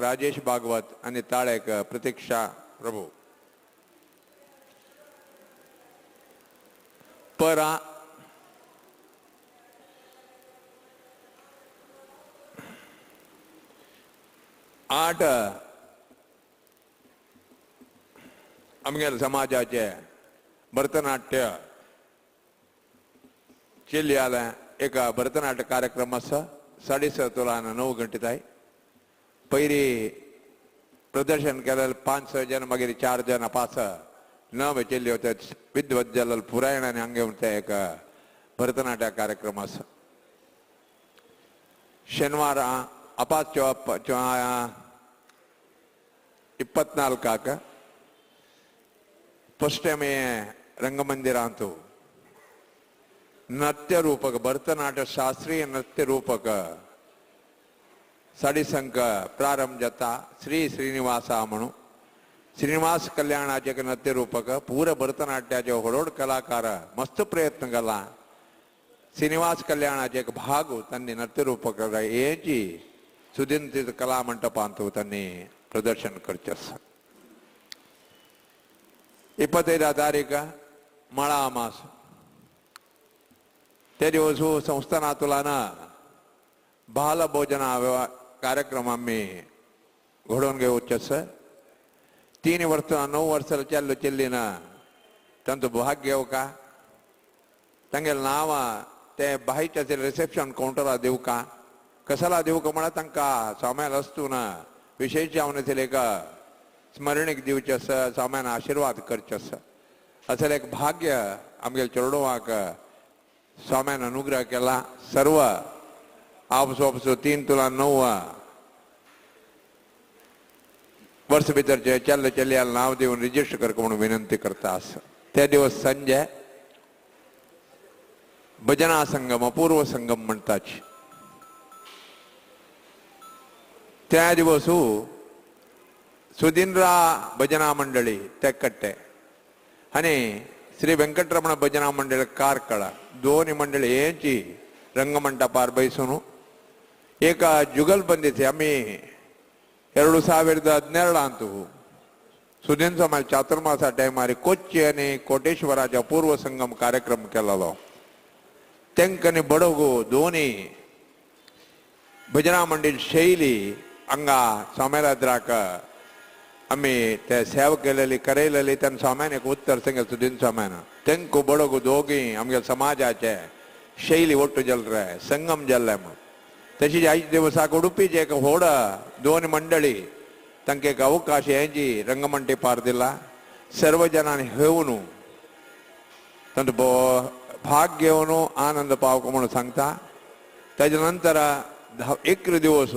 राजेश भागवत आणि ताळेक प्रतीक्षा प्रभू परा आठ आमगेल समाजाचे भरतनाट्य चिल्ल्याला एक भरतनाट्य कार्यक्रम आसा 6:30 तोलान 9 घंटे पैरी प्रदर्शन केलेलं 5-6 जन मागीर 4 जन 5 9 चिल्ले होते विद्वत जल्ल पुरायणाने हंगे म्हणते एक भरतनाट्य कार्यक्रम आसा शनिवार अपास 24 फर्स्ट टाइम रंगमंदिरांतू नृत्य रूपक भरतनाट्य शास्त्रीय नृत्य रूपक साडिसंक प्रारंभ जाता श्री श्रीनिवास म्हणून श्रीनिवास कल्याणाचे नृत्य रूपक पूर भरतनाट्याचे हडोड कलाकार मस्त प्रयत्न केला श्रीनिवास कल्याणाचे एक भाग त्यांनी नृत्य रूपक याची सुदिन कला मंडपांतू त्यांनी प्रदर्शन करचे 25 तारीख मळा अमास ते दिवस संस्थानातुलाना बाल भोजन कार्यक्रम आम्ही घडवून घेऊच 3 वर्ष 9 वर्ष चालू चिल्लीना तंतु भाग घेऊ का तांगेल नाव ते बाहेरच्या रिसेप्शन काउंटरला देऊ का कशाला देऊ का म्हणा तांका साम्याला असतो ना विशेष जावने का स्मरणीक दिवचे साम्यान आशीर्वाद करचे असेल एक भाग्य आमगेल चेडवाक स्वाम्यान अनुग्रह केला सर्व आपसो 3 तोला 9 वर्ष भितरचे चल्ल्याला नाव देऊन रजिस्टर करक म्हणून विनंती करता त्या दिवस संजय भजना संगम अपूर्व संगम म्हणताच त्या दिवसू सुधींद्रा भजना मंडळी ते कट्टे आणि श्री वेंकटरमण भजना मंडळ कारकळ दोन्ही मंडळी यांची रंगमंडपार बैसून एक जुगलबंदीचे आम्ही 2012 सुदीन समाज चातुर्मासा टायमार कोच्ची आणि कोटेश्वराचा अपूर्व संगम कार्यक्रम केलेलो तेंकनी बडगू दोन्ही भजना मंडळ शैली अंगा सोमेराद्राक आम्ही ते सेव केलेली करेलेली त्यांना स्वाम्यान एक उत्तर सांगेल सुदीन स्वाम्यान तेंकू बडगू दोगी आमगे समाजाचे शैली ಒಟ್ಟು जलरे संगम जल्ले मग तशी आयज दिवसाक उडुपीचे एक व्हड 2 मंडळी तांकां एक अवकाश यांची रंगमंटी पार दिला सर्व जनांनी येवन तांचो भाग घेवन आनंद पावक म्हणून सांगता ताजे नंतर 1 दिवस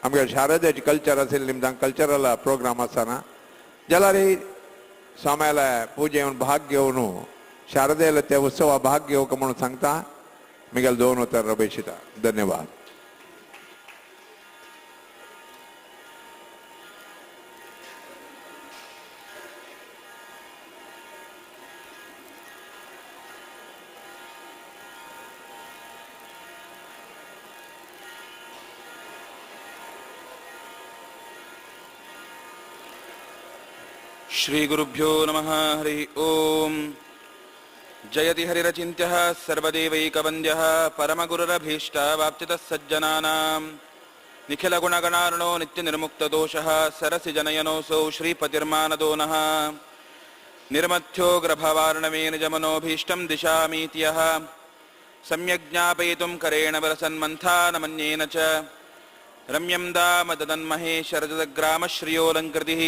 आमगे शारदेचे कल्चर असेल निमतां कल्चरल प्रोग्राम आसना जाल्यार स्वाम्याला पूजेन भाग घेवन शारदेला त्या उत्सवा भाग घेवक म्हणून सांगता मिगेल 2 उत्तर रबेशिता धन्यवाद श्री गुरुभ्यो नमः हरि ओम जयति हरिरचिन्त्यः सर्वदेवैकवन्द्यः परमगुरुरभीष्टवाप्तितः सज्जनानां निखिलगुणगणार्णो नित्यनिर्मुक्तदोषः सरसिजनयनोऽसौ श्रीपतिर्मानदो नः निर्मथ्योग्रभवार्णवे निजमनोभीष्टं दिशामीति यः सम्यक् ज्ञापयितुं करेण वरसन्मन्थानमन्येन च रम्यं दामदन्महेशरजग्रामश्रियोऽलङ्कृतिः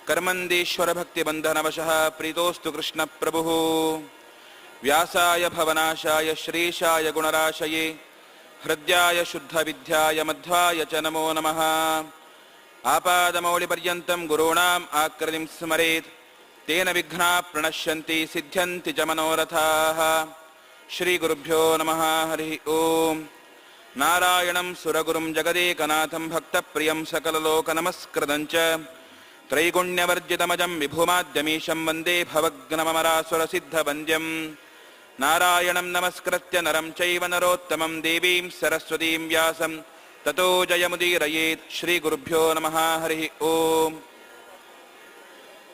कर्मन्दीश्वर भक्तिबन्धनवशः प्रीतोस्तु कृष्ण प्रभुः व्यासाय भवनाशाय श्रीशाय गुणराशये हृद्याय शुद्धविद्याय मध्वाय च नमो नमः आपादमौलिपर्यन्तं गुरूणाम् आकृतिं स्मरेत् तेन विघ्नाः प्रणश्यन्ति सिद्ध्यन्ति च मनोरथाः श्रीगुरुभ्यो नमः हरिः ओम् नारायणं सुरगुरुं जगदेकनाथं भक्तप्रियं सकललोकनमस्कृतं च त्रैगुण्यवर्जितमजं विभुमाद्यमीशं वन्दे भवग्नममरासुरसिद्धवन्द्यं नारायणं नमस्कृत्य नरं चैव नरोत्तमं देवीं सरस्वतीं व्यासं ततो जयमुदीरयेत्. श्री गुरुभ्यो नमः. हरि ओम.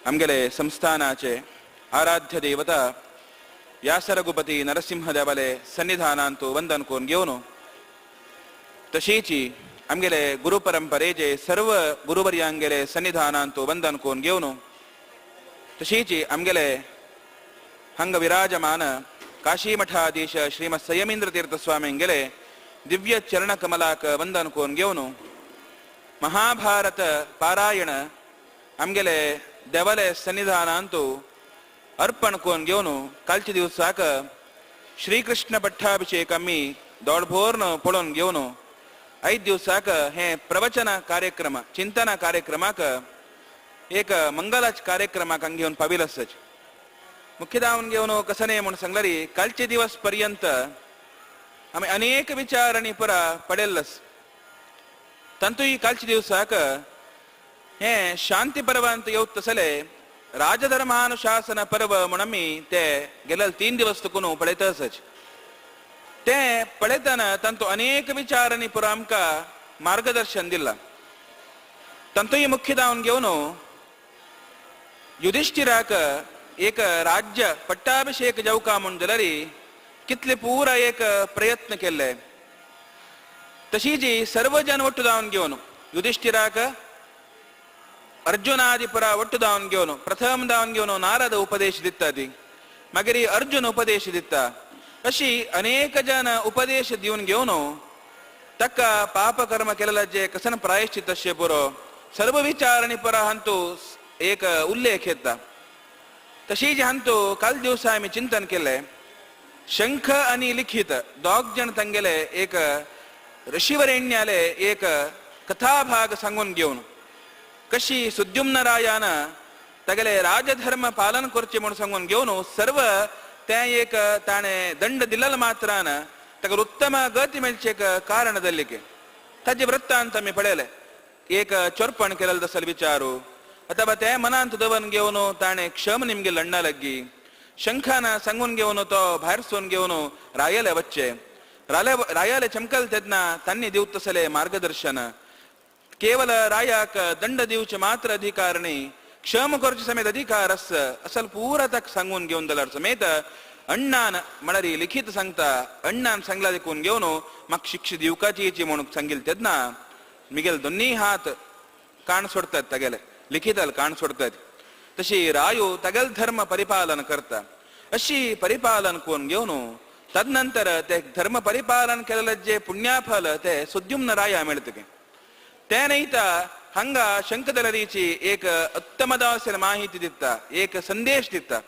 आमगेले संस्थानाचे आराध्य देवता व्यासरघुपती नरसिंहदेवाले सन्निधानांतू वंदन कोण घेवन तशीची आमगेले गुरु परंपरेचे सर्व गुरुवर्यांगेले सन्निधानांतू वंदन कोण घेवन तशीची आमगेले हंग विराजमान काशी मठाधीश श्रीमद संयमेंद्र तीर्थ स्वामींगेले दिव्य चरण कमलाक वंदन कोण घेवन महाभारत पारायण आमगेले देवाले सन्निधानांतू अर्पण कोण घेवन कालच्या दिवसाक श्रीकृष्ण पट्टाभिषेक आम्ही दोडभोरन पळोवन घेवन 5 दिवसाक हे प्रवचन कार्यक्रम चिंतन कार्यक्रमाक एक मंगलाच कार्यक्रमाक घेवन पाविलसच मुख्यदावन घेवन कसने म्हण सांगल्यारी कालचे दिवस पर्यंत आम्ही अनेक विचारांनी पुरा पडेलस तंतु ही कालच्या दिवसाक हे शांती पर्वांत येवत तसले राजधर्मानुशासन पर्व म्हणून आम्ही ते गेल्या 3 दिवस तुकून पळयतसच ते पळयतना तंतु अनेक विचारांनी पुरा आमकां मार्गदर्शन दिला तंतु ही मुख्यदावन घेवन युधिष्ठिराक एक राज्य पट्टाभिषेक जावका म्हण जाल्यारी कितले पुरा एक प्रयत्न केले तशी जी सर्व जन ಒಟ್ಟು दावन घेवन युधिष्ठिराक अर्जुनादि पुरा ಒಟ್ಟು दावन घेवन प्रथम दावन घेवन नारद उपदेश दिता ती मागीर अर्जुन उपदेश दिता अशी अनेक जन उपदेश दिवन घेवन तक्का पाप कर्म केलेला जे कसन प्रायश्चित अशे पुरो सर्व विचारणी पुरा हंतु एक उल्लेख येता तशी जी हंतु काल दिवसा आम्ही चिंतन केले शंख आणि लिखित 2 जण ತಂಗೆಲೆ एक ऋषिवरेण्याले एक कथाभाग सांगून घेऊन कशी सुद्युम्नरायान तगले राजधर्म पालन करचे म्हणून सांगून घेऊन सर्व त्या एक ताणे दंड दिलेला मात्रान तगल उत्तम गती मेळचे कारणदल्लिके ताजे वृत्तांत मी पडेले एक चोरपण केलेलं दसल विचारू अथवा त्या मनांत दवन घेऊन ताणे क्षम निमगे लढणा लग्गी शंखान सांगून घेऊन तो बाहेर सोन घेऊन रायाले वच्चे रायाले चमकल तेदना तांनी दिवतसले मार्गदर्शन केवल रायाक दंड दिवचे मात्र अधिकार नाही क्षम करचे समेत अधिकार असल पुरा तक सांगून घेऊन दलार समेत अण्णान म्हणारी लिखित सांगता अण्णान सांगला देखून घेऊन मग शिक्षा दिवकाची म्हणून सांगिल तेदना मिगेल दोन्ही हात कान सोडतात तगेले लिखितल कान सोडतात तशी रायो तगल धर्म परिपालन करता अशी परिपालन कोण घेऊन तदनंतर ते धर्म परिपालन केलेलं जे पुण्याफल ते सुद्युम्न राया मिळते ते नाही तर हंगा शंकदलरीची एक उत्तमदावसेल माहिती दिता एक संदेश दिता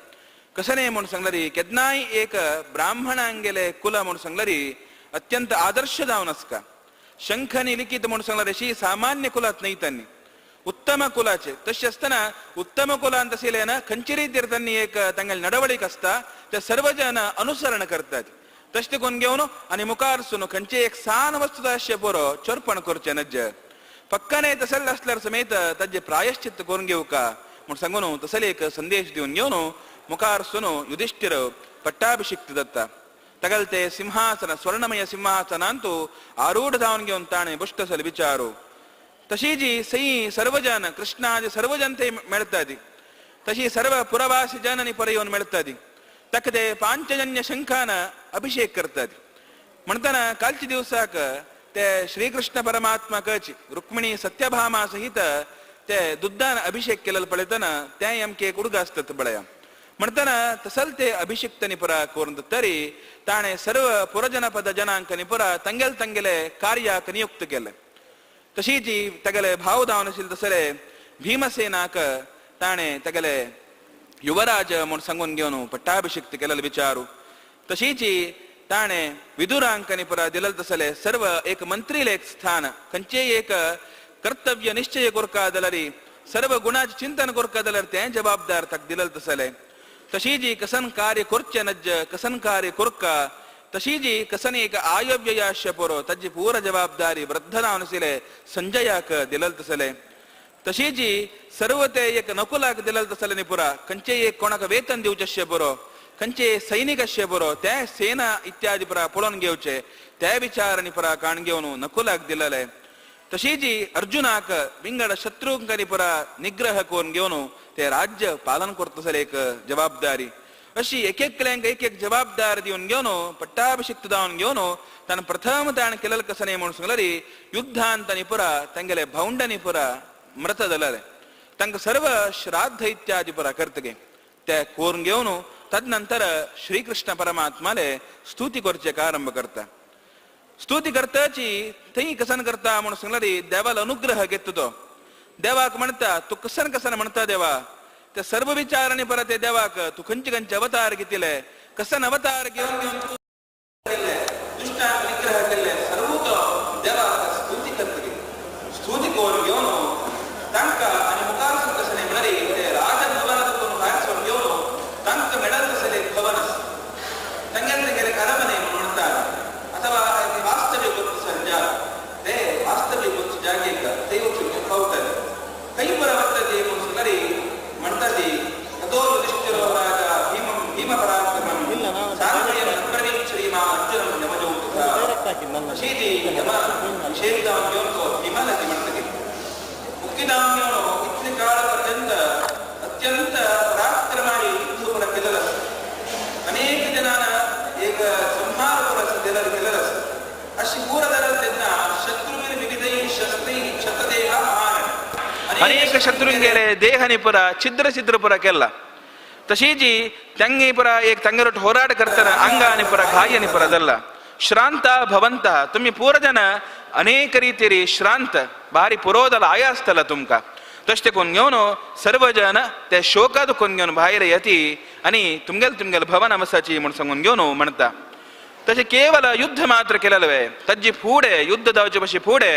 कसने म्हणून सांगलारी केदनाय एक ब्राह्मणांगेले कुल म्हणून सांगलारी अत्यंत आदर्श दावनसका शंखनी लिखित म्हणून सांगलारी अशी सामान्य कुलात नाही त्यांनी उत्तम कुलाचे तसे असताना उत्तम कुलांत असेल खंची रीतीर त्यांनी एक तांगल नडवळीक असता ते सर्वजन अनुसरण करतात तसे कोण घेऊन आणि मुखार सुन खंची एक सान वस्तुता असे पोरो चोरपण करचे नज्ज पक्काने तसल असल्यार समेत ताजे प्रायश्चित्त करून घेऊ का म्हणून सांगून तसले एक संदेश देऊन घेऊन मुखार सुन युधिष्ठिर पट्टाभिषिक्त दत्ता तगल ते सिंहासन स्वर्णमय सिंहासनांतू आरूढ धावून घेऊन ताणे बुष्टसल विचारू तशी जी सई सर्वजन कृष्णाचे सर्वजन ते मिळतात तशी सर्व पुरवासी जननी पर येऊन मिळतात तक ते पांचजन्य शंखान अभिषेक करतात म्हणताना कालच्या दिवसाक ते श्रीकृष्ण परमात्मा कच रुक्मिणी सत्यभामा सहित ते दुद्धान अभिषेक केलेलं पळताना त्या यमके कुडगा असतात बळया म्हणताना तसल ते अभिषिक्तनी पुरा कोरून तरी ताणे सर्व पुरजनपद जनांकनी पुरा तंगेले कार्याक नियुक्त केले तशी जी तगले भाव दावनशील तसले भीमसेनाक ताणे तगले युवराज म्हणून सांगून घेऊन पट्टाभिषिक्त केलेलं विचारू तशी जी ताणे विदुरांकनी पुरा दिलेल तसले सर्व एक मंत्रीले एक स्थान खंचे एक कर्तव्य निश्चय कोरका दलरी सर्व गुणाचे चिंतन कोरका दलर ते जबाबदार तक दिलेल तसले तशी जी कसन कार्य कोरचे नज्ज कसन कार्य कोरका तशी जी कसन एक आयव्ययाश्य पुरो तजी पूर जबाबदारी वृद्धनावनसिले संजयाक दिलेल तसले तशी जी सर्व ते एक नकुलाक दिलेल तसले पुरा खंचे एक कोणाक वेतन दिवचे पुरो खंचे सैनिकस्य बरो त्या सेना इत्यादी परा पळोवन घेवचे त्या विचारांनी परा काण घेवन नकुलाक दिलेले तशी जी अर्जुनाक विंगड शत्रूंकनी परा निग्रह करून घेवन ते राज्य पालन करतसले एक जबाबदारी अशी एक एकल्यांक एक एक जबाबदारी दिवन घेवन पट्टाभिषिक्त जावन घेवन ताण प्रथम ताण केलेले कसं नाही म्हणून सांगल्यारी युद्धांत तांणी पुरा तांगेले भावंडांनी पुरा मृत जालेले तांकां सर्व श्राद्ध इत्यादी पुरा करतगे ते करून घेवन तदनंतर श्रीकृष्ण परमात्माले स्तुती करचेक आरंभ करता स्तुती करताची थंय कसन करता म्हणून सांगल्यारी देवाला अनुग्रह घेता तो देवाक म्हणटा तू कसन कसन म्हणटा देवा ते सर्व विचारांनी परत ते देवाक तू खंयचे खंयचे अवतार घेतिले कसन अवतार घेवन घेवन तू दुष्टांक निग्रह केले सर्व तो देवाक स्तुती करतली स्तुती करून घेवन तांकां आनी मुखार कसन म्हणल्यारी ते राजभवनात करून भायर सोडून घेवन तांकां मेळत असले भवन तांगेले अरमने म्हणटा अथवा वास्तविक संजा ते वास्तविक जागेक ते वचून पावतात काही परवतते म्हणून सांगल्यारी म्हणटा ती तदोल युधिष्ठिरो राजा भीम पराक्रमं सात्वयं प्रवीक्षरीमा अर्जुनं यमजौतुका अशी ती यम निषेधां घेऊन तो भीमाला ती म्हणते मुक्तिदां घेऊन इतने काळपर्यंत अत्यंत पराक्रमाने युद्ध पुरा केलेलं अनेक जणांना एक संहार पुरा केलेलं अशी पूरदर त्यांना शत्रुवीर विविधै शस्त्री क्षतदेह महान अनेक शत्रुंग गेले देहानी पुरा छिद्र छिद्र पुरा केला तशी जी त्यांगी पुरा एक ತಂಗರೊಟ್ಟು ಹೋರಾಟ करताना अंगानी पुरा घायनी पुरा जल्ला श्रांत भवंत तुम्ही पूरजन अनेक ರೀತಿಯಲ್ಲಿ श्रांत भारी पुरोदल आयास्तला तुमका तष्टे कोण घेऊन सर्वजन त्या शोकात कोण घेऊन बाहेर येती आणि तुमगेल भवन अमसाची म्हणून सांगून घेऊन म्हणता तसे केवळ युद्ध मात्र केलेलं तज्जी पुढे युद्ध जावचे पशी पुढे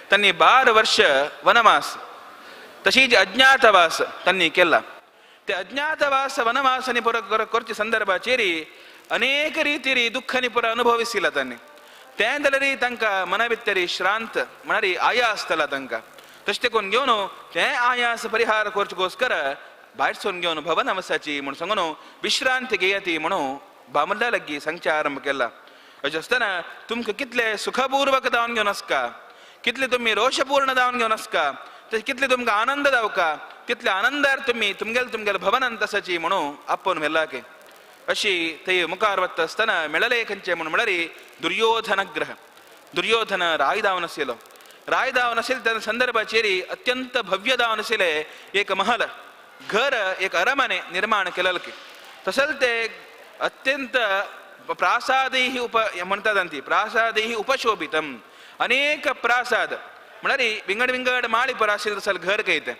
त्यांनी 12 वर्ष वनवास तशी जी अज्ञातवास त्यांनी केला ते अज्ञातवास वनवासनी पुरा करचे संदर्भाचेरी अनेक ರೀತಿಯಲ್ಲಿ दुःखनी पुरा अनुभविसिला त्यांनी त्यादलरी तांका मनाभितरी श्रांत म्हणारी आयासतला तांका तष्टे कोण घेऊन ते आयास परिहार करचेकोस्कर भायर सोन घेऊन भवन अमसाची म्हणून सांगून विश्रांती घेयती म्हणून बामला लग्गी सांगचे आरंभ केला अशें आसतना तुमकां कितले सुखपूर्वक जावन घेवन आसका कितले तुम्ही रोषपूर्ण जावन घेवन आसका ते कितले तुमकां आनंद जावका तितले आनंदार तुम्ही तुमगेल भवनांत आसाची म्हणून आपोवन व्हेलाके अशी थंय मुखार वता आसतना मेळले खंयचे म्हणून म्हळ्यार दुर्योधनग्रह दुर्योधन राय जावन आशिल्लो राय जावन आशिल्ले त्या संदर्भाचेरी अत्यंत भव्य जावन आशिल्ले एक महल घर एक अरमने निर्माण केलेले तसले ते अत्यंत प्रासादैः म्हणतात ती प्रासादैः उपशोभितम अनेक प्रासाद म्हळ्यार विंगड विंगड माळी पर आशिल्ले तसले घर कयते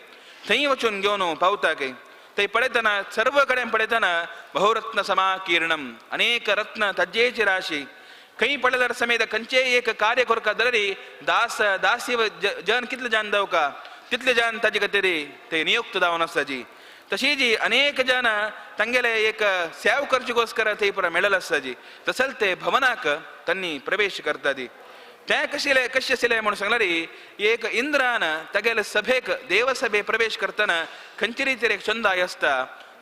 थंय वचून घेवन पावता कय थंय पळयतना सर्व कडेन पळयतना बहुरत्न समाकीर्णम अनेक रत्न तज्जेची राशी खंय पळयल्यार समेत खंयचे एक कार्य करता जाल्यार दास दासी जन कितले जाण जावका तितले जाण ताजे खातीर ते नियुक्त जावन आसताची तशी जी अनेक जन तांगेले एक सेव करचेकोस्कर थंय पुरा मेळ्ळेले आसताची तसले ते भवनाक तांणी प्रवेश करता ती ते कशे आशिल्ले म्हणून सांगल्यार एक इंद्रान तागेले सभेक देवसभे प्रवेश करतना खंयचे रितीर एक चंदाई आसता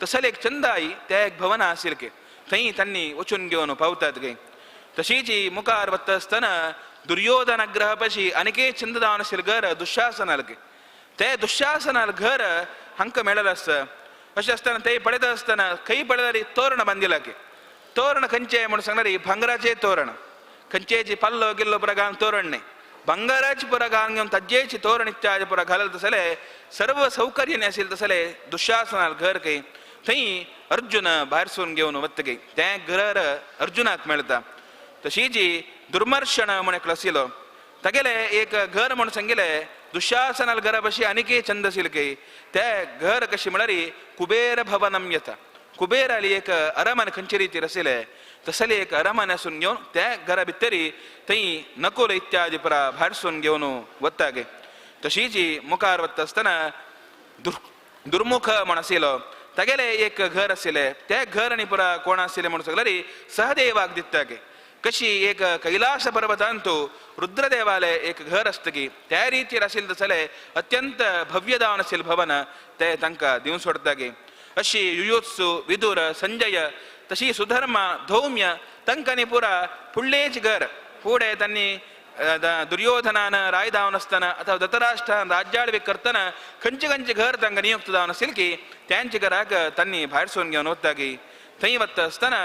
तसले एक चंदाई त्या एक भवन आशिल्ले थंय तांणी वचून घेवन पावतात गे तशी जी मुखार वता आसतना दुर्योधन ग्रह पशी अनेके चंद जावन आशिल्ले घर दुशासनाल ते दुशासनाल घर हांकां मेळ्ळेलें आसता अशें आसतना ते पळयता आसतना खंय पळयल्यार तोरण बांदिला तोरण खंयचे म्हणून सांगल्यार भांगराचे तोरण खंयचेची पल्लो गिल्लो पुरा घालून तोरण न्ही भांगराची पुरा घालून घेवन ताजेची तोरण इत्यादी पुरा घालले तसले सर्व सौकर्यानी आशिल्ले तसले दुशासनाल घर खंय थंय अर्जुन भायर सोन घेवन वतगे तें घर अर्जुनाक मेळटा तशी जी दुर्मर्शण म्हण एकलो आशिल्लो तागेले एक घर म्हूण सांगिल्ले दुशासनाल घरा भशेन आनीकय चंद आशिल्ले ते घर कशें म्हळ्यार कुबेर भवनम यथा कुबेर आली एक अरमन खंयचे रितीर आशिल्ले तसले एक अरमन आसून घेवन त्या घरा भितरी थंय नकुल इत्यादी पुरा भायर सोन घेवन वता गे तशी जी मुखार वता आसतना दुर्मुख म्हण आशिल्लो तागेले एक घर आशिल्ले त्या घर आनी पुरा कोण आशिल्ले म्हणून सांगल्यार सहदेवाक दिता गे कशी एक कैलास पर्वतांतू रुद्रदेवालय एक घर आसतकी त्या रितीर आशिल्ले तसले अत्यंत भव्य जावन आशिल्ले भवन ते तांकां दिवन सोडटा गे अशी युयुत्सु विदुर संजय तशी सुधर्म धौम्य तंकनी पुरा पुळ्ळेच घर पुढे त्यांनी दुर्योधनान रायदावन असताना अथवा धृतराष्ट्रान राज्याळवीक करताना खंयचे खंयचे घर तांकां नियुक्त जावन आशिल्ली की त्यांच्या घराक तांणी भायर सोडून घेवन वता की थंय वता आसतना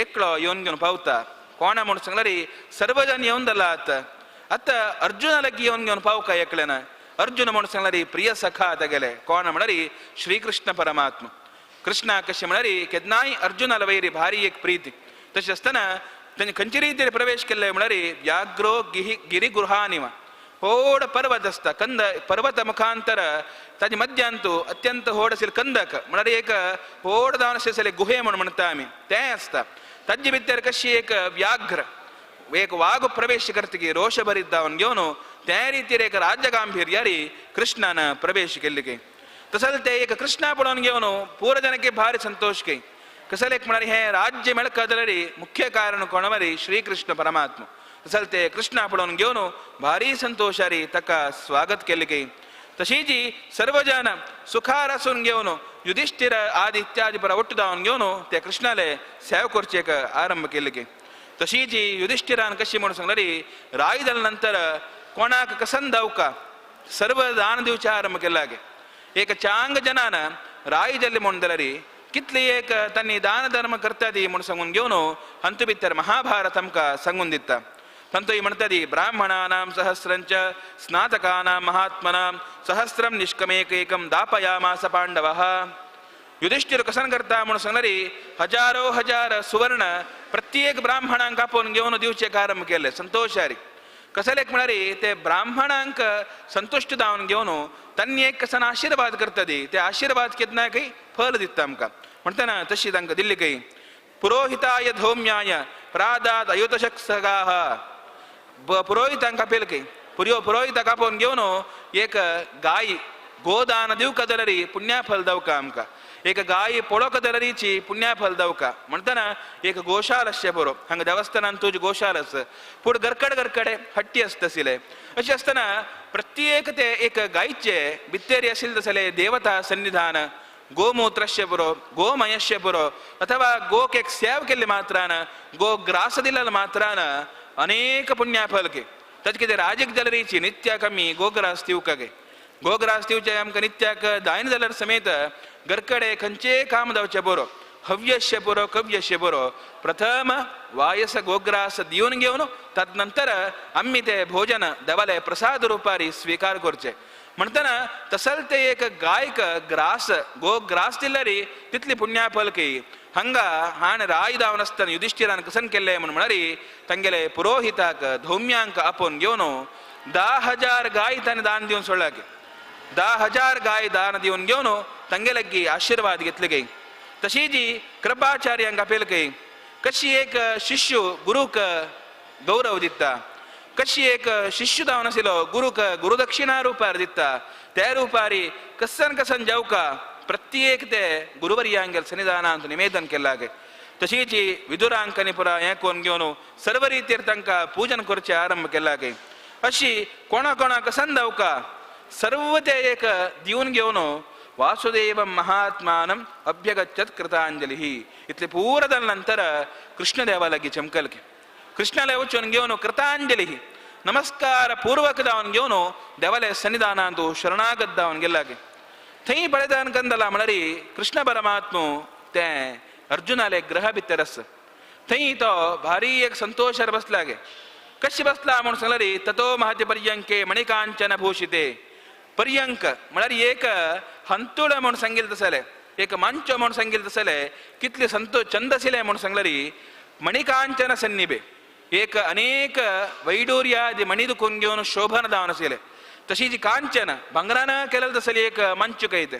एकलो येवन घेवन पावता कोणा म्हूण सांगल्यार सर्व जण येवन जालात आतां अर्जुना लेगी येवन घेवन पावका एकल्यान अर्जुन म्हूण सांगल्यार प्रिय सखा तेगेले कोण म्हळ्यार श्री कृष्ण परमात्मा कृष्णा कशें म्हळ्यार केन्नाय अर्जुनाला वयरी भारी एक प्रीती तशें आसतना तांणी खंयचे रितीन प्रवेश केल्ले म्हळ्यार व्याघ्रो गिरिगृहानिव व्हड पर्वत आसता कंद पर्वत मुखांतर ताजे मध्यांतू अत्यंत व्हड आशिल्ले कंदक म्हळ्यार एक व्हड जावन आशिल्ले गुहे म्हूण म्हणटा आमी तें आसता ताजे भितर कशी एक व्याघ्र एक वाघ प्रवेश करता की रोष भरीत जावन घेवन त्या रितीर एक राजगांभीर्यारी कृष्णान प्रवेश केल्ले की तसल ते एक कृष्णा पळोवन घेवन पूर जनಕ್ಕೆ भारी संतोष की कसले एक म्हळ्यार हें राज्य मेळक जाल्यार मुख्य कारण कोण म्हळ्यार श्री कृष्ण परमात्मा तसल ते कृष्णा पळोवन घेवन भारी संतोषारी ताका स्वागत केलें की तशी जी सर्व जन सुखार आसून घेवन युधिष्ठिर आदी इत्यादी परा ಒಟ್ಟು जावन घेवन ते कृष्णाले सेवा करचेक आरंभ केले की तशी जी युधिष्ठिरान कशी म्हणून सांगल्यार राय जाल्या नंतर कोणाक कसन जावका सर्व दान दिवचे आरंभ केला गे एक चांग जनान राय जाल्ले म्हूण जाल्यार कितली एक तांणी दान धर्म करता ती म्हूण सांगून घेवन हंतु भितर महाभारत आमकां सांगून दिता तंतोय म्हणटा ती ब्राह्मणानां सहस्रंच स्नातकानां महात्मनां सहस्रं निष्कमेकैकं दापयामास पांडवः युधिष्ठिर कसन करता म्हणून सांगल्यार हजारो हजार सुवर्ण प्रत्येक ब्राह्मणांक आपोवन घेवन दिवचे आरंभ केले संतोषारी कसले एक म्हळ्यार ते ब्राह्मणांक संतुष्ट जावन घेवन तांणी एक कसन आशीर्वाद करता ती ते आशीर्वाद केन्ना खंय फल दिता आमकां म्हणटना तशी तांकां दिल्ली खंय पुरोहिताय धौम्याय प्रादाद अयुतशक्सगाः पुरोहितांक आपयले खंय पुरोहिताक आपोवन घेवन एक गाय गोदान दिवका जाल्यार पुण्याफल जावका आमकां एक गाय पळोवक जाल्यारीची पुण्याफल जावका म्हणटना एक गोशाल आसचे बरो हांगा देवस्थानांत तुजी गोशाल आसा पूण गरकडे हट्टी आसता आशिल्ले अशें आसतना प्रत्येक ते एक गायचे भितर आशिल्ले तसले देवता सन्निधान गोमूत्रस्य बरो गोमयस्य बरो अथवा गोक एक सेव केल्ले मात्रान गो ग्रास दिलेले मात्रान अनेक पुण्याफल गे ताचे कितें राजीक जाल्यारीची नित्याक आमी गोग्रास दिवका गे गोग्रास दिवचे आमकां नित्याक जायना जाल्यार समेत घरकडे खंयचे काम जावचे बरो हव्यस्य बरो कव्यस्य बरो प्रथम वायस गोग्रास दिवन घेवन तदनंतर आमी ते भोजन देवाले प्रसाद रुपारी स्वीकार करचे म्हणटना तसल ते एक गायक ग्रास गोग्रास दिल्यार तितली पुण्याफल की हांगा हाण राय जावन आसतना युधिष्ठिरान कसन केल्ले म्हूण म्हळ्यार तांगेले पुरोहिताक धौम्यांक आपोवन घेवन 10,000 गाय ताणें दान दिवन सोडला की 10,000 गाय दान दिवन घेवन तांगे लगी आशीर्वाद घेतले गे तशी जी कृपाचार्यांक आपयले गे कशी एक शिष्य गुरूक गौरव दिता कशी एक शिष्य जावन आशिल्लो गुरूक गुरुदक्षिणा रुपार दिता त्या रुपारी कसन जावका प्रत्येक ते गुरुवर्यांगेल सन्निधानांत निवेदन केला गे तशी जी विदुरांकांनी पुरा हें कोन्न घेवन सर्व रितीर तांकां पूजन करचे आरंभ केला गे अशी कोणा कसन जावका सर्व ते एक दिवन घेवन वासुदेव महात्मानम अभ्यगच्छत कृतांजली इतले पूर जाल्या नंतर कृष्णदेवा लागी चमकल की कृष्णाला वचून घेवन कृतांजली नमस्कार पूर्वक जावन घेवन देवाले सन्निधानांत शरणागत जावन गेला गे थंय पळयतान कंदला म्हळ्यार कृष्ण परमात्मो ते अर्जुनाले ग्रह भितर आसा थंय तो भारी एक संतोषार बसला गे कशी बसला म्हूण सांगल्यार ततो महती पर्यंके मणिकांचन भूषिते पर्यंक म्हळ्यार एक हंतुळ म्हूण सांगिल्लें तसलें एक मंच म्हूण सांगिल्लें तसलें कितले चंद आशिल्लें म्हूण सांगल्यार मणिकांचन सन्निभे एक अनेक वैडूर्यादी मणी दुखून घेवन शोभन जावन आशिल्लें तशी जी कांचन भांगरान केलें तसली एक मंच कयत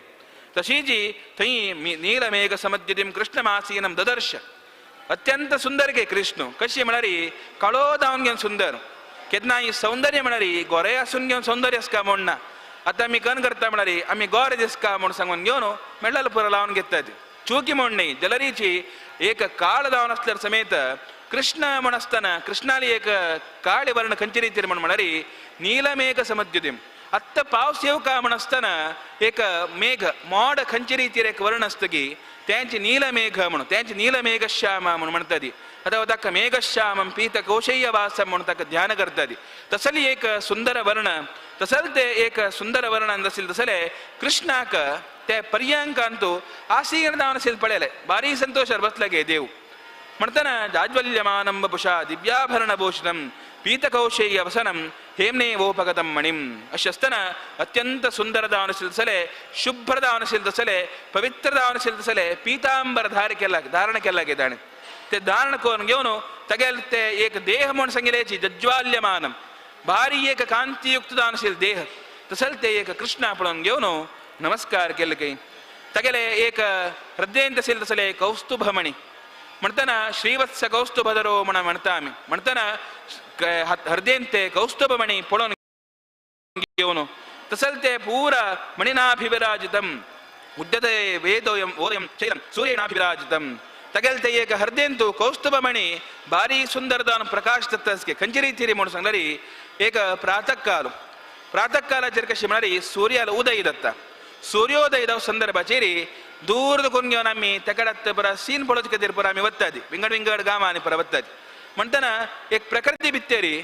तशी जी थंय नीलमेघ समद्युतीं कृष्णमासीनं ददर्श अत्यंत सुंदर गे कृष्ण कशी म्हळ्यार काळो जावन घेवन सुंदर केन्नाय सौंदर्य म्हळ्यार गोरे आसून घेवन सौंदर्य आसका म्हूण ना आतां आमी कन करता म्हळ्यार आमी गोरे दिसका म्हूण सांगून घेवन मेळ्ळाल पुरो लावन घेतात चुकी म्हूण न्ही जलरीची एक काळ जावन आसल्यार समेत कृष्ण म्हूण आसतना कृष्णाली एक काळे वर्ण खंयचे रितीर म्हळ्यार नीलमेघ समद्युतीं आत्ता पावस येवका म्हूण आसतना एक मेघ मोड खंयचे रितीर एक वर्ण आसता की त्यांची नीलमेघ म्हणून त्यांची नीलमेघश्यामा म्हणून म्हणतात ಅಥವಾ ತಕ್ಕ ಮೇಘಶ್ಯಾಮಂ ಪೀತ ಕೌಶಯ್ಯ ವಾಸ म्हणून तक ध्यान करतात तसली एक सुंदर वर्ण तसल ते एक सुंदर वर्ण अंदसील तसले कृष्णाक त्या पर्यांक ಅಂತೂ ಆಸೀನದಾವನಸಿಲ್ ಪಡೆಯಲೆ ಭಾರಿ ಸಂತೋಷ ಬಸ್ಲಗೆ ದೇವ್ म्हणताना ಜಾಜ್ವಲ್ಯಮಾನಂ ಬಪುಷಾ ದಿವ್ಯಾಭರಣ ಭೂಷಣಂ ಪೀತಕೌಶಯ್ಯ ವಸನಂ ಹೇಮ್ನೇವೋಪಗತಂ ಮಣಿಂ अशे असताना अत्यंत सुंदरदावनशील तसले शुभ्रदावनशील तसले पवित्रदावनशील तसले पीतांबर धारण केला गेदाणे ते धारण करून घेऊन तगेल ते एक देह म्हणून सांगितल्याची जज्वाल्यमानम भारी एक कांतीयुक्त दानशील देह तसल ते एक कृष्णा पळून घेऊन नमस्कार केले काही तगेले एक हृदयंत असेल तसले कौस्तुभमणी म्हणताना श्रीवत्स कौस्तुभधरो म्हणता आम्ही म्हणताना हृदयंते कौस्तुभमणी पळून घेऊन तसल ते पूरा मणिनाभिविराजितम उद्यते वेदोयम ओयम शैलम सूर्यनाभिविराजितम तगेल ते एक हृदयंतु कौस्तुभमणी भारी सुंदरदान प्रकाश तत्तसके खंचरी तिरी म्हणून सांगणारी एक प्रातःकालाचेर कशी म्हणारी सूर्याला उदय दत्ता सूर्योदय दाव संदर्भाचेरी दूर दुखून घेऊन आम्ही त्याकडे परा सीन पळोच खातीर परा आम्ही वत्तादी विंगड विंगड गांवां आनी परा वत्तादी म्हणटना एक प्रकृती भितरी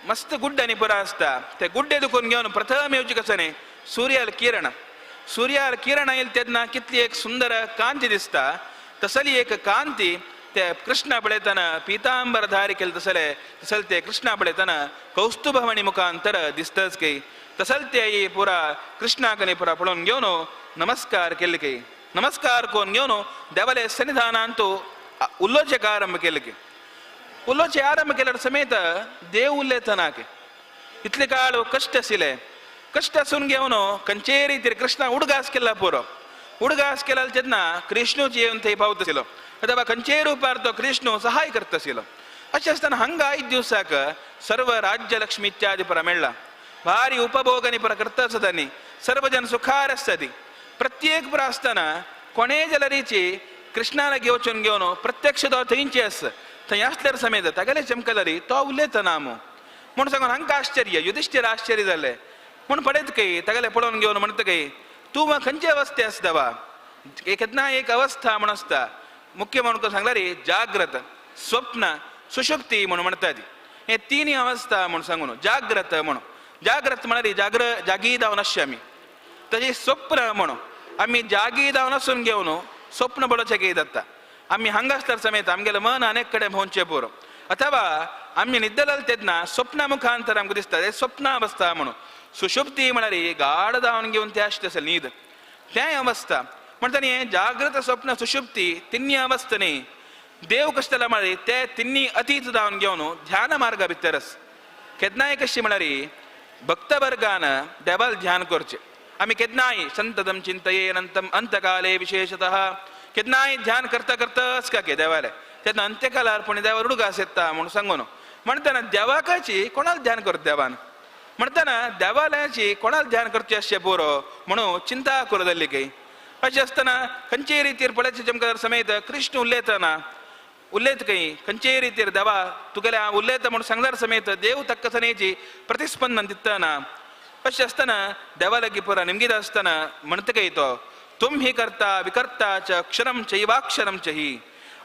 मस्त गुड्ड आनी परा आसता ते गुड्डे दुखून घेऊन प्रथम येवची कसने सूर्याला किरण येईल तेन्ना कितली एक सुंदर कांती दिसता तसली एक कांती ते कृष्णा पळयतना पीतांबर धारी केले तसल ते कृष्णा पळयतना कौस्तुभमणी मुखांतर दिसतच की तसल ते पुरा कृष्णाकने पुरा पळोवन घेवन नमस्कार केले की नमस्कार करून घेवन देवाले सन्निधानांतू उल्लोचेक आरंभ केले की उल्लोचे आरंभ केल्यार समेत देव उल्लेतना की इतले काळ कष्ट आशिल्ले कष्ट असून घेवन खंयचेय रितीर कृष्णा उडगास केला पुरो उडगास केला तेन्ना कृष्णूची येवन थंय पावतशिल्लो अथवा खंयचेय रुपार तो कृष्णू सहाय करतशिल्लो अशें आसतना हांगा 5 दिवसाक सर्व राज्य लक्ष्मी इत्यादी परा मेळ्ळा भारी उपभोग आनी परा करता आसतानी सर्व जन सुखार आसतादी प्रत्येक परा आसतना कोणेय जाल्यारीची कृष्णाला घेवचून घेवन प्रत्यक्ष तो थंयची आस थंय आसल्यार समेत तागेले चमकलारी तो उलयतना म्हूण सांगून हांकां आश्चर्य युधिष्ठीर आश्चर्य जालें म्हूण पळयत की तागेले पळोवन घेवन म्हणटा की तूं खंयचे अवस्थे आसता वा केन्ना एक अवस्था म्हूण आसता मुख्य म्हणून सांगल्यारी जाग्रत स्वप्न सुषुप्ती म्हणून म्हणटा ती हे 3 अवस्था म्हणून सांगून जाग्रत म्हणून जाग्रत म्हळ्यार जागी जावन आसचे आमी तशी स्वप्न म्हणून आमी जागी जावन आसून घेवन स्वप्न पळोवचें की जाता आमी हांगा आसल्यार समेत आमगेलें मन अनेक कडेन भोंवचें पुरो अथवा आमी न्हिदलेले तेन्ना स्वप्ना मुखांतर आमकां दिसता हे स्वप्न अवस्था म्हणून सुषुप्ती म्हळ्यार गाढ जावन घेवन ते आसता न्हीद तें अवस्था म्हणटा न्ही जागृत स्वप्न सुषुप्ती 3 अवस्थांनी देव कशें जालां म्हळ्यार ते 3 अतीत जावन घेवन ध्यान मार्गा भितर आस केन्नाय कशी म्हळ्यार भक्त वर्गान देवाल ध्यान करचें आमी केन्नाय संततम चिंतयेनंतम अंतकाले विशेषतः केन्नाय ध्यान करता आसका के देवाले तेन्ना अंत्यकालार पूण देवा उडगास येता म्हणून सांगून म्हणटना देवाकाची कोणाला ध्यान करता देवान म्हणटना देवालयाची कोणाला ध्यान करचें अशें पुरो म्हणून चिंता करूं जाल्ली की अशें आसतना खंयचेय रितीर पळयचे चमकार समेत कृष्ण उलयत खंय खंयचेय रितीर देवा तुगेले हांव उलयता म्हणून सांगल्यार समेत देव तक्क सनेची प्रतिस्पंदन दितना अशें आसतना देवा लागीं पुरा निमगीत आसतना म्हणटा की तो तुम ही कर्ता विकर्ता च अक्षरम चैवाक्षरम च हि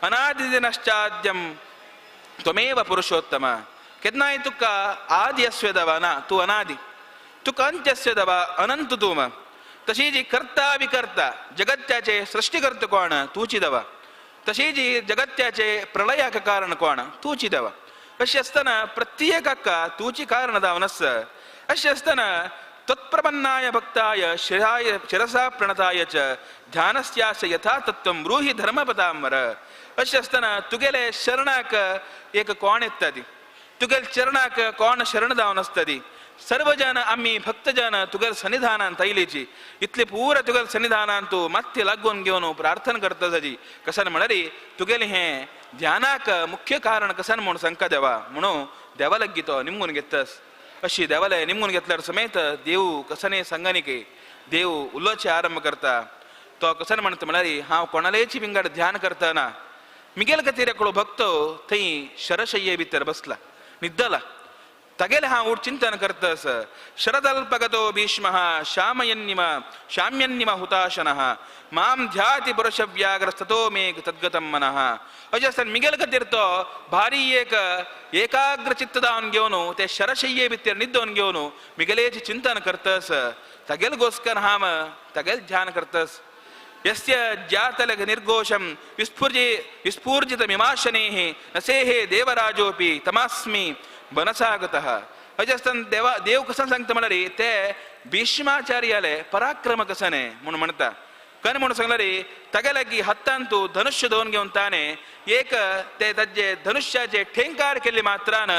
अनादिदिनश्चाद्यम त्वमेव पुरुषोत्तम केन्नाय तुका आदि अस्वे देवा ना तूं अनादि तुका अंत्य अस्वे देवा अनंत तूं तशी जी कर्ता विकर्ता जगत्याचे सृष्टिकर्ता कोण तूची देवा तशी जी जगत्याचे प्रलयाक कारण कोण तूची देवा अशें आसतना प्रत्येकाक तूची कारण जावन आस अशें आसतना तत्प्रपन्नाय भक्ताय शिरसा प्रणताय च ध्यानस्यास्य यथा तत्त्वं ब्रूहि धर्मपदांबर अशें आसतना तुगेले शरणाक एक कोण येता ती तुगेले चरणाक कोण शरण जावन आसता ती सर्व जन आम्ही भक्त जन तुगेले सन्निधानांत आयलीची इतले पुरा तुगेले सन्निधानांत तूं माथ्य लागून घेवन प्रार्थना करता जाची कसन म्हळ्यार तुगेले हें ध्यानाक मुख्य कारण कसन म्हूण सांगता देवा म्हणून देवा लेगीत तो निमगून घेतास अशी देवालय निमगून घेतल्यार समेत देव कसने सांगनी की देव उलोवचे आरंभ करता तो कसन म्हणटा म्हळ्यार हांव कोणालेची विंगड ध्यान करतना मिगेल खातीर एकलो भक्त थंय शरशय्ये भितर बसला न्हिदला तगेले हा उठ चिंतन करतस शरदल्पगतो भीष्मः शाम्यन्निम हुताशनः माम ध्याति पुरुष व्याघ्रस्ततो मे तद्गतम मनः अजसन मिगल कतिर्तो भारी एकाग्र चित्तदावन घेऊन ते शरशय्ये बित्तिर निद्धोन घेऊन मिगलेची चिंतन करतस तगेल गोस्कर हाम तगेल ध्यान करतस यस्य ज्यातलग निर्घोषम विस्फूर्जितमिमाशनेः नसेहे देवराजोपि तमास्मि बनसागतः अजस्तन देव कसं सांगता म्हणा रे ते भीष्माचार्याले पराक्रम कसने म्हणून म्हणता कन म्हणून सांगला रे तगेलागी हत्तांतू धनुष्य दोन घेऊन ताने एक ते तज्जे धनुष्याचे ठेंकार केले मात्रान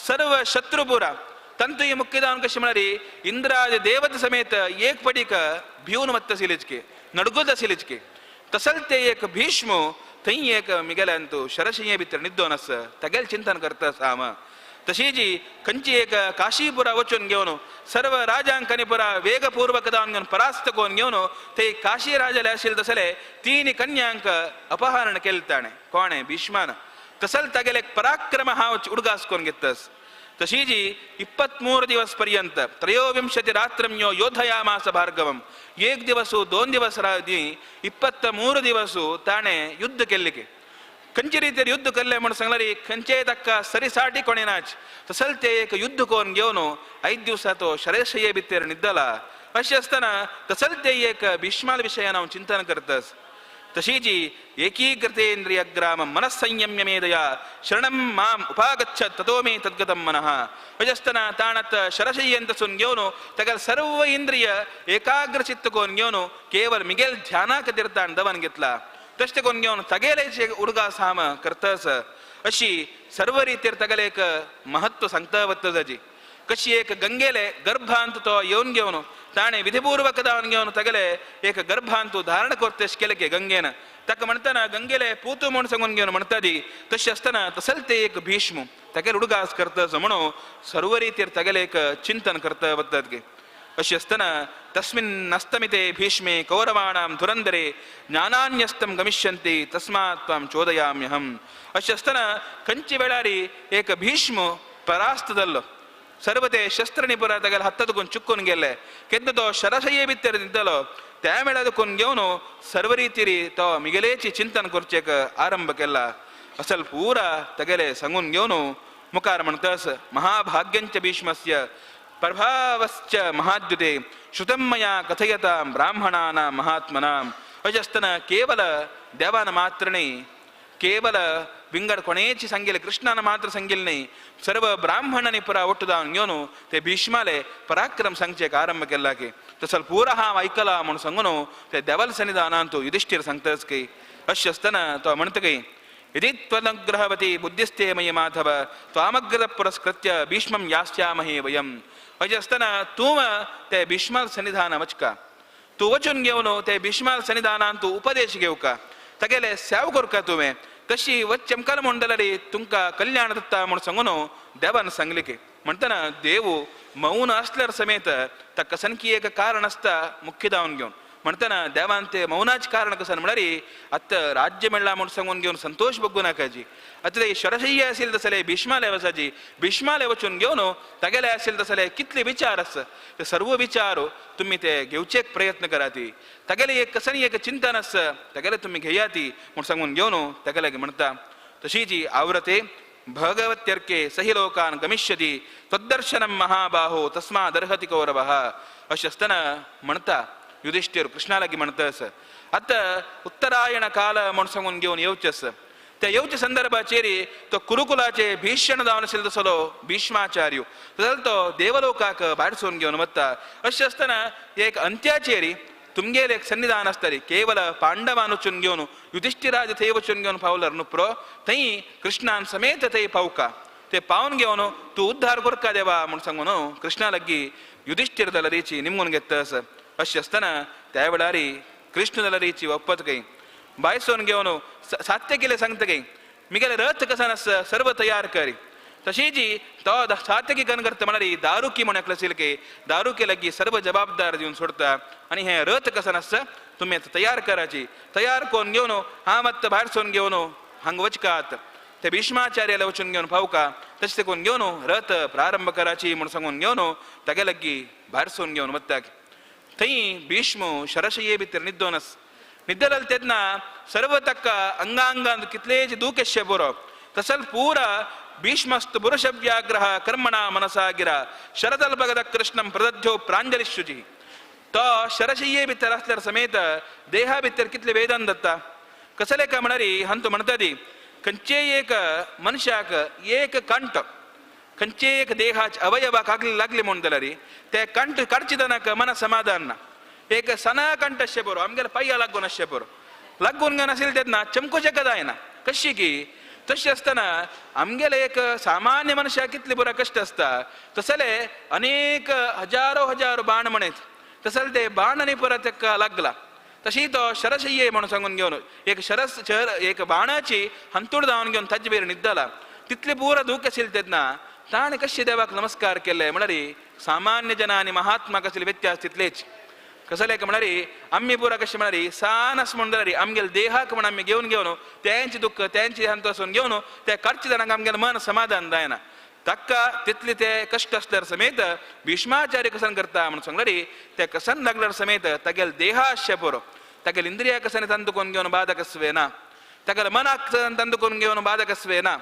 सर्व शत्रुपुरा तंतु ही मुख्यदान कशी म्हणा रे इंद्राज देवत समेत एक पडीक भिवून मत्त सिलिचके नडगुद सिलिचके तसल ते एक भीष्म थई एक मिगेल्यांतू शरशय्ये भितर निद्धोनस तगेल चिंतन करता साम तशी जी खंची एक काशीपुरा वचून घेऊन सर्व राजांकनिपुरा वेगपूर्वक दान घेऊन परास्त कोण घेऊन ते काशी राजाले असेल तसले तीन कन्यांक अपहरण केलताणे कोणे भीष्मान तसल तगेल एक पराक्रम हा उडगास कोण घेतस तशी जी 23 दिवस पर्यंत 23 रात्रम्यो योधयामास भार्गवम एक दिवसू 2 दिवस 23 दिवसू ताणे युद्ध केल्लिके खंची रीतीर युद्ध केल्ले म्हणून सांगला रे खंचे तक्क सरीसाठी कोणेनाच तसल ते एक युद्ध कोण घेऊन 5 दिवसात शरशय्ये भितर निद्धला अशें आसतना तसल ते एक भीष्माल विशयान हांव चिंतन करतस तशी जी एकीकृतेन्द्रिय ग्रामं मनस्संयम्य मेधया शरणं माम उपागच्छत् ततो मे तद्गतं मनः अजस्तना ताणत शरशय्येंतसून घेऊन तगेल सर्व इंद्रिय एकाग्रचित्त कोण घेऊन केवळ मिगेल ध्यानाक तीर्थान दवन घेतला तशें कोण घेऊन तगेलेचे उडगा साम करतस अशी सर्व रितीर तगेले एक महत्व सांगता वता जाची कशी एक गंगेले गर्भांत तो येऊन घेऊन ताणे विधिपूर्वक दावन घेऊन तगेले एक गर्भांतू धारण करतेश केले की गंगेन ताका म्हणताना गंगेले पूतू म्हूण सांगून घेऊन म्हणटा ती तशी आसतना तसल ते एक भीष्म तगेल उडगास करतस म्हणून सर्व रितीर तगेले एक चिंतन करता वतात गे अशी आसतना तस्मिन् अस्तमिते भीष्मे कौरवाणां धुरंधरे ज्ञानान्यस्तं गमिष्यन्ति तस्मात् त्वां चोदयाम्यहम् अशी आसतना खंची वेळारी एक भीष्म परास्त जाल्लो सर्व ते शस्त्र निपुरा तगेल हत्तदकून चुकून गेले केन्ना तो शरशय्ये भितर निद्धलो त्या वेळादकून घेऊन सर्व रितीरी तो मिगेलेची चिंतन करचेक आरंभ केला असल पुरा तगेले सांगून घेऊन मुखार म्हणतस महाभाग्यंच भीष्मस्य प्रभावश्च महाद्युते श्रुतं मया कथयतां ब्राह्मणानां महात्मनां अजस्तना केवल देवान मात्र नाही केवल विंगड कोणेची सांगेले कृष्णानं मात्र सांगेल नाही सर्व ब्राह्मणांनी पुरा ओट्टू जावन घेऊन ते भीष्माले पराक्रम सांगचेक आरंभ केला की तसल पुरा हा ऐकला म्हणून सांगून ते देवाल सन्निधानांत युधिष्ठिर सांगतस की अशी आसतना तो म्हणता की यदि त्वनुग्रहवती बुद्धिस्ते मयि माधव त्वामग्रद पुरस्कृत्य भीष्मं यास्यामहे वयम् अशें आसतना तूं ते भीष्माल सन्निधान वचका तूं वचून घेवन ते भीष्माल सन्निधानांत तूं उपदेश घेवका तगेले सेवा करका तुवें तशी वच्चमकाल मंडळी तुमका कल्याण दत्ता म्हणून सांगून देवान सांगले की म्हणतना देव मौन असल्यार समेत ताका सनकी एक कारण आसता मुख्य दावन घेवन म्हणताना देवान ते मौनाचे कारण कसं म्हणारी आता राज्य मेळ्ळा म्हणून सांगून घेऊन संतोष बघू नाकाजी आता ते शरशय्ये असेल तसले भीष्माले वचाची भीष्माले वचून घेवन तगेले असेल तसले कितले विचार आस ते सर्व विचार तुम्ही ते घेवचेक प्रयत्न करा ती तगेले एक कसनी एक चिंतन आस तगेले तुम्ही घेया ती म्हणून सांगून घेवन तगेले म्हणता तशी जी आवरते भगवत्यर्के सही लोकान गमिष्यती तद्दर्शनम महाबाहो तस्मादर्हति कौरवः अशें आसतना म्हणता युधिष्ठिर कृष्णालागी म्हणतस आता उत्तरायण काल म्हणून सांगून घेऊन येवचस त्या येवच्या संदर्भाचेरी तो कुरुकुलाचे भीषण जावन आशिल्लो तसलो भीष्माचार्य तसलो तो देवलोकाक भायर सोडून घेवन वता अशें आसतना एक अंत्याचेरी तुमगेर एक सन्निधान आसतली केवल पांडवान वचून घेवन युधिष्ठिराज थंय वचून घेवन पावल्यार नुपुरो थंय कृष्णान समेत थंय पावका ते पावन घेवन तूं उद्धार करका देवा म्हणून सांगून कृष्णा लागीं युधिष्ठिर दलरीची निमून घेतस अशी आसतना त्या वेळारी कृष्ण दलरीची ಒಪ್ಪत गई बायसोन घेवन सात्य केले सांगता गई मिगेले रथ कसा नस सर्व तयार करी तशी जी तो सात्यकी कन करता म्हणारी दारुकी म्हणून एकलं की दारुकी लगी सर्व जबाबदार देऊन सोडता आणि हे रथ कसा नस तुम्ही तयार करायची तयार कोण घेऊन हा मत बाहेर सोन घेऊन हांग वचकात ते भीष्माचार्याला वचून घेऊन पावका तशें करून घेवन रथ प्रारंभ कराची म्हूण सांगून घेवन तागे लग्गी भायरसून घेवन वता थंय भीष्म शरशये भितर न्हिदोनस न्हिदल तेन्ना सर्व ताका अंगांगांत कितलेच दूख येशे बरो तसल पूरा भीष्मस्तु पुरुषव्याग्रह कर्मणा मनसा गिरा शरदल भगत कृष्णं प्रदध्यो प्रांजलिशुची तो शरशये भितर असल्यार समेत देहा भितर कितले वेदन दत्ता कसले का म्हणरी हंतू म्हणटा ती खंयचे एक मनशाक एक कंठ खंयचे एक देहाचे अवयवाक लागले म्हणून जाल्यार ते कंठ काडचे दनाक मन समाधान ना एक सना कंठ अशें बरो आमगेले पांया लागून अशें बरो लागून घेवन आशिल्ले तेन्ना चमकोचें जायना कशी की तशें आसतना आमगेले एक सामान्य मनशाक कितले बरो कश्ट आसता तसले अनेक हजारो बाण म्हणत तसले ते बाण आनी परत ताका लागला तशी तो शरशय्ये म्हणून सांगून घेवन एक बाणाची हंतूड जावन घेवन ताजे बेर न्हिदला तितले पुरा दूख आशिल्ले तेन्ना ताणें कशें देवाक नमस्कार केले म्हळ्यार सामान्य जना आनी महात्माक आशिल्ले व्यत्यास तितलेच कसले का म्हणारी आम्ही पुरा कशें म्हणारी सानस म्हणून जाल्यार आमगेले देहाक म्हण आमी घेवन तेंचे दुःख तेंचे हंत वचून घेवन ते काडचे जाणांक आमगेलें मन समाधान जायना ताका तितले ते कश्ट आसल्यार समेत भीष्माचार्य कसन करता म्हणून सांगल्यार ते कसन लागल्यार समेत तागेले देहा अशें पुरो तागेले इंद्रिया कसन ತಂದುಕೊಂಡು घेवन बाधकस्वेना तागेले मनाक ತಂದುಕೊಂಡು घेवन बाधकस्वेना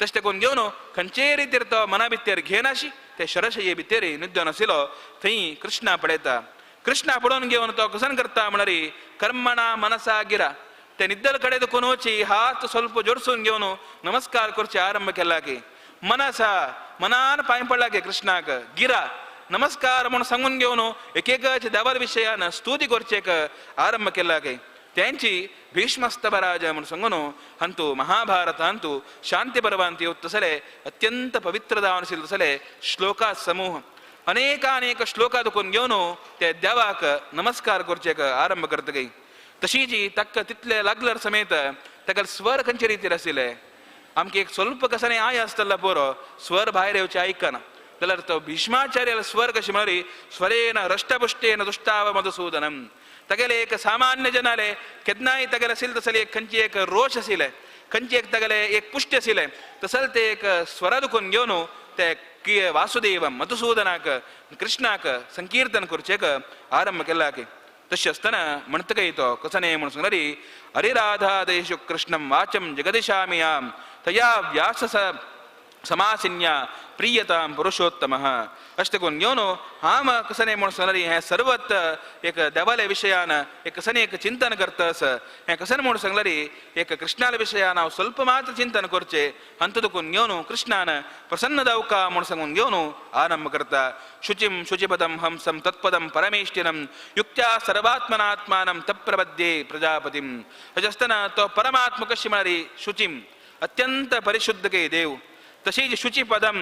तशें करून घेवन खंयचे रितीर तो मना भितर घेनाशी ते शरशये भितर न्हिदोन आशिल्लो थंय कृष्णा पळयता कृष्णा पडोवन घेवन तो कसन करता म्हळ्यार कर्मणा मनसा गिरा ते निद्दल कडेन दुखून वची हात ಸ್ವಲ್ಪ जोडसून घेवन नमस्कार करचे आरंभ केला की मनसा मनान पांय पडला की कृष्णाक गिरा नमस्कार म्हणून सांगून घेवन एक देवार विशयान स्तुती करचेक आरंभ केला की त्यांची भीष्मस्तभराज म्हणून सांगून हंतू महाभारत हंतू शांती पर्वांत तसले अत्यंत पवित्र जावन आशिल्ले तसले श्लोका समूह अनेक श्लोका दुखून घेवन ते देवाक नमस्कार करचेक आरंभ करतकी तशी जी ताका तितले लागल्यार समेत ताका स्वर खंयचे रितीर आशिल्ले आमकां एक स्वल्प कसने आय आसतलो पुरो स्वर भायर येवचे आयकना जाल्यार तो भीष्माचार्याला स्वर कशें म्हळ्यार स्वरेन रष्टपुष्टेन दुष्टाव मधुसूदनम तागेले एक सामान्य जनाले केन्नाय तागेले आशिल्ले तसले एक खंयची एक रोश आशिल्ले खंयची एक तागेले एक पुष्टी आशिल्ले तसल ते एक स्वर दुखून घेवन ते वासुदेव मधुसूदनाक कृष्णाक संकीर्तन करचेक आरंभ केला की तशें आसतना म्हणटकय तो कसने म्हणून सांगल्यार हरिराधादेशु कृष्णं वाचं जगदिशामियां तया व्यास समासिन्या प्रियतां पुरुषोत्तमः अशें करून घेवन हांव कसने म्हणून सांगल्यार हें सर्वत एक देवाले विशयान एक कसने एक चिंतन करतस हें कसन म्हणून सांगल्यार एक कृष्णाले विशयान हांव स्वल्प मात्र चिंतन करचें हंत दुखून घेवन कृष्णान प्रसन्न जावका म्हणून सांगून घेवन आरंभ करता शुचिं शुचिपदं हंसं तत्पदं परमेष्टिनं युक्त्या सर्वात्मनात्मानं तत्प्रपद्ये प्रजापतिं अशें आसतना तो परमात्मा कशें म्हळ्यार शुचिं अत्यंत परिशुद्ध के देव तशीच शुची पदम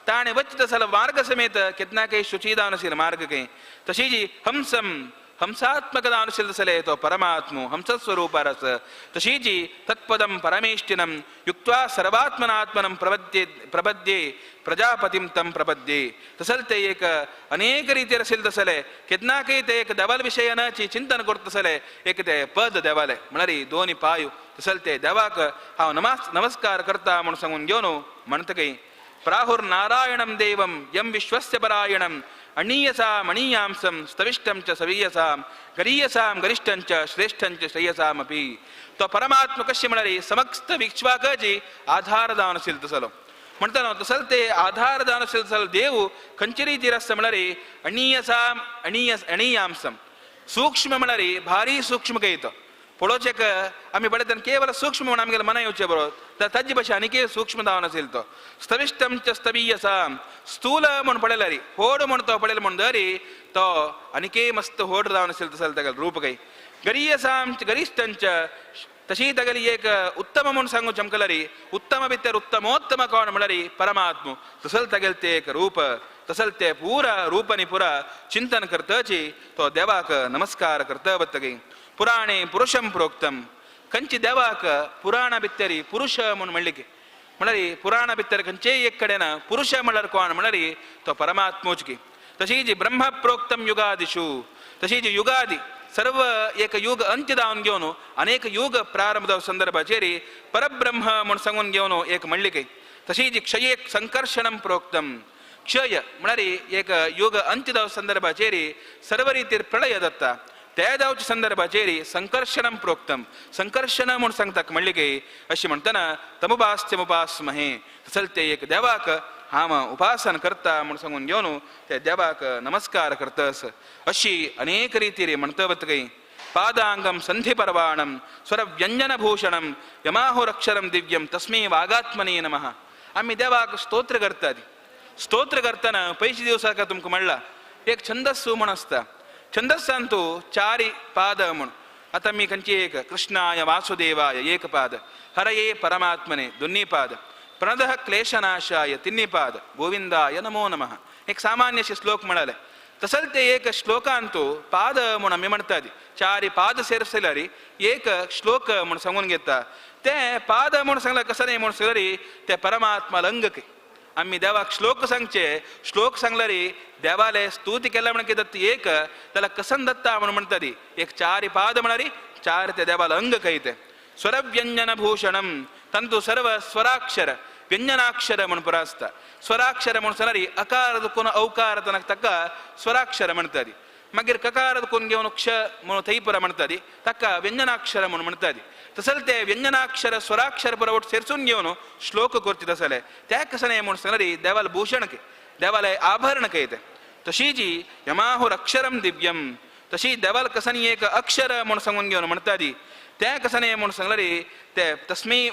ताणे वचित सल मार्ग समेत कितना काही शुची दावन आशिल्लो मार्ग काही तशीच हंसम हंसात्मक दावन आशिल्लो तसले तो परमात्मो हंस स्वरूपार आस तशीच तत्पदम परमेष्टिनं युक्त्वा सर्वात्मनात्मनं प्रपद्ये प्रजापतिं तं प्रपद्ये तसल ते एक अनेक रितीर आशिल्ले तसले केन्ना काही ते एक देवाल विशयानाची चिंतन करता तसले एक ते पद देवाले म्हळ्यार दोनी पांय तसल ते देवाक हांव नमस्कार करता म्हणून सांगून घेवन म्हणटकय प्राहुर्नारायणं देवं यं विश्वस्य परायणं अणीयसाम् अणीयांसं स्तविष्टं च सवीयसां गरीयसां गरिष्ठं च श्रेष्ठं च श्रेयसामपि तो परमात्मा कशें म्हळ्यार समस्त विश्वाकाची आधार जावन आशिल्लो तसलो म्हणटा तसल ते आधार जावन आशिल्लो तसलो देव खंयचे रितीर आसता म्हळ्यार अणीयसाम् अणीयांसं सूक्ष्म म्हळ्यार भारी सूक्ष्म कयतो पळोवचेक आमी पळयतना केवल सूक्ष्म म्हणून आमगेले मन येवचे बरोबर ताजे भाशेन आनीक सूक्ष्म जावन आशिल्लो तो स्तविष्टं च स्तवीयसां स्थूल म्हूण पळयला रे होड म्हूण तो पळयलो म्हूण दरी तो आनीके मस्त होड जावन आशिल्लो तसलो तागेले रूप काही गरीयसां च गरिष्ठं च तशी तागेली एक उत्तम म्हणून सांगू चमकला रे उत्तम भितर उत्तमोत्तम कोण म्हळ्यार परमात्मा तसल तागेले ते एक रूप तसल ते पुरा रूपनी पुरा चिंतन करतची तो देवाक नमस्कार करता बतगी पुराणे पुरुषं प्रोक्तम खंयची देवाक पुराणा भितरी पुरुष म्हणून म्हणले की म्हळ्यार पुराणा भितर खंयचे एक कडेन पुरुष म्हळ्यार कोण म्हळ्यार तो परमात्मोच की तशी जी ब्रह्म प्रोक्तम युगादिषु तशी जी युगादी सर्व एक युग अंत्य जावन घेवन अनेक युग प्रारंभ संदर्भाचेर परब्रह्म म्हणून सांगून घेवन एक म्हणले की तशी क्षये संकर्षणं प्रोक्तम क्षय म्हणारी एक योग अंत्यदा संदर्भाचेरी सर्व रितीर प्रलय दत्ता त्या जावच्या संदर्भाचेरी संकर्षणं प्रोक्तम संकर्षण म्हणून सांगतात म्हणले की अशी म्हणताना तमुपास्यमुपास्महे तसल ते एक देवाक हाम उपासन करता म्हणून सांगून घेऊन त्या देवाक नमस्कार करतस अशी अनेक रितीरी म्हणतवत काही पादांगम संधि पर्वाणम स्वर व्यंजन भूषणम यमाहुरक्षरम दिव्यम तस्मै वागात्मने नमः आम्ही देवाक स्तोत्र करतात स्तोत्र करताना पैसे दिवसाका तुमका म्हणला एक छंदस्सु म्हण असता छंदस्सांतू चारी पाद म्हण आता मी खंची एक कृष्णाय वासुदेवाय एक पाद हरये परमात्मने दोन्ही पाद प्रणदः क्लेशनाशाय तिन्ही पाद गोविंदाय नमो नमः एक सामान्यशी श्लोक म्हणाले तसल ते एक श्लोकांतू पाद म्हण आम्ही म्हणतात चारी पाद सेरसल्यारी एक श्लोक म्हण सांगून घेता ते पाद म्हण सांगला कसं नाही म्हण सांगल्यारी ते परमात्मा लंगके आम्ही देवाक श्लोक सांगचे श्लोक सांगल्यारी देवाले स्तुती केला म्हण दत्त एक त्याला कसन दत्ता म्हणून म्हणतात एक चारी पाद म्हणारी चार त्या देवाला अंग कहिते स्वर व्यंजन भूषणम तंतु सर्व स्वराक्षर ವ್ಯಂಜನಾಕ್ಷರ म्हणून ಪುರಾಸ್ತ ಸ್ವರಾಕ್ಷರ म्हणून ಸನರಿ ಅಕಾರದ ಕೊನ ಔಕಾರ ತನಕ ತಕ್ಕ ಸ್ವರಾಕ್ಷರ म्हणतात मागीर ककारात कोण घेऊन क्ष म्हणून थैपुरा म्हणतात तक्क व्यंजनाक्षर म्हणून म्हणतात तसल ते व्यंजनाक्षर स्वराक्षर बरोबर सेरसून घेऊन श्लोक करते तसले त्या कसं नाही म्हणून सनरी देवाला भूषण के देवाला आभरण कहते तशी जी यमाहुर अक्षरम दिव्यम तशी देवाला कसं एक अक्षर म्हणून सांगून घेऊन म्हणतात त्या कसं नाही म्हणून सांगणारी ते तस्मै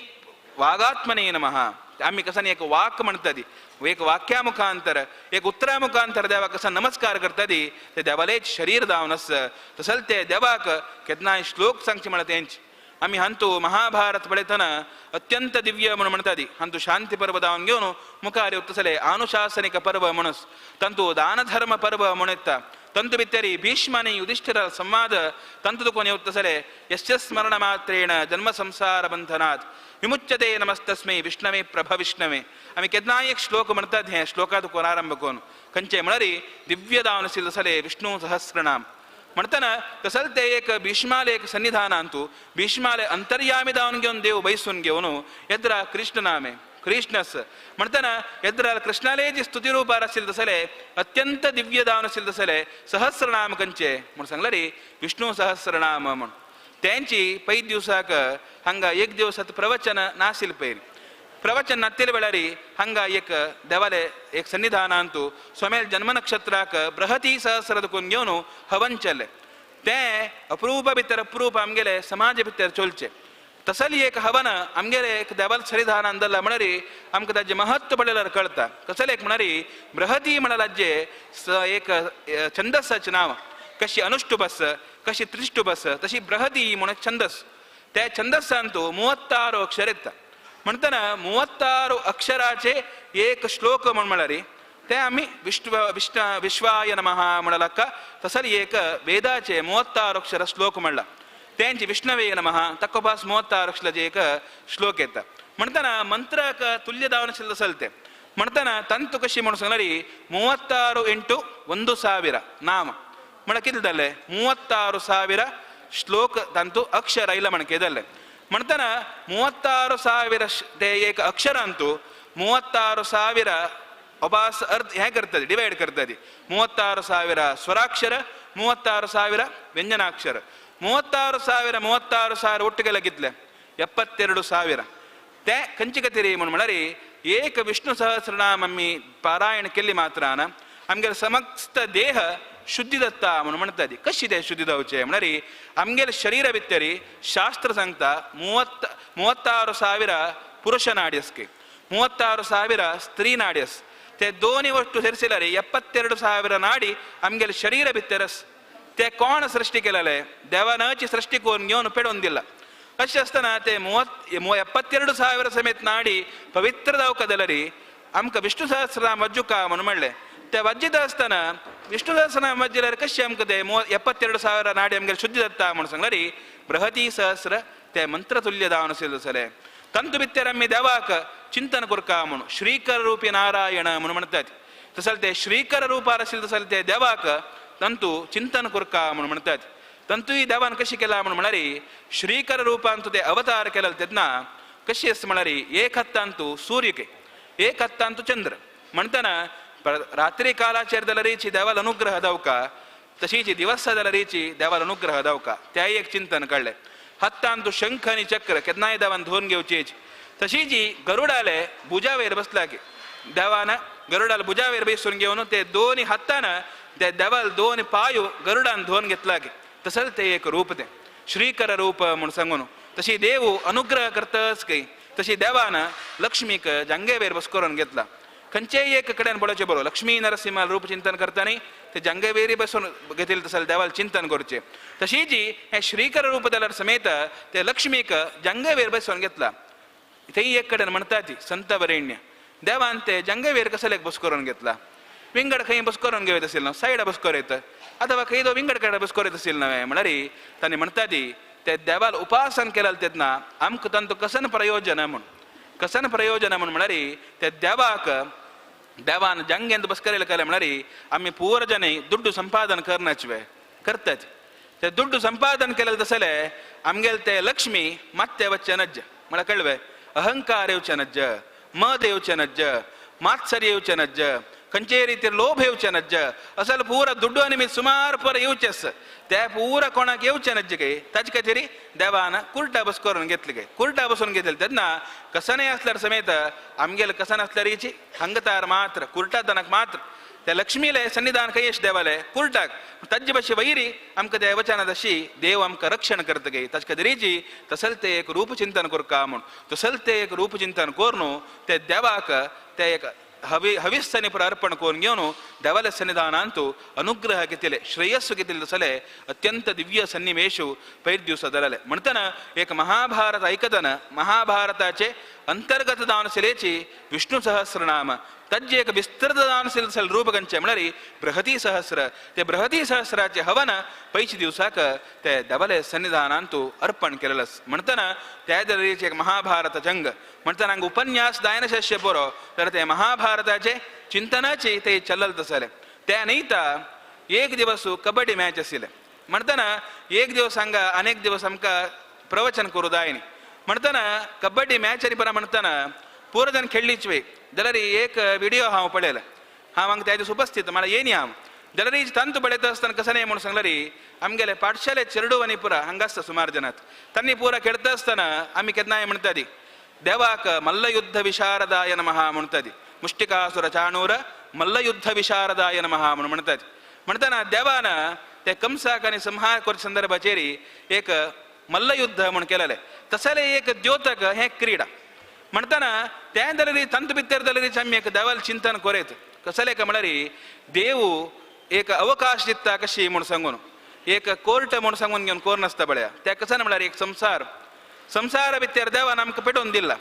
वागात्मने नमः आम्ही कसं एक वाक म्हणतात एक वाक्या मुखांतर एक उत्तरा मुखांतर देवा कसा नमस्कार करतात ते देवालेच शरीर दावनस तसल ते देवाक केतना श्लोक सांगचे म्हणत त्यांची आम्ही हंतू महाभारत पळयतना अत्यंत दिव्य म्हणून म्हणतात हंतू शांती पर्व दावन घेऊन मुखार तसले अनुशासनिक पर्व म्हणूस तंतू दानधर्म पर्व म्हणता तंतु भितरी भीष्माने युधिष्ठिर संवाद तंतु कोण तसले यस्य स्मरण मात्रेण जन्म संसार बंधनात विमुच्यते नमस्तस्मै विष्णवे प्रभ विष्णवे आम्ही केतना एक श्लोक म्हणतात हे श्लोकात कोण आरंभ कोण कंचे म्हणरी दिव्य दावन असेल तसले विष्णू सहस्रनाम म्हणताना तसल ते एक भीष्माले एक सन्निधान आणतो भीष्माले अंतर्यामी दावन घेऊन देव बैसून घेऊन यद्रा कृष्ण नामे कृष्णस म्हणताना यद्रा कृष्णाले जी स्तुतिरूपार असेल तसले अत्यंत दिव्य दावन असेल तसले सहस्रनाम कंचे म्हणून सांगला रे विष्णू सहस्रनाम म्हणून त्यांची पै दिवसाक हंगा एक दिवसात प्रवचन नासिल पैर प्रवचन नातील वेळारी हंगा एक देवाले एक सन्निधान आणतो सोमेल जन्म नक्षत्राक बृहती सहस्रद कोण घेऊन हवन चले ते अप्रूप भितर अप्रूप आमगेले समाज भितर चोलचे तसली एक हवन आमगेले एक देवाल सन्निधान अंदरला म्हणरी आमकां ताजे महत्व पडल्यार कळता कसले एक म्हणरी बृहती म्हणाला जे एक छंदसाचे नाव कशी अनुष्टुबस कशी त्रिष्टुबस तशी बृहती म्हणून छंदस त्या छंदस्सांतू 36 अक्षर येतात म्हणताना 36 अक्षराचे एक श्लोक म्हणून म्हणारी ते आम्ही विश्वाय नमः म्हणाला का तसली एक वेदाचे 36 अक्षर श्लोक म्हणला त्यांची विष्णवे नमः तक्कोपास 36 अक्षराचे एक श्लोक येतात म्हणताना मंत्राक तुल्य दावन चलते म्हणताना तंतु कशी म्हणून सांगणारी 36 × 1,000 नाम म्हण किती जाले 36,000 श्लोक तंतु अक्षर आयला म्हण केदले म्हणताना 36,000 ते एक अक्षरांतू 36,000 अपास अर्थ हे करतात डिवाइड करतात 36,000 स्वराक्षर 36,000 ವ್ಯಂಜನಾಕ್ಷರ 36,000 ಒಟ್ಟಿಗೆಲ್ಲ ಕಿತ್ಲೆ 72,000 ते कंचिकतिरी म्हणून म्हणारी एक विष्णु सहस्रनाम आम्ही पारायण केली मात्रान आमगेले समस्त देह शुद्धी दत्ता म्हणून म्हणतात कशी ते शुद्धी जावचे म्हणारी आमगेले शरीर भितरी शास्त्र सांगता 36,000 पुरुष नाड्यस्के 36,000 स्त्री नाड्यस ते दोन्ही वस्तू सेरिसिल्यारी 72,000 नाडी आमगेले शरीर भितरस ते कोण सृष्टी केलेले देवानाची सृष्टी कोण घेऊन पेडून दिला अशें असताना ते 72,000 समेत नाडी पवित्र जावकदलरी आमकां विष्णु सहस्रनाम वज्जुका म्हणून म्हणले ते वज्जित असताना विष्णु सहस्रनाम वज्जिल्यार कशें आमकां ते 72,000 नाडी आमगेले शुद्धी जाता म्हणून सांगल्यारी बृहती सहस्र ते मंत्रतुल्य दावन असेल तसले तंतु भितर आमी देवाक चिंतन करका म्हणून श्रीकर रूपी नारायण म्हणून म्हणतात तसल ते श्रीकर रूपार असेल तसल ते देवाक तंतु चिंतन करका म्हणून म्हणतात तंतु ही देवान कशी केला म्हणून म्हणारी श्रीकर रूपांतू ते अवतार केला तेन्ना कशी असं म्हणारी एक हत्तांतू सूर्यके एक हत्तांतू चंद्र म्हणताना रात्री कालाचेर जाल्यार रेची देवाल अनुग्रह जावका तशीची दिवस जाल्यार रेची देवाल अनुग्रह जावका त्या एक चिंतन कळ्ळें. हत्तांतू शंख आनी चक्र केन्नाय देवान धोवन घेवचेच तशी जी गरुडाले भुजावेर बसला की देवान गरुडाला भुजावेर बसून घेवन ते दोन्ही हातान ते देवाल दोन पायो गरुडान धोवन घेतला की तसंच ते एक रूप ते श्रीकर रूप म्हूण सांगून तशी देव अनुग्रह करतच काही तशी देवान लक्ष्मीक जांगेवेर बसकोरून घेतला. खंयचेय एक कडेन पळोवचें बरो लक्ष्मी नरसिंहा रूप चिंतन करतानी ते जांगेवेरी बसून घेतिल्ले तसले देवाल चिंतन करचें. तशी जी हे श्रीकर रूप जाल्यार समेत ते लक्ष्मीक जांगेवेर बसून घेतला. थंय एक कडेन म्हणटा ती संत वरेण्य देवान ते जांगेवेर कसल्याक बसकोरून घेतला. विंगड खंय बसकोरून घेवत असेल ना सायडा बसकोरेत अथवा खंय दो विंगड कडेन बसकोरेत असेल नवे म्हळ्यार तांणी म्हणटा ती ते देवाल उपासन केलें तेन्ना आमकां तांचो कसन प्रयोजन म्हूण म्हळ्यार ते देवाक देवान जांगेंत बसकरेल केलें म्हळ्यार आमी पुवरजन दुड्डू संपादन करनाचवे करतात. ते दुड्डू संपादन केलें तसलें आमगेल ते लक्ष्मी मात्ते वच्चे नज्ज म्हळ्यार कळवे अहंकार येवचे नज्ज मद येवचे नज्ज मात्सर्य येवचे नज्ज खंयचे रितीर लोभ येवचे नज्ज असल पूरा दुड्डू आनी मी सुमार पर येवचेस ते पूरा कोणाक येवचे नज्ज गे ताजे खातीर देवान कुर्टा बस करून घेतले गे. कुर्टा बसून घेतले तेन्ना कसनय आसल्यार समेत आमगेल कसन आसल्यार हेची हंगतार मात्र कुर्टादनाक मात्र त्या लक्ष्मीले सन्निधान कयेश देवाले कुर्टाक ताजे भाशे वैरी आमकां ते वचनात अशी देव आमकां रक्षण करता गे ताजे खातीरची तसल ते एक रूप चिंतन करका म्हूण तसल ते एक रूप चिंतन करून ते देवाक ते एक हविस्सनी पुरा अर्पण करून घेवन देवाल्या सन्निधानांतू अनुग्रह घेतिले श्रेयस्सु घेतिले तसले अत्यंत दिव्य सन्निवेशू पयर दिवस जाले. म्हणटना एक महाभारत आयकतना महाभारताचे अंतर्गत जावन आशिल्लेची विष्णू सहस्रनाम ताजे एक विस्तृत जावन आशिल्लें रूप खंयचें म्हळ्यार बृहती सहस्र ते बृहती सहस्राचे हवन पयच्या दिवसाक ते देवाल्या सन्निधानांतू अर्पण केलेलें. म्हणटना त्या तरेचे एक महाभारत जंग म्हणटना हांगा उपन्यास दायन शस्य बरो तर ते महाभारताचे चिंतनाचे ते चलत आसले. त्या नयता एक दिवस कबड्डी मॅच आशिल्ले म्हणटना एक दिवस हांगा अनेक दिवस आमकां प्रवचन करूं जाय न्ही म्हणटना कबड्डी मॅच परा म्हणटना पूर जाण खेळ्ळीच वे जाल्यार एक व्हिडिओ हांव पळयला हांव हांगा त्याचे उपस्थित म्हळ्यार येयनी हांव जाल्यार तांतू पळयता आसतना कसं म्हूण सांगल्यार आमगेले पाठशाले चेडू आनी पुरा हांगा आसता सुमार जनात तांणी पुरा खेळटा आसतना आमी केन्नाय म्हणटा ती देवाक मल्लयुद्ध विशारदाय नमः म्हणटा ती मुष्टिकासुर चाणूर मल्लयुद्ध विशारदाय नमः म्हणून म्हणटा ती. म्हणटना देवान ते कंसाक आनी संहार करच्या संदर्भाचेर एक मल्लयुद्ध म्हूण केलेलें तसले एक द्योतक हे क्रीडा म्हणटना त्या जाल्यार तंत भितर जाल्यार आमी एक देवाल चिंतन करीत कसले का म्हळ्यार देव एक अवकाश दिता कशी म्हूण सांगून एक कोर्ट म्हूण सांगून घेवन कोर नासता पळया त्या कसन म्हळ्यार एक संसार भितर देवान आमकां पेटोवन दिला.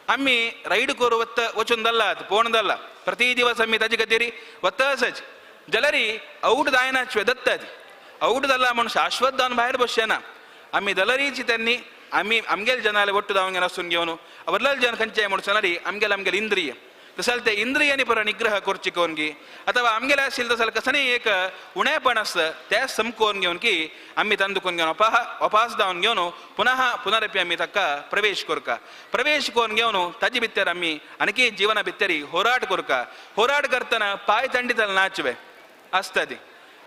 आमी रायड करूं वचून जाल्लात पोवन जाला प्रति दिवस आमी ताजे खातीर वतसच जाल्यार आवट जायनाच दत्तात आवट जाला म्हूण शाश्वत जावन भायर बसचेना आमी जाल्यारीच त्यांनी आमी आमगेल जनाले ಒಟ್ಟು जावन आसून घेवन वरल जन खंयचे म्हूण सांगल्यार आमगेल इंद्रिय तसल ते इंद्रियांनी पर निग्रह करची कोण की अथवा आमगेले आशिल्ले तसल कसनय एक उणेपण आसता ते समकोवन घेवन की आमी तांदून घेवन अपास जावन घेवन पुनरपी आमी ताका प्रवेश करून घेवन ताजे भितर आमी आनीक जिवना भितर होराट करतना पांय थंडीतल नाचवे आसता ती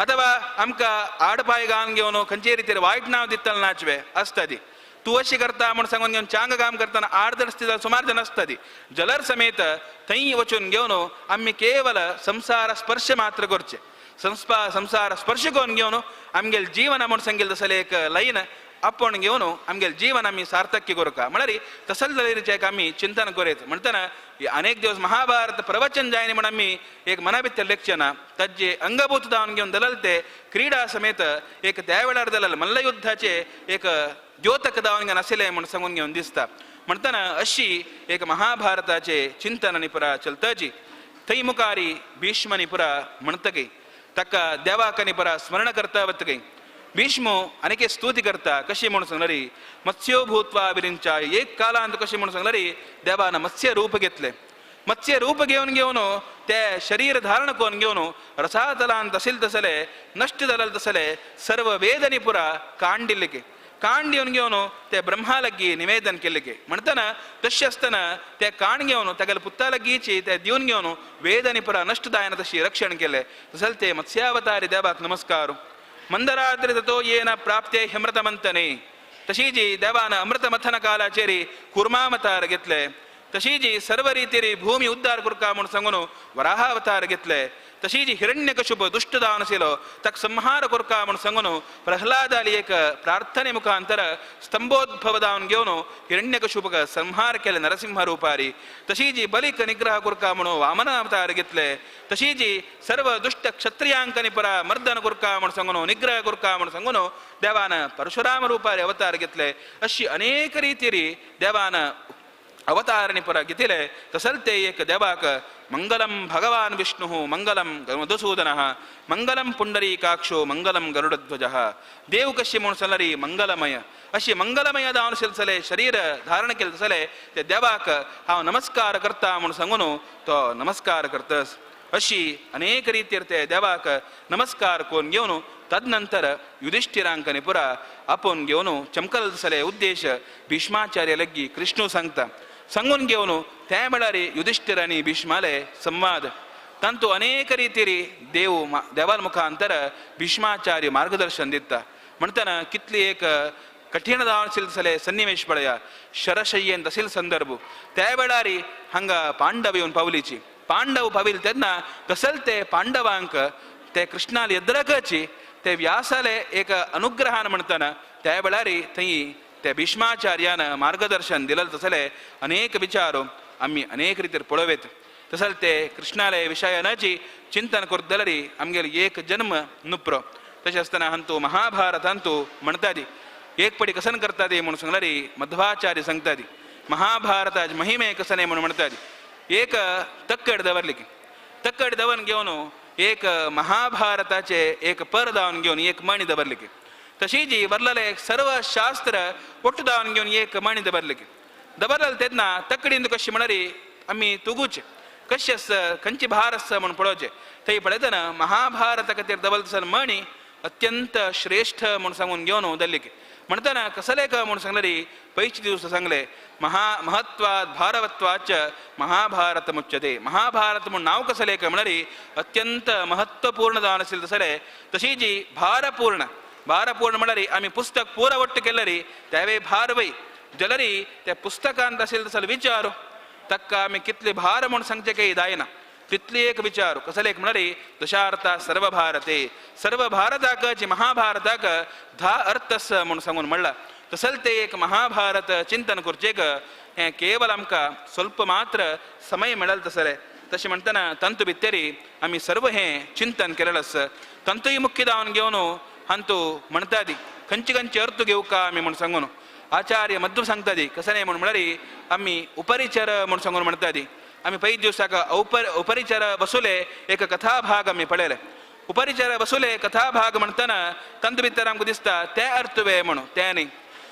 अथवा आमकां आड पांय घालून घेवन खंयचे रितीर वायट नांव दितल नाचवे आसता ती तूं अशी करता म्हूण सांगून घेवन चांग काम करतना आर्दर स्थिती सुमार जन आसता ती जलर समेत थंय वचून घेवन आमी केवल संसार स्पर्श मात्र करचे संसार स्पर्श करून घेवन आमगेल जीवन म्हूण सांगिल्लें तसलें एक लायन आपण घेवन आमगेल जीवन आमी सार्थक्य करता म्हळ्यार तसल जाल्यार आमी चिंतन करीत. म्हणटना अनेक दिवस महाभारत प्रवचन जायनी म्हण आमी एक मना भितर लेखचेना ताजे अंगभूत जावन घेवन जाल्यार ते क्रीडा समेत एक त्या वेळार जाल्यार मल्लयुद्धाचे एक द्योतक जावन घेवन आशिल्लें म्हूण सांगून घेवन दिसता. म्हणटना अशी एक महाभारताचे चिंतन आनी पुरा चलताची थंय मुखारी भीष्मनी पुरा म्हणतकी ताका देवाक आनी पुरा स्मरण करता वतकी भीष्म अनेक स्तुती करता कशी म्हणून सांगल्यार मत्स्यो भूत्वा विरिंचाय एक कालांत कशी म्हणून सांगल्यार देवान मत्स्य रूप घेतले मत्स्य रूप घेवन ते शरीर धारण करून घेवन रसातलांत आशिल्ले तसले नष्ट जालेले तसले सर्व वेदनी पुरा कांडिल्ले कांड घेऊन घेऊन ते ब्रह्मालगी निवेदन केले की म्हणताना तशी असताना ते कांड घेऊन त्याला पुत्तालगीची ते देऊन घेऊन वेदनी पुरा नष्टदायन तशी रक्षण केले तसल ते मत्स्यावतारी देवाक नमस्कार मंदराद्री ततो येन प्राप्ते अमृतमंतने तशी जी देवानं अमृत मथन कालाचेरी कुर्मावतार घेतले तशी जी सर्व रीतीरी भूमी उद्धार कुरका म्हणून सांगून वराहावतार घेतले तशी जी हिरण्यकशुभ दुष्टदान आशिलो तक संहार कुरका म्हणून सांगून प्रल्हादाली एक प्रार्थने मुखांतर स्तंभोद्भव दावन घेऊन हिरण्यकशुभक संहार केले नरसिंह रूपारी तशी जी बलिक निग्रह कुरका म्हणून वामन अवतार घेतले तशी जी सर्व दुष्ट क्षत्रियांकनी परा मर्दन कुरका म्हणून सांगून निग्रह कुरका म्हणून सांगून देवानं परशुराम रूपारी अवतार घेतले अशी अनेक रीतीरी देवानं अवतारणी पुरा घेतले तसल ते एक देवाक मंगलम भगवान विष्णु मंगलम मधुसूदन मंगलम पुंडरीकाक्षो मंगलम गरुडध्वज देव कशी म्हणून सलरी मंगलमय अशी मंगलमय दावन सले शरीर धारण केले तसले ते देवाक हा नमस्कार करता म्हणून सांगून तो नमस्कार करतस अशी अनेक रीतीर ते देवाक नमस्कार कोण घेऊन तदनंतर युधिष्ठिरांकने पुरा आपण घेऊन चमकल तसले उद्देश भीष्माचार्य लग्गी कृष्ण सांगता सांगून घेऊन त्या वेळारी युधिष्ठिर आणि भीष्माले संवाद तांतू अनेक रीतीरी देवाल मुखांतर भीष्माचार्य मार्गदर्शन दिता म्हणताना कितली एक कठीण दावनशील तसले सन्निवेश पळया शरशय्येन तसील संदर्भ त्या वेळारी हांगा पांडव येऊन पावलीची पांडव पाविल तेन्ना तसल ते पांडवांक ते कृष्णाल एद्रकची ते व्यासाले एक अनुग्रहान म्हणताना त्या वेळारी थंय त्या भीष्माचार्यान मार्गदर्शन दिलं तसले अनेक विचार आम्ही अनेक रीतीर पळवेत तसल ते कृष्णालय विषयानाची चिंतन करतलरी आमगेल एक जन्म नुप्रो तशें आसतना हंतू महाभारत हंतू म्हणटा ती एक पडी कसन करता ती म्हणून सांगल्यारी मध्वाचार्य सांगता ती महाभारताची महिमे कसने म्हणून म्हणटा ती एक तक्कड दवरली की तक्कड दवन घेऊन एक महाभारताचे एक पर दावन घेऊन एक मणी दवरली की तशी जी वरलेले सर्व शास्त्र ಒಟ್ಟು दावन घेऊन एक मणी दबरले की दबरल तेन्ना तकडींद कशी म्हणरी आम्ही तुगूचे कशी अस खंयची भार आसा म्हणून पळोवचे थंय पळयतना महाभारता खातीर दबरल मणी अत्यंत श्रेष्ठ म्हणून सांगून घेवन दल्ली की म्हणताना कसले का म्हणून सांगल्यारी पयचे दिवस सांगले महत्वात भारवत्वाच महाभारत मुच्यते महाभारत म्हणून नाव कसले का म्हणरी अत्यंत महत्वपूर्ण जावन आशिल्लें तसले तशी जी भारपूर्ण म्हणरी आम्ही पुस्तक पुरा वट्ट केलरी त्यावे भार वय जलरी त्या पुस्तकांत असेल तसल विचारू तक्का आम्ही कितले भार म्हणून सांगचे काही दायना तितली एक विचारू कसले एक म्हणरी दशार्था सर्व भारते सर्व भारताक महाभारताक 10 अर्थस म्हणून सांगून म्हणला तसल ते एक महाभारत चिंतन करचेक हे केवळ आमका स्वल्प मात्र समय मिळाल तसले तसे म्हणताना तंतु भितरी आम्ही सर्व हे चिंतन केलेलं आस तंतुही मुख्य दावन घेऊन हंतू म्हणता दी खंयची अर्थ घेऊ का आम्ही म्हणून सांगून आचार्य मध्व सांगता दी कसं नाही म्हणून म्हणणारी आम्ही उपरिचर म्हणून सांगून म्हणता दी आम्ही पै दिवसाक उपरिचर वसुले एक कथा भाग आम्ही पळयले उपरिचर वसुले कथा भाग म्हणताना तंत भितर आमकां दिसता ते अर्थ वे म्हणून ते न्ही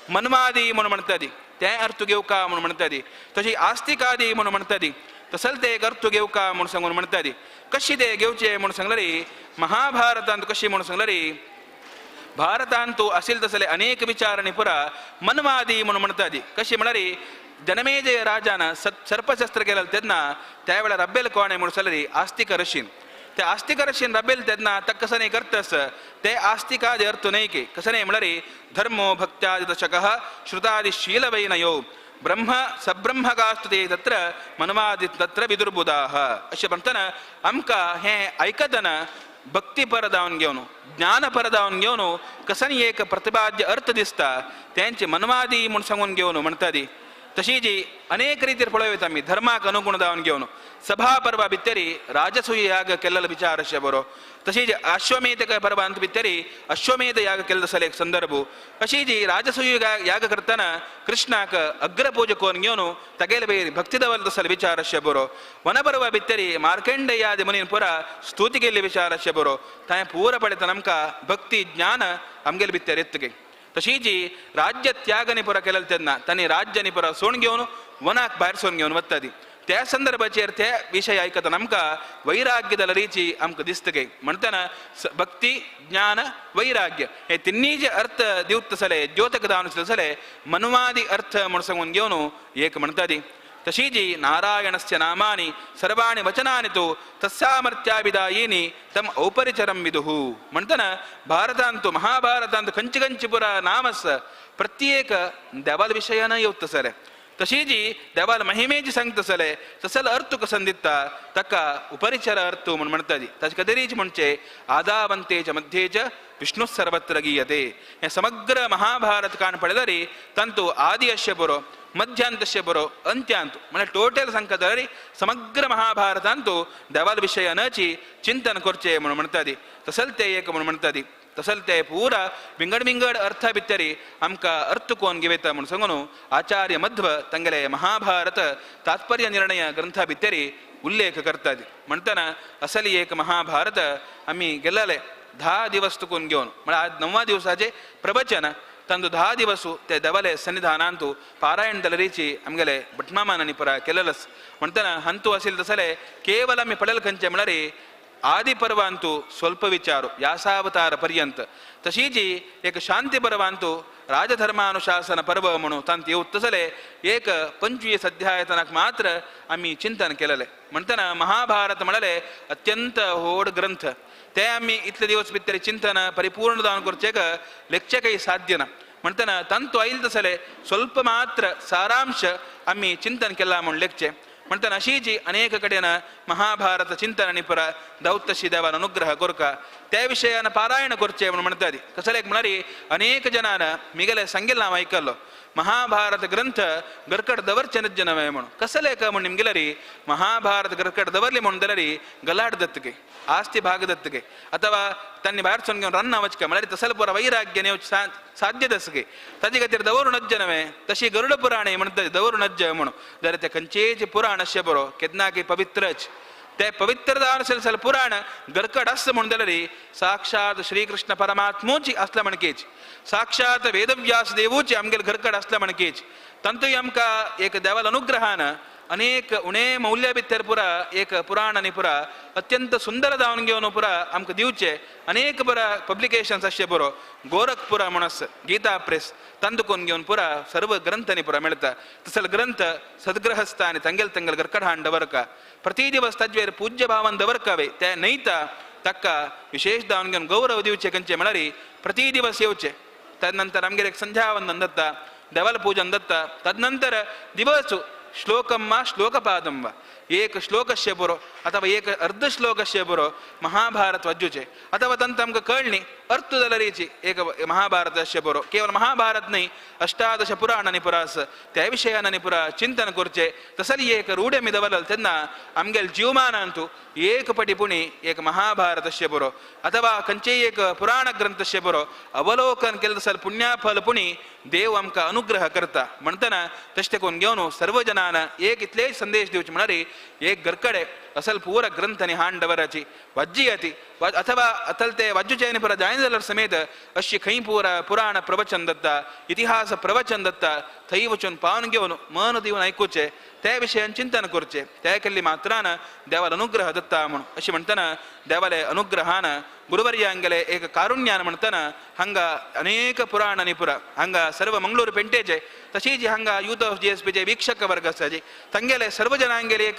मनवादी म्हणून म्हणता दी ते अर्थ घेऊ का म्हणून म्हणता दी तशी आस्तिकादी म्हणून म्हणता दी तसल ते एक अर्थ घेऊ का म्हणून सांगून म्हणता दी कशी ते घेवचे म्हणून सांगल्यारी महाभारतांत कशी म्हणून सांगल्यारी भारतांतू असेल तसले अनेक विचारणी पुरा मनवादी म्हणून म्हणता दी कशी म्हणणारी जनमेजय राजानं सर्पशस्त्र केलं तेन्ना त्यावेळा रब्बेल कोणे म्हणून सलरी आस्तिक रशीन त्या आस्तिक रशीन रब्बेल तेन्ना तक कसं नाही करतस ते आस्तिकादी अर्थ नाही की कसं नाही म्हणणारी धर्मो भक्त्यादि दशकः श्रुतादि शीलवैनयो ब्रह्म सब्रह्मकास्तुते तत्र मनवादी तत्र विदुर्बुधाः असे म्हणताना आमका हे ऐकताना भक्तीपर दावन घेऊन ज्ञानपर दावन घेऊन कसनी एक प्रतिपाद्य अर्थ दिसता त्यांचे मनवादी म्हणून सांगून घेऊन म्हणता दी तशी जी अनेक रीतीर पळयता आम्ही धर्माक अनुगुण दावन घेऊन सभा पर्वा भितरी राजसूय याग केलेला विचार अशें बरो तशी जी अश्वमेध पर्वांत भितरी अश्वमेध याग केल्लो तसले एक संदर्भ अशी जी राजसूय याग करताना कृष्णाक अग्रपूज कोण घेऊन तगेल बेरी भक्ती दवरल तसले विचार अशें बरो वनपर्वा भितरी मार्कंडेयादी मुनीन पुरा स्तुती केल्ले विचार अशें बरो थंय पूर पळयतना आमकां भक्ती ज्ञान आमगेले भितर येतगे तशी जी राज्य त्यागनी पुरा केलेलं तेन्ना तांणी राज्यानी पुरा सोडून घेवन वनाक भायर सोडून घेवन वता ती त्या संदर्भाचेर त्या विषय ऐकता आमकां वैराग्यदल रीची आमकां दिसतके म्हणटना भक्ती ज्ञान वैराग्य हे तिन्नी जे अर्थ दिवत जाले द्योतक दावन जाले मन्वादी अर्थ म्हण सांगून घेवन एक म्हणटा ती तशी जी नारायणस्य नामानि सर्वाणि वचनानि तु तस्सामर्थ्याभिदायिनी तम औपरिचरं विदुः म्हणटना भारतांतु महाभारतांतु खंयची खंयची पुरा नामस प्रत्येक देवाल विशयान येवत सरे तशी जी देवाल महिमेची सांगता सले तसल अर्थ कसं दिता तका उपरिचर अर्थ म्हणून म्हणटा ती ताचे कदरीच म्हणचे आदावंतेच मध्येच विष्णु सर्वत्र गीयते हे समग्र महाभारत काण पडलरी तंतु आदि अश्य बरो मध्यांतस्य बरो अंत्यांत म्हणजे टोटल संकदरी समग्र महाभारतांतु देवाल विषयानाची चिंतन करचे म्हणून म्हणटा ती तसल ते एक म्हणून म्हणटा ती तसल ते पूरा विंगड विंगड अर्था भितरी आमकां अर्थ कोण गिवेता म्हणून सांगून आचार्य मध्व तंगले महाभारत तात्पर्य निर्णय ग्रंथा भितरी उल्लेख करतात म्हणटना असली एक महाभारत आम्ही गेल्ले 10 दिवस तुकून घेवन म्हळ्यार आज 9व्या दिवसाचे प्रवचन ತಂದು 10 ದಿವಸ ते देवाले सन्निधानांतू पारायण दलरीची आमगेले भटमामानांनी पुरा केलेलस म्हणटना हंतू असेल तसले केवल आम्ही पडल खंयचे म्हळ्यार आदि पर्वांतू स्वल्प विचार व्यासावतार पर्यंत तशी जी एक शांती पर्वांतू राजधर्मानुशासन पर्व म्हणून तांत येवत तसले एक 25 अध्यायतनाक मात्र आम्ही चिंतन केलेले म्हणटना महाभारत म्हळ्यार अत्यंत व्हड ग्रंथ ते आम्ही इतले दिवस भितर चिंतन परिपूर्ण जावन करचेक लेखचे काही साध्य ना म्हणटना तंतु आयिल तसले स्वल्प मात्र सारांश आम्ही चिंतन केला म्हणून लेखचे म्हणटना अशी जी अनेक कडेन महाभारत चिंतनांनी पुरा दौतशी देवान अनुग्रह कोरका त्या विशयान पारायण करचे म्हणून म्हणटा ती कसले म्हळ्यार अनेक जनान मिगेले सांगेल हांव आयकल्लो महाभारत ग्रंथ गरकड दवरचे नज्ज नवे म्हणून कसले का म्हणून निमगेल्यार महाभारत गरकड दवरली म्हणून जाल्यार गलाट दत्तके आस्ती भाग दत्तके अथवा तांणी भायर सोन घेवन रन्न वचके म्हळ्यार तसल पुरा वैराग्य नेवचे साध्य दसके ताजे खातीर दवरू नज्ज नवे तशी गरुड पुराणे म्हणटा दवरू नज्ज म्हणून जाल्यार ते खंयचेच पुराण अशें बरो केन्ना की पवित्रच ते पवित्र असेल पुराण गरकड आसता म्हणून जाल्यार साक्षात श्रीकृष्ण परमात्मोची आसला म्हणकेच साक्षात वेदव्यास देवूची आमगेर गरकड आसला म्हणकेच तंतूय आमकां एक देवाल अनुग्रहान अनेक उणे मौल्य भितर पुरा एक पुराण आनी पुरा अत्यंत सुंदर जावन घेवन पुरा आमकां दिवचे अनेक पुरा पब्लिकेशन्स अशे बरो गोरखपुरा म्हणस गीता प्रेस ತಂದುಕೊಂಡು घेवन पुरा सर्व ग्रंथांनी पुरा मेळटा तसल ग्रंथ सद्ग्रहस्थ आनी तंगेल गरकड हाड दवरका प्रति दिवस ताजेर पूज्य भावान दवरकावे ते नयता ताका विशेष जावन घेवन गौरव दिवचे खंयचे म्हळ्यार प्रति दिवस येवचे तदनंतर आमगेर एक संध्यावंदन दत्ता देवाल पूजन दत्ता तदनंतर दिवस श्लोकं वा श्लोकपादं वा एक श्लोकस्य बरो अथवा एक अर्ध श्लोकस्य बरो महाभारत वज्जुचे अथवा तंत आमकां कळ्ळी अर्थ जाल्यारीची एक महाभारतस्य बरो केवल महाभारत न्ही 18 पुराणांनी पुरा आसा त्या विशयानांनी पुरा चिंतन करचे तसली एक रूढ आमी दवरल तेन्ना आमगेल जीवमानांतू एक पटिपुणी एक महाभारतस्य बरो अथवा खंयचेय एक पुराण ग्रंथस्य बरो अवलोकन केलें तसल पुण्याफल पुणी देव आमकां अनुग्रह करता म्हणटना तशें करून घेवन सर्व जनान एक इतलेच संदेश दिवचे म्हळ्यार एक गरकडे असल पूरा ग्रंथ आनी हाड दवराची वज्जी येती अथवा अतल ते वज्जुचे आनी पुरा जायन जाल्यार समेत अशी खंय पुरा पुराण प्रवचन दत्ता इतिहास प्रवचन दत्ता थंय वचून पावन घेवन मन दिवन आयकुचे त्या विशयान चिंतन करचे त्या केल्ली मात्रान देवाल अनुग्रह दत्ता म्हणून अशी म्हणटना देवाले अनुग्रहान गुरुवर्यांगेले एक कारुण्यान म्हणटना हांगा अनेक पुराण आनी पुरा हांगा सर्व मंगळूर पेंटेचे तशी जी हांगा यूथ ऑफ GSPचे वीक्षक वर्ग आसा जी तांगेले सर्व जनांगेले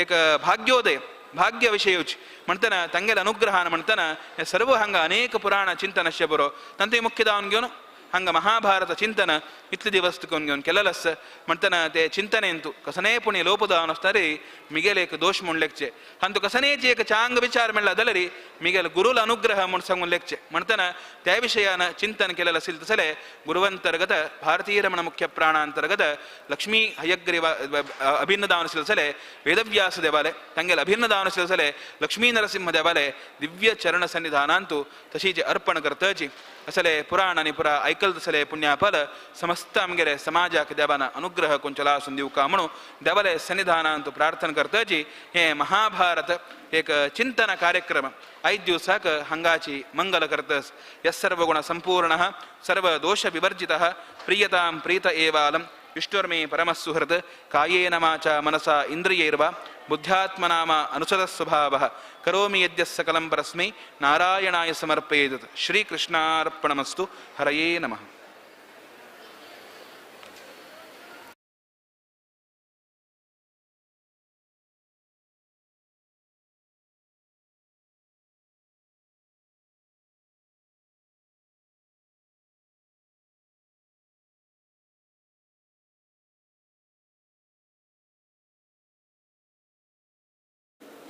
एक भाग्योदय भाग्य विषयूच म्हणटना तांगेले अनुग्रहान म्हणटना हे सर्व हांगा अनेक पुराण चिंतन अशें बरो तांतूय मुख्य जावन घेवन हांगा महाभारत चिंतन इतले दिवस तुकोन घेवन केलेलें आसा म्हणटना ते चिंतनेंतू कसनेपुणी लोप जावन आसता रे मिगेल एक दोश म्हूण लेखचे हांतू कसनेची एक चांग विचार मेळ्ळा जाल्यार मिगेल गुरुल अनुग्रह म्हूण सांगून लेखचे म्हणटना त्या विशयान चिंतन केलेलें आसले तसले गुरुवंतर्गत भारतीय रमण मुख्य प्राणांतर्गत लक्ष्मी हयग्रीव अभिन्न जावन आसले तसले वेदव्यास देवालय तांगेले अभिन्न जावन आसले तसले लक्ष्मी नरसिंह देवालय दिव्य चरण सन्निधानांतू तशी जी अर्पण करताची असले पुराण आनी पुरा ऐकल तसले पुण्याफल समस्त आमगेले समाजाक देवान अनुग्रह कुंचला आसून दिवका म्हणून देवाले सन्निधानांत प्रार्थना करताची हे महाभारत एक चिंतन कार्यक्रम 5 दिवसाक हंगाची मंगल करतस यः सर्वगुण संपूर्णः सर्व दोष विवर्जितः प्रियतां प्रीत एवालं विष्णुर्मे परमः सुहृत् कायेन वाचा मनसा इन्द्रियैर्वा बुद्ध्यात्मना वा अनुसरः स्वभावः करोमि यद्यः सकलं परस्मै नारायणाय समर्पयेत्। श्रीकृष्णार्पणमस्तु। हरये नमः।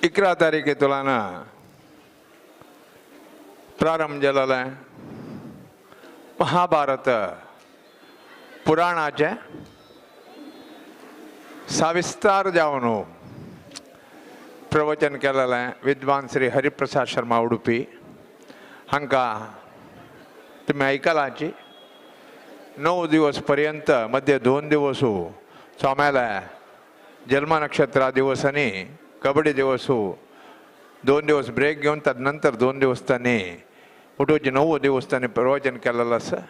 इकरा तारीखे तुलाना प्रारंभ झालेला आहे महाभारत पुराणाचे सविस्तार जाऊन प्रवचन केलेलं आहे विद्वान श्री हरिप्रसाद शर्मा उडुपी हांका तुम्ही ऐकलाची 9 दिवस पर्यंत मध्ये 2 दिवस स्वाम्याला जन्म नक्षत्र दिवसांनी कबड्डी दिवस 2 दिवस ब्रेक घेऊन तदनंतर 2 दिवस त्यांनी उठोवचे 9 दिवस त्यांनी प्रवचन केलेलं आसा।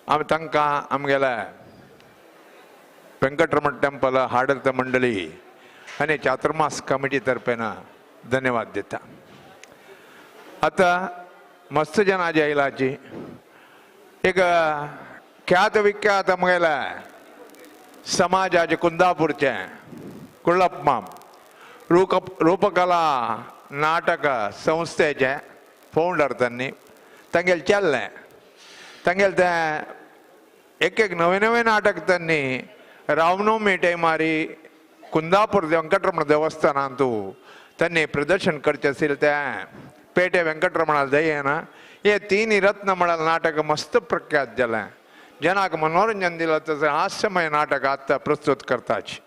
आमी तांकां आमगेल्या वेंकटरमण टेंपल आडळत मंडळी आनी चातुर्मास कमिटी तर्फेन धन्यवाद दिता। आता मस्त जनाची आयलाची एक ख्यात विख्यात आमगेल्या समाजाचे कुंदापूरचे कुळप्पा रूपकला नाटक संस्थेचे फाउंडर त्यांनी तांगेल चल्लें तांगेल ते एक नवे नवे नाटक त्यांनी रामनवमी टायमारी कुंदापूर वेंकटरमण देवस्थानांतू त्यांनी प्रदर्शन करचे आशिल्ले ते पेटे वेंकटरमणाल दयेन हे 3 रत्न म्हणल नाटक मस्त प्रख्यात जालें जनाक मनोरंजन दिलं तसं हास्यमय नाटक आता प्रस्तुत करताची।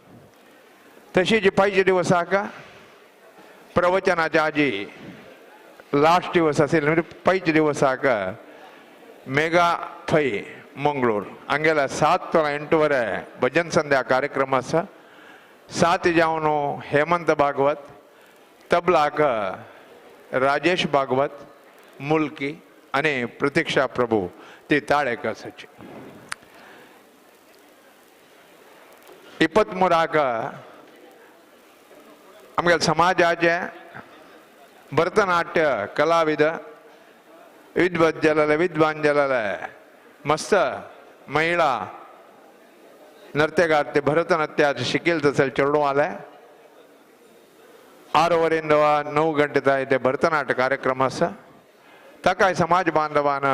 तशीच पाहिजे दिवसाक प्रवचनाच्या आजी लास्ट दिवस असेल म्हणजे पाहिजे दिवसाक मेगा फै मंगळूर हांगेला 7 to 8 वरे भजन संध्या कार्यक्रम आसा। 7 जावन हेमंत भागवत तबलाक राजेश भागवत मुलकी आणि प्रतीक्षा प्रभू ती ताळेक आसाची। 23 आमगे समाजाचे भरतनाट्य कलाविद विद्वान जालेले मस्त महिला नृत्यकार ते भरतनाट्याचे शिकेल तसे चेडू आले 6 वरेंद 9 गंटे ताई ते भरतनाट्य कार्यक्रम आसा। ताकाय समाज बांधवान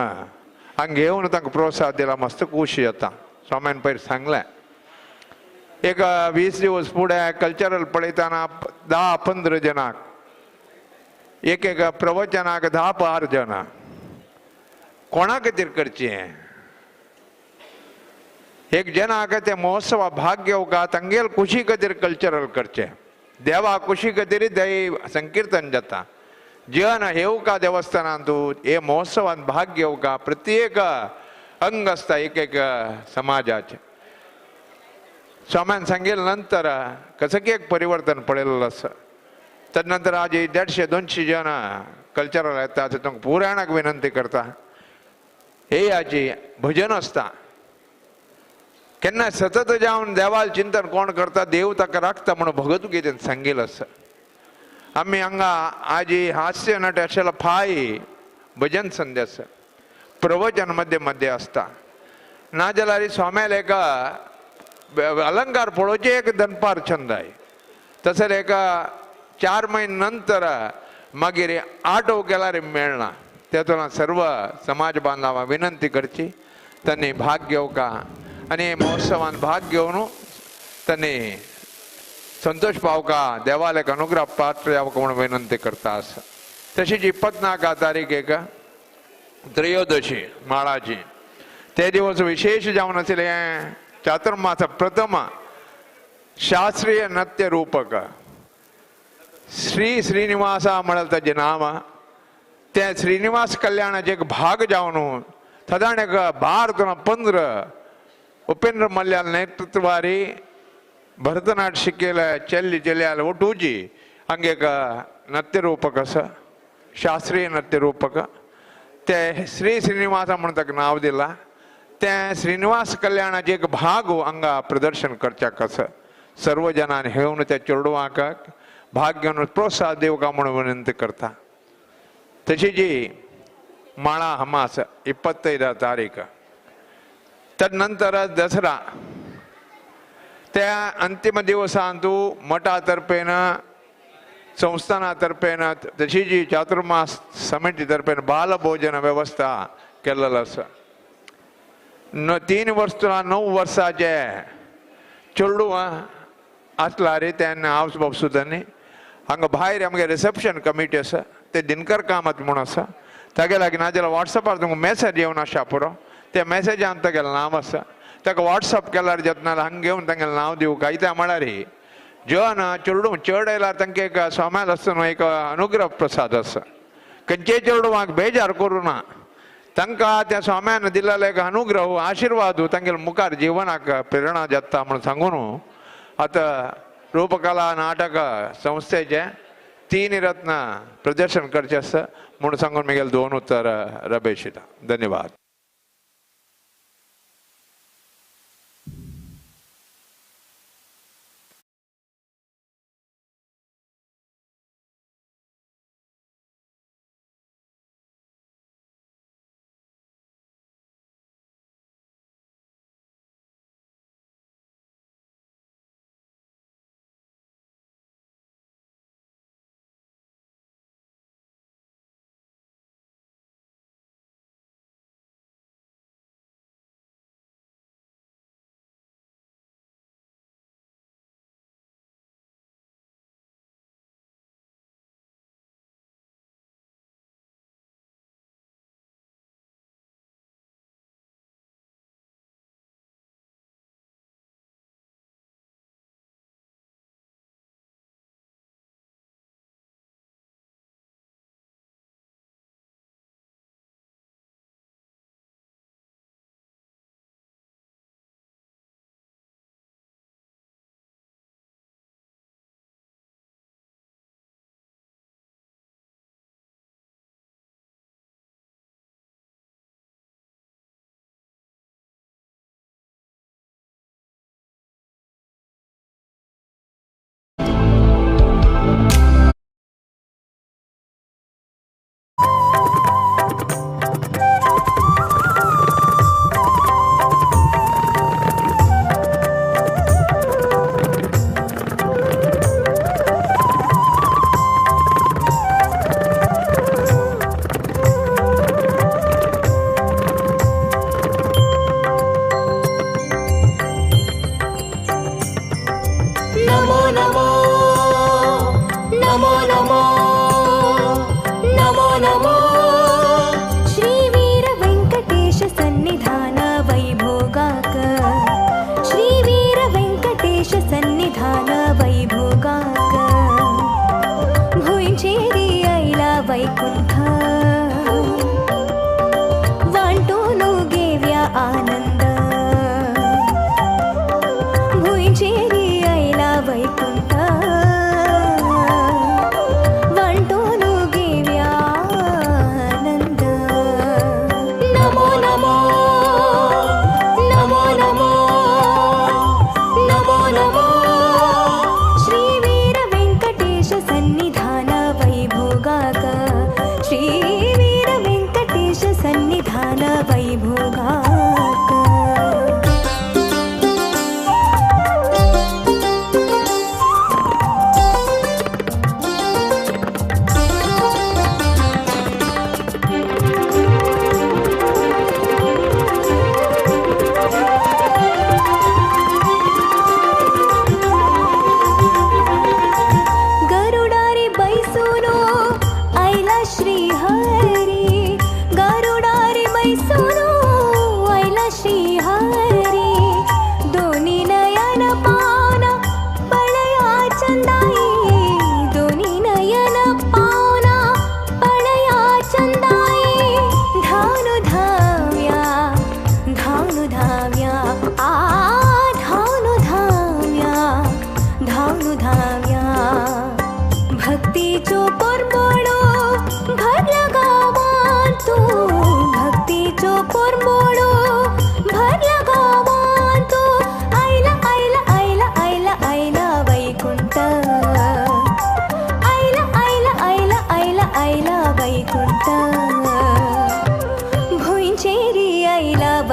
हांगा येवन तांकां प्रोत्साहन दिला मस्त खुशी जाता। स्वाम्यान पयर सांगलें एक 20 दिवस फुडें कल्चरल पळयतना 10-15 जनाक एक प्रवचनाक 10-12 जना कोणा खातीर करचें एक जनाक ते महोत्सवा भाग घेवका तांगेल खुशी खातीर कल्चरल करचें देवा खुशी खातीर दय संकीर्तन जाता जन येवका देवस्थानांतू हे महोत्सवान भाग घेवका प्रत्येक अंग आसता एक समाजाचे। स्वाम्यान सांगेल नंतर कसं की एक परिवर्तन पळयलेलं आसा। तदनंतर आज 150-200 जन कल्चरल येतात तांकां पुराणाक विनंती करता हे आजी भजन आसता केन्ना सतत जावन देवाल चिंतन कोण करता देव ताका राखता म्हणून भगवद्गीतेन सांगिल्लें आसा। आमी हांगा आजी हास्य नट आशिल्लो फाय भजन संदेश प्रवचन मध्य आसता नाजाल्यार स्वाम्याल एका अलंकार पळोवचे एक दनपार छंद आहे तसर एका 4 महिने नंतर मागीर आटो केल्यार मेळना तेतून सर्व समाज बांधवां विनंती करची त्यांनी भाग घेवका आनी महोत्सवान भाग घेवन त्यांनी संतोष पावका देवालयाक अनुग्रह पात्र जावका म्हणून विनंती करता आसा। तशीच 24 तारीखेक त्रयोदशी माळाची ते दिवस विशेष जावन आशिल्ले चातुर्मास प्रथम शास्त्रीय नृत्य रूपक श्री श्रीनिवासा म्हणल ताचे नाम ते श्रीनिवास कल्याणाचे एक भाग जावन साधारण एक 12 to 15 उपेंद्र मल्याल नेतृत्वारी भरतनाट्य शिकेले चेल्ली चेल्याल ओटूची हांगा एक नृत्य रूपक आसा शास्त्रीय नृत्य रूपक ते श्री श्रीनिवासा म्हणून ताका नांव दिला त्या श्रीनिवास कल्याणाचे एक भाग हांगा प्रदर्शन करच्या कसं सर्व जणांनी हेवन त्या चेडवाक भाग घेवन प्रोत्साह दिवका म्हणून विनंती करता. तशी जी माळा हमास 25 तारीख तदनंतर दसरा त्या अंतिम दिवसांतू मठातर्फेन संस्थानातर्फेन तशी जी चातुर्मास समितीतर्फेन बालभोजन व्यवस्था केलेलं आसा. 3 वर्सां 9 वर्साचे चेडूं आसला रे त्यांना हावस बाबसूदांनी हांगा भायर आमगे रिसेप्शन कमिटी आसा ते दिनकर कामत म्हणून आसा तागे लागीं नाजाल्यार वॉट्सॅपार तुमकां मेसेज येवन आसा पुरो त्या मेसेजान तागेलें नांव आसा ताका वॉट्सअप केल्यार जतनाल हांगा घेवन तांगेलें नांव दिवं कित्याक म्हळ्यार जेवण चेडूं चड आयल्यार तांकां एक सोमायल आसतना एक अनुग्रह प्रसाद आसा खंयचेय चेडवांक बेजार करूं ना तांकां त्या स्वाम्यान दिलेलो एक अनुग्रह आशिर्वाद तांगेल्या मुखार जिवनाक प्रेरणा जाता म्हणून सांगून आतां रूपकला नाटक संस्थेचे 3 रत्न प्रदर्शन करचें आसा म्हणून सांगून म्हगेलें 2 उत्तर रबेशिता. धन्यवाद.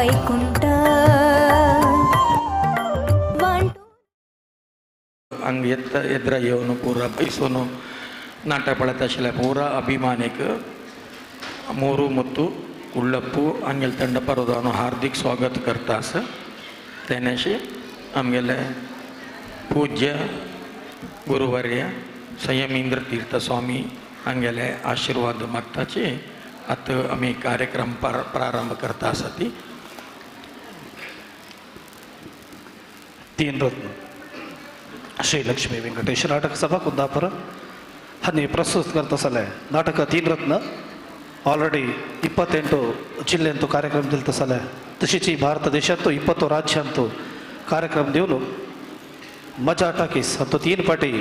ವೈಕುಂಠ ಹಂಗೆ ಎದ್ರ ಇವನು ಪೂರ ಬೈಸೋನು ನಾಟಕ ಬಳತಶಿಲೆ ಪೂರ ಅಭಿಮಾನಿಕ ಮೂರು ಮತ್ತು ಉಳ್ಳಪ್ಪು ಹಂಗೆಲ್ ತಂಡ ಪರೋದಾನು ಹಾರ್ದಿಕ್ ಸ್ವಾಗತ करतास तेनेशी आमगेले पूज्य गुरुवर्य संयमींद्र तीर्थ स्वामी हंगेले आशीर्वाद मागताची आता आम्ही कार्यक्रम प्रारंभ करता आसती. तीन रत्न श्री लक्ष्मी वेंकटेश नाटक सभा कुंदापुर हनी प्रस्तुत करता सले नाटक तीन रत्न ऑलरेडी 28 जिल्ह्यांतू कार्यक्रम दिलता सले तशीची भारत देशांतू 20 राज्यांतू कार्यक्रम देऊन मजा टाकीस तो 3 पाटी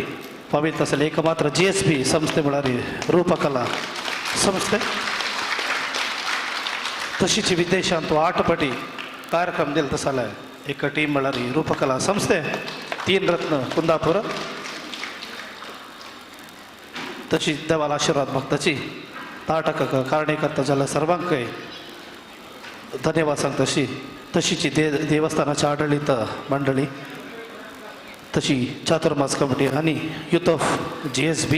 पावित सले एकमात्र GSB संस्थे मिळाली रूपकला संस्थे तशीची विदेशांतू 8 पाटी कार्यक्रम दिलता सले एक टीम मिळाली रूपकला संस्थे तीन रत्न कुंदापुर तशी देवाला आशीर्वाद मागताची नाटक कारणीकर्ता झाला सर्वांक धन्यवाद सांगताशी तशीची देवस्थानाची आडಳಿತ मंडळी तशी चातुर्मास कमिटी आणि यूथ ऑफ GSB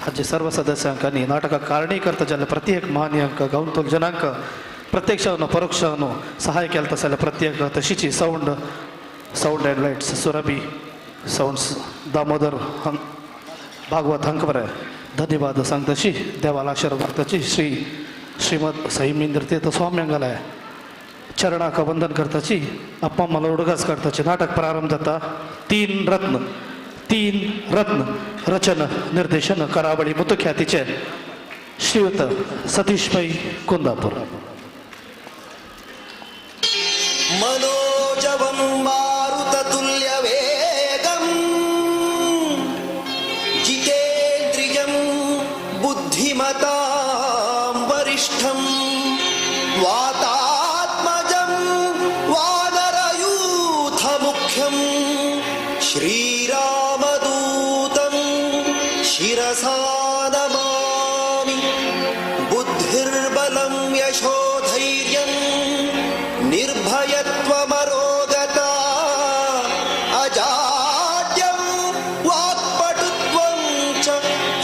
हाचे सर्व सदस्यांकांनी नाटक कारणीकर्ता झाले प्रत्येक मान्यांक गावतोल जनांक प्रत्यक्षानं परोक्षानं सहाय केलं तसं प्रत्येक तशीची sound and lights Surabhi sounds Damodar Bhagwat हंकवरे धन्यवाद सांगताची देवाला आशीर्वाद मागताची श्रीमद संयमींद्र तीर्थ स्वाम्यांगालय चरणाक वंदन करताची अप्पा मला उडगास करताची नाटक प्रारंभ जाता तीन रत्न रचन निर्देशन करावळी मुतख्यातीचे श्रीयुत सतीशभाई कुंदापूर. मनोजवं मारुततुल्यवेगं जितेन्द्रियं बुद्धिमतां वरिष्ठं वातात्मजं वानरयूथमुख्यं श्रीरामदूतं शिरसा नमामि. बुद्धिर्बलं यशोधैर्यं निर्भयत्वमरोगता अजाड्यं वाक्पटुत्वं च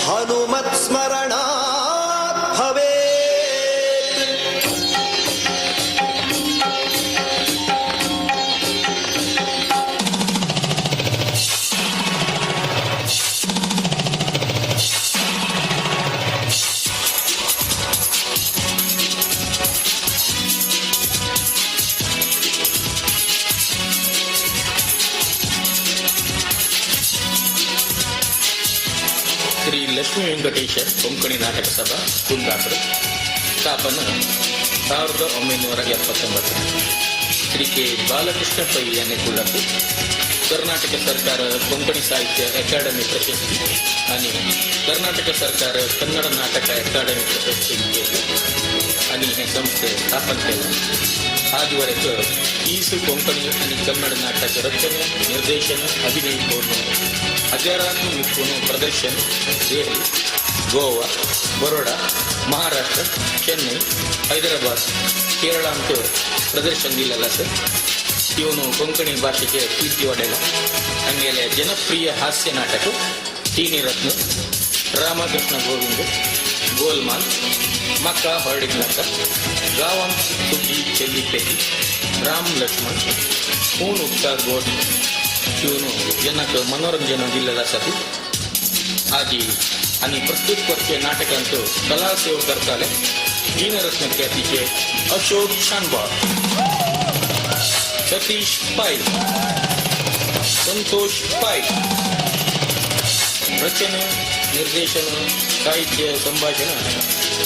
हनुमत्स्मरणात् भवेत्. श्री लक्ष्मी वेंकटेश ಕೊಂಕಣಿ ನಾಟಕ ಸಭಾ ಕುಂದಾಪುರ ಸ್ಥಾಪನ 1979. श्री के बालकृष्ण पै यांनी कुळ्ळप्पु कर्नाटक सरकार ಕೊಂಕಣಿ साहित्य अकादमी प्रशस्ती आणि कर्नाटक सरकार कन्नड नाटक अकादमी प्रशस्ती आणि हे संस्थे स्थापन केलं. आजवरेक 30 ಕೊಂಕಣಿ आणि कन्नड नाटक रचने निर्देशन अभिनय करून हजारांनी विकून प्रदर्शन दिल्ली, गोवा, बरोडा, महाराष्ट्र, चेन्नई, हैदराबाद, केरळ प्रदर्शन दिलेलं असं. ಇವನು ಕೊಂಕಣಿ ಭಾಷೆಗೆ ಕೀರ್ತಿ ಒಡೆದ. ಹಂಗೆಲೆ ಜನಪ್ರಿಯ ಹಾಸ್ಯ ನಾಟಕ ತೀನಿ ರತ್ನ, ರಾಮಕೃಷ್ಣ ಗೋವಿಂದ, ಗೋಲ್ಮಾಲ್, ಮಕ್ಕಾ ಹೊರಡಿಗ್ಲಾಕ, गावां सुद्दी ಚೆಲ್ಲಿ ಪೆಟ್ಟಿ, राम लक्ष्मण, खून उपकार गोड ಇವನು ಜನಕ್ಕೆ मनोरंजन दिलेलं असतं. आजी आणि प्रस्तुत करते नाटकांचं कला सेव करताले दीनरत्न ख्यातीचे अशोक शानबाग, सतीश पाय, संतोष पाय. रचना, निर्देशन, साहित्य, संभाषण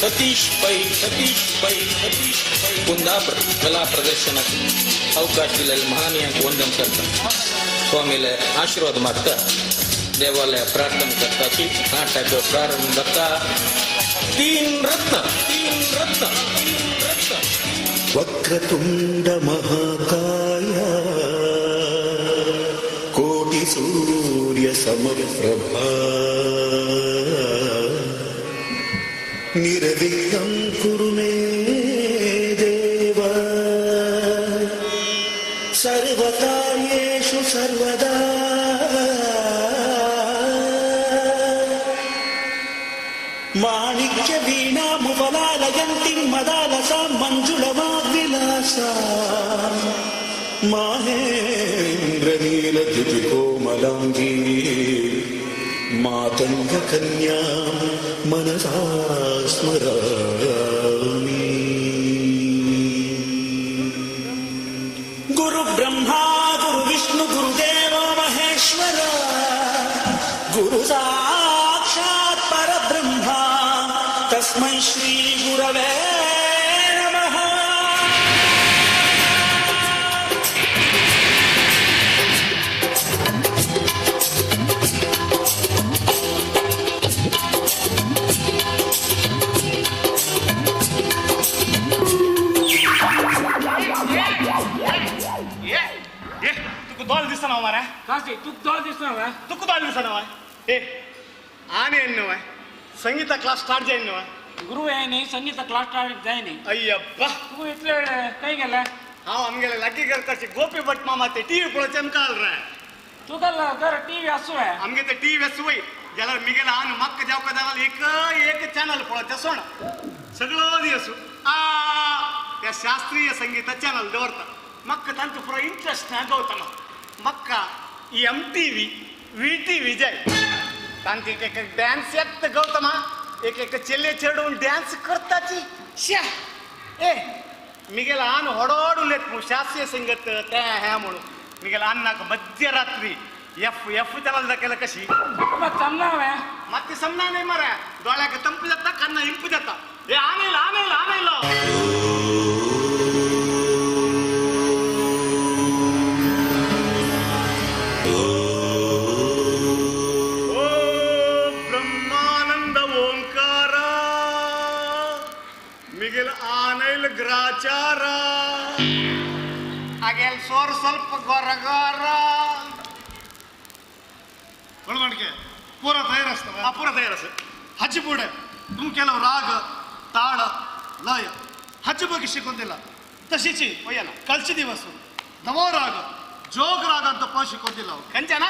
सतीश पै कुंदापूर कला प्रदर्शनात अवकाश दिलेल्या महानीयांक वंदन करता, स्वामीला आशीर्वाद मागता, देवाला प्रार्थना करताची नाटक प्रारंभ करता. तीन रत्न वक्रतुंड महाकाय कोटि सूर्य समप्रभा निर्विघ्नं कुरु मे देव सर्वकार्येषु सर्वदा माणिक्य वीणामुपलालयन्तीं मदालसां मञ्जुलवाग्विलासा माहेन्द्रनीलद्युतिकोमलाङ्गी मातङ्गकन्यां मनसा स्मरामि। गुरु ब्रह्मा गुरु विष्णु गुरुदेवो महेश्वर गुरु साक्षात् परब्रह्म तस्मै श्री गुरवे नमः। तू दोन दिसना मारा काशी तू दोन दिसणार तू दोन दिसना ए आने एन्नवा संगीत क्लास स्टार्ट जाईन गुरु आहे नाही संगीत क्लास जाय नाही अय्यप्पा तू इथले काही गेला हाँ आमगेले लकी करता गोपी भट मामा ते टीव्ही पुढे चमकाल रे तू गल्ला घर टीव्ही असू आहे आमगे ते टीव्ही असुवय ज्याला मिगेला आन मक्क जावक जाणार एक चॅनल पळत सोण सगळं दिवस त्या शास्त्रीय संगीत चॅनल दवरता मक्क तांचो पुरा इंट्रेस्ट गौतम मक्क MTV VTV जय तांची एक डान्स येत गौतम एक चेल्ले चढून डान्स करताची श्या ए मिगेला आन ಹೊಡೋಡುಲೆತ್ ಶಾಸ್ತ್ರೀಯ ಸಂಗೀತ त्या ह्या म्हणून मिगेला अन्नाक मध्यरात्री एफ चला केला कशी मग जमणार आहे ಮತ್ತೆ समना नाही मरा डोळ्याक तंपು जाता कन्न इंपु जाता ए आनेल ओ ब्रह्मानंद ओंकार मिगेल आनेल ग्राचार आगेल सोर ಸ್ವಲ್ಪ ಗೊರಗಾರ ಒಳಗಡೆ ಪೂರ ತಯಾರು असतं ಪೂರ ತಯಾರು असतं ಹಜ್ಜಿ ಪುಡೆ तुम ಕೆಲವು ರಾಗ ತಾಳ ಲಯ ಹಜ್ಜಿ ಬಗ್ಗೆ ಶಿಕೊಂದಿಲ್ಲ तशीची ಒಯ್ಯನ ಕಲ್ಚಿ ದಿವಸ ನವೋ ರಾಗ ಜೋಗ ರಾಗ ಅಂತ ಪ ಶಿಕೊಂದಿಲ್ಲ ಕಂಚನ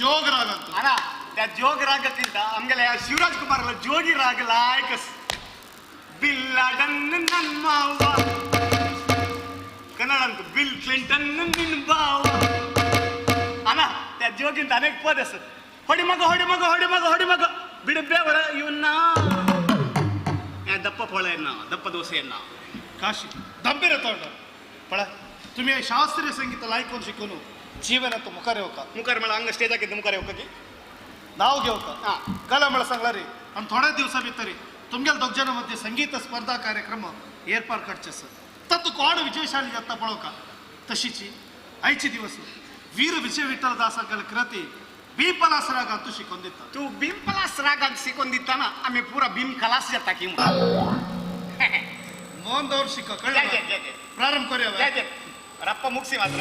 ಜೋಗ ರಾಗ ಅಂತ ಅಣ್ಣ त्या जोग रागಕ್ಕಿಂತ ಆಮೇಲೆ ಶಿವರಾಜ್ ಕುಮಾರ್ ಅಲ್ಲ ಜೋಗಿ ರಾಗ ಲಾಯಕಸ್ ಬಿಲ್ಲಡನ್ ನನ್ನ ಮಾವ ಕನ್ನಡ ಅಂತ ಬಿಲ್ ಕ್ಲಿಂಟನ್ ನಿನ್ನ ಬಾವ ಅಣ್ಣ त्या जोगिंत अनेक पद असत ಹೊಡಿ ಮಗ ಬಿಡಬೇ ಒಳ ಇವನ್ನ दप्प फळ दप्प दोसे काशी दंबीर तोंड फळ तुम्ही शास्त्रीय संगीत ऐकून शिकून जीवनात मुखार येऊ का मुखार मला अंग स्टेज हाकिद्द मुखार येऊ का की नाव घेऊ का हां कला मला सांगला रे आणि थोड्या दिवसा भितरी तुमच्या दोघजनामध्ये संगीत स्पर्धा कार्यक्रम ಏರ್ಪಾಡು करचेस तत्व कोण विजयशाली जाता पळो का तशीची आयची दिवस वीर विजय विठ्ठल दासांकल कृती भीमपलास राग तू शिकून देता तू भीमपलास राग शिकून देता ना आम्ही पुरा भीम कलास जाता की मोहन दौर शिक प्रारंभ करूया रप्पा मुक्सी मात्र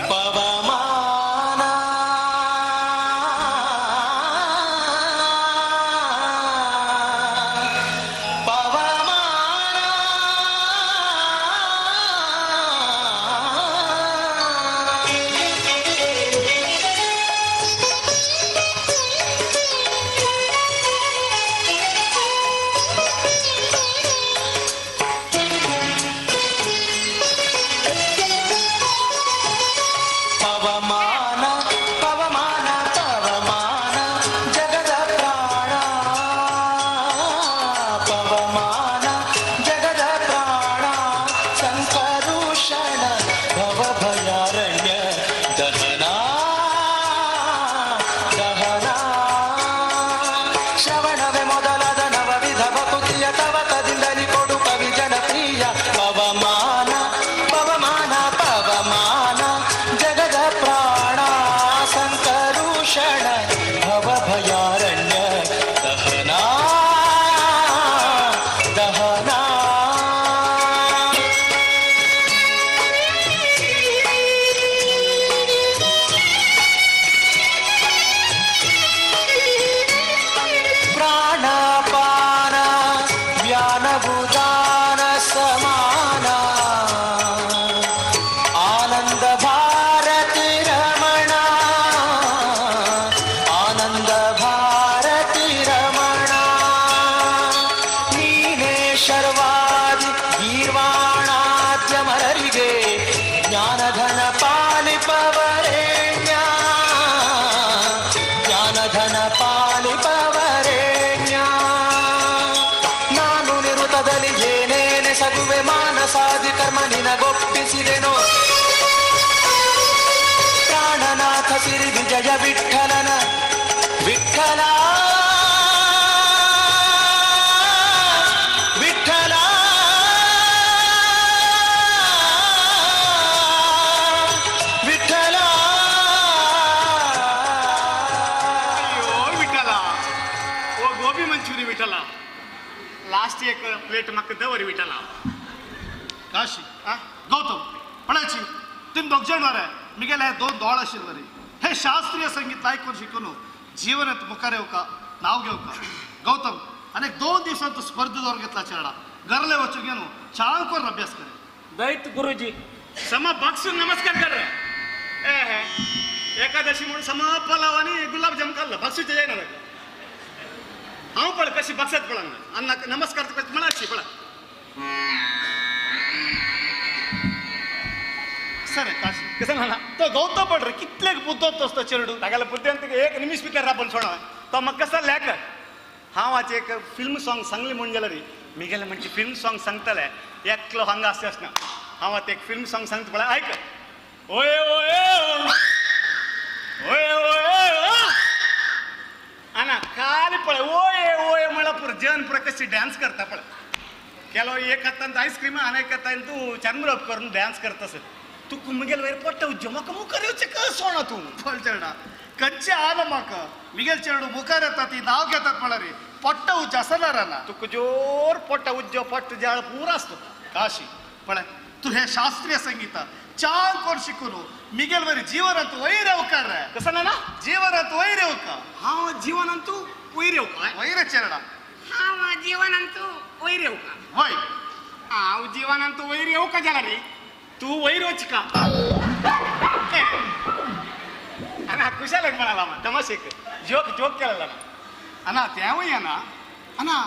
समान आनंद भार सिरी विजय विठ्ठलन विठ्ठला विठ्ठला विठ्ठला अयो विठ्ठला ओ गोबी मंचुरी विठ्ठला लास्ट एक प्लेट म्हाका दवर विठ्ठला काशी आ? गौतम पळायची तुम्ही दोग जाण मरे मिगेले दोन दोळ आशिल्ले रे हे शास्त्रीय संगीत आयकून शिकून जीवनात मुखार येवका नाव घेवका गौतम अनेक 2 दिवसांत स्पर्धेवर घेतला चेडा घरले वचून घेऊन छान करून अभ्यास करे दैत गुरुजी सम बक्षून नमस्कार कर रे एकादशी म्हणून सम पलाव आणि गुलाबजाम खाल्लं बक्षूचे जाईना हांव पळ कशी बक्षात पळंग अन्न नमस्कार तर म्हणाची पळ सर काशी कसं म्हणा तो गौतम पड रे कितले बुद्धत असतो चेडू तागेला बुद्ध्यांत एक निमिष भितर राबून सोडा तो म्हाका कसं लॅक हांव आज एक फिल्म सॉंग सांगली म्हणून गेला रे मी गेले म्हणजे फिल्म सॉंग सांगतले एकलो हांगा असे असना हांव आतां एक फिल्म सॉंग सांगता पळय आयक ओये ओये ओये ओये आना खाली पळय ओये ओये म्हळ्यार पुरो जन पुरो कशी डान्स करता पळय केलो एक हातांत आयस्क्रीम आनी एक हातांत तूं चंद्रप करून डान्स करता तू मुगेल वयर पट्ट उज्जो म्हाका मुखार येवचें कशें सोडा तूं पळ चेडा कच्चे आलं म्हाका मिगेल चेडू मुखार येता ती नाव घेतात म्हणा रे पट्ट उच्च असणार ना तुका जोर पट्ट उज्जो पट्ट जाळ पुरो आसता काशी पळय तू हे शास्त्रीय संगीत चाल कोण शिकून मिगेल वरी जीवनात वैर येवकार रे कसं ना जीवनात वैर येवका हांव जिवनांत तूं वयर येवं काय वैर चेडा हांव जिवनांत तूं वयर येवं का वय हांव जिवनांत तूं वयर येवं का जाल्यार रे तू वयर वच का आना कुशालक म्हणाला मा तमाशेक जोक जोक केलेला ना अना तेवूय ना अना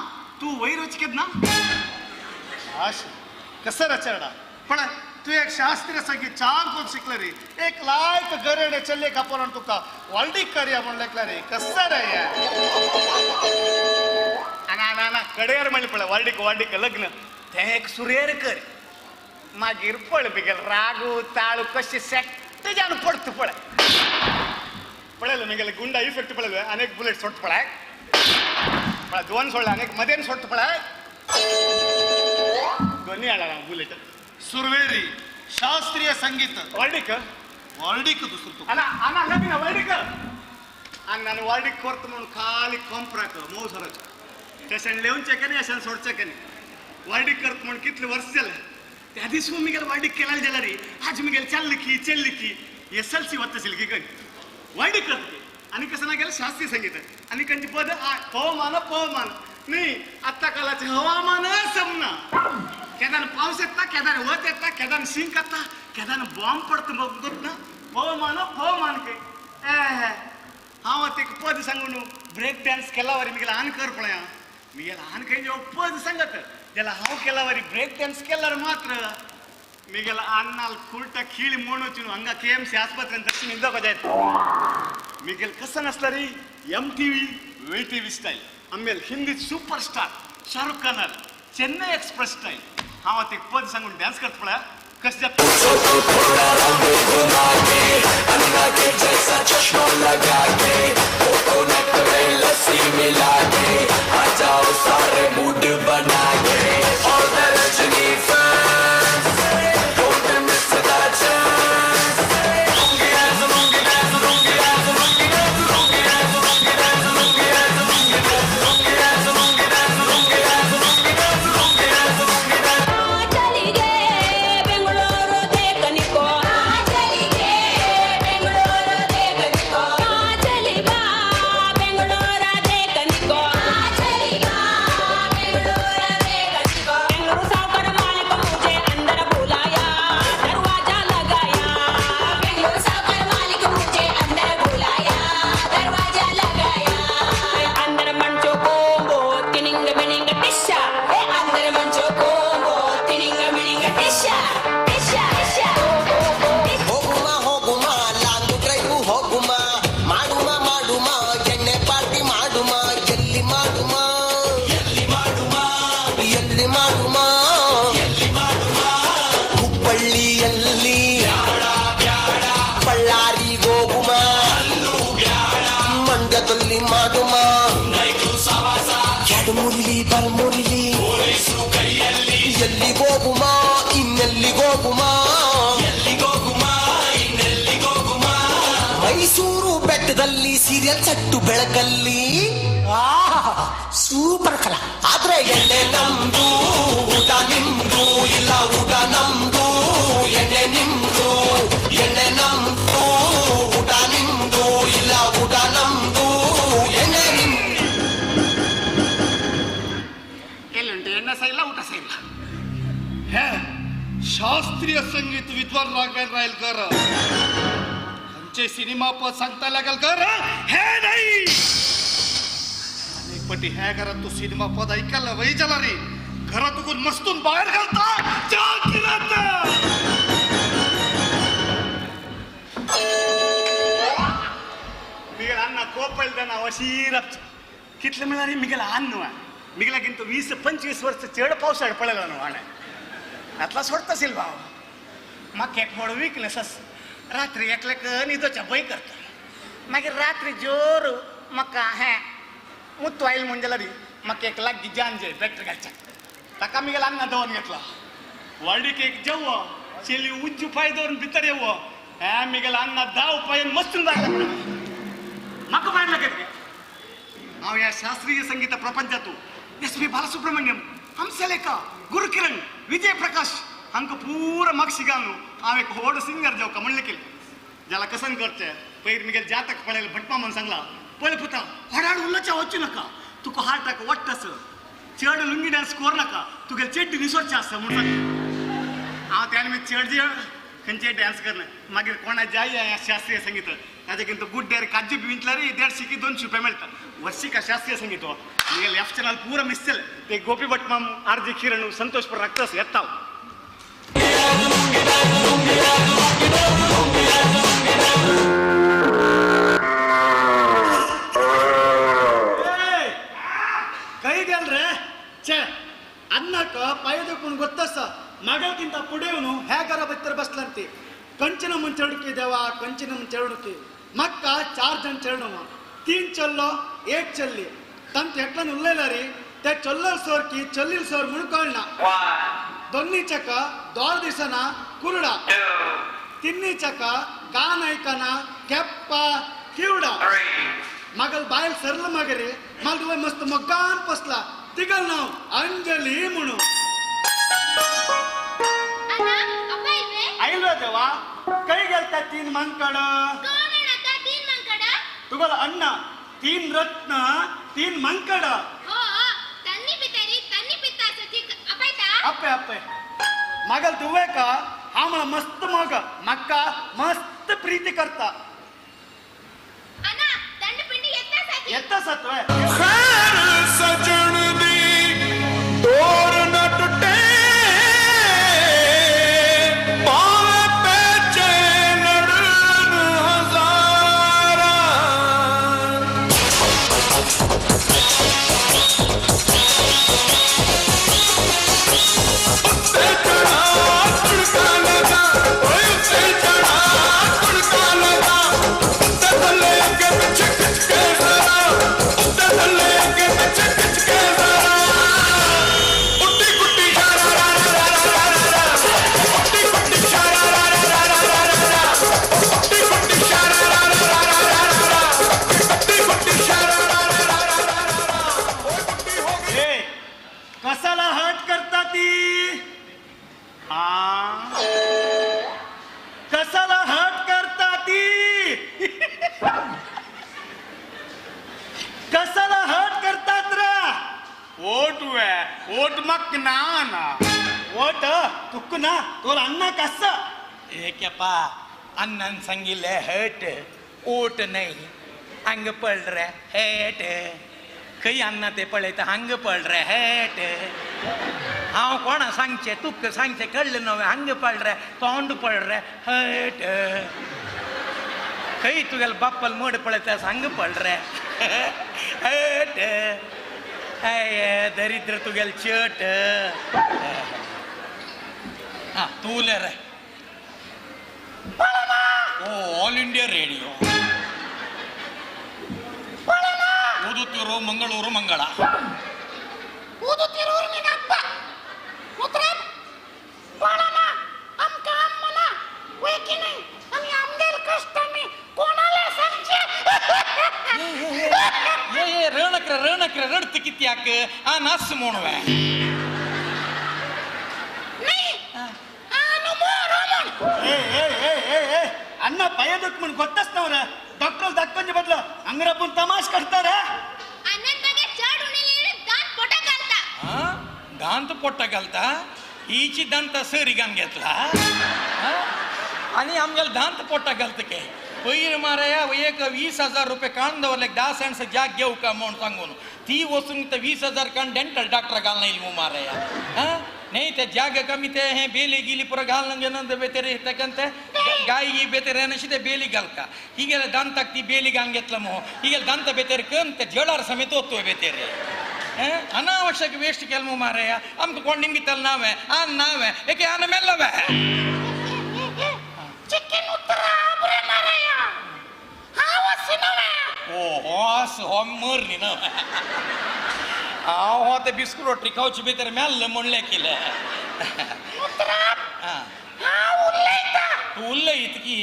तू वयर वचकेत ना काशी कसं रे चेडा पळय तू एक शास्त्रीय संगीत चाल कोण शिकलं रे एक लायक गरेडे चल्ले कापोरण तुका वर्ल्डिक करया म्हणलेकला रे कसं रे आना आना आना कडेर म्हणले पळय वार्डीक वार्डीक लग्न ते एक सुरेर कर मागीर पळ बिगेल रागू ताळू कशे सेट जाण पडत पळय पळयलो मिगेले गुंडा इफेक्ट पळयलो अनेक बुलेट सोडत पळय पळय 2 सोडले अनेक मदेन सोडत पळय दोन्ही हाडला बुलेट सुरवेरी शास्त्रीय संगीत वार्डीक वर्ल्डिक दुसरं तू आना आना नवीन वार्डीक आनी ನಾನು ವಾರ್ಡಿಗೆ ಕೊರ್ತು म्हणून खाली कॉम्प्राक मौसरच स्टेशन लेवनचे कनी अशान सोडचे कनी वार्डीक करत म्हणून कितले वर्ष झाले त्या दिवस मिगेल वार्डीक केला जाला रे आज मिगेल चल्ली की SLC वत्तशील की कनी वार्डीक करत आणि कसं ना गेलं शास्त्रीय संगीत आणि कंची पद पवमान नाही आत्ता कालाचे हवामान समना केदान पाऊस येता केदान वत येता केदान शिंक येता केदान बॉम्ब पडतो बघत ना पवमान के हांव ते पद सांगून ब्रेक डान्स केला वरी मिगेला आन कर पळय मिगेला आन खंय जेव्हा पद सांगत त्याला हांव केला वरी ब्रेक डान्स केल्यार मात्र मिगेला अन्नाल खुलटा खीळ मोणोचून हंगा KMC आस्पत्रेन दर्शन इंदोक जायत मिगेल कसं नसला रे MTV VTV स्टाईल आमेल Hindi superstar Shahrukh Khan Chennai Express style हांव ते पद सांगून डान्स करत पळय कशें जाता चली गे बेंगळूरू ते कनिको ಮಧ್ಯದಲ್ಲಿ ಸೀರಿಯಲ್ ಸಟ್ಟು ಬೆಳಕಲ್ಲಿ ಸೂಪರ್ ಕಲ. ಆದ್ರೆ ಎಣ್ಣೆ ನಮ್ದು ಊಟ ನಿಮ್ದು, ಇಲ್ಲ ಊಟ ನಮ್ದು ಎಣ್ಣೆ ನಿಮ್ದು. ಎಣ್ಣೆ ನಮ್ದು ಊಟ ನಿಮ್ದು, ಇಲ್ಲ ಊಟ ನಮ್ದು ಎಣ್ಣೆ ನಿಮ್ದು. ಎಲ್ಲುಂಟು ಎಣ್ಣೆ ಸಹ ಇಲ್ಲ ಊಟ ಸಹ ಇಲ್ಲ. शास्त्रीय संगीत विद्वान राघवेंद्र रायलकर आमचे सिनेमा पद सांगता लागेल कर हे नाही अनेक पटी ह्या घरात तू सिनेमा पद ऐकायला वही झाला रे. घरातून मस्तून बाहेर घालता मिगेल अण्णा कोपल देना वशीरप कितले मिळाली मिगेल अन्न मिगेलागिंत 20-25 वर्ष चेड पावसाळ पडलेला न्हू. आतला सोडत असेल भाव मग एक मोड विकनेसस रात्री एकल्याक न्हिदोच्या भंय करता. मागीर रात्री जोर म्हाका मुत्तू आयल म्हणजे री म्हाका एक लागीं जानजे बॅटरी घालच्या ताका मिगेल अन्न दवन घेतला. वाडीक एक जेव चेली उज्जू पाय दवरून भितर येव मिगेल अन्न 10 पायन मस्तून जाता म्हाका भायर लागत हांव ह्या शास्त्रीय संगीत प्रपंचातूं एस.पी. बालसुब्रमण्यम हंसलेखा गुरुकिरण विजय प्रकाश हांका पूर म्हाका शिकालू. हांव एक व्हड सिंगर जावका म्हणलें केलें जाल्यार कसन करचें. पयर मिगेल जातक पळयलें भटमा म्हणून सांगला पळय पुता हडाड उल्लोच्या वचूं नाका तुका हार्टाक वट्ट आस चड लुंगी डान्स कोर नाका तुगेले चेड्डी निसोडचें आसा म्हणून सांगलें. हांव त्या निमित्त चड खंयचेय डान्स करना. मागीर कोणा जाय ह्या शास्त्रीय संगीत ताजेकिंत गुड डेर काजू बी विंटल्यार 150 की 200 रुपया मेळटा. वर्षिका शास्त्रीय संगीत मिगेल एफ चॅनल पूरा मिस केलें. ते गोपी भटमाम आर.जे. किरण संतोष पर राखतस येता ಕೈ ಗೆಲ್ರೆ ಛೇ ಅನ್ನಕ ಪಾಯದಕ್ಕೂ ಗೊತ್ತಸ ಮಗಳಕ್ಕಿಂತ ಪುಡಿಯವನು ಹೇಗಾರ ಬತ್ತರ ಬಸ್ಲಂತಿ ಕಂಚಿನ ಮುಂಚೆಡುಕಿ ದೇವ ಕಂಚಿನ ಮುಂಚೆಡುಕಿ मक्क 4 जण चेडव 3 चल्लो 1 चल्ली तंत एकल्यान उरलेला रे त्या चल्लर सोर की चल्लील सोर म्हणून कळना. दोन्ही चक 2 दिसांना कुरडा. तिन्ही चक कान ऐकना केप्पा किवडा. मगल बायल सरलं मागे रे मला मस्त मोगान पसला तिगल नाव अंजली म्हणून. आयलो देवा काही गेलता 3 मांकड तुगल अन्न 3 रत्न 3 मंकड अप्पे अप्पे मगल तुवे का आम्हाला मस्त मग मक्का मस्त प्रीती करता येता सत्वे सजण दी तोर न टुटे ओट मक ना ओट तुक्कुना तोर अन्न कस ಏಕೆಪ್ಪ ಅನ್ನನ್ ಸಂಗಿಲ್ಲ ಹೇಟ್ ಓಟ್ ನೈ ಹಂಗ ಪಳ್ರೆ ಹೇಟ್ ಕೈ ಅನ್ನತೆ ಪಳೈತ ಹಂಗ ಪಳ್ರೆ ಹೇಟ್ ಹಾವು ಕೋಣ सांगचे तुक्क सांगचे कळलं नव्हे हंग पळरे तोंड पळरे हेट कई तुगेल बाप्पल मोड पळते हंग पळरे हेट दरिद्र तुगेल चट हा तूले रे ऑल इंडिया रेडियो ಓದುತ್ತಿರೋ ಮಂಗಳೂರು ಮಂಗಳ ಓದುತ್ತಿರೋರು ನಿನ್ನಪ್ಪ ಮುದ್ರಂ ಬಾಳಮ್ಮ ಅಮ್ಕ ಅಮ್ಮನ ವೇಕಿನಿ আমি আমদের কাস্টমি কোনালে সামছে रणक्र रडत कित्याक आ नास म्हणवे ಅನ್ನ ಪಯದಕ್ ಮುಂದ್ ಗೊತ್ತಸ್ನವ್ರ ಡಾಕ್ಟರ್ ದಕ್ಕೊಂಜಿ ಬದ್ಲು ಅಂಗ್ರಪ್ಪನ್ ತಮಾಷ್ ಕಟ್ತಾರ दांत पोट्टा घालता हिची दांत सरीगान घेतला आणि आमगेल दांत पोट्टा घालता के पयर माराया एक 20,000 रुपये काढून दवरले 10 सेंट्स जाग घेऊ का म्हणून सांगून ती वस्तून 20,000 काढून डेंटल डॉक्टर घालना येईल मग माराया नाही त्या जाग कमी ते हे बेली गिली पुरा घालणं घेणं बेतेरे तकंत गाय गी बेतेरे नशी ते बेली घालका हिगेला दांताक ती बेली घालून घेतला मग हिगेला दांत बेतेरे कन ते जडार समेत होतोय बेतेरे अनावश्यक वेस्ट केलं मग माराया आमचं कोण निमित्ताला नाव आहे आन नाव आहे एक आन मेल्लव आहे चिकन उतरा बरे माराया हावस नवे ओ हॉस हो मरली ना हो ते बिस्कुट रोटी खाऊची बेतर मेल्लं म्हणले केलं उतरा हा उल्लेता तू उल्लयित की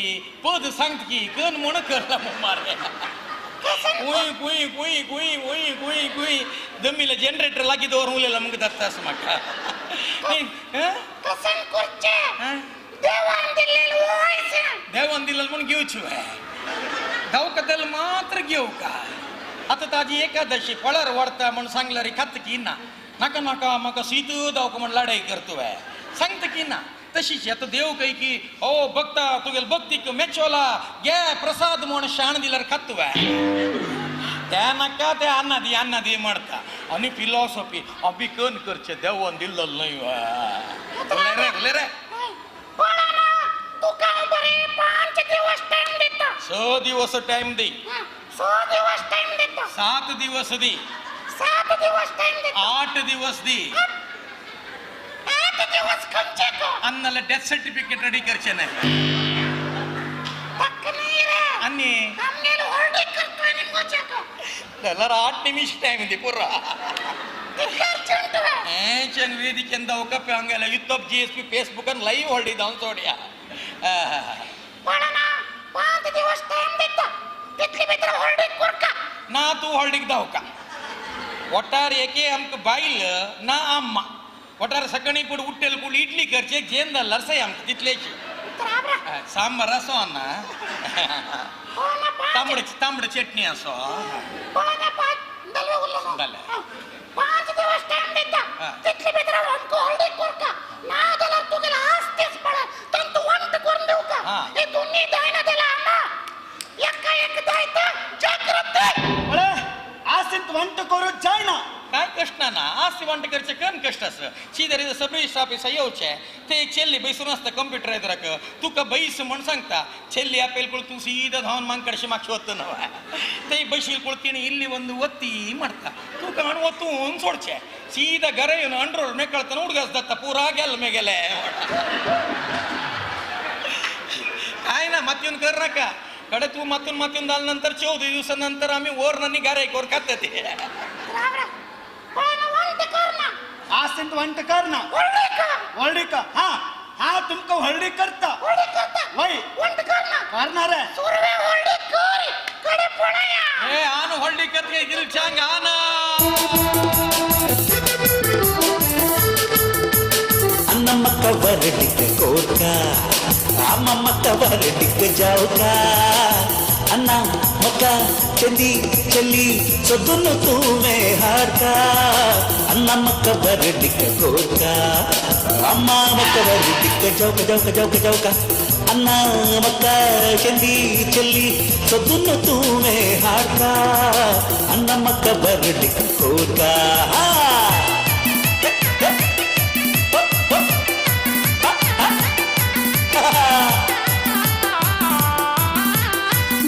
पद सांगत की कन म्हण करला मग माराया कुई कुई कुई कुई कुई कुई कुई दमीला जनरेटर लागी दोर उलेला मग दत्तास माका कसन कुर्चे देवान दिलेल वॉइस देवान दिलेल म्हणून घेऊची धावकदल मात्र घेऊ का आता ताजी एकादशी फळार वाढता म्हणून सांगल्यारी खात की ना नाका नाका माका सीत धावक म्हणून लढाई करतोय सांगत की ना तशीच आता देव काही की ओ बघता तुगेल भक्तीक मेचोला गे प्रसाद म्हणून शाण दिल्यार खातोय त्या नाका ते अन्ना दे म्हणता आणि फिलॉसॉफी अभि कन करचे देवान दिल्लल नाही रे रे बोला तुका बरे 5 दिवस टाइम देता 6 दिवस टाइम दे 6 दिवस टाइम देता 7 दिवस दे 7 दिवस टाइम देता 8 दिवस दे 8 दिवस खंचे को अन्नाला डेथ सर्टिफिकेट रेडी करचे नाही तक नाही रे आणि हमने होल्ड करतो आणि मोचे को त्याला 8 निमिष टाइम दे पुरा तिकर चंट चन ವೇದಿಕೆಯಿಂದ ಒಕಪ್ಪೆ ಹಂಗಲ್ಲ ಯೂಟ್ಯೂಬ್ GSP ಫೇಸ್ಬುಕ್ ಅನ್ನು ಲೈವ್ ಹೊಡಿ ಡೌನ್ ಸೋಡಿಯಾ बोला 5 दिवस टाइम देता तितली भितर होल्डिंग करका ना तू होल्डिंग दाव का ಒಟ್ಟಾರೆ ಏಕೆ ಅಮ್ಕ ಬಾಯಿಲ್ ನಾ ಅಮ್ಮ ಒಟ್ಟಾರೆ ಸಗಣಿ ಪುಡಿ ಉಟ್ಟೆಲ್ ಪುಡಿ ಇಡ್ಲಿ ಖರ್ಚೆ ಜೇಂದ ಲರ್ಸೈ ಅಮ್ಕ ತಿತ್ಲೇಚಿ ಸಾಂಬಾರ್ ರಸೋ ಅನ್ನ तांबड चटणी असो बोला 5 दिवस टाइम देता तितली भितर हमको होल्डिंग करका ना दला तुगेला आस्तेच पडा तंतु वंट करून देऊ का हे दोन्ही दायना दिला अण्णा एका एक दायता जागृती अरे आसित वंट करू जाय ना काय कष्ट ना आस्ती वांट करचे कन कष्ट असं सीधे सब रजिस्टर ऑफिस येऊचे ते एक ಚೆಲ್ಲಿ ಬೈಸೂರು असतं कंप्युटर ಇದ್ರಕ तुका बैस म्हणून सांगता ಚೆಲ್ಲಿ ಆಪೇಲ್ ಕೊಳು तू सीधा धावून मान कड़शे मागची होतं नव ते बैशील ಕೊಳ್ತೀನಿ ಇಲ್ಲಿ ಒಂದು ಒತ್ತಿ ಮಾಡ್ತಾ तू ಕಾಣು ಒತ್ತು ಒಂದು ಸೋಡ್ಚೆ सीधा घर येऊन अंडर ने कळतं उडगास दत्ता पुरा गेल मे गेले काय ना मातून कर नका कडे तू मातून झाल्यानंतर 14 दिवसानंतर आम्ही ओर ननी गारे कोर खाते ते आसित वंट करना होल्डी का हाँ तुमको होल्डी करता वही वंट करना करणार आहे सुरवे होल्डी कर कडे पडाया ए आन होल्डी करते गिल चांग आना ಅನ್ನಮ್ಮಕ್ಕ ಬರಡಿಕ್ಕೆ ಕೋರ್ಕ ಅಮ್ಮಮ್ಮಕ್ಕ ಬರಡಿಕ್ಕೆ ಜಾವುಕ ಅನ್ನ ಮಕ್ಕ ಚಂದಿ ಚೆಲ್ಲಿ ಸೊದ್ದುನ್ನು ತೂವೆ ಹಾಡ್ಕ ಅನ್ನಮ್ಮಕ್ಕ ಬರಡಿಕ್ಕೆ ಕೋರ್ಕ ಅಮ್ಮ ಮಕ್ಕ ಬರಡಿಕ್ಕೆ ಜೌಕ ಜೌಕ ಜೌಕ ಜೌಕ ಅನ್ನ ಮಕ್ಕ ಚಂದಿ ಚೆಲ್ಲಿ ಸೊದ್ದುನ್ನು ತೂವೆ ಹಾಡ್ಕ ಅನ್ನಮ್ಮಕ್ಕ ಬರಡಿಕ್ಕೆ ಕೋರ್ಕ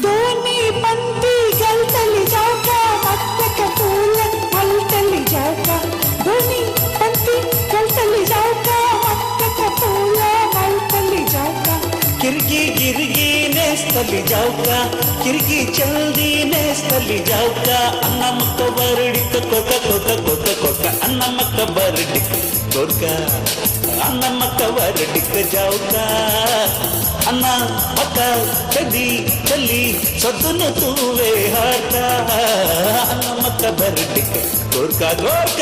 दोनी पंती गलतली जाऊका मत्तक फूल मलतली जाऊका दोनी पंती गलतली जाऊका मत्तक फूल मलतली जाऊका ಕಿರ್ಗಿ ಗಿರ್ಗಿ ನೇಸ್ತಲಿ ಜಾವ್ಕ ಕಿರ್ಗಿ ಚಲ್ದಿ ನೇಸ್ತಲಿ ಜಾವ್ಕ ಅನ್ನ ಮಕ್ಕ ಬರಡಿಕ ಕೊಕ ಕೊಕ ಕೊಕ ಕೊಕ ಅನ್ನ ಮಕ್ಕ ಬರಡಿಕ ಕೊಕ ಅನ್ನ ಮಕ್ಕ ಬರಡಿಕ ಜಾವ್ಕ ಅನ್ನ ಮಕ್ಕ ಚಡ್ಡಿ ಚಲ್ಲಿ ಸೊದ್ದನ್ನು ತೂವೆ ಹಾಕ ಅನ್ನ ಮಕ್ಕ ಬರ್ಡಿಕ್ಕೆ ಗೋರ್ಕ ಗೋರ್ಕ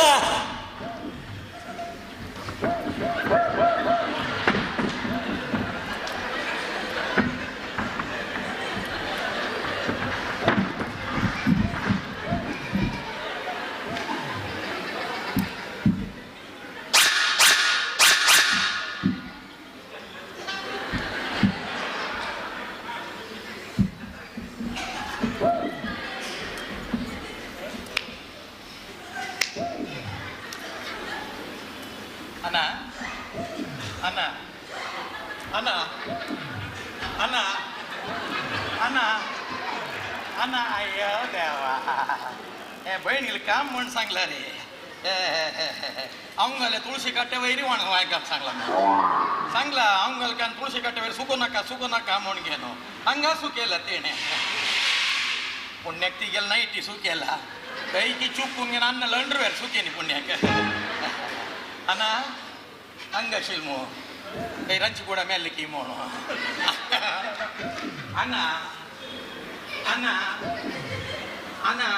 ಅಣ್ಣ ಅಣ್ಣ ಅಣ್ಣ ಅಣ್ಣ ಅಣ್ಣ ಅಣ್ಣ ಅಯ್ಯೋ ದೇವ बहिणीला काम म्हणून सांगला रे अवंगाला तुळशी काट्यावैरी वाण वायकात सांगला अवंगाला कान तुळशी काट्यावैर सुकू नका म्हणून घेनो हंगा सुकेला तेने पुण्याक ती गेला नाही ती सुकेला काही की चुकून घेणं अन्न लंडरवेर सुकेनी पुण्याक अना हंगाशील मो काही रंची गोडा मेल की म्हणून अना अना अना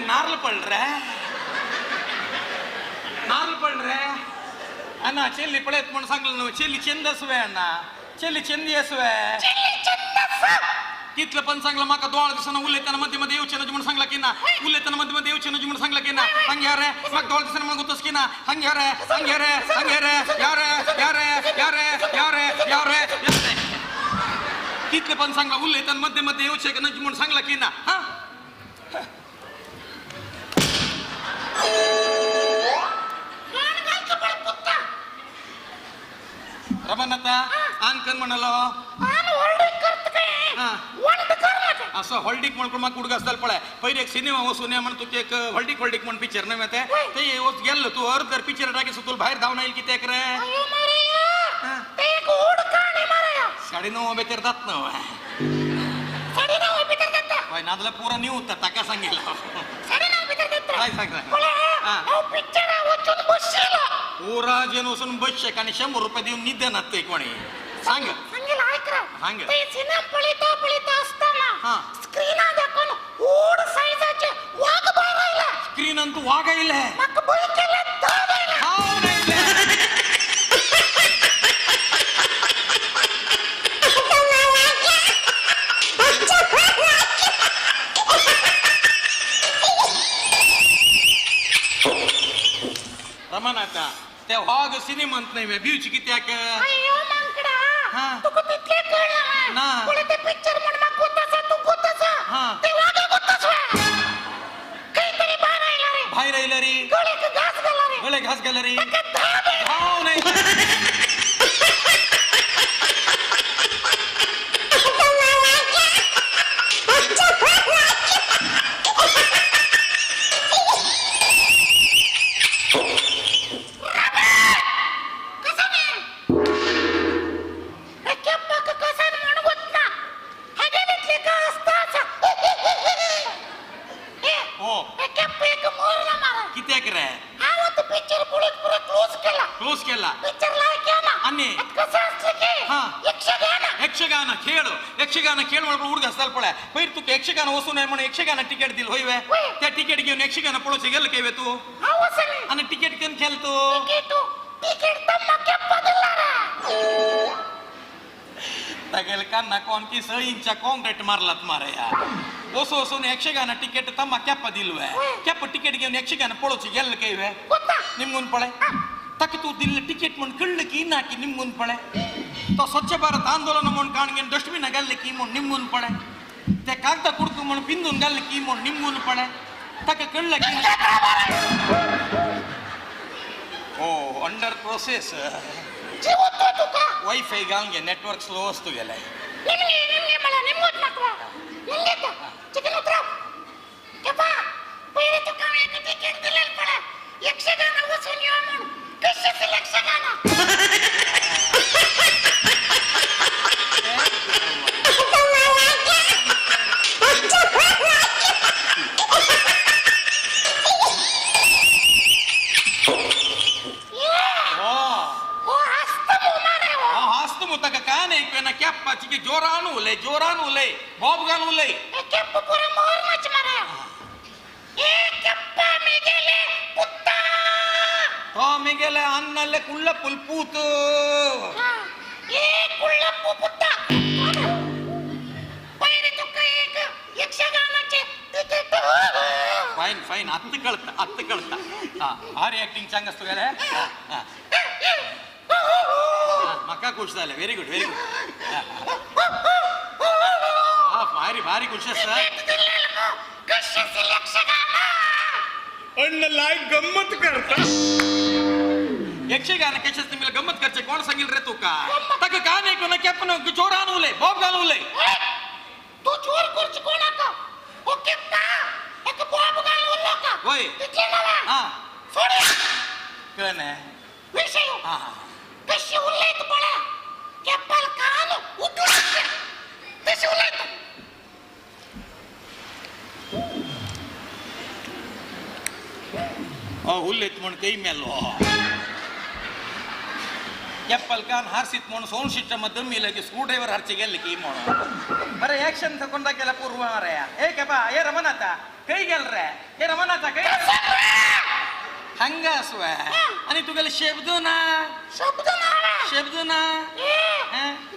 नारल पड़ रहा है अण्णा ಚೆಲ್ಲಿ ಪಳೆತ್ ಮಣ सांगलं ಚೆಲ್ಲಿ चंदसवे अण्णा ಚೆಲ್ಲಿ चंदी असवे कितलं पण सांगलं माका दोळ दिसना उलेताना मध्ये मध्ये येऊचेना म्हणून सांगला की ना उलेताना मध्ये मध्ये येऊचेना म्हणून सांगला की ना हंग्या रे मग दोळ दिसना म्हणून गोतस की ना हंग्या रे यारे कितलं पण सांगला उलेताना मध्ये मध्ये येऊचे का म्हणून सांगला की ना हा रमणता आनकन म्हणालो असं हॉल्डिक म्हणून मग कुडगा असताल पळाय पहिले एक सिनेमा वसून म्हणतो की एक हॉल्डिक म्हणून पिक्चर नाही माहिती ते गेलो तू अर्धर पिक्चर टाकी तुला बाहेर धावून येईल किती रे 9:30 बेतर जात ना नादला पुरा न्यू होता टाका सांगेला काय सांगला पुरा जन वसून बसशे आणि 100 रुपये देऊन निधनात ते कोणी सांग सांग स्क्रीन दाखवून ओढ साईजाचे वाघ बारायला स्क्रीन तू वागायला मग बोल केलं रमणाता त्या वाघ सिनेमात नाही बीच किती अय्यो मांकडा तू किती कळला ना बोले ते पिक्चर म्हणून मग कोतासा तू कोतासा ते वाघ कोतासा काहीतरी बाहेर राहिला रे गळे घास गेला रे भाव नाही क्लोज केला यक्षगान खेळ म्हणून हुಡುಗ असताल पळा पहिले तू यक्षगान वसून आहे म्हणून यक्षगान तिकीट दिल होय त्या तिकीट घेऊन यक्षगान पळोचे गेल केवे तू आणि तिकीट कन खेळतो तगेल कान्ना कोण की सळींच्या काँक्रीट मारलात मारे वसून यक्षगान तिकीट तम्मा केप्प दिलवे केप्प तिकीट घेऊन यक्षगान पळोचे गेल केवे निमगून पळे तक तू दिल टिकेट म्हणून कळलं की ना की निमगून पळे तो स्वच्छ भारत आंदोलन म्हणून काणगे डस्टबिन घालले की म्हणून निमगून पळे ते कागद कुडकू म्हणून पिंदून घालले की म्हणून निमगून पळे तक कळलं की ओ अंडर प्रोसेस वायफाय घालगे नेटवर्क स्लो असतो गेलाय मला निमगून नकवा निंगेता चिकन उतराव केपा पहिले तू काम एक तिकीट दिलेल पळा यक्षगान वसून येऊ म्हणून कशाचं यक्षगान आयकना केप्प चिके जोरानु उले बाबगान उले ए केप्प पूरा मोर मच मारा ए केप्प मिगेले पुत्ता तो मिगेले अन्नले कुल्ल पुल्पूतु ए कुल्लप्पू पुत्ता पहिले तो काही एक यक्षगानाचे तिकीट फाईन हत्त कळता हा भारी ऍक्टिंग चांग असतो गेले मका खुश झाले व्हेरी गुड हा भारी खुश असत कशाचे यक्षगान अन्न लाईक गंमत करता यक्षगान कशाच तुम्ही गंमत करचे कोण सांगेल रे तू का तक का नाही कोण केपन चोरान उले बॉब घाल उले तू चोर करची कोणाका ओके का एक बॉब घाल उलो का होय तिचे नावा हा सोडे कळने विषय हा कशी उल्लेख पडा केपल कान उठून कशी उल्लेख ಹುಲ್ಲಿತ್ ಮಣ್ ಕೈ ಮೇಲ್ವ ಎಪ್ಪಲ್ ಕಾನ್ ಹಾರ್ಸಿತ್ ಮಣ್ ಸೌಂಡ್ ಸಿಸ್ಟಮ್ ದಮ್ಮಿಲಗಿ ಸ್ಕ್ರೂ ಡ್ರೈವರ್ ಹರ್ಚಿ ಗೆಲ್ಲಿ ಕೈ ಮಣ ಬರ ಆಕ್ಷನ್ ತಕೊಂಡಾಗೆಲ್ಲ ಪೂರ್ವ ಮಾರಯ್ಯ ಏಕೆಪ್ಪ ಏ ರಮನಾಥ ಕೈ ಗೆಲ್ರೆ ಏ ರಮನಾಥ ಕೈ ಹಂಗಾಸುವ आणि तुगेले शब्दना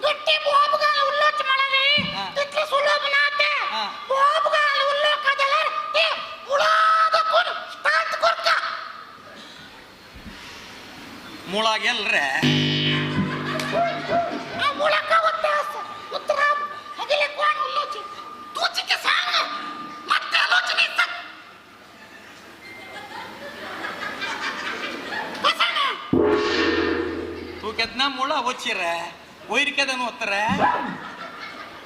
गट्टी बॉब घाल उल्लोच म्हणाले तितले सुलभ ना ते बॉब घाल उल्लो कादलर ते उडाद कोण स्टार्ट कर का मुळा ಗೆಲ್ರೆ आ मुळा का होतास उत्तर हगले कोण उल्लोच तू चिके सांग ಮತ್ತೆ आलोचने सक तू कितना मुळा वचिरे वैर केदन होतरे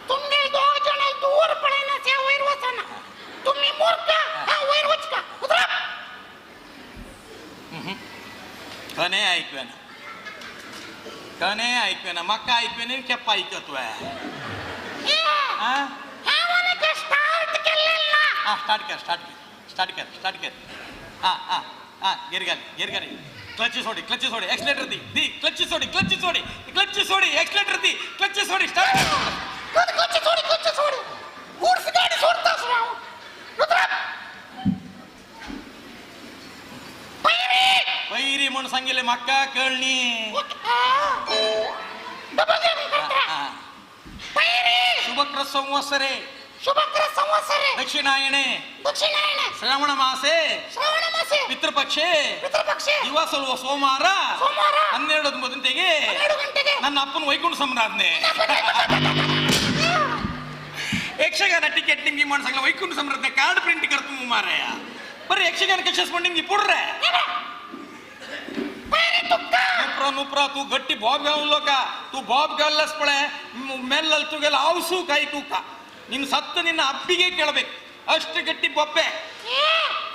तुम्ही दोघ जण दूर पडेना से वैर वचना तुम्ही मूर्ख हा वैर वचका उतरा कने ऐकवेना मक्का ऐकवेना केप्पा ऐकतोय हा वाले के स्टार्ट केलेल ना हा स्टार्ट कर हा गिर गाडी क्लच सोडी एक्सलेटर दी क्लच सोडी एक्सलेटर दी क्लच सोडी स्टार्ट क्लच सोडी गुड्स गाडी सोडतास राव उतरा पैरी म्हणून सांगितले मक्का कळणी शुभक्र संवत्सरे दक्षिणायणे श्रावण मासे ಪಿತೃಪಕ್ಷೆ ದಿವಸಲ್ವ ಸೋಮವಾರ 12 ಗಂಟೆಗೆ ನನ್ನ ಅಪ್ಪನ ವೈಕುಂಠ ಸಂರಾಧನೆ ಯಕ್ಷಗಾನ ಟಿಕೆಟ್ ನಿಮ್ಗೆ ಮಾಡ್ಸಂಗಿಲ್ಲ ವೈಕುಂಠ ಸಂರಾಧನೆ ಕಾರ್ಡ್ ಪ್ರಿಂಟ್ करतो माराय बरं यक्षगान कशाच पण निम्गी पुढरे नुप्रा तू गट्टी बॉब घालून का तू बॉब घाललास पळे मेल्ल तू गेला आवसू काही तू का ನಿನ್ನ ಸತ್ತ ನಿನ್ನ ಅಪ್ಪಿಗೆ ಕೇಳಬೇಕು ಅಷ್ಟು ಗಟ್ಟಿ ಬೊಬ್ಬೆ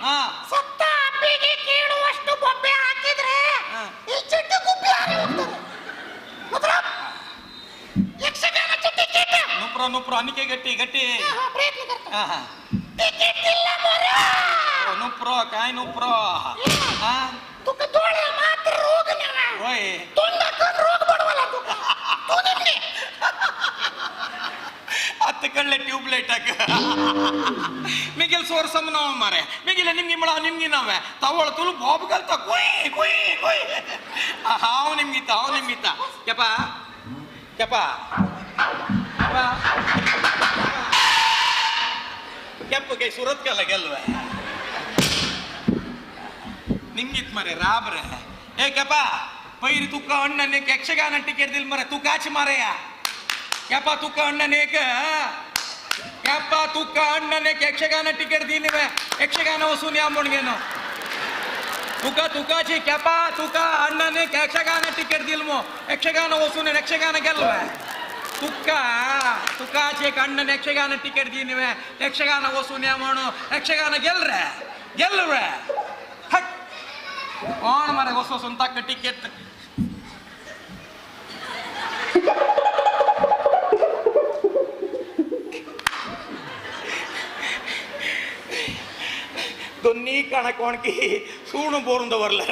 ಹಾ ಸತ್ತ ಅಪ್ಪಿಗೆ ಕೇಳುವಷ್ಟು ಬೊಬ್ಬೆ ಹಾಕಿದ್ರೆ ಈ ಚಿಟ್ಟು ಗುಬ್ಬಿ ಹಾರಿ ಹೋಗ್ತದೆ ಉತ್ತರ ಯಕ್ಷಗಾನ ಟಿಕೆಟ್ ನುಪ್ರ ಅನಿಕೆ ಗಟ್ಟಿ ಪ್ರಯತ್ನ करता ಹಾ ಟಿಕೆಟ್ ಇಲ್ಲ ಮರ ನುಪ್ರೋ ಕಾಯಿ ನುಪ್ರೋ ಹಾ तुक डोळे मात्र रोग नाही होय तोंडात रोग बडवला तू तू निम्मी ಹತ್ತು ಕಳ್ಳೆ ಟ್ಯೂಬ್ಲೈಟ್ ಹಾಕ ಮಿಗಿಲ್ ಸೋರ್ ಸಮನವ ಮಾರೆ ಮಿಗಿಲ ನಿಮ್ಗೆ ಮಳ ನಿಮ್ಗೆ ನಾವೆ ತವಳ ತುಳು ಬಾಬ್ ಗಲ್ತ ಕೊಯ್ ಹಾವು ನಿಮ್ಗಿತ್ತ ಕೆಪ ಕೆಪ್ಪಗೆ ಸುರತ್ ಕಾಲ ಗೆಲ್ವೆ ನಿಮ್ಗಿತ್ ಮರೆ ರಾಬ್ರೆ ಏ ಕೆಪ ಪೈರಿ ತುಕ್ಕ ಅಣ್ಣನೆ ಯಕ್ಷಗಾನ ಟಿಕೆಟ್ ದಿಲ್ ಮರೆ ತು ಕಾಚಿ ಮಾರೆಯ केपा तुका अण्णाने यक्षगान टिकेट दिली यक्षगान वसून या म्हणून घेणं तुकाची केपा तुका अण्णाने यक्षगान टिकेट दिल मग यक्षगान वसून यक्षगान गेल्व तुकाची एक अण्णाने यक्षगान टिकेट दिली यक्षगान वसून या म्हणून यक्षगान गेल्वे हट कोण मारे वसून तक टिकेट दोन्ही कणकोण की सूण बोरून दवरलं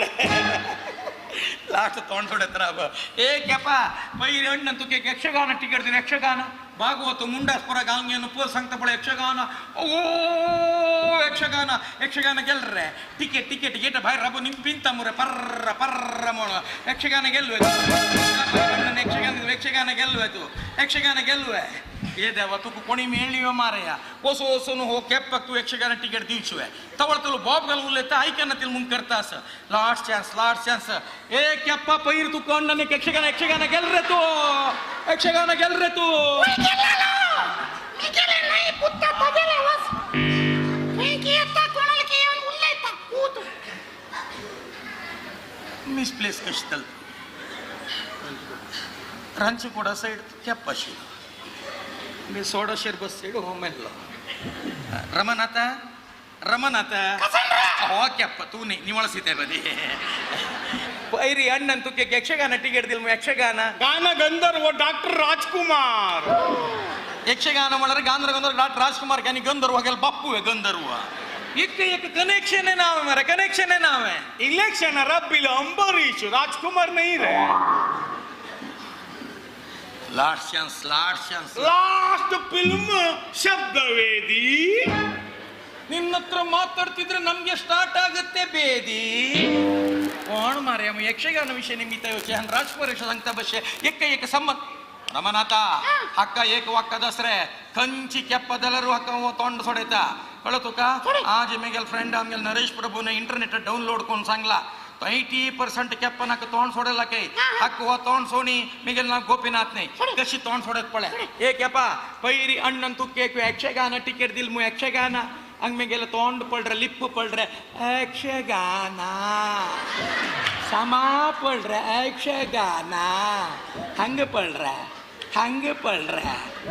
लास्ट तोंड सोडत राब ए केपा पहिले अण्ण तुके यक्षगान टिकेट दिन यक्षगान भागवत मुंडास्पुर गांगेನು ಪೋಲ್ ಸಂತ ಪಳ ಯಕ್ಷಗಾನ ಓ ಯಕ್ಷಗಾನ ಯಕ್ಷಗಾನ ಗೆಲ್ರೆ ಟಿಕೆಟ್ ಟಿಕೆಟ್ ಗೇಟ ಬಾಯ್ ರಬ ನಿಮ್ ಪಿಂತ ಮುರೆ ಪರ್ರ ಪರ್ರ ಮೋಳ ಯಕ್ಷಗಾನ ಗೆಲ್ಲುವೆ ಯಕ್ಷಗಾನ ಗೆಲ್ಲುವೆತು ಯಕ್ಷಗಾನ ಗೆಲ್ಲುವೆ ಏ ದೇವ ತುಕು ಕೊಣಿ ಮೇಳಿವೆ ಮಾರಯ್ಯ ಹೊಸ ಹೊಸನು ಹೋ ಕೆಪ್ಪಕ್ಕು ಯಕ್ಷಗಾನ ಟಿಕೆಟ್ ದಿವ್ಸುವೆ ತವಳ್ತಲು ಬಾಬ್ಗಲ್ ಉಲ್ಲೆತ್ತ ಐಕನ್ನ ತಿಲ್ ಮುಂಗ್ ಕರ್ತಾಸ ಲಾಸ್ಟ್ ಚಾನ್ಸ್ ಏ ಕೆಪ್ಪ ಪೈರ್ ತುಕು ಅಣ್ಣನೆ ಯಕ್ಷಗಾನ ಗೆಲ್ರೆತು ಯಕ್ಷಗಾನ ಗೆಲ್ರೆತು मिसप्लेस कशतल रांची कोडा साइड केप्पाशी मी सोडाशेर बस साइड होमेनलो रमनाथ हो केप्प तू नाही निवळसिते बदी पैरी अण्णन तुके यक्षगान टिकेट दिल यक्षगान गान गंधर्व डॉक्टर राजकुमार यक्षगान म्हणणार गांधर्व डॉक्टर राजकुमार आणि गंधर्व गेल बाप्पू आहे गंधर्व एक कनेक्शन है नाव है मेरा कनेक्शन है नाव है इलेक्शन रब्बिल अंबरीश राजकुमार नहीं रहे लास्ट चांस लास्ट फिल्म शब्दवेदी ನಿನ್ನ ಹತ್ರ ಮಾತಾಡ್ತಿದ್ರೆ ನಮ್ಗೆ ಸ್ಟಾರ್ಟ್ ಆಗುತ್ತೆ ಬೇದಿ कोण मारे यक्षगान विषय निमित्त राजकुमार सांगता बसे एक संबंध रमनाथा हक्क एक वाक्क दसरे कंची केप्पदलरू हक्क तोंड सोडता कळतो का आज मेगेल फ्रेंड आमगेल नरेश प्रभूने इंटरनेट डाउनलोड करून सांगला 80% केप्प नाक तोंड सोडेला काही हक्क हो तोंड सोनी मेगेल ना गोपीनाथ नाही कशी तोंड सोडत पडे ए केप्पा पैरी अण्णन तुके यक्षगान टिकेट दिल मु यक्षगान हंग मेगेल तोंड पड्रे लिप पड्रे यक्षगान समा पड्रे यक्षगान हंग पड्रे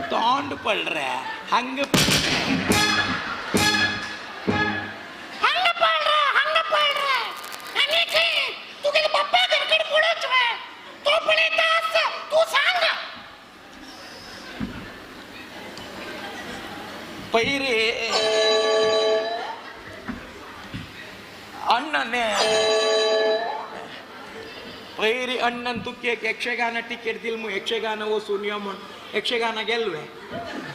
तोंड पड्रे हंग पैरे अण्णने पैरी अण्णन तुके यक्षगान टिकेट दिल मु यक्षगान वो सुनिया मन यक्षगान गेलवे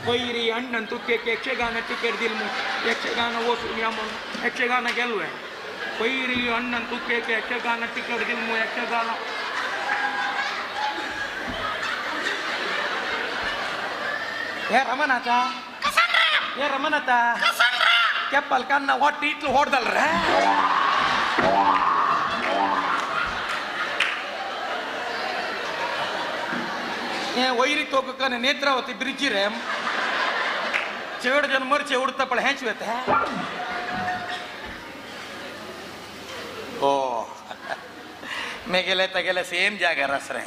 पैरी अण्णन तुके यक्षगान टिकेट दिल मु यक्षगान वो सुनिया मन यक्षगान गेलवे पैरी अण्णन तुके यक्षगान टिकेट दिल मु यक्षगान हे रमनाथा केप्पल कन्न ಹೊಟ್ಟಿ ಇಟ್ಲು ಹೊಡೆದಲ್ರೆ ಏ ವೈರಿ ತೋಕನೆ ನೇತ್ರಾವತಿ ಬ್ರಿಡ್ಜ್ ರೆ ಚೇಡ್ ಜನ ಮರ್ಚೆ ಉಡ್ತಾ ಪಳ ಹೆಂಚುತ್ತೆ ಓ ಮೇಗೆಲೆ ತಗೆಲೆ ಸೇಮ್ ಜಾಗ ರಸ್ರೆ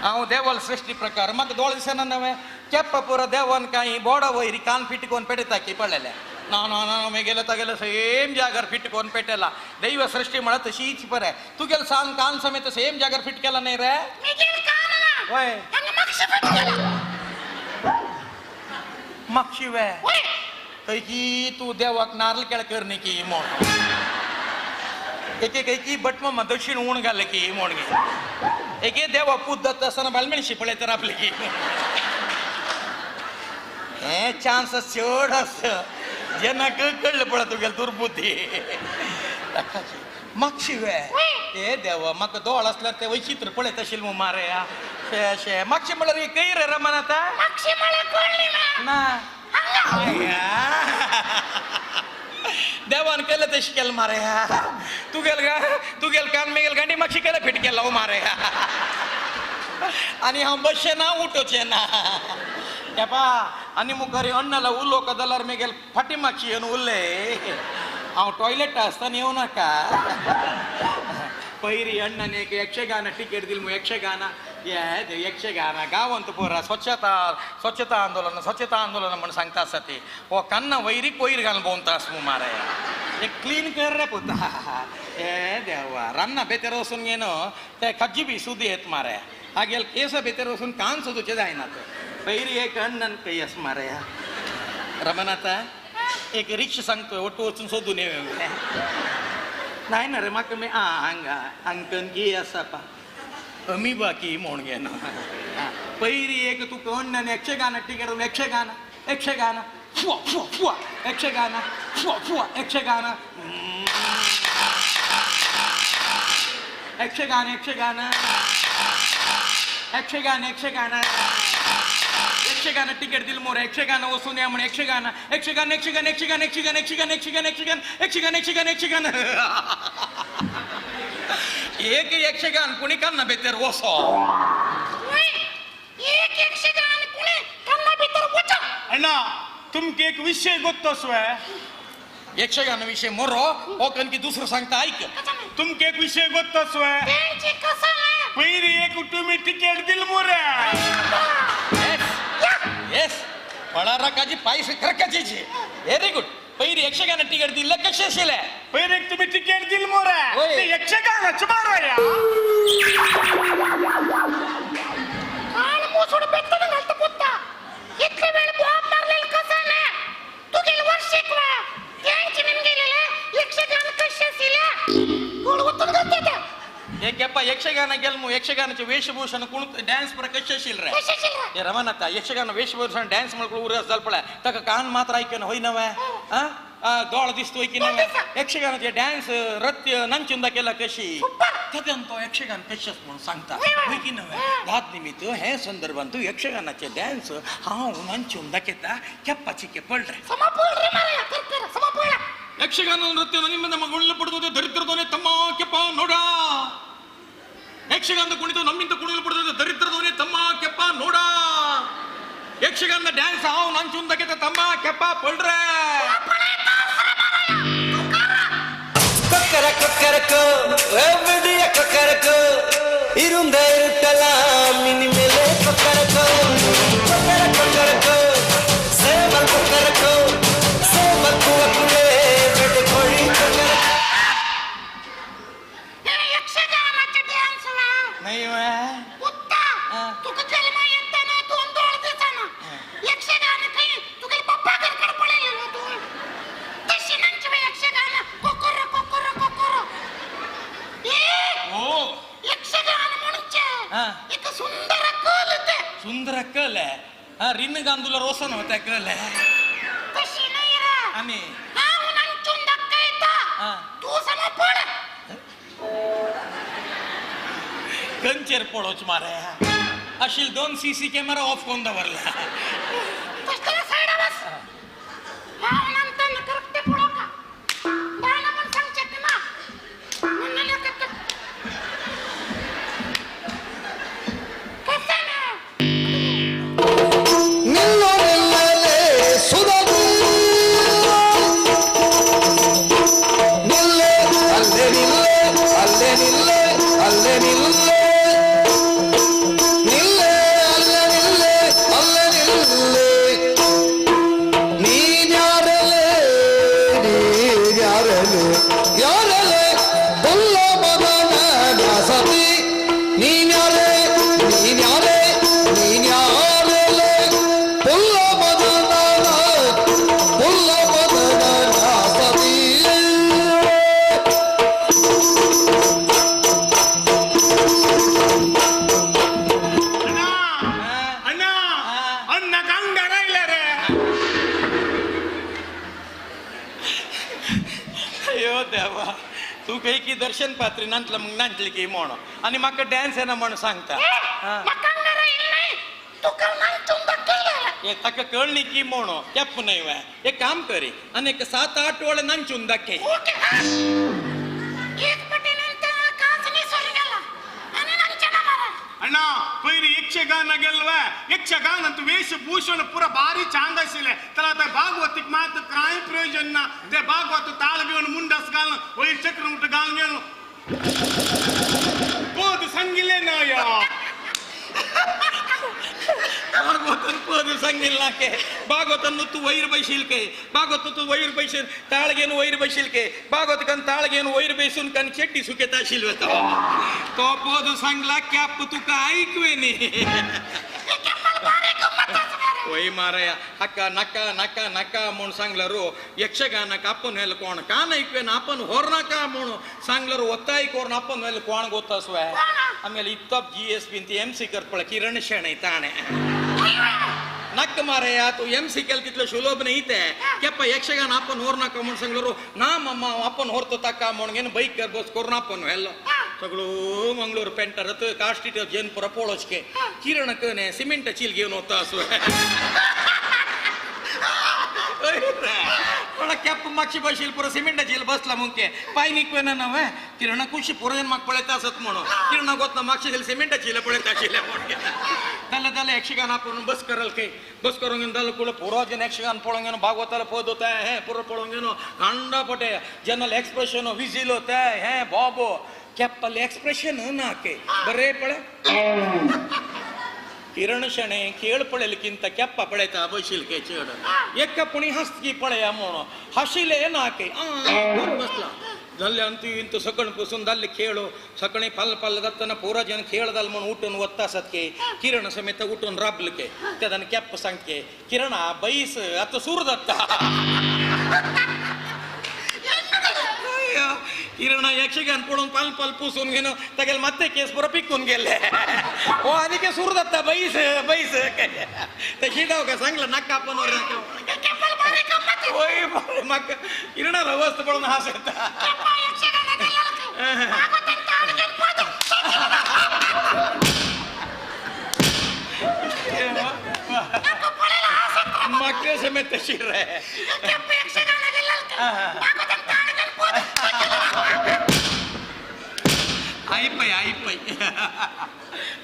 ಅವು ದೇವಲ್ ಸೃಷ್ಟಿ ಪ್ರಕಾರ ಮತ್ತೆ ದೋಳ ದಿವಸ ನನ್ನವೆ ಕೆಪ್ಪ ಪೂರ ದೇವನ್ ಕಾಯಿ ಬೋಡ ವೈರಿ ಕಾನ್ ಫಿಟ್ಕೊಂಡು ಪೆಡಿತಾಕಿ ಪಳ್ಳೆಲೆ ನಾನು ಮೇಗೆಲ್ಲ ತಗೆಲ್ಲ ಸೇಮ್ ಜಾಗರ್ ಫಿಟ್ಕೊಂಡು ಪೆಟ್ಟೆಲ್ಲ ದೈವ ಸೃಷ್ಟಿ ಮಾಡ ತಶೀಚ್ ಪರೆ ತುಗೆಲ್ ಸಾನ್ ಕಾನ್ ಸಮೇತ ಸೇಮ್ ಜಾಗರ್ ಫಿಟ್ ಕೆಲ್ಲ ನೇರೆ ಓಯ್ मक्षिवे कैकी तू देवाक नारळ केळ करणे की मोड एके कैकी बटम दक्षिण ऊण घाले की मोडगे एके देवा पुद्दत असताना बालमेळशी पळे तर आपले की हे चान्स चढ असत ज्यांना कळलं पडत तुगेल दुर्बुद्धी मक्षिवे ए देवा म्हाका दोळ असल्यार ते वैचित्र पळयत आशिल्ल मू मारे शे मक्षी म्हळ्यार ही कैर रमण आता ना देवान केलं तशी केलं मारे तू गेल कान मेगेल गांडी मागशी केलं फिट केला हो मारे आणि हा बसचे ना उठोचे ना पा आणि मुखारी अण्णाला उलो कदलार मेगेल फाटी मागशी येऊन उरले हांव टॉयलेट असताना येऊ नका पैरी अण्णाने एक यक्षगान टिकेट दिल मग यक्षगान यक्षगान गावंत पोरा स्वच्छता आंदोलन म्हणून सांगता असता ते हो कान्ना वैरी कोयर घालून बोलता अस मारे एक क्लीन कर रे पुता ए देवा रान्ना बेतेर वसून घेणं ते खज्जी बी सुदी येत मारे हा गेल केस बेतेर वसून कान सुदूचे जायना पैरी एक अण्णन काही अस मारे रमण आता एक रिक्षा सांगतोय ओटू वचून शोधून ये नाही ना रे म्हाका मी हांगा अंकन की आसा पा अमी बाकी म्हूण घेना पयरी एक तुका अण्णान यक्षगान टिकेट यक्षगान फुवा फुवा फुवा यक्षगान फुवा फुवा यक्षगान यक्षगान यक्षगान यक्षगान यक्षगान यक्षगान तिकीट दिलं मोर यक्षगान वसून या म्हणे यक्षगान यक्षगान यक्षगान यक्षगान यक्षगान यक्षगान यक्षगान यक्षगान यक्षगान यक्षगान यक्षगान एक यक्षगान कुणी कन्ना भितर वसो एक यक्षगान कुणी कन्ना भितर वचो अण्णा तुमके एक विषय गोत्तोसवे यक्षगान विषय मोरो ओकन की दुसरं सांगता ऐक तुमके एक विषय गोत्तोसवे त्यांची कसम आहे पहिली एक तुम्ही तिकीट दिल मोरे येस पळा रकाजी पायस खरकाची व्हेरी गुड पहिली यक्षगान तिकीट दिलं कशा शिले पहिली एक तुम्ही तिकीट दिल मोरे होय. ते यक्षगानाचं मारूया काळ मोसोड बेत्तन घालत पुत्ता इतके वेळ बॉम्ब मारलेलं कसं ना तू गेल वर्ष शिकवा त्यांची निमगेलेले यक्षगान कशा सिल्या गोड उत्तर घालतात ಏಕೆಪ್ಪ ಯಕ್ಷಗಾನ ಗೆಲ್ಮು ಯಕ್ಷಗಾನಕ್ಕೆ ವೇಷಭೂಷಣ ಕುಣಿತ ಡ್ಯಾನ್ಸ್ ಪರ ಕಷ್ಟ ಶಿಲ್ರೆ कशा सिल्या ಏ ರಮನತ್ತ ಯಕ್ಷಗಾನ ವೇಷಭೂಷಣ ಡ್ಯಾನ್ಸ್ ಮಾಡ್ಕೊಳ್ಳೋ ಊರ ಜಲ್ಪಳೆ ತಕ ಕಾನ್ ಮಾತ್ರ ಐಕೆನ ಹೊಯ್ನವೆ ದೋಳ ದಿಸ್ತು ಐಕಿನವೆ ಯಕ್ಷಗಾನಕ್ಕೆ ಡ್ಯಾನ್ಸ್ ನೃತ್ಯ ನಂಚುಂದಕ್ಕೆಲ್ಲ ಕಶಿ ತದಂತ ಯಕ್ಷಗಾನ ಕಶಸ್ म्हणून सांगता होईकिनवे दात निमित्त हे संदर्भांतू यक्षगानाचे ड्यान्स हाव ನಂಚುಂದಕ್ಕೆತ ಕೆಪ್ಪಚಿಕೆ ಪಳ್ರೆ समापोळ रे मारा कर समापोळ ಯಕ್ಷಗಾನ ನೃತ್ಯ ನಿಮ್ಮಿಂದ ಮಗುಳ್ಳ ಪಡೆದು ದರಿದ್ರದೋನೆ ತಮ್ಮ ಕೆಪ್ಪ ನೋಡ ಯಕ್ಷಗಾನದ ಕುಣಿತು ನಮ್ಮಿಂದ ಕುಣಿಲು ಪಡೆದ ದರಿದ್ರದೋನೆ ತಮ್ಮ ಕೆಪ್ಪ ನೋಡ ಯಕ್ಷಗಾನದ ಡ್ಯಾನ್ಸ್ ಹಾವು ನಂಚುಂದಕ್ಕೆ ತಮ್ಮ ಕೆಪ್ಪ ಪಳ್ರೆ கொக்கர கொக்கரக்கோ எவ்வடிய கொக்கரக்கோ இருந்த இருட்டலாம் இனிமேலே கொக்கரக்கோ கொக்கர கொக்கரக்கோ சேவல் கொக்கரக்கோ சேவல் குவக்குலே வெடு கோழி கொக்கர हे यक्षगानाचे डान्स वा नैवे पुत्ता तुका जन्म येताना 2 दिवसानं यक्षगान काही तुका पप्पा कडे पडलेलं तू तशी नंची यक्षगान कोकोर कोकोर कोकोर ए ओ यक्षगान म्हणचे हा. एक सुंदर कल ते सुंदर कल रिन्न गांधूला रोसन होता कल तशी नाही रे आणि हा नंचून दक्कायता हा. तू समपड कंचेर पळोच मारे अशील 2 सीसी कॅमेरा ऑफ कोण दवरला तसला साइड बस हा नंतर करते पुढं का दाना पण सांगते ना म्हणलं का कसं ना ನಿಲ್ಲೋ ನಿಲ್ಲಲೇ ಸುಧದು ನಿಲ್ಲೆ ಅಲ್ಲೇ ನಿಲ್ಲೆ ಅಲ್ಲೇ ನಿಲ್ಲೆ ಅಲ್ಲೇ ನಿಲ್ಲೆ ನಿಲ್ಲೆ ಅಲ್ಲೇ ನಿಲ್ಲೆ ಅಲ್ಲೇ ನಿಲ್ಲೆ ನೀನ್ಯಾರಲೆ ನೀನ್ಯಾರಲೆ ಯಾರಲೆ ಪುಲ್ಲ ಮಗನ ದಾಸತಿ ನೀನ್ಯಾರೆ ನೀನ್ಯಾರೆ ನೀನ್ಯಾರಲೆ ಪುಲ್ಲ ಮಗನ ದಾಸತಿ अण्णा अण्णा गांग राहिला रे अयो देवा तू काही की दर्शन पात्री नंतलं मग नांटली की म्हण आणि माका डॅन्स आहे ना म्हणून सांगता मकांगर येईल नाही तू का नंचून दक्कायला हे तक कळणी की म्हण केप नाही वा एक काम करी आणि एक 7-8 वेळ नंचून दाखे ओके हा एक पटीनंतर काचनी सोल गेला आणि नंचना मारा अण्णा पहिली यक्षगान ಗೆಲ್ವಾ ಯಕ್ಷಗಾನ ಅಂತ ವೇಷಭೂಷಣ ಪೂರ ಭಾರಿ ಚಾಂದ ಅಸಿಲೆ तर आता भागवतिक मात काय प्रयोजन ना ते भागवत ताळ घेऊन मुंडस घालून वैर चक्र उठ घालून गेलो बोध संगिले ना या भागवतन पद सांगेल ना के भागवतन तू वैर बैशील के भागवत तू वैर बैशील ताळ घेऊन वैर बैशील के भागवत कन ताळ घेऊन वैर बैसून कन चेट्टी सुकेता शिल तो पद सांगला कॅप तू का ऐकवे नी मला बारे गंमत असणार वय माराय हक्का नका नका नका म्हणून सांगलारू यक्षगानाक आपण हेल कोण कान ऐकवेन आपण होरनाका म्हणून सांगलारू ಒತ್ತಾಯಿ ಕೋರ್ನ आपण हेल कोण ಗೊತ್ತಾಸ್ವೆ ಆಮೇಲೆ ಇತ್ತಪ್ GSB ಅಂತ MC ಕರ್ಪಳ ಕಿರಣ್ ಶೆಣೈ ತಾಣೆ नक्क माराय तू MC केल तिथलं शुलोभन इथे केप्प यक्षगान आपण होरनाका म्हणून सांगलारू ना मम्मा आपण होरतो ताका म्हणून घेन बाईक कर बस करून आपण हेल सगळं मंगळूर पेंटर काष्टीट जैनपुर पोळोचके किरण कने सिमेंट चील घेऊन होता असो केप्प मागची बशील पुरा सिमेंट चील बसला मुंके पाय निकवेना नव्हे किरण खुशी पुरेन माग पळेता असत म्हणून किरण गोतना मागची सिमेंट चील पळेता आशिले म्हणके त्याला त्याला यक्षगान आपण बस करल के बस करून दल कुळ पुरा जन यक्षगान पळंगेनो भागवताला पद होता है पुरा पळंगेनो कांडापटे जनल एक्सप्रेशन विजिल होता है बाबो केप्पल एक्सप्रेशन नाके बरे पळे किरण शणे खेळ पळेलकिंत केप्प पळेता बशील के चढ एक पुणी हसकी पळया म्हणून हशिले नाके बसला जल्ले अंतू इंतू सकणपासून दाल्ले खेळो सकणे पल पल दत्तना पोरा जन खेळदाल म्हणून उठून ಒತ್ತಾಸತ್ के किरण समेत उठून राबलके त्यादन केप्प सांगके किरण बैस आता सूरदत्त किरण यक्षगान पडून पाल पाल पुसून घेणं त्याला ಮತ್ತೆ केस पुरा पिकून गेले ओ ಅದಕ್ಕೆ सूरदत्त बैस बैस तशी दाव का सांगलं नका आपण ओय मग किरण रवस्त पडून हसत मग समेत तशी रे आई पाई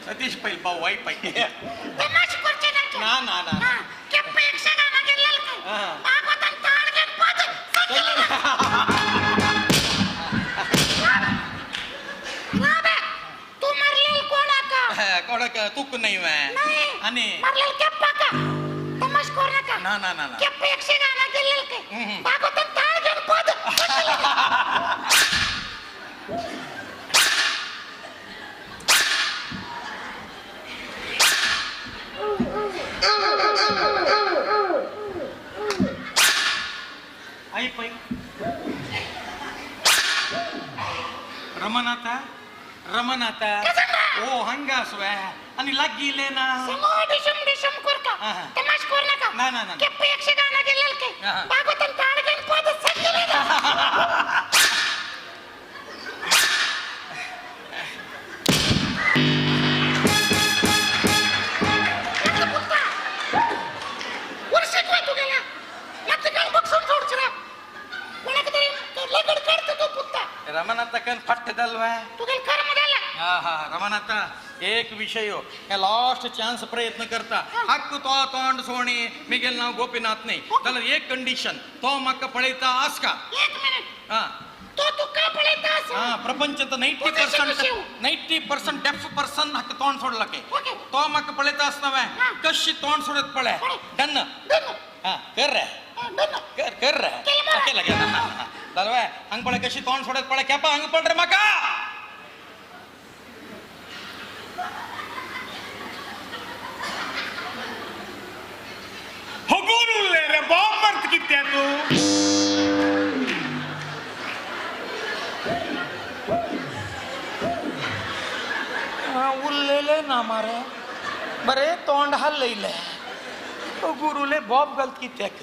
सतीश पै भाऊ आई पाई ना ना ना कोणाक तुक नाही वे आणि ना ना ना आई पै रमनाथा रमनाथा ओ हंगासवे आणि लागिले ना डिशम डिशम कोरका तमाश कोरनका ना ना ना केप्प यक्षगान गेलेल के भागवतन ताडगन पद सजले रमनाथ कन फट दलवा रमनाथ एक विषय लास्ट चान्स प्रयत्न करता हक्क तो तोंड सोणी मिगेल नाव गोपीनाथ नाही त्याला एक कंडिशन तो मक्क पळेता आस का 1 मिनिट हा तो का पळेता आस हा प्रपंचात 90% डेफ पर्सन हक्क तोंड सोडला के तो मक्क पळेता आस नवे कशी तोंड सोडत पळे डन हा कर रे कर कर रे केला गेला दलवा हंग पळे कशी तोंड सोडत पळे केपा हंग पळ रे मका होगोरुले रे बॉम्बर्त कित्या तू उल्लेले ना मारे बरे तोंड हल्लैले गुरुले बॉब गलत कित्याक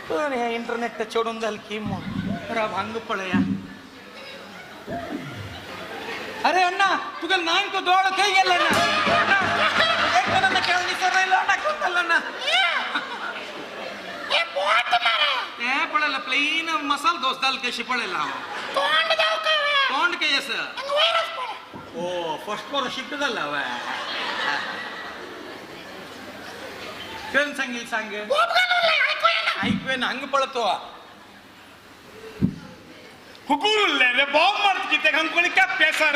पण ह्या इंटरनेट चढून जाल की मग भांग पळया अरे अण्णा तुका नांक दोळ कೈ गेला ना एकना केळनी सरला ना कोतला ना ए बोट मारे ए पळला प्लेन मसाला दोस दाल कशी पळेला तोंड जाव का तोंड काय अस वैरस पळे ओ फर्स्ट पर शिफ्ट झाला वा कोण सांगेल सांग बोब घालूले ऐकवे ना हंग पळतो हुकुरुले रे बॉम्बर्त कित्या हंग कोणी का पेसर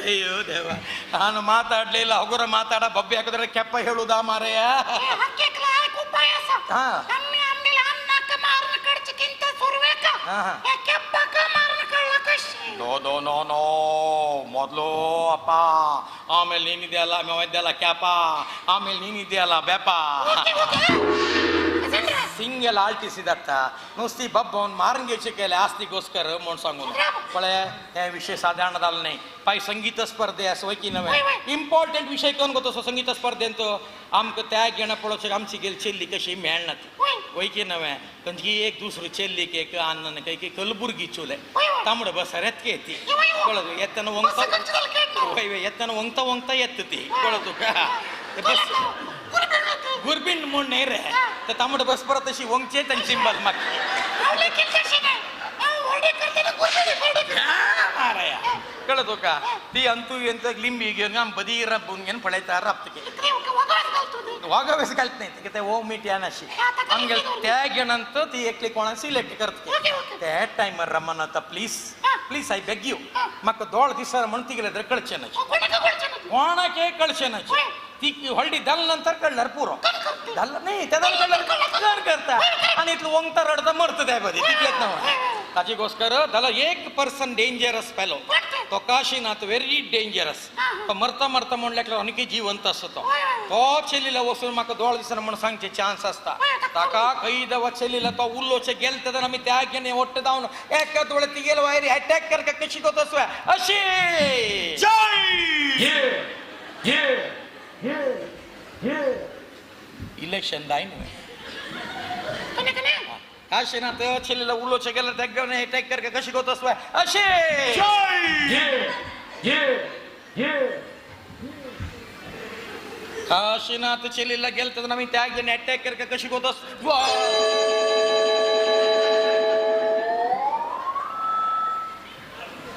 ಅಯ್ಯೋ ದೇವ ನಾನು ಮಾತಾಡ್ಲಿಲ್ಲ ಹಗುರ ಮಾತಾಡ ಬಬ್ಬಿ ಹಾಕಿದ್ರೆ ಕೆಪ್ಪ ಹೇಳುದಾ ಮಾರಯ್ಯ ಯೋದೋ ನೋ ಮೊದಲು ಅಪ್ಪ, ಆಮೇಲೆ ನೀನಿದೆಯಲ್ಲ ಮೇವದ್ದೆಲ್ಲ ಕ್ಯಾಪ, ಆಮೇಲೆ ನೀನಿದೆಯಲ್ಲ ಬೇಪ. ಸಿಂಗೆಲ್ಲ ಆಲ್ಟಿಸಿದತ್ತ ನುಸ್ತಿ ಬಬ್ಬನ್ ಮಾರಂಗೆ ಚಿಕ್ಕಲೆ ಆಸ್ತಿಗೋಸ್ಕರ मोणसांगून पळे हे विषय साधारणदाल नाही पाय संगीत स्पर्धे असं वय की नव्हे इम्पॉर्टंट विषय कोण गोतो सो संगीत स्पर्धेंत आमकां त्या घेणं पळोवचे आमची गेल चेल्ली कशी मेळना ती वय की नव्हे खंयची एक दुसरी चेल्लीक एक अन्न काही कलबुर्गी चोले तांबड बसार येत ती कळत येताना वंगता वय वय येताना वंगता वंगता येत ती कळत तुका बस गुरबिंड म्हूण न्ही रे तर तांबड बस परत अशी वंगचे तांची सिंबल मागची कळत तुका ती अंतू ಎಂತ लिंबी घेऊन आम बदी रब्बून घेऊन पळयता रप्तके वागावेस घालत नाही ते ओ मीट यानाशी आमगे त्या घेणंत ती एकली कोणा सिलेक्ट करतके त्या टायमार रमन आता please please I beg you म्हाका दोळ दिसर म्हण तिगले तर कळचे ना कोणाके कळचे ना ती हळदी दल नंतर कळणार पुरो दल नाही त्या दल कळणार करता आणि इतलं वंगता रडता मरत त्या बदी तितलेच ना ताजेगोस्कर दला एक पर्सन डेंजरस फेलो तो काशीनाथ व्हेरी डेंजरस तो मरता मरता म्हणल्याक अनिके जिवंत असतो तो चेलीला वचून म्हाका दोळ दिसना म्हण सांगचे चान्स असता ताका खंय दवा चेलीला तो उल्लोचे गेल तेदन आमी त्या घेणे ओट्ट जावन एका दोळे ती गेल वायरी अटॅक करका कशी कोत असवा अशी इलेक्शन दाईन काशीनाथ चेलीला उल्लोचे गेलं त्या घेऊन अटॅक करका कशी कोत असवा अशी काशीनाथ चेलीला गेल तर आम्ही त्या घेऊन अटॅक करका कशी कोत असवा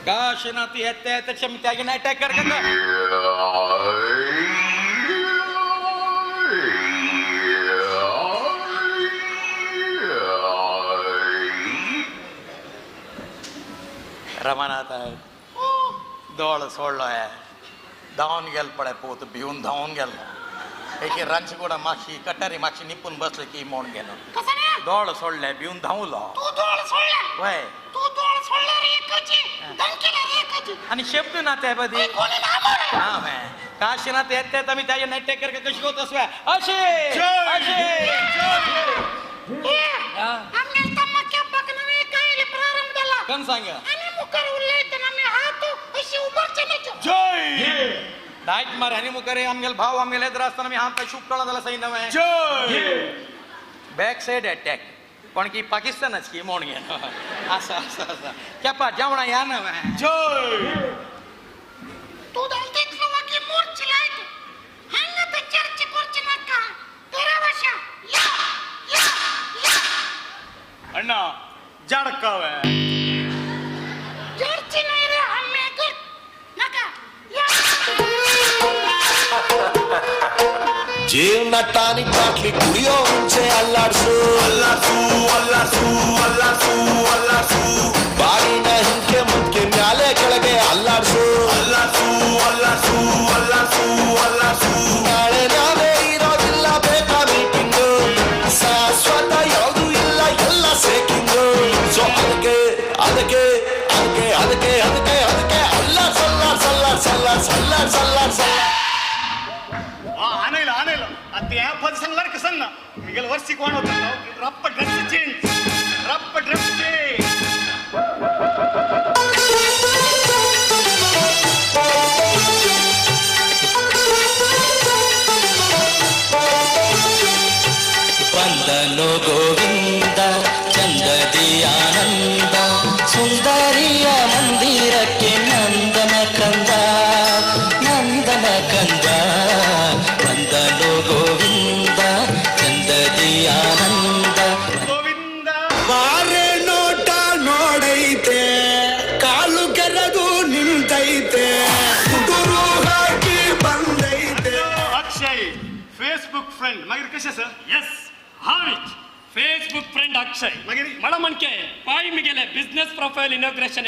काशीनाथ येते त्याच्या मी त्या घेऊन अटॅक करका रमानाथ दोळ सोडलो हे धावून गेल पळय पोत भिवून धावून गेलो एक रांच கூட मागशी कटारी मागशी निपून बसले की मोड गेलो दोळ सोडले भिवून धावलो वय आणि शब्द ना त्या बदी हा वय काशीनाथ येते आम्ही त्या नाट्य करके कशी होत असवा अशे अशे कोण सांग दायट मार हनी मुकरे आमगेल भाव आमगेल येत असताना मी हात शुभ कळा झाला सही नव्हे बॅक साइड अटॅक पण की पाकिस्तानच की मोड घे असं असं असं केपा जेवणा या नव्हे तू दलतेतलो वाकी मोर्ची लायत हंग ते चर्ची कोर्ची नका तेरा भाषा या या या अण्णा जडकावे चर्ची नाही रे हम्मे कर नका या ಜೀವನಟಾನಿ ಬಾಟ್ಲಿ ಕುಡಿಯೋ ಮುಂಚೆ ಅಲ್ಲಾಡ್ಸು ಅಲ್ಲಾಡ್ಸು ಅಲ್ಲಾಡ್ಸು ಅಲ್ಲಾಡ್ಸು ಅಲ್ಲಾಡ್ಸು ಬಾಗಿನ ಹಿಂಕೆ ಮುಂಕೆ ಮ್ಯಾಲೆ ಕೆಳಗೆ ಅಲ್ಲಾಡ್ಸು ಅಲ್ಲಾಡ್ಸು ಅಲ್ಲಾಡ್ಸು ಅಲ್ಲಾಡ್ಸು ಅಲ್ಲಾಡ್ಸು ನಾಳೆ ನಾವೇ ಇರೋದಿಲ್ಲ ಬೇಕಾ ಮೀಟಿಂಗು ಶಾಶ್ವತ ಯಾವುದು ಇಲ್ಲ ಎಲ್ಲ ಸೇಕಿಂಗು ಸೊ ಅದಕ್ಕೆ ಅದಕ್ಕೆ ಅದಕ್ಕೆ ಅದಕ್ಕೆ ಅದಕ್ಕೆ ಅದಕ್ಕೆ ಅಲ್ಲಾಡ್ಸ್ ಅಲ್ಲಾಡ್ಸ್ ಅಲ್ಲಾಡ್ಸ್ ಅಲ್ಲಾಡ್ಸ್ ಅಲ್ಲಾಡ್ಸ್ ಅಲ್ಲಾಡ್ಸ್ आणायला आणायला आता या पद सांगणार कसं ना मिगेल वर्षी कोण होतं रप्प ड्रेस चेंज रप्प ड्रेस चेंज ವಂದನೋ ಗೋವಿಂದ ಚಂದದಿ ಆನಂದ ಸುಂದರಿಯ ಮಂದಿರಕ್ಕೆ ನಂದನ ಕಂದ ನಂದನ ಕಂದ ವಂದನೋ ಗೋವಿಂದ ಚಂದದಿ ಆನಂದ ಗೋವಿಂದ ಬಾರೆ ನೋಟ ನೋಡೈತೆ ಕಾಲು ಕೆರದು ನಿಂತೈತೆ ಗುರು ಹಾಕಿ ಬಂದೈತೆ अक्षय फेसबुक फ्रेंड मागीर कशें सर यस हांवें फेसबुक फ्रेंड अक्षय मागीर मला म्हणके पाय मी गेले बिझनेस प्रोफाईल इनॉग्रेशन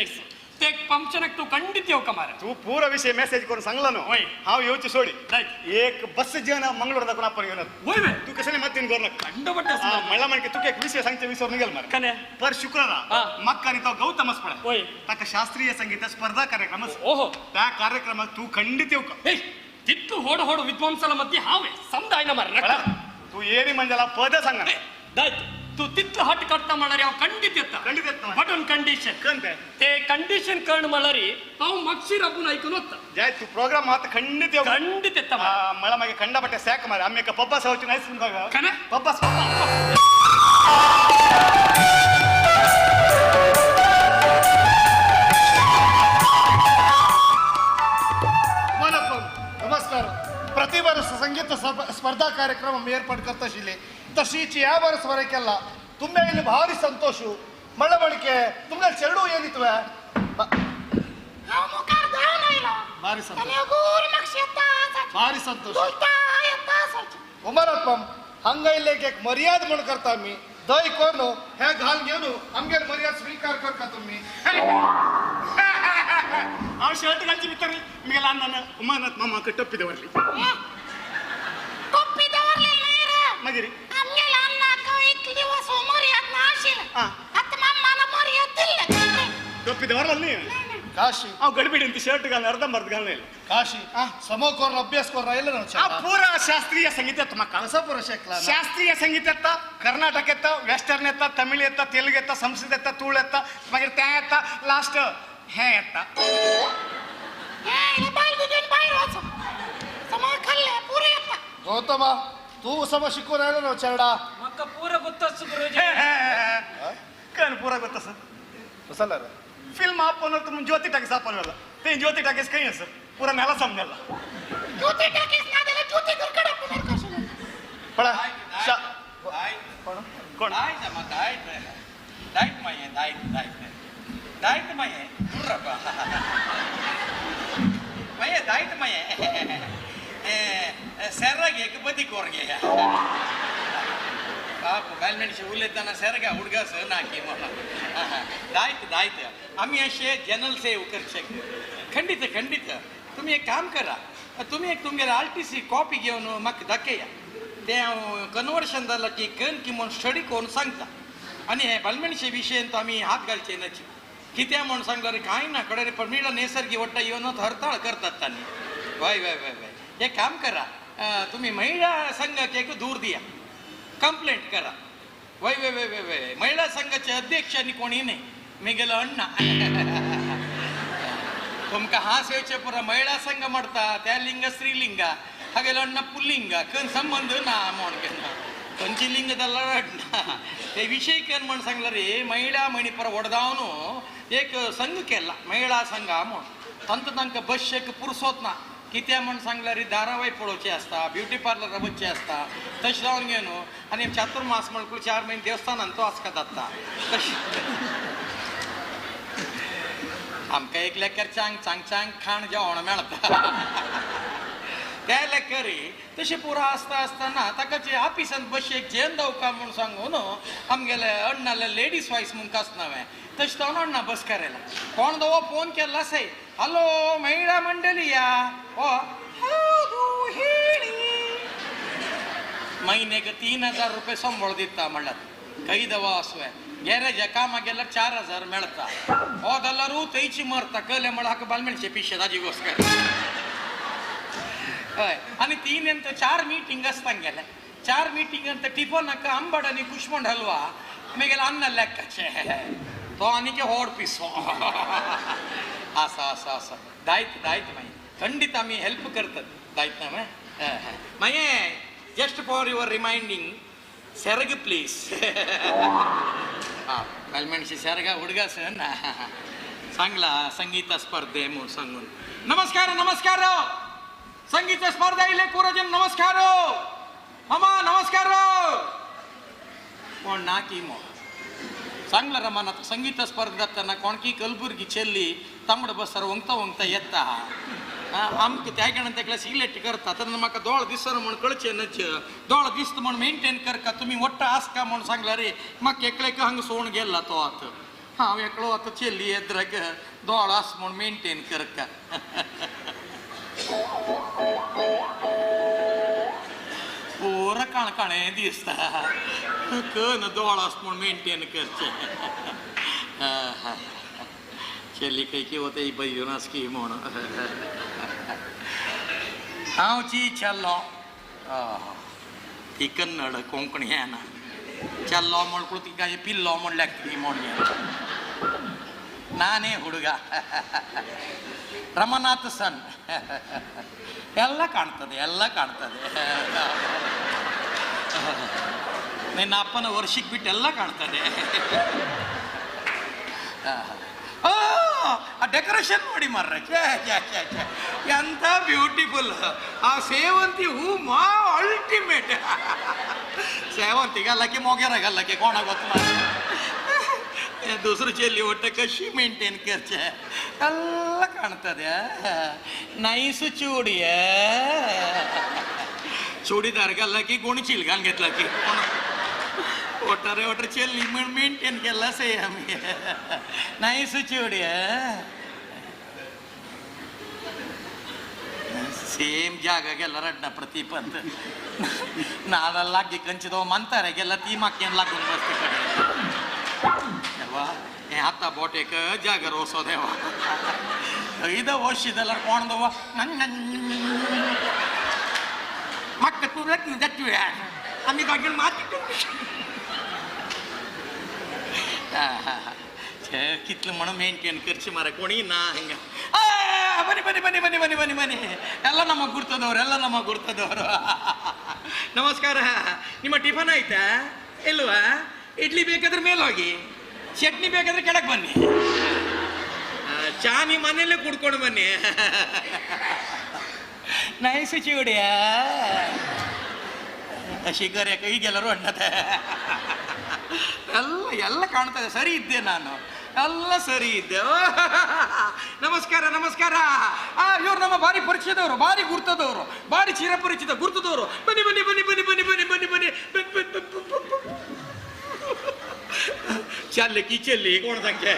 ते फंक्शनाक तू खंडित येऊ का मारा तू पूरा विषय मेसेज करून सांगला ना होय. हांव येवची सोडी राईट. एक बस जेवण मंगळूर दाखवून आपण घेऊन होय बे तू कसं मतीन करू नका खंड पडतेस मला म्हणके तू एक विषय सांगते विसरून निघेल मला कने पर शुक्रवार हा. मक्कानी तो गौतमच पडा होय ताका शास्त्रीय संगीत स्पर्धा कार्यक्रम ओहो त्या कार्यक्रमात तू खंडित येऊ का हे तिथू होड होड विद्वांसाला मध्ये हावे समजा आहे ना मारा बरं? तू येरी म्हणजे पद सांगा दायत तू तिथलं हट करता म्हणणारे हांव खंडित येता खंडित येत बट ऑन कंडिशन कंत ते कंडिशन करण म्हणणारी हांव मगशीर आपण ऐकून होता जाय तू प्रोग्राम आता खंडित येऊ खंडित येता मारा मला मागे खंडा पट्ट्या सॅक मारे आम्ही एका पप्पा सावची नाही सुनता कने पप्पा नमस्कार प्रतिवर्ष संगीत स्पर्धा ಕಾರ್ಯಕ್ರಮ ಏರ್ಪಾಡು करता शिले तशीच या वर्ष वरे केला तुम्ही ಇಲ್ಲಿ ಭಾರಿ ಸಂತೋಷ ಮಳವಳಿಕೆ तुमने ಚೆರಡು ಏನಿತ್ವೆ हांव मुखार जावन आयलो ಭಾರಿ ಸಂತೋಷ आनी अगोर म्हाका येता ಭಾರಿ संतोष बोलता येता आसाची उमरप्पम हंगा इल्लेक एक मर्याद म्हण करता मी दय कोण हे घाल घेऊन आमगे मर्याद स्वीकार करता तुम्ही हांव शर्ट घालची भितर मी लहान उमानात मामाक टप्पी दवरली टोपी दवरलेली नाही रे मागीर आमगे लहानाक इतली दिवस मर्याद नाशिल हा. आता मामाला मर्याद दिले टप्पी दवरला नाही काशी हांव गडबडीन ती शर्ट घालून अर्धंबर्ध घालून काशी समो कोर अभ्यास कोर राहिलं हा ना पुरा शास्त्रीय संगीत येतं म्हाका कसं पुरा शकला ना? शास्त्रीय संगीत येता कर्नाटक येतं वेस्टर्न येतं तमिळ येतं तेलुगू येतं संस्कृत येतं तुळ येतं मागीर त्या येता लास्ट हे येता हे बाल घेऊन बाहेर वाच समोर खाल्ले पुरे येता गौतमा तू सम शिकून राहिलो ना चरडा मका पूरा गुत्तच गुरुजी कण पुरा गो तसं कसं रे फिल्म आपण तुम्ही ज्योती टाकीस आपण ते ज्योती टाकीस काही असं पुरा न्याला समजायला ज्योती टाकीस ना दिला ज्योती दुर्गड आपण कशाला पळा कोण ಸೆರಗೆ ಬದಿ ಕೋರ್ಗೆ ಪಾಪ ಬಾಲ್ಮೆಣಸಿ उलयतना सेरगा हुडगास नाकी दायत आम्ही असे जनरल सेव करचेक खंडित खंडित तुम्ही एक काम करा तुम्ही एक तुमगे RTC कॉपी घेऊन म्हाका दाखया ते कन्वर्शन जालां की कण की म्हूण स्टडी करून सांगता आनी हे बालमेणशे विशयन तो आमी हात घालचे नची कित्या म्हूण सांगल्यार कांय ना कडे पण मिळा नेसर्गी वट्टा येवन हरताळ करतात तांणी वय वय वय वय एक काम करा तुम्ही महिला संघाक एक दूर दिया कंप्लेंट करा वय वय वय वय वय महिला संघाचे अध्यक्ष आनी कोणी नाही मेगेलो अण्णा तुमकां हांस येवचे पुरो महिला संघ म्हणटा त्या लिंग स्त्रीलिंग हागेलो अण्णा पुल्लिंग खंय संबंध ना म्हण केन्ना खंयची लिंग जाल्यार अण्णा ते विशय केन म्हण सांगल्यार महिला मणी पर वडदावन एक संघ केला महिला संघ म्हण तंत तांकां बसचेक पुरसोत ना कित्या म्हण सांगल्यार धारावाही पळोवची आसता ब्युटी पार्लर वचचें आसता तशें जावन घेवन आनी चातुर्मास म्हणल्यार 4 म्हयने देवस्थानान तो आसका जाता तशें आमकां एक लेकर चांग खाण जेवण मेळटा त्या लेकर तशें पुरो आसता आसतना ताका जे ऑफिसान बसचेक जेन दवका म्हूण सांगून आमगेले अण्णाले लेडीज वॉयस म्हूण कासनावें तशें जावन अण्णा बस करेला कोण दो फोन केला सै हॅलो महिला मंडळी या ओ महिन्याक 3000 रुपये संबळ दिता म्हणल्यार खंय दवा आसवे गॅरेजा कामाक गेल्यार 4000 मेळटा हो जाल्यार थंयची मरता कले म्हळ्यार हाका बालमेणशे पिशे ताजी गोश्ट हय आनी 4 मिटींग आसता गेले 4 मिटींगांत टिफनाक आंबड आनी कुशमंड हलवा मेगेले अन्न लेक्काचे तो आनीक होड पिसो आसा आसा आसा दायत मागीर खंडीत आमी हेल्प करतात दायत ना मागीर जस्ट फॉर युअर रिमाइंडिंग सेरग प्लीज हां बालमेणशे सेरगा हुडगास ना सांगला संगीत स्पर्धे म्हूण सांगून नमस्कार नमस्कार संगीत स्पर्धा इले कुरजन नमस्कार मामा नमस्कार कोण ना की मो सांगला रमान आता संगीत स्पर्धा जाताना कोणकी कलबुर्गी चेल्ली तांबड बसर वंगता येता आमकां त्या कारणान तेका सिलेक्ट करता तेन्ना म्हाका दोळ दिसना म्हूण कळचें नच दोळ दिसता म्हूण मेंटेन करता तुमी वट्टा आसका म्हूण सांगल्यार रे म्हाका एकल्याक हांगा सोडून गेला तो आतां हांव एकलो आतां चेल्ली येद्राक दोळास म्हणून मेंटेन कर का पोरं काणकाणे दिसता कन दोळास म्हणून मेंटेन करचे शेल्ली काही होते बजूनच की म्हणून हांवची चल्लो ती कन्नड कोंकणी आहे ना चल्लो म्हणू तिका पिल्लो म्हणल्याक ती म्हणून ನಾನೇ ಹುಡುಗ ರಮನಾಥ್ ಸನ್ ಎಲ್ಲ ಕಾಣ್ತದೆ ನಿನ್ನ ಅಪ್ಪನ ವರ್ಷಕ್ಕೆ ಬಿಟ್ಟು ಎಲ್ಲ ಕಾಣ್ತದೆ ಆ ಡೆಕೋರೇಷನ್ ನೋಡಿ ಮಾರ್ರೆ ಎಂತ ಬ್ಯೂಟಿಫುಲ್ ಆ ಸೇವಂತಿ ಹೂ ಮಾ ಅಲ್ಟಿಮೇಟ್ ಸೇವಂತಿಗಲ್ಲಕ್ಕೆ ಮೊಗೆರಗಲ್ಲಕ್ಕೆ ಕೋಣ ಗೊತ್ತು दुसरीची ಒಟ್ಟ कशी मेंटेन करचे ಎಲ್ಲ ಕಾಣ್ತದೆ ನೈಸ್ चुडिय चुडीदार घालला की गोणचील घाल घेतला की ओटारे चेल्ली मेंटेन केला सेम नैस चुडिय ಸೇಮ್ ಜಾಗಗೆಲ್ಲ ರಡ್ಡ ಪ್ರತಿಪಂತ ನಾವೆಲ್ಲ ಲಾಗಿ ಕಂಚಿದವ ಮಂತಾರೆಗೆಲ್ಲ ತೀ ಮಾಕೇನು ಲಾಗೊಂಡು ಬಸ್ತಿ ಕಡೆ हे आता बोटेक जागर वसो देवा इद वशी जाल्यार कोण दवा म्हाका तूं लग्न जातुया आमी गाडयेन माती कितले म्हणून मेंटेन करची मरे कोणी ना हिंगा ಬನ್ನಿ ಬನ್ನಿ ಬನ್ನಿ ಬನ್ನಿ ಬನ್ನಿ ಬನ್ನಿ ಬನ್ನಿ ಎಲ್ಲ ನಮಗೆ ಗುರ್ತದವ್ರು ನಮಸ್ಕಾರ ನಿಮ್ಮ ಟಿಫನ್ ಆಯ್ತಾ ಇಲ್ವಾ ಇಡ್ಲಿ ಬೇಕಾದ್ರೆ ಮೇಲೋಗಿ ಚಟ್ನಿ ಬೇಕಾದ್ರೆ ಕೆಳಗೆ ಬನ್ನಿ ಚಾ ನಿಮ್ಮ ಮನೆಯಲ್ಲೇ ಕುಡ್ಕೊಂಡು ಬನ್ನಿ ನೈಸ್ ಚೂಡಿಯ ಶಿಖರ್ಯಾಕ ಈಗೆಲ್ಲರೂ ಅಣ್ಣತೆ ಎಲ್ಲ ಕಾಣ್ತದೆ ಸರಿ ಇದ್ದೆ ನಾನು ಎಲ್ಲ ಸರಿ ಇದ್ದೆ ನಮಸ್ಕಾರ ಇವ್ರು ನಮ್ಮ ಭಾರಿ ಪರಿಚಯದವರು ಭಾರಿ ಗುರ್ತದವರು ಭಾರಿ ಚಿರಪರಿಚಿತ ಗುರ್ತದವರು ಬನ್ನಿ ಬನ್ನಿ ಬನ್ನಿ ಬನ್ನಿ ಬನ್ನಿ ಬನ್ನಿ ಬನ್ನಿ ಬನ್ನಿ ಚೆಲ್ಲಿ ಕೋಣ ಸಂಖ್ಯೆ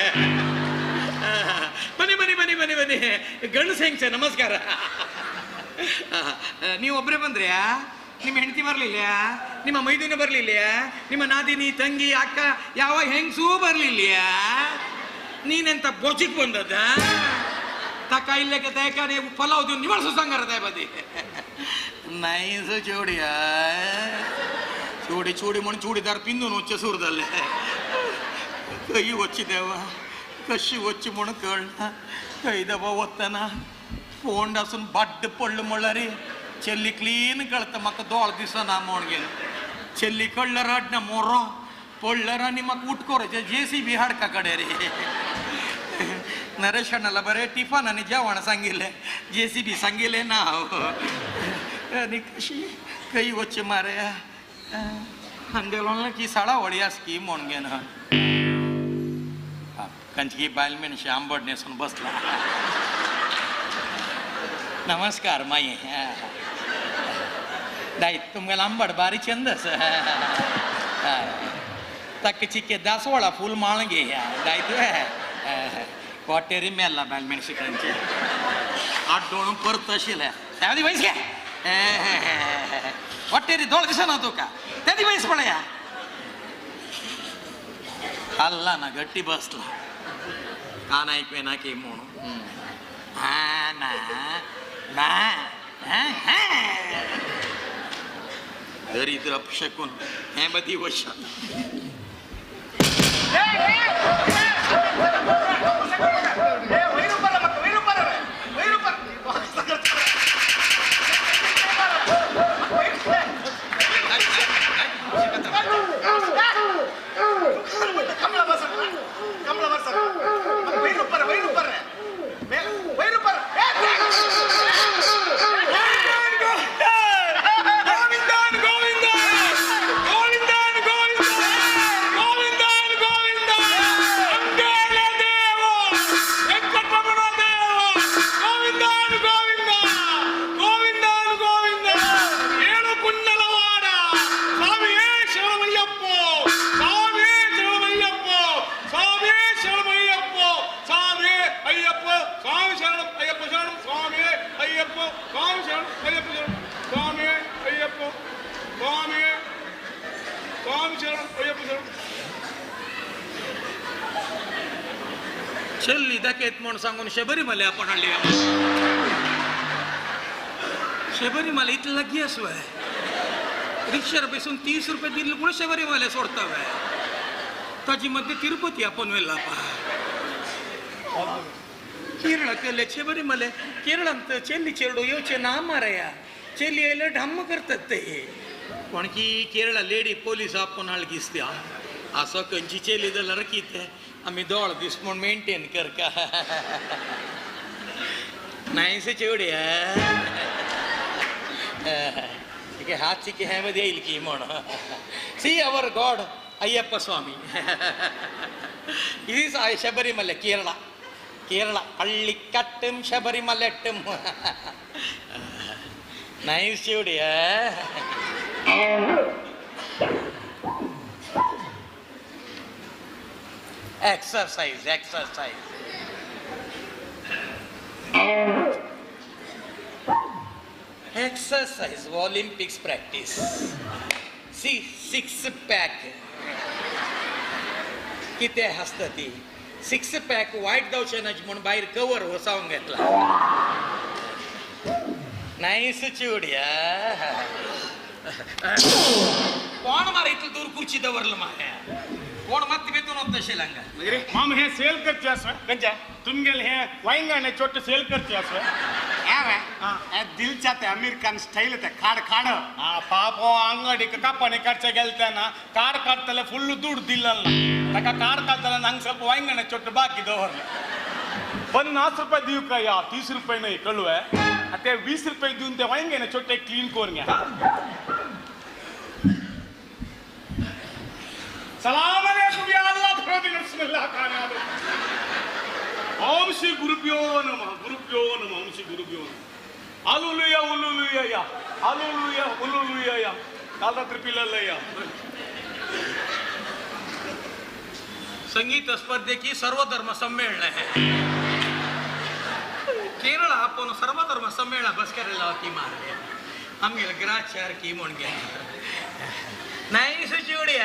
ಬನ್ನಿ ಬನ್ನಿ ಬನ್ನಿ ಬನ್ನಿ ಬನ್ನಿ ಗಂಡು ಸಂಖ್ಯೆ ನಮಸ್ಕಾರ ನೀವು ಒಬ್ಬರೇ ಬಂದ್ರ್ಯಾ ನಿಮ್ಮ ಹೆಂಡತಿ ಬರ್ಲಿಲ್ಲ ನಿಮ್ಮ ಮೈದುನ ಬರ್ಲಿಲ್ಲ ನಿಮ್ಮ ನಾದಿನಿ ತಂಗಿ ಅಕ್ಕ ಯಾವ ಹೆಂಗಸೂ ಬರ್ಲಿಲ್ಲ ನೀನೆಂತ ಬೊಚಿಕ್ ಬಂದದ ತಕ್ಕ ಇಲ್ಲಕ್ಕೆ ತೇಕ ನೀವು ಪಲಾವ್ ನಿವರ್ಸು ಸಂಗಾರದ ಬದಿ ನೈಸ್ ಚೂಡಿಯ ಚೂಡಿ म्हणून चुडीदार पिंदून వచ్చే सूरदल्ले कई వచ్చి देवा कशी వచ్చి म्हणून कळना कई दबा वतना फोंड असून बड्ड पडलं म्हणला रे ಚೆಲ್ಲಿ ಕ್ಲೀನ್ ಕಳ್ತ ಮಕ್ಕ ದೋಳ ದಿವಸ ನಾ ಮಾಡೋಣ ಚೆಲ್ಲಿ ಕಳ್ಳರ ಅಡ್ನ ಮೊರ್ರ ಪೊಳ್ಳರ ನಿಮ್ಮಕ್ಕೆ ಉಟ್ಕೋರ JCB ಹಾಡ್ಕ ಕಡೆ ರೀ ನರೇಶ್ ಅಣ್ಣಲ್ಲ ಬರೇ ಟಿಫನ್ आणि जेवण सांगितले JCB सांगितले नाव आणि कशी कई వచ్చి मारे हंडेलोन की साडा वडियास की म्हणून घे ना कंचकी बायल मेनशी आंबट नेसून बसला नमस्कार माई दाई तुमगेला आंबट बारी चंदस तक चिक्के दासवाळा फुल माळगे दाई तू कोटेरी मेला बायल मेणशिकांची आठ डोळून परत आशिल्ले त्यादी वयस घे ಹೊಟ್ಟೇರಿ ದೊಳ ದಿವಸ ನಾ ತೂಕ ತೆದಿ ವಯಸ್ಸು ಪಡೆಯ ಅಲ್ಲ ನಾ ಗಟ್ಟಿ ಬಸ್ಲ ಕಾನಾಯ್ಕೆ ನಾಕಿ ಮೂಣು ದರಿದ್ರ ಅಪಶಕುನ್ ಹೇ ಬದಿ ವಶ ಶರಣ್ ಅಯ್ಯಪ್ಪ ಶರಣ್ ಸ್ವಾಮಿ ಅಯ್ಯಪ್ಪ ಸ್ವಾಮಿ ಸ್ವಾಮಿ ಶರಣ್ ಅಯ್ಯಪ್ಪ ಶರಣ್ ಚೆಲ್ಲಿ दाखयत म्हणून सांगून शबरीमले आपण हल्ली शबरीमला इथं लगी असवय रिक्षार बसून 30 रुपये दिले पुढे शबरीमले सोडतावय ताजी मध्ये तिरुपती आपण वेळा केरळ केले शबरीमले केरळांत ಚೆಲ್ಲಿ ಚೆರಡು ಯೋಚನೆ ನಾ ಮಾರಯ್ಯ ಚೆಲ್ಲಿ ಎಲ್ಲ ಢಮ್ಮ करतात ते पण की केरळ लेडी पोलीस आपण हळगिस्त्या असं कंची ಚೆಲ್ಲಿ दलर किते आम्ही दोळ दिस म्हणून मेंटेन कर का नाही से चिवड्या ठीक आहे हात चिके ह्या मध्ये येईल की म्हण सी अवर गॉड अय्यप्प स्वामी इस शबरीमले केरळ केरळ हल्लिकट्टुम शबरीमलेट्टुम नाही चिवड्या exercise Olympics practice see 6 pack किती हसतं ती 6 pack वाईट दवशनाची म्हणून बाहेर कवर होसावून घेतला नाही चिवड्या कोण मार इथं दूर खुर्ची दवरलं माया कोण मत बेतून होत शेलांगा माम हे सेल करते असं गंजा तुमगेल हे वाईंगाने छोटे सेल करते असं दिलच्या ते अमेरिकन स्टೈಲ್ ते खाड खाड ಪಾಪ ಅಂಗಡಿ ಕಪ್ಪನೆ ಖರ್ಚ ಗೆಲ್ತಾನ ಕಾರ್ ಕಾಡ್ತಲ್ಲ ಫುಲ್ ದುಡ್ಡು ದಿಲ್ಲಲ್ಲ ತಕ ಕಾರ್ ಕಾಡ್ತಲ್ಲ ನಂಗೆ ಸ್ವಲ್ಪ ವಾಯಿಂಗನೆ ಚೊಟ್ಟು ಬಾಕಿ ದವರ್ಲ 50 रुपये देऊ का या 30 रुपये नाही कळवे आता 20 रुपये देऊन ते वाईंगने छोटे क्लीन करून घ्या सलाम अलैकुम या अल्लाह फरोदी बिस्मिल्लाह खाना ओम श्री गुरुभ्यो नमः ओम श्री गुरुभ्यो हालेलुया हालेलुया या हालेलुया हालेलुया या काल रात्री पिलेलं या संगीत स्पर्धेची सर्व धर्म संमेलन आहे केरळ आपण सर्व धर्म संमेलन बस करायला की मारले आम्ही ग्राचार की म्हणून घ्या नाही सुचिवडी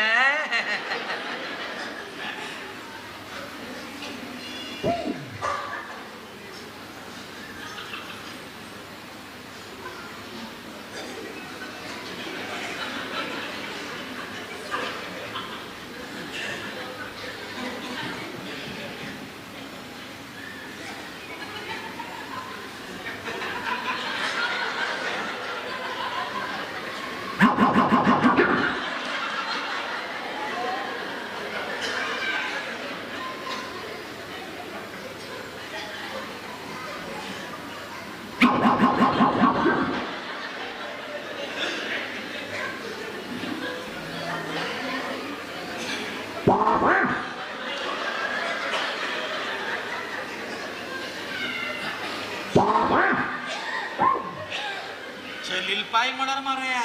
चलील पाय मणार मारया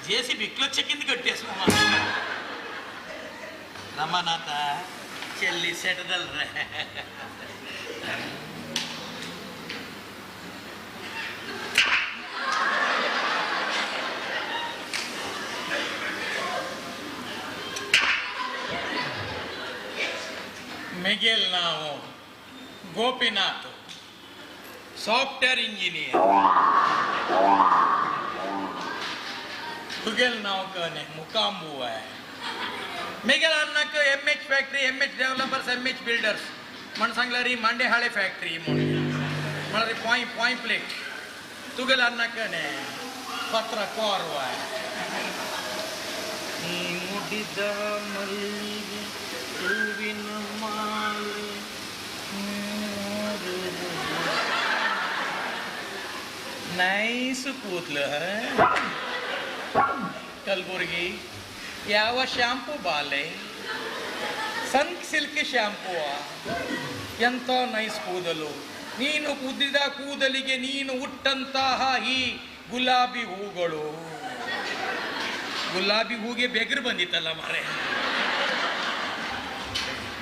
जेसी भिकलो चकिंद गट्टेस रमानाथा चल्ली सेटदल रे मिगेल नाव गोपीनाथ सॉफ्टवेअर इंजिनियर तुगेल नाव कने मुकांबू आहे मिगेल अन्नाक MH factory MH developers MH builders म्हण सांगला री मांडे हाळे फॅक्टरी म्हणून मला रे पॉइंट प्लेट तुगेल अन्नाक ने पत्र कोरवा ಈ ಮುಡಿದ ಮಲ್ಲಿಗೆ ಹೂವಿನ ಮಾಲೆ नाईस पूतलं कलबुर्गी ಯಾವ ಶಾಂಪೂ ಬಾಲೆ ಸನ್ ಸಿಲ್ಕ್ ಶಾಂಪೂ ಎಂತ ನೈಸ್ ಕೂದಲು ನೀನು ಉದ್ದಿದ ಕೂದಲಿಗೆ ನೀನು ಉಟ್ಟಂತಹ ಈ ಗುಲಾಬಿ ಹೂಗಳು ಗುಲಾಬಿ ಹೂಗೆ ಬೆಗರು ಬಂದಿತ್ತಲ್ಲ ಮಾರೆ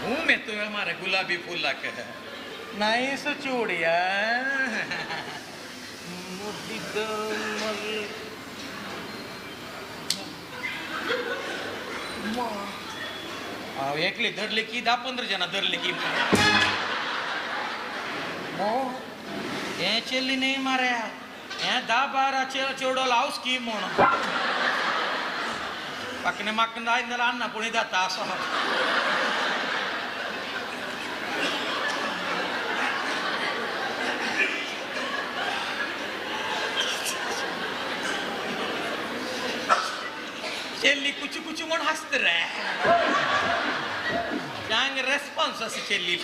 ಹೂ ಮೆತ್ತುವೆ ಮಾರೆ ಗುಲಾಬಿ ಫುಲ್ ಹಾಕ ನೈಸ್ ಚೂಡಿಯ एकली धरले की 10-15 जण धरले की हे चेल्ली नाही माऱ्या हे 10-12 चेवडो लाव स्कीम म्हणून पక్కనే మక్కన ఇందల అన్న పుణిద తాస చెల్లి కుచు కుచు మण हसतरे यांग रेस्पॉन्स असे చెల్లి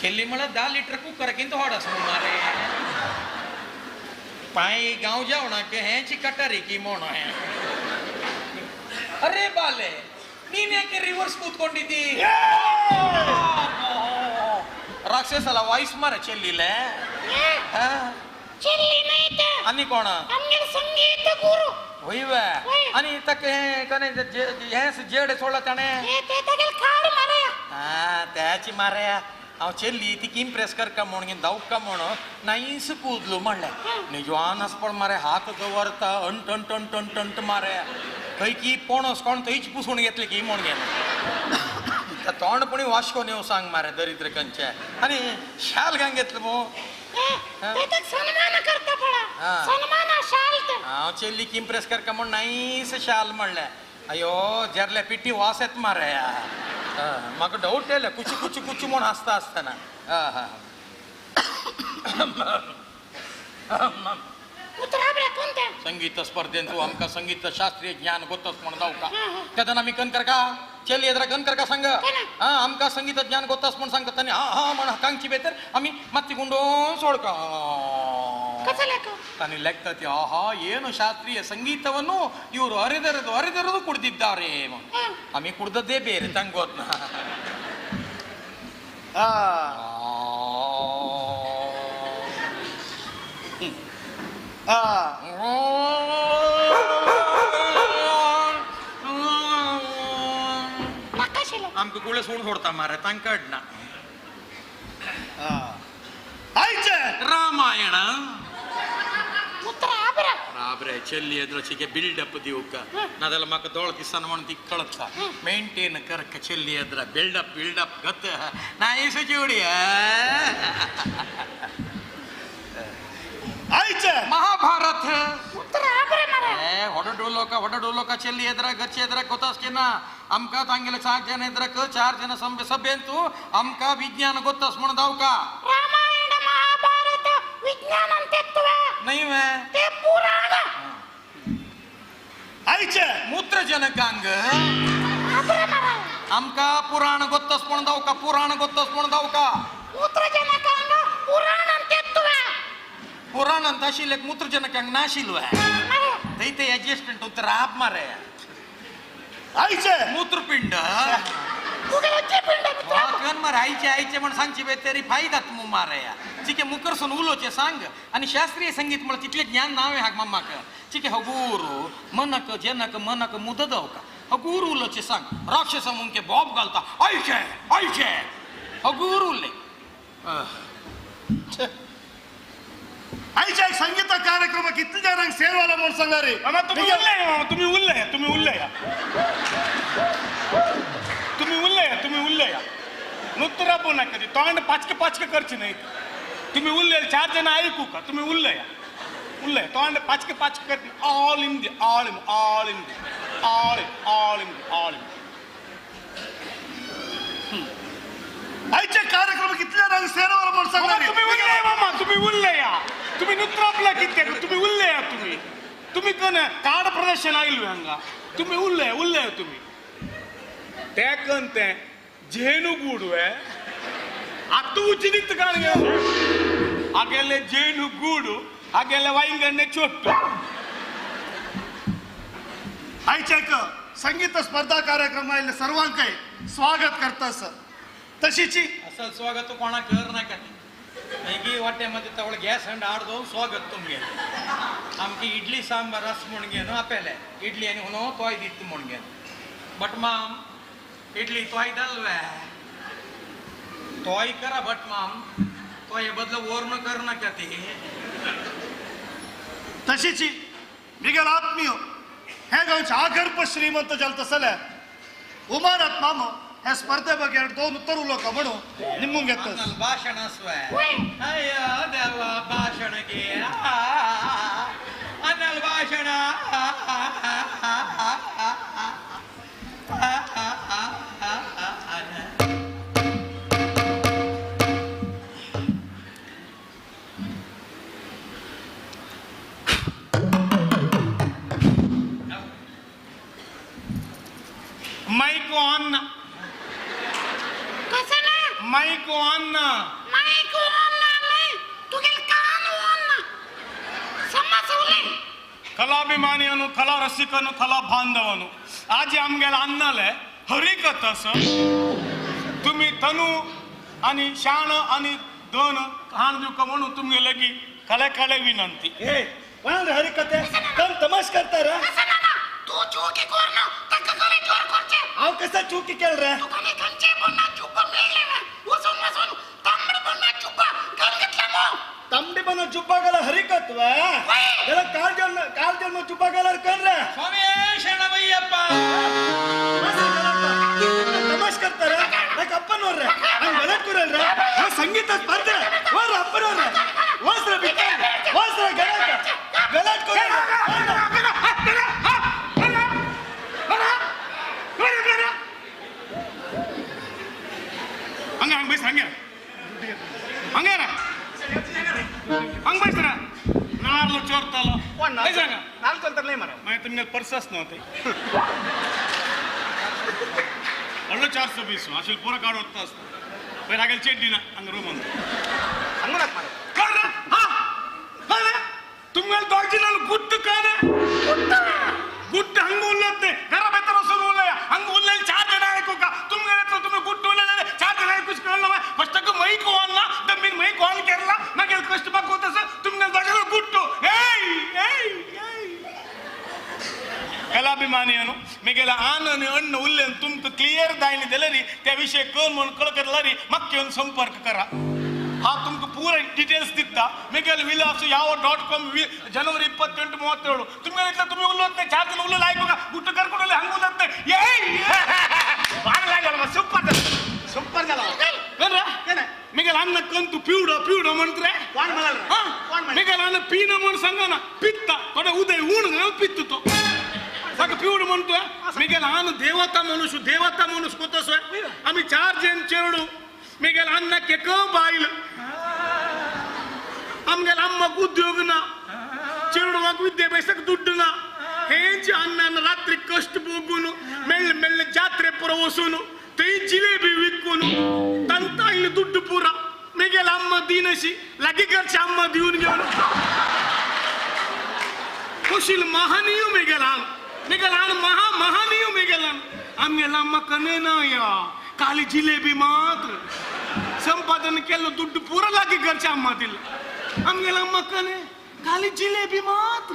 చెల్లి मला 10 लीटर कुकर किंत होडस मारे पाई गांव जाओ ना के हैं ची कटारी की मोनो है अरे बाले नीने के रिवर्स कूदकोंडिद्दी राक्षसाला वाईस मारे ಚೆಲ್ಲಿಲೆ ಚೆಲ್ಲಿ ನೈತೆ आणि कोण आमगे संगीत गुरु होईवे आणि तके कने हेस जेडे सोडताने हे ते तगेल खाड मारे हा त्याची मारे हांव ಚೆಲ್ಲಿ तिकी इम्प्रेस करका म्हणून दावका म्हणून नाईस कूदलो म्हणले निजवान आसपण मारे हात दवरता अंट अंट अंट अंट अंट मारे खंय की पोणस कोण थंयच पुसून घेतले की म्हण गेले तोंड पुणी वाशकोन येऊ सांग मारे दरिद्र कंचे आणि शाल गांग घेतलं मो ते सन्मान करता पडा सन्मान शालत हांव ಚೆಲ್ಲಿक इम्प्रेस करका म्हणून नाईस शाल म्हणले अयो जरले पिट्टी वास येत मारे म्हाका डाऊट येयले कुची कुची कुची म्हूण हसता आसतना उतराबरे कोणते संगीत स्पर्धेन तू आमकां संगीत शास्त्रीय ज्ञान गोतस म्हण जावका तेदन आमी कन करका ಚೆಲ್ಲಿ ಎದ್ರ ಗನ್ ಕರ್ಕ ಸಂಘ ಆಮ್ಕ ಸಂಗೀತ ಜ್ಞಾನ ಗೊತ್ತಾಸ್ म्हण सांगतानी हा म्हण हकांची बेतर आमी मत्तिगुंडो सोडका ತಾನಿ ಲೆಕ್ಕತಿ ಆಹಾ ಏನು ಶಾಸ್ತ್ರೀಯ ಸಂಗೀತವನ್ನು ಇವರು ಅರೆದರದು ಕುಡ್ದಿದ್ದಾರೆ ಆಮಿ ಕುಡ್ದದ್ದೇ ಬೇರೆ ತಂಗೋತ್ನ आमक गुळे सोडून सोडता मारे तांकडना रामायण राबरे ಚೆಲ್ಲಿ ಎದ್ರಚಿಗೆ ಬಿಲ್ಡಪ್ ದಿವಕ ನಾದೆಲ್ಲ ಮಕ್ಕ ದೋಳ ಕಿಸನ ಮಣ ತಿಕ್ಕಳತ್ತ ಮೇಂಟೈನ್ करक ಚೆಲ್ಲಿ ಎದ್ರ ಬಿಲ್ಡಪ್ ಗತ್ತ ನಾಯಿಸ ಜೋಡಿಯ महाभारत ಹೊಡಡೋಲೋಕ ಚೆಲ್ಲಿ ಎದ್ರ ಗಚ್ಚಿ ಎದ್ರ ಗೊತ್ತಾಸ್ಕೆನ आमका तांगेले 4 जण एद्रक 4 जण सभ्यंतू आमका विज्ञान गोत्तास म्हण दावका रामायण महाभारत विज्ञान अंतेत्व नाही वे ते पुराण आईचे मूत्रजनकांग आमका पुराण गोत्तास म्हण दावका मूत्रजनकांग पुराण अंतेत्व पुराण अंत आशिल्ले मूत्रजनकांग नाशिल्वे थंय ते एडजस्टमेंट उत्तर आप मारे आईचे मूत्रपिंड कन मार आईचे म्हण सांगची बेतरी फायदात मु मारे चिके मुकरसून उलोचे सांग आणि शास्त्रीय संगीत म्हण तितले ज्ञान नावे हाक मम्माक चिके हगूरू मनक जनक मनक मुददव का हगूरू उलोचे सांग राक्षस मुंके बॉब घालता आईचे हगूरू उरले आईच्या संगीत कार्यक्रम किती जणांक सेरवाला म्हणून सांगा रे तुम्ही उल्ले नुत्तर पण कधी तोंड पाचके करची नाही तुम्ही उल्ले 4 जण ऐकू का तुम्ही उल्ले तोंड पाचके करची ऑल इन दी आईचे कार्यक्रम किती जणांक सेरवाला म्हणून सांगा रे तुम्ही उल्ले तुम्ही नुत्रपला किती तुम्ही उल्ले तुम्ही कन काड प्रदर्शन आयिल्वे हांगा तुम्ही उल्ले तुम्ही ते कन ते जेनु गूडवे आतू उचित काणगे आगेले जेनु गूडू आगेले वाईंगणे चोट्टू आईच्या संगीत स्पर्धा कार्यक्रम सर्वांक स्वागत करतास तशीची असल स्वागत कोणा कर नाका ही वाट्यामध्ये तवळ गॅस हंड आडदो स्वागत तुमगे आमकी इडली सांबार रस म्हणगेन आपेले इडली आणि हुनो तोय दित म्हणगेन बट माम इडली तोय दलवे तोय करा बट माम तोय बदल वर्ण कर ना का ते तशीची मिगेल आत्मीय हे गावचे आगर्भ श्रीमंत जल तसले उमारत माम हे स्पर्धे ಬಗ್ಗೆ 2 उत्तर उलोक म्हणू निम्मून घेतस भाषण असवाय अय्या देवा भाषण घे अनल भाषण माइक ऑन माइक ऑन कलाभिमानियनु कला रसिकनु कला बांधवनु आज आमगेला अन्नाले हरिकथास तुम्ही तनु आणि शान आणि दोन हाण दिवक म्हणून तुम्ही लगी कले कले विनंती ए कोण हरिकथे कम तमाश करता रे तू चूकी करना तक करे जोर करचे आव कसा चुकी केल रे तू कने कंचे बन्ना चुप्पा मेले वसून वसून तांबडी बन्ना चुप्पा गंगतला मो तंबडी बन चुप्पा गेला हरिकत्व त्याला काल जन्म चुप्पा गेला कर रे स्वामी शरणमय्यप्पा तमाश करता रे नाही अप्पनवर रे आणि गलत करेल रे हा संगीत स्पर्धे वर अप्पनवर रे वस्त्र बिकल वस्त्र गलत करेल ಹಂಗ ಬೈಸ್ ಹಂಗೆ ಹಂಗೇನ ಹಂಗ ಬೈಸ್ತಾರ ನಾರ್ಲು ಚೋರ್ತಲ್ಲ ನಾಲ್ಕು ಅಂತಾರಲೇ ಮರ मैं तुमने परसस नव्हते ಒಳ್ಳೆ 420 असेल पुरा काढ होत असतो पण लागेल चेड्डी ना अंग रूम अंत ಹಂಗನಕ್ ಮರ कर हा हा तुम्हाला दोघीनाल गुट्ट काय गुट्ट हंग उल्लते घरा बेतर असून उल्लया हंग उल्लेल 4 जण ऐकू का तुम्ही गुट्ट उल्लेले 4 जण ऐकूच कळलं ना फक्त का मै कोण ना दमीन मै कोण केला मग कष्ट बघ होत असं तुम्हाला दोघीनाल गुट्ट कलाभिमानियनु मिगेला आन आणि अन्न उल्लेन तुमक क्लिअर दायनी दिले री त्याविषयी कळ म्हणून कळकरला री मग घेऊन संपर्क करा हा तुमको पूरा डिटेल्स दिता मिगेल विलास ಯಾವ.com ಜನವರಿ 28 37 तुम्ही उल्लत नाही 4 जण उल्लेल ऐकू का गुट्ट करकडले हंग उल्लत नाही बाण लागला सुपर झाला बरं मिगेल अन्न कंतु पिवडा म्हणतरे कोण म्हणाल मिगेल अन्न पीन म्हणून सांगा ना पित्ता थोडा उदय ऊन पित्त तो सग पिवड म्हणतोय मिगेल आन देवता मनुष्य कोतसोय आम्ही 4 जण चेरडू मिगेल अन्नಕ್ಕೆ ಕ ಬಾಯಿಲ್ आमगेल अम्मक उद्योग ना चेरडूक विद्याभ्यासक ದುಡ್ಡು ना हेंच अन्न रात्री कष्ट बोगून मेल्ल जात्रे पुर वसून ते जिलेबी विकून तंता ಇಲ್ಲಿ ದುಡ್ಡು पुरा मिगेल अम्म दीनशी लगी घरची अम्म देऊन घेऊन कुशील महानीय मिगेल आन महानीय मिगेलान आमगेल अम्म कने ना या खाली जिलेबी मात्र संपादन केलं दुड्डू पुरा लागी घरच्या अम्मा दिलं आमगेला अम्मा कने खाली जिलेबी मात्र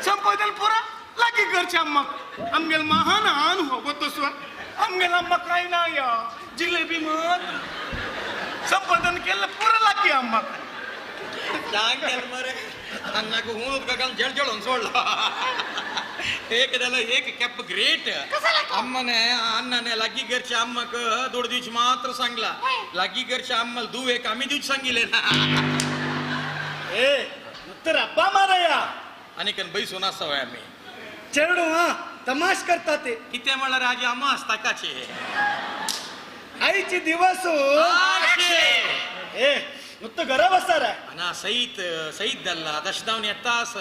संपादन पुरा लागी घरच्या अम्मा आमगेल महान अनुभव होतो स्वर आमगेला अम्मा काय ना या जिलेबी मात्र संपादन केलं पुरा लागी अम्मा मरे अन्नाक हुणूत का जळजळून सोडला एक कॅप ग्रेट अम्माने अण्णाने लागी घरच्या अम्माक दोड दिवशी मात्र सांगला लागी घरच्या अम्माला दू एक आम्ही दिवशी सांगिले ना ए उत्तर अप्पा माराया आणि कन बैसून असावं आम्ही चेरडू हा तमाश करता ते किती म्हणला राजे अम्मा असता काचे आईची दिवस ए नुत्त घरा बसतार अना सहित दल्ला दशदावून येतास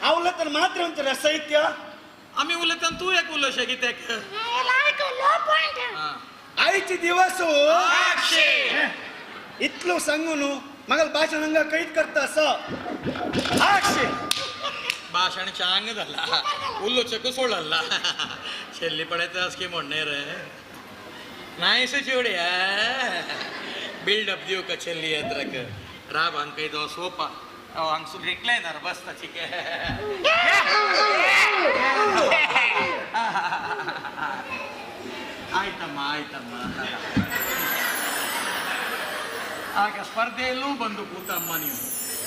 आवलं तर मात्र म्हणतो साहित्य आम्ही उलत तू एक उल शकित आईची दिवस इतलो सांगून मग भाषण हंगा कैद करता भाषण चांग झाला उल्लो चक सोडला शेल्ली पडायचं असं की म्हणणे रे नाही चिवड्या बिल्डअप देऊ का छेल्ली येत राब अंक इथं सोपा अंग रिक्लायनर बसता ठीक आहे आयतಮ್ಮ ಆಗ ಸ್ಪರ್ಧೆಯಲ್ಲೂ ಬಂದು ಕೂತ ಅಮ್ಮ ನೀವು.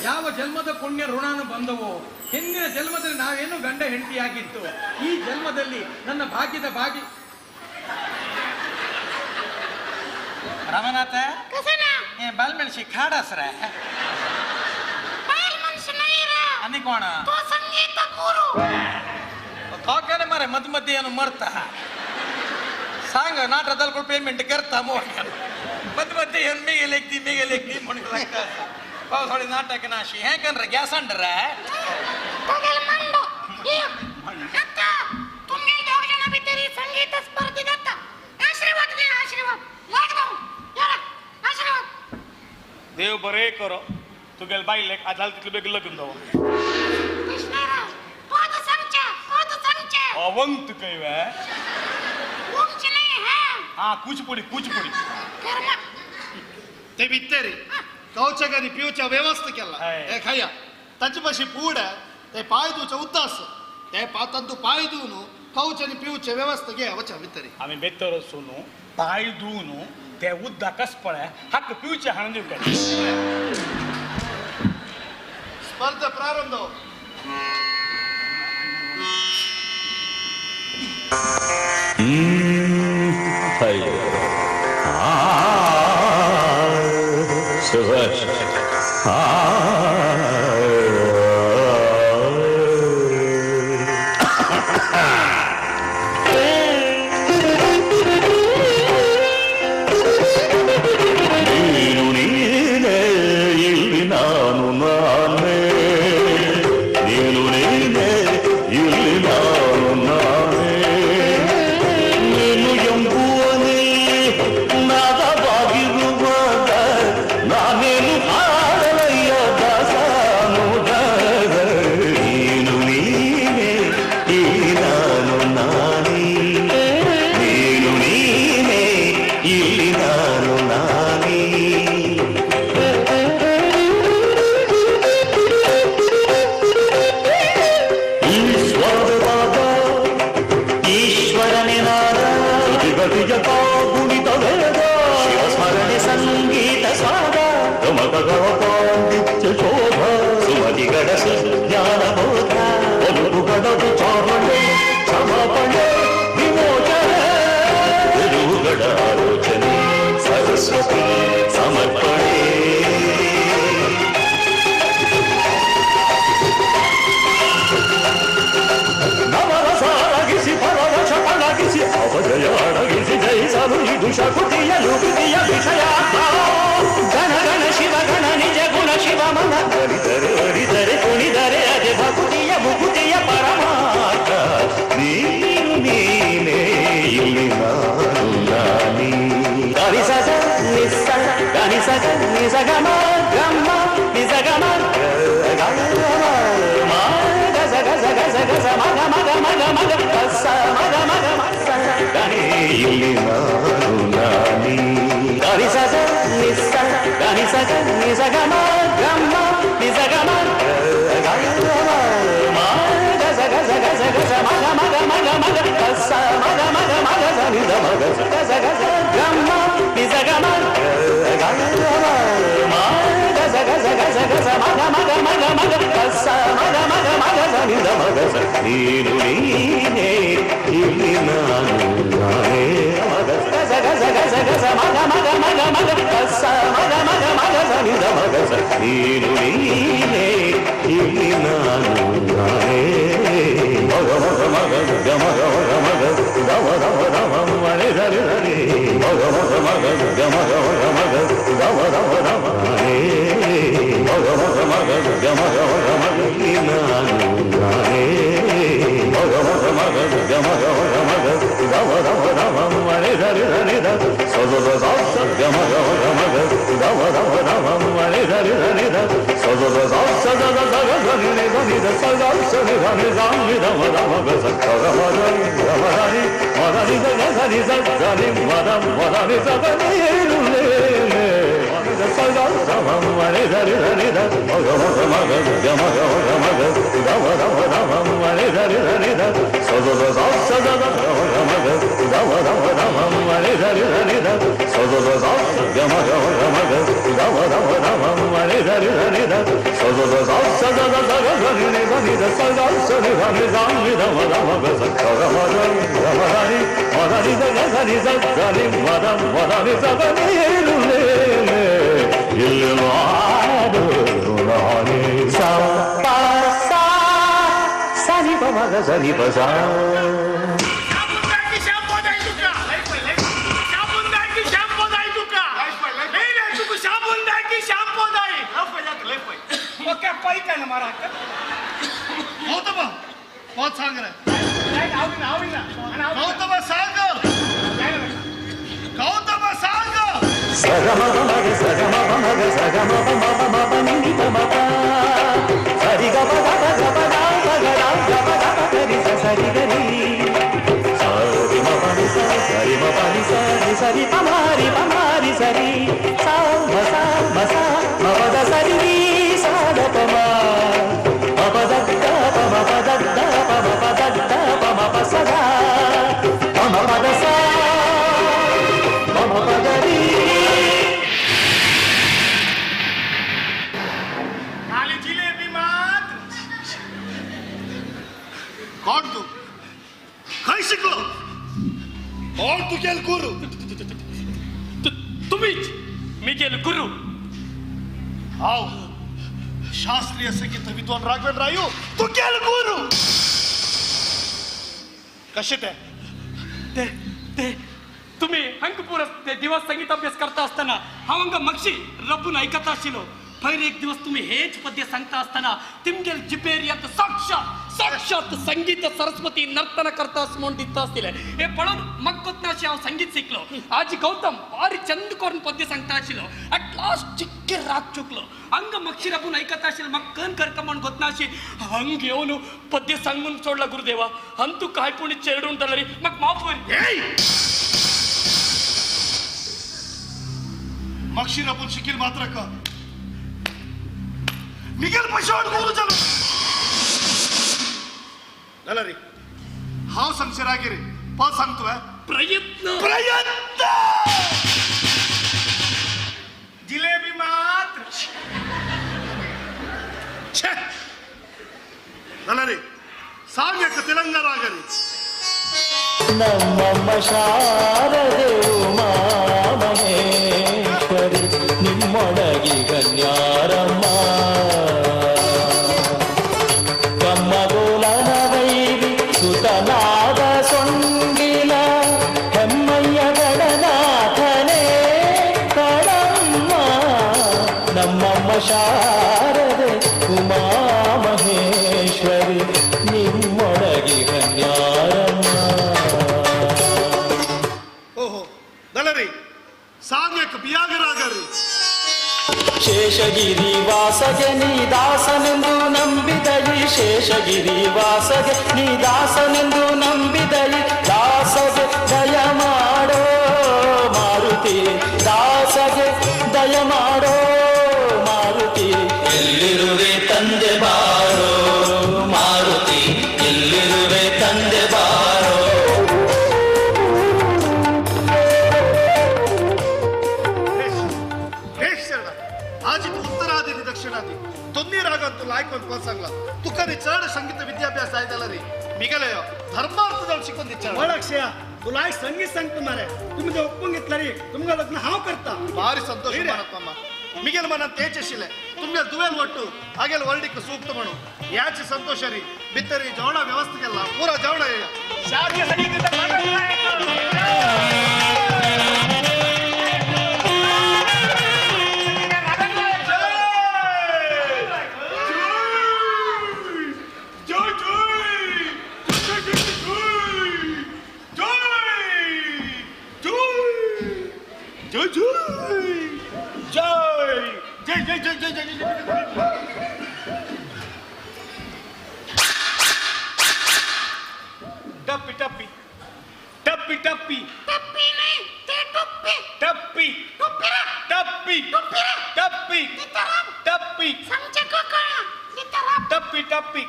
ಯಾವ ಜನ್ಮದ ಪುಣ್ಯ ಋಣಾನು ಬಂದವೋ, ಹಿಂದಿನ ಜನ್ಮದಲ್ಲಿ ನಾವೇನು ಗಂಡ ಹೆಂಡತಿಯಾಗಿತ್ತು, ಈ ಜನ್ಮದಲ್ಲಿ ನನ್ನ ಭಾಗ್ಯದ ಭಾಗ್ಯ. ರಮನಾಥ ಬಲ್ ಮೆಣಸಿ ಖಾಡಸ್ರ ಅನ್ನಿಕೋಣ ಕಾಕನೆ ಮಾರೆ ಮಧ್ಯ ಮಧ್ಯ ಏನು ಮರ್ತಾ सांग नाटकದಲ್ಲಿ ಕೂಡ ಪೇಮೆಂಟ್ करता मोह मध्य मध्य ಏನು ಮೇಗೆ ಲೆಕ್ತಿ ಮಣಿಲಕ್ಕ ಪಾವಸಳಿ ನಾಟಕ ನಾಶಿ ಹೇಗಂದ್ರೆ ಗ್ಯಾಸ್ ಅಂಡ್ರ ಪಗಲ್ ಮಂಡು ಅಕ್ಕ तुम्ही दोघ जण बितरी संगीत स्पर्धेत आशीर्वाद दे आशीर्वाद लागतो यार आशीर्वाद देव बरे करो तुगेल बाईले आजाल तितले बेग लगन दो कृष्णराव पाद संच अवंत कईवे हा कुचपुडी कर्म ते भित्तरी कौचगनी पिवच्या व्यवस्था केला हे खाया ताची पाशी पूड ते पाय दुचा उद्दास ते पातंतु पाय दुनु कौचनी पिवच्या व्यवस्था घे वचा भित्तरी आम्ही बेतर सोनू पाय दुनु ते उद्दा कसपळे हक्क पिवच्या हाण देऊ का स्पर्धा प्रारंभ सुभाष ನೀನು ನೀನೇ ಇಲ್ಲಿ ನಾನು ನಾನೇ ನೀನು ನೀನೇ ಇಲ್ಲಿ ನಾನು ನಾನೇ ನೀನು ಎಂಬುವನೇ ನಾದವಾಗಿರುವಾಗ ನಾನೇನು ಆಡಲಯ್ಯ ದಾಸಾನುದ ನೀನು ನೀನೇ ಇಲ್ಲಿ ನಾನು ನಾನೇ ನೀನು ನೀನೇ ಇಲ್ಲಿ ನಾನು ನಾನೇ ಈಶ್ವರವಾದ ಈಶ್ವರನೇ ನಾದ ಜಗತಿಯ ಗುಣಿತ ವೇದ ಶಿವಸ್ಮರಣೆ ಸಂಗೀತ ಸಾದ ಗಮಕಗಳ ಪಾಂಡಿತ್ಯ ಶೋಭ ಸುಮತಿಗಳ ಜ್ಞಾನ ಬೋಧ ಒಲುಗುಗಳ ವಿಚಾರಣೆ ಸಮರ್ಪಣೆ ವಿಮೋಚನೆ ಗುರುಗಳ ಆಲೋಚನೆ ಸರಸ್ವತಿ ಸಮರ್ಪಣೆ ನವರಸಾಗಿಸಿ ಪರವಶ ಪಳಗಿಸಿ ಅವಜಯ ಅಡಗಿಸಿ ಜಯಿಸಲು ಇದು ಶಕುತಿಯ ಲುಗುತಿಯ ವಿಷಯ ಗಣ ಗಣ ಶಿವ ಗಣ ನಿಜ ಗುಣ ಶಿವ ಮನ ಅರಿದರೆ ಅರಿದರೆ ಕುಣಿದರೆ ಅದೇ ಭಕುತಿಯ ಮುಕುತಿಯ ಪರಮಾರ್ಥ ನೀನು ನೀನೇ ಇಲ್ಲಿ ನಾನು ನಾನೇ ಗರಿ ಸಗ ನಿಸ್ಸ ಗರಿ ಸಗ ನಿಸಗಮ ಗಮ್ಮ ನಿಸಗಮ ಇಲ್ಲಿ ನಾನು ನಾನೇ ಗರಿ ಸಗ ನಿಸ್ಸ ಗರಿ ಸಗ ನಿಸಗಮ ಗಮ್ಮ ನಿಸಗಮ ನೀನು ನೀನೇ ಇಲ್ಲಿ ನಾನು ನಾನೇ ನೀನು ನೀನೇ ಇಲ್ಲಿ ನಾನು ನಾನೇ ಮಗ ಮಗ ಮಗ ಗಮ ಗಮ ಮಗ ಗಮ ಗಮ ಗಮ ಮಳೆ ಧರಿ ಧರಿ ಮಗ ಮಗ ಮಗ ಗಮ ಗಮ ಮಗ ಗಮ ಗಮ ಗಮ ಮಗ ಮಗ ಮಗ ಗಮ ಗಮ ಮಗ ಇಲ್ಲಿ ನಾನು ನಾನೇ ಮಗ ಮಗ ಮಗ ಗಮ ಗಮ ಮಗ ಗಮ ಗಮ ಗಮ ಮಳೆ ಧರಿ ಧರಿ ಧ ಸದ ಸ ಗಮ ಗಮ ಮಗ ಗಮ ಗಮ ಗಮ ಮಳೆ ಧರಿ ಧರಿ ಧ ಸದ ಸ ದ ಸ ಧನಿ ನಿ ಧನಿ ಧ ಸ ದ ಸ ನಿ ಧನಿ ಧ ನಿ ಧ ಮ ಧ ಮ ಗ ಸ ಗ ಗ ಮ ಧ ನಿ ಗ ಮ ಧ ನಿ ಮ ಧ ನಿ ಧ ಗ ಧ ನಿ ಸ ಧ ನಿ ಮ ಧ ಮ ಧ ನಿ ಸ ಧ ನಿ ರು ಲೆ ಲೆ ಮ ನಿ ಧ ಸ ದ ಸ ಮ ಮ ನಿ ಧ ನಿ ಧ ನಿ ಧ ಮ ಗ ಮ ಗ ಮ ಗ ಗ ಮ ಗ ಮ ಗ ಮ ಗ ಗ ಮ ಧ ಮ ಧ ಮ ಮ ನಿ ಧ ನಿ ಧ ನಿ ಧ ಸ ದ ದ ಸ ಸ ದ ದ ಗ ಮ ಗ ಮ ಗ ಗ ಮ ಧ ಮ ಧ ಮ ಮ ನಿ ಧ ನಿ ಧ ನಿ ಧ ಸ ದ ದ ಸ ಗ ಮ ಗ ಮ ಗ ಗ ಮ ಗ ಗ gama gama gama mani dari dari da sa sa sa sa sa sa sa sa sa ni ni ni da sa sa sa ni da ni da ni da ma da ma ga sa sa ga ma da ma da ni da ga ni sa ga ni ma da ni sa ga ni lu le le il ma do la ni sa pa sa sa ni pa ma ga sa ni pa sa okay पाई का ना मारा ಗೌತಮ ಹೋದ್ ಸಾಂಗ್ರೆ Gautama song Gautama song ಸಗಮ ಮಗ ಸಗಮ ಮಗ ಸಗಮ ಮಮ ಮಮ ನಿ ಮಮ ಸರಿ ಗ ಗ ಗ ಗ ಗ ಗ ಗ ಗ ಗರಿ ಸರಿ ಗರಿ ಸರಿ ಮ ಪ ನಿ ಸರಿ ಮ ಪ ನಿ ಸರಿ ಪಮಾರಿ ಸರಿ ಸಾ ಮ ಸ ಮ ಪ ದ ಸರಿ ನಿ ಸಾ ದ ಪ ಮ ಪ ದ ದ ಪ ಮ ಪ ದ ದ ಪ ಮ ಪ ದ ದ ಪ ಮ ಪ ಸ ದ ಪ ಮ ಪ ದ ಸ ಪ ಮ ಪ ದ ರಿ खाली जिलेबी मात्र कोण तू काय शिकलो कोण तू केल गुरु तुम्हीच मिगेल गुरु हाव शास्त्रीय संगीत विद्वान राघवेंद्र रायू तू केल गुरु कसे ते ते तुम्ही अंकपुर ते दिवस संगीत अभ्यास करता असताना हा अंग मक्षी रब्बून ऐकत आशिलो पहिले एक दिवस तुम्ही हेच पद्य सांगता असताना तिमगेल जिपेरियांत साक्षात संगीत सरस्वती नर्तन करता म्हणून दिसत असतील हे पळून मग कोतनाशी हांव संगीत शिकलो आज गौतम भारी चंद करून पद्य सांगता आशिलो अट लास्ट चिक्के राग चुकलो अंग मक्षी रब्बून ऐकत आशिल मग कण करका म्हणून गोतनाशी हंग येऊन पद्य सांगून सोडला गुरुदेवा अंतू काय पुणी चेडून तलरी मग माफ होईल मक्षीर आपण शिकील मात्र का निघेल पैशावर गुरु चलो झाला रे हाव सांगशे रागे रे प सांगतोय प्रयत्न जिलेबी मात्र छे झाला रे सांग एक तेलंगा राग रे ನಮ್ಮಮ್ಮ ಶಾರದೆ ಉಮಾ ಮಹೇಶ್ವರಿ ನಿಮ್ಮೊಳಗಿ ಕನ್ಯಾರಮ್ಮ ಕಮ್ಮಗೋಲನ ವೈರಿ ಸುತನಾದ ಸೊಂಡಿಲ ಹೆಮ್ಮಯ್ಯ ಗಡನಾಥನೇ ಕಡಮ್ಮ ನಮ್ಮಮ್ಮ ಶಾರದೆ ಉಮಾ ಮಹೇಶ್ವರಿ ನಿಮ್ಮೊಳಗಿ ಕನ್ಯಾರಮ್ಮ ಓಹೋ झाला रे सांग एक बियाग राग रे ಶೇಷಗಿರಿ ವಾಸಗೆ ನೀ ದಾಸನೆಂದು ನಂಬಿದಯಿ ಶೇಷಗಿರಿ ವಾಸಗೆ ನೀ ದಾಸನೆಂದು ನಂಬಿದಯಿ ದಾಸಗೆ ದಯ ಮಾಡೋ ಮಾರುತಿ ದಾಸಗೆ ದಯ ಮಾಡೋ ಮಾರುತಿ ಎಲ್ಲಿರುವೆ ತಂದೆ ಬಾರೋ ಮಾರುತಿ ಎಲ್ಲಿರುವೆ ತಂದೆ ಬಾರೋ आज उत्तरादी दक्षिणादी दोन्ही रागात तुला ऐकून पण सांगला तुका रे चढ संगीत विद्याभ्यास आहे त्याला रे मी गेलो धर्मार्थ जाऊन शिकून दिच्छा अक्षय तुला एक संगीत सांगतो मारे तुम्ही जे ओपून घेतला रे तुमका लग्न हाव करता ಭಾರಿ ಸಂತೋಷ ಮಾನಪ್ಪಮ್ಮ ಮಿಗೆಲ್ ಮನ ತೇಜಸ್ಸಿಲೆ ತುಂಬೆ ದುವೆಲ್ ಒಟ್ಟು ಹಾಗೆಲ್ಲ ವರ್ಡಿಕ್ ಸೂಕ್ತ ಮಣು ಯಾಚೆ ಸಂತೋಷ ರೀ ಬಿತ್ತರಿ ಜವಳ ವ್ಯವಸ್ಥೆಗೆಲ್ಲ ಪೂರ ಜವಳ ಶಾದಿ ಸಂಗೀತ टप्पी टप्पी टप्पी टप्पी टप्पी नहीं ते टप्पी टप्पी टप्पी टप्पी टप्पी टप्पी समझे का कळा नितरा टप्पी टप्पी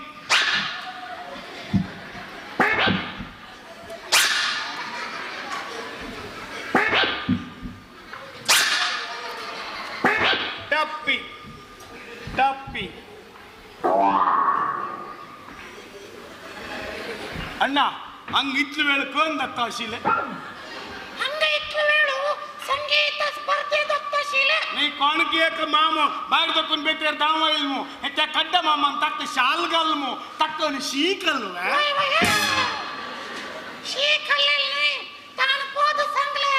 ಡಪ್ಪಿ ಡಪ್ಪಿ ಅಣ್ಣ ಹಂಗ ಇಟ್ಲು ವೇಳು ಕೋಂದತ್ತ ಶೀಲೆ ಹಂಗ ಇಟ್ಲು ವೇಳು ಸಂಗೀತ ಸ್ಪರ್ಧೆ ದತ್ತ ಶೀಲೆ ನೀ ಕೊಣಗಿಯಕ ಮಾಮ ಬಾಯಿ ತಕ್ಕೊಂಡ್ ಬೇಕ್ರೆ ದಾಮ ಇಲ್ಮು ಎತ್ತ ಕಡ್ಡ ಮಾಮ ತಕ್ಕ ಶಾಲ್ಗಲ್ಮು ತಕ್ಕನು ಶೀಕಲ್ವ ಶೀಕಲ್ಲಲ್ಲಿ ತಾನು ಪೋದು ಸಂಗ್ಲೆ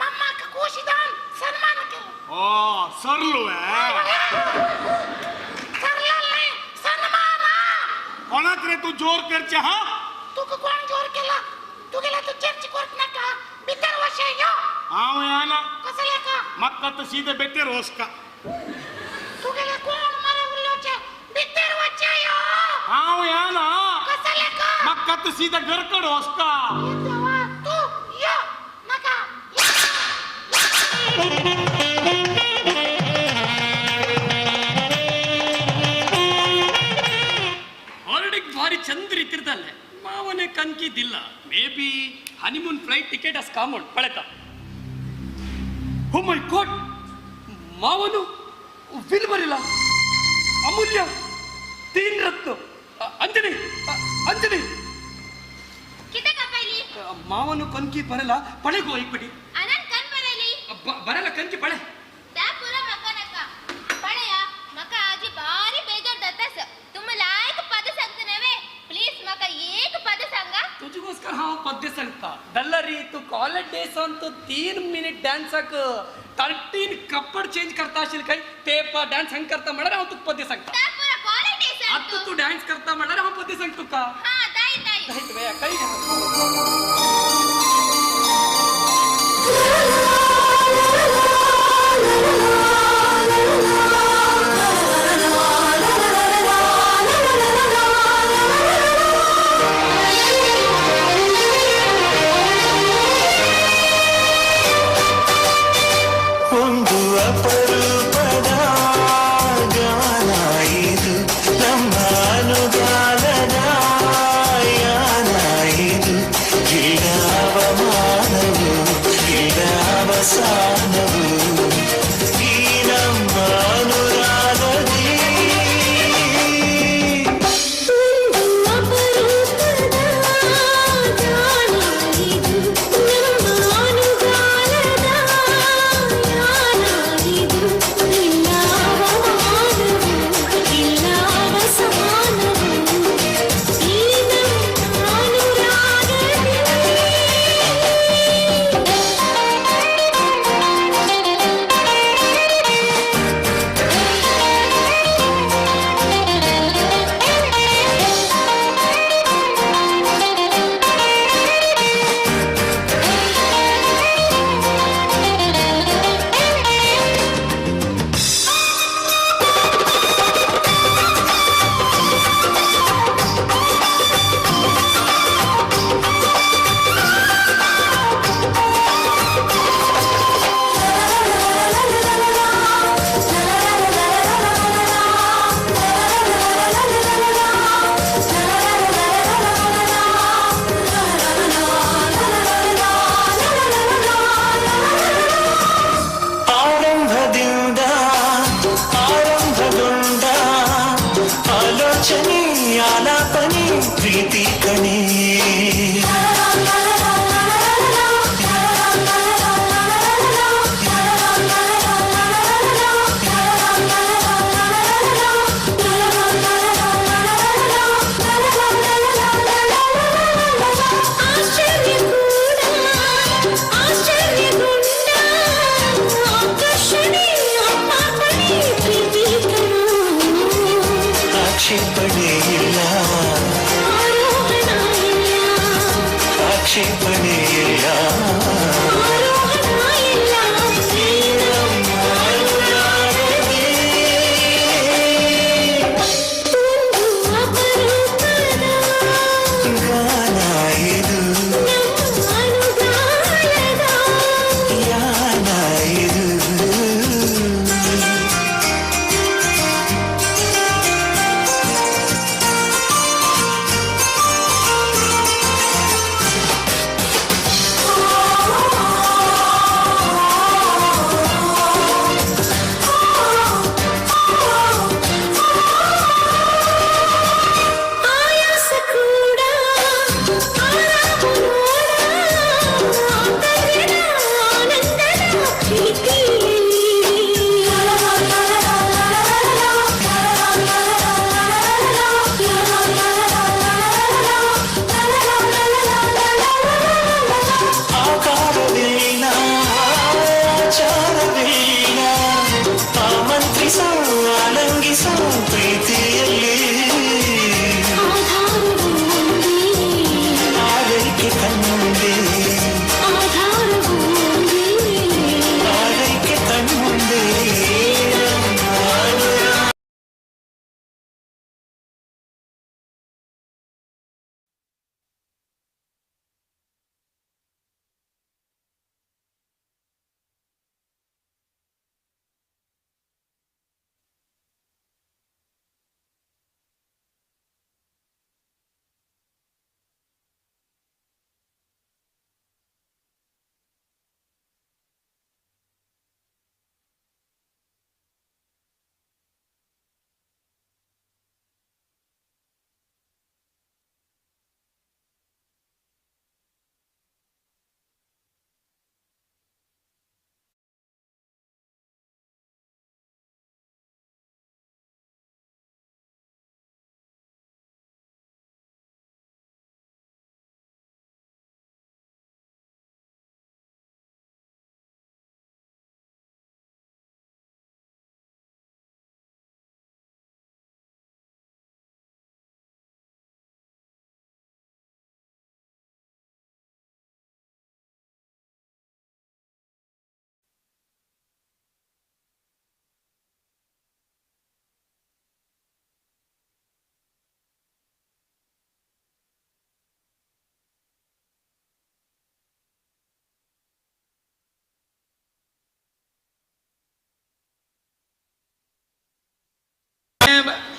ಮಮ್ಮಕ್ಕ ಕೂಶಿದಾನ್ ಸನ್ಮಾನಕ್ಕೆ ಓ ಸರ್ಲುವೆ ಸರ್ಲಲ್ಲಿ ಸನ್ಮಾನ कोणाकडे तू जोर करचे हा तुक कोण जोर केला तू गेला तू चर्च कोर्ट नका बितर वर्ष यो हाव याना कसले का मक्का तर सीधे बेटे रोज का तू गेला कोण मारे उल्लोचे बितर वर्ष यो हाव याना कसले का मक्का तर सीधे घरकड होस का देवा तू यो नका ಹೊರಡಿಗೆ ಭಾರಿ ಚಂದ್ರ ಇತ್ತಿರ್ದಲ್ಲೇ ಮಾವನೇ ಕನ್ಕಿದ್ದಿಲ್ಲ may be honeymoon flight ticket ಅಸ್ ಕಾಮೌಂಡ್ ಪಳೆತ ಓ ಮೈ ಗಾಡ್ ಮಾವನು ವಿಲ್ ಬರಿಲ್ಲ ಅಮೂಲ್ಯ ತೀನ್ ರತ್ನ ಅಂಜನಿ ಅಂಜನಿ ಮಾವನು ಕನ್ಕಿ ಬರಲ್ಲ ಪಳೆಗೋ ಹೋಗ್ಬಿಡಿ ಬರಲ್ಲ ಕನ್ಕಿ ಪಳೆ तुझगोस्कर हाँ पद्य सांगता दल्लरी तू कॉलेज डेस ऑन तो 3 मिनिट डान्स आक 13 कपड चेंज करता असेल काही ते डान्स हंग करता म्हणणार हांव तुका पद्य सांगता आता तू डान्स करता म्हणणार हांव पद्य सांगतो का हां दाई बया काही ಒಂದು ಅಪರೂಪದ ಗಾನ ಇದು ನಮ್ಮ ಅನುಗಾಲದ ಯಾನ ಇದು ಇಲ್ಲ ಅವಮಾನವು ಇಲ್ಲ ಅವಸಾನವು ಈ ನಮ್ಮ ಅನುರಾಗದಿ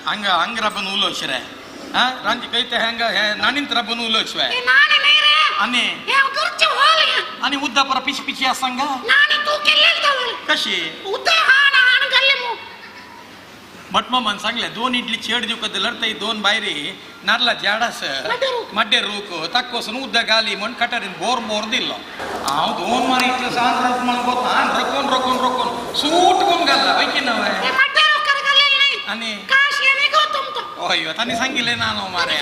ಹಂಗ ಹಂಗ ರಬ್ಬನ ಉಲ್ಲೋಚ್ರೆ ರಾಂಜಿ ಕೈತೆ ಹೆಂಗ ನಾನಿಂತ ರಬ್ಬನ ಉಲ್ಲೋಚ್ವೆ ನಾನೇ ನೇರೆ ಅನ್ನಿ ಗುರ್ಚು ಹೋಲಿ आणि उद्दापर पिशी पिशी असंग नानी तू केलेल कशी उद्या हाण हाण गल्ले मु मटमामान सांगले 2 इडली चेड देऊ कधी लढताय 2 बायरी नारला जाडास मड्डे रूक तक्कोसून उद्दा गाली म्हण कटारीन बोर बोर दिल्लो हांव 2 मारी इतलं सांग रक म्हण गोत हाण रकोन रकोन रकोन सूट कोण घालला बाकी नवे ते मड्डे रोकर गल्ले नाही आणि काश येणे गो तुमतो ओयो तानी सांगिले नानो मारे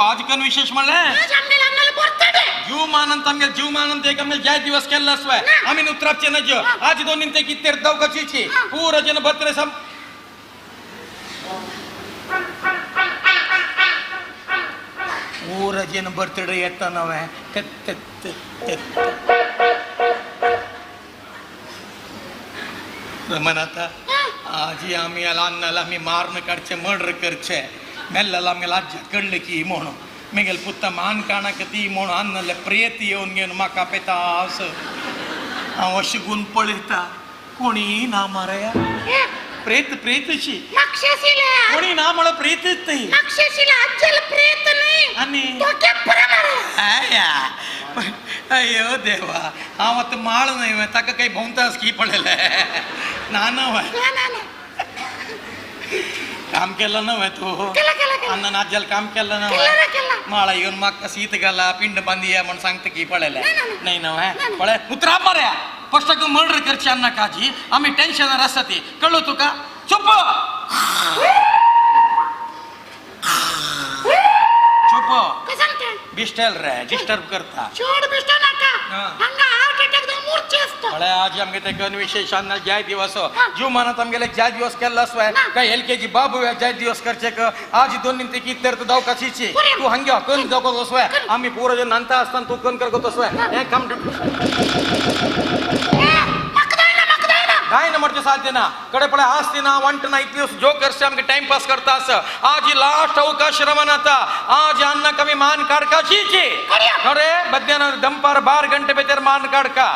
आज कन विशेष म्हणले जीवमानंत आमगे जीवमानंत एक आमगे ज्या दिवस केला असवाय आम्ही उतराचे न जो आज दोन ते किती दवकाची पूर जन बर्तडे सम पूर जन बर्तडे येता नवे रमनाता आज आम्ही याला अन्नाला आम्ही मारण काढचे मर्डर करचे मेल्ला आम्ही आज कळलं की म्हणून मेगेल पुत्त मान काणकती म्हणून अन्नले प्रेत येऊन घेऊन माका पेता असं हांव अशी गुण पळयता कोणी ना मारया प्रेत प्रेतशी कोणी ना मला प्रेतच नाही आणि अयो देवा हांव आतां माळ न्हय ताका काही भोंवतास की पडले ना काम केलं नव्हे तू अन्न नाज्याल काम केलं नव्हे माळा येऊन म्हाका सीत घाला पिंड बांधिया म्हण सांगता की पळयले नाही नव्हे पळय उतरा मार्या फस्टाक मर्डर करची अन्न काजी आम्ही टेन्शनार आसा ती कळलो तुका चुप चुप बिस्टेल रे डिस्टर्ब करता फळे आज आमगे ते गण विशेष अन्न ज्या दिवस जीव मानत आमगेले ज्या दिवस केला असवाय काय LKG बाबू ज्या दिवस करचे क आज दोन ते किती तर दवकाशीची तू हंग्या कन दवकत असवाय आम्ही पूर्ण जन नंता असताना तू कन करत असवाय एक काम काय ना म्हणते चालते ना कडे पडे असते ना वांट ना इतले जो करसे आमगे टाइम पास करता अस आज लास्ट अवकाश रमनाता आज अन्न कमी मान काढकाशीची अरे बद्याना दंपार 12 गंटे बेतर मान काढका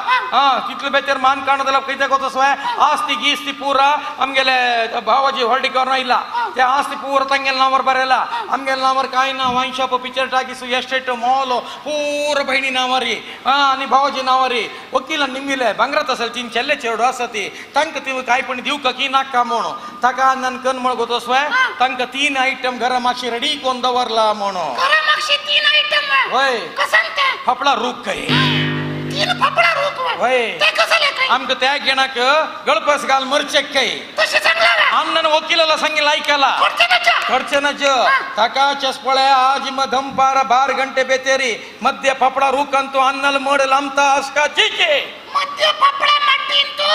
तितले बेतर मान काढदला कैते गोत असवाय आस्ती गीस्ती पूरा आमगेले भावाजी हॉल्डी करना ಇಲ್ಲ त्या आस्ती पूरा तंगेल नावर बरेला आमगेल नावर काय ना wine shop picture talkies estate mall पूरा बहिणी नावरी आणि भावाजी नावरी वकील निमिले बंगरात असेल तीन चल्ले चेडू असती तंक ती काय पण देऊ का की नाका म्हणून ताका नन कन मळगोत असवाय तंक 3 आयटम घरामाशी रेडी कोण दवरला म्हणून घरामाशी 3 आयटम होय कसंते फपडा रूक काय 3 फपडा रूक होय ते कसले काय आमक त्या घेणाक गळपस घाल मरचेक काय तसे चांगला आमनन वकिलाला सांगितलं ऐकायला खर्चनच ताका चस्पळे आज मधम 12 घंटे बेतेरी मध्य फपडा रूक अंतु अन्नल मोड लांबता असका चीचे मध्य फपडा माटीन तू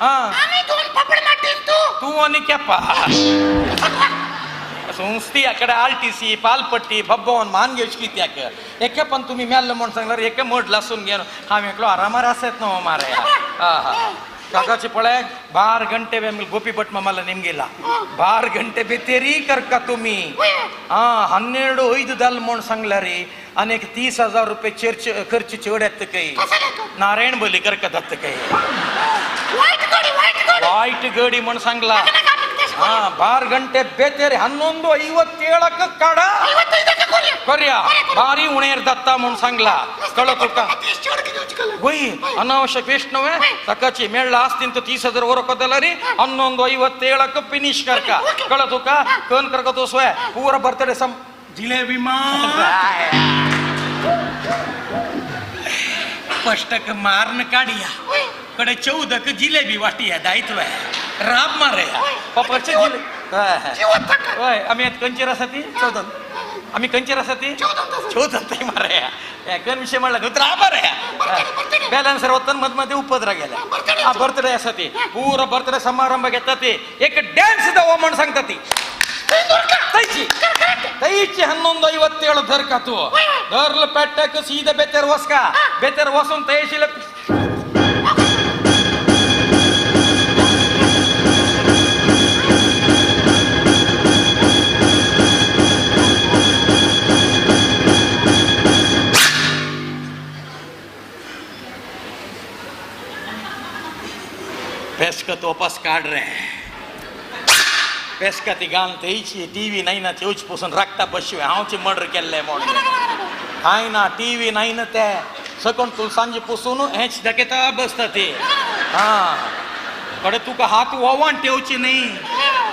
आम्ही 2 फपडे माटीन तू आणि केपा संस्थी अकडे आलटीसी पालपट्टी भब्बवन मानगेश किती एके पण तुम्ही मेल्ल म्हणून सांगल्यार एके मड लासून घेऊन हांव एकलो आरामार आसत न्हू मारे काकाची पळे 12 घंटे गोपी भट मामाला नेमगेला 12 घंटे बेतेरी करका तुम्ही 12 दल म्हणून सांगला रे अनेक 30,000 रुपये चर्च खर्च चेवड्यात काही नारायण बली करकतात काही वाईट गडी म्हणून सांगला 12 घंटे बेतेरी 11:57 काढा कर्या भारी उणेर दत्ता म्हणून सांगला कळत का होई अनावश्यक वेस्ट नव्हे सकाळची मेळला असतील तर 30,000 वर कदला रे 11:57 फिनिश करका कळत का कन करकत सोय पूरा बर्थडे सम जिलेबी पष्टक मारन काढिया कडे 14 जिलेबी वाटिया दायित्व राब मारे पपरचे जिले होय आम्ही कंचेरासाठी 14 आम्ही कंचेरासाठी 14 मारे कन विषय म्हणला तर राबा रे बॅलन्सर होतं मध्ये उपद्रा गेला बर्थडे असते पूरा बर्थडे समारंभ घेतात ते एक डान्स दवा म्हणून सांगतात ती तैची 11:57 धर का तू धरल पेटक सीधा बेतेर वसका बेतेर वसून तैशील पेस्कत वापस काढ रे पेस्कती गान तेची टीव्ही नाही ना तेवचपासून राखता बसवे हांवचे मर्डर केल्ले म्हणून काय ना टीव्ही नाही ना ते सकण तुला सांजे पासून हेच दाखयता बसता ते हा कडे तुका हात ओवान ठेवची नाही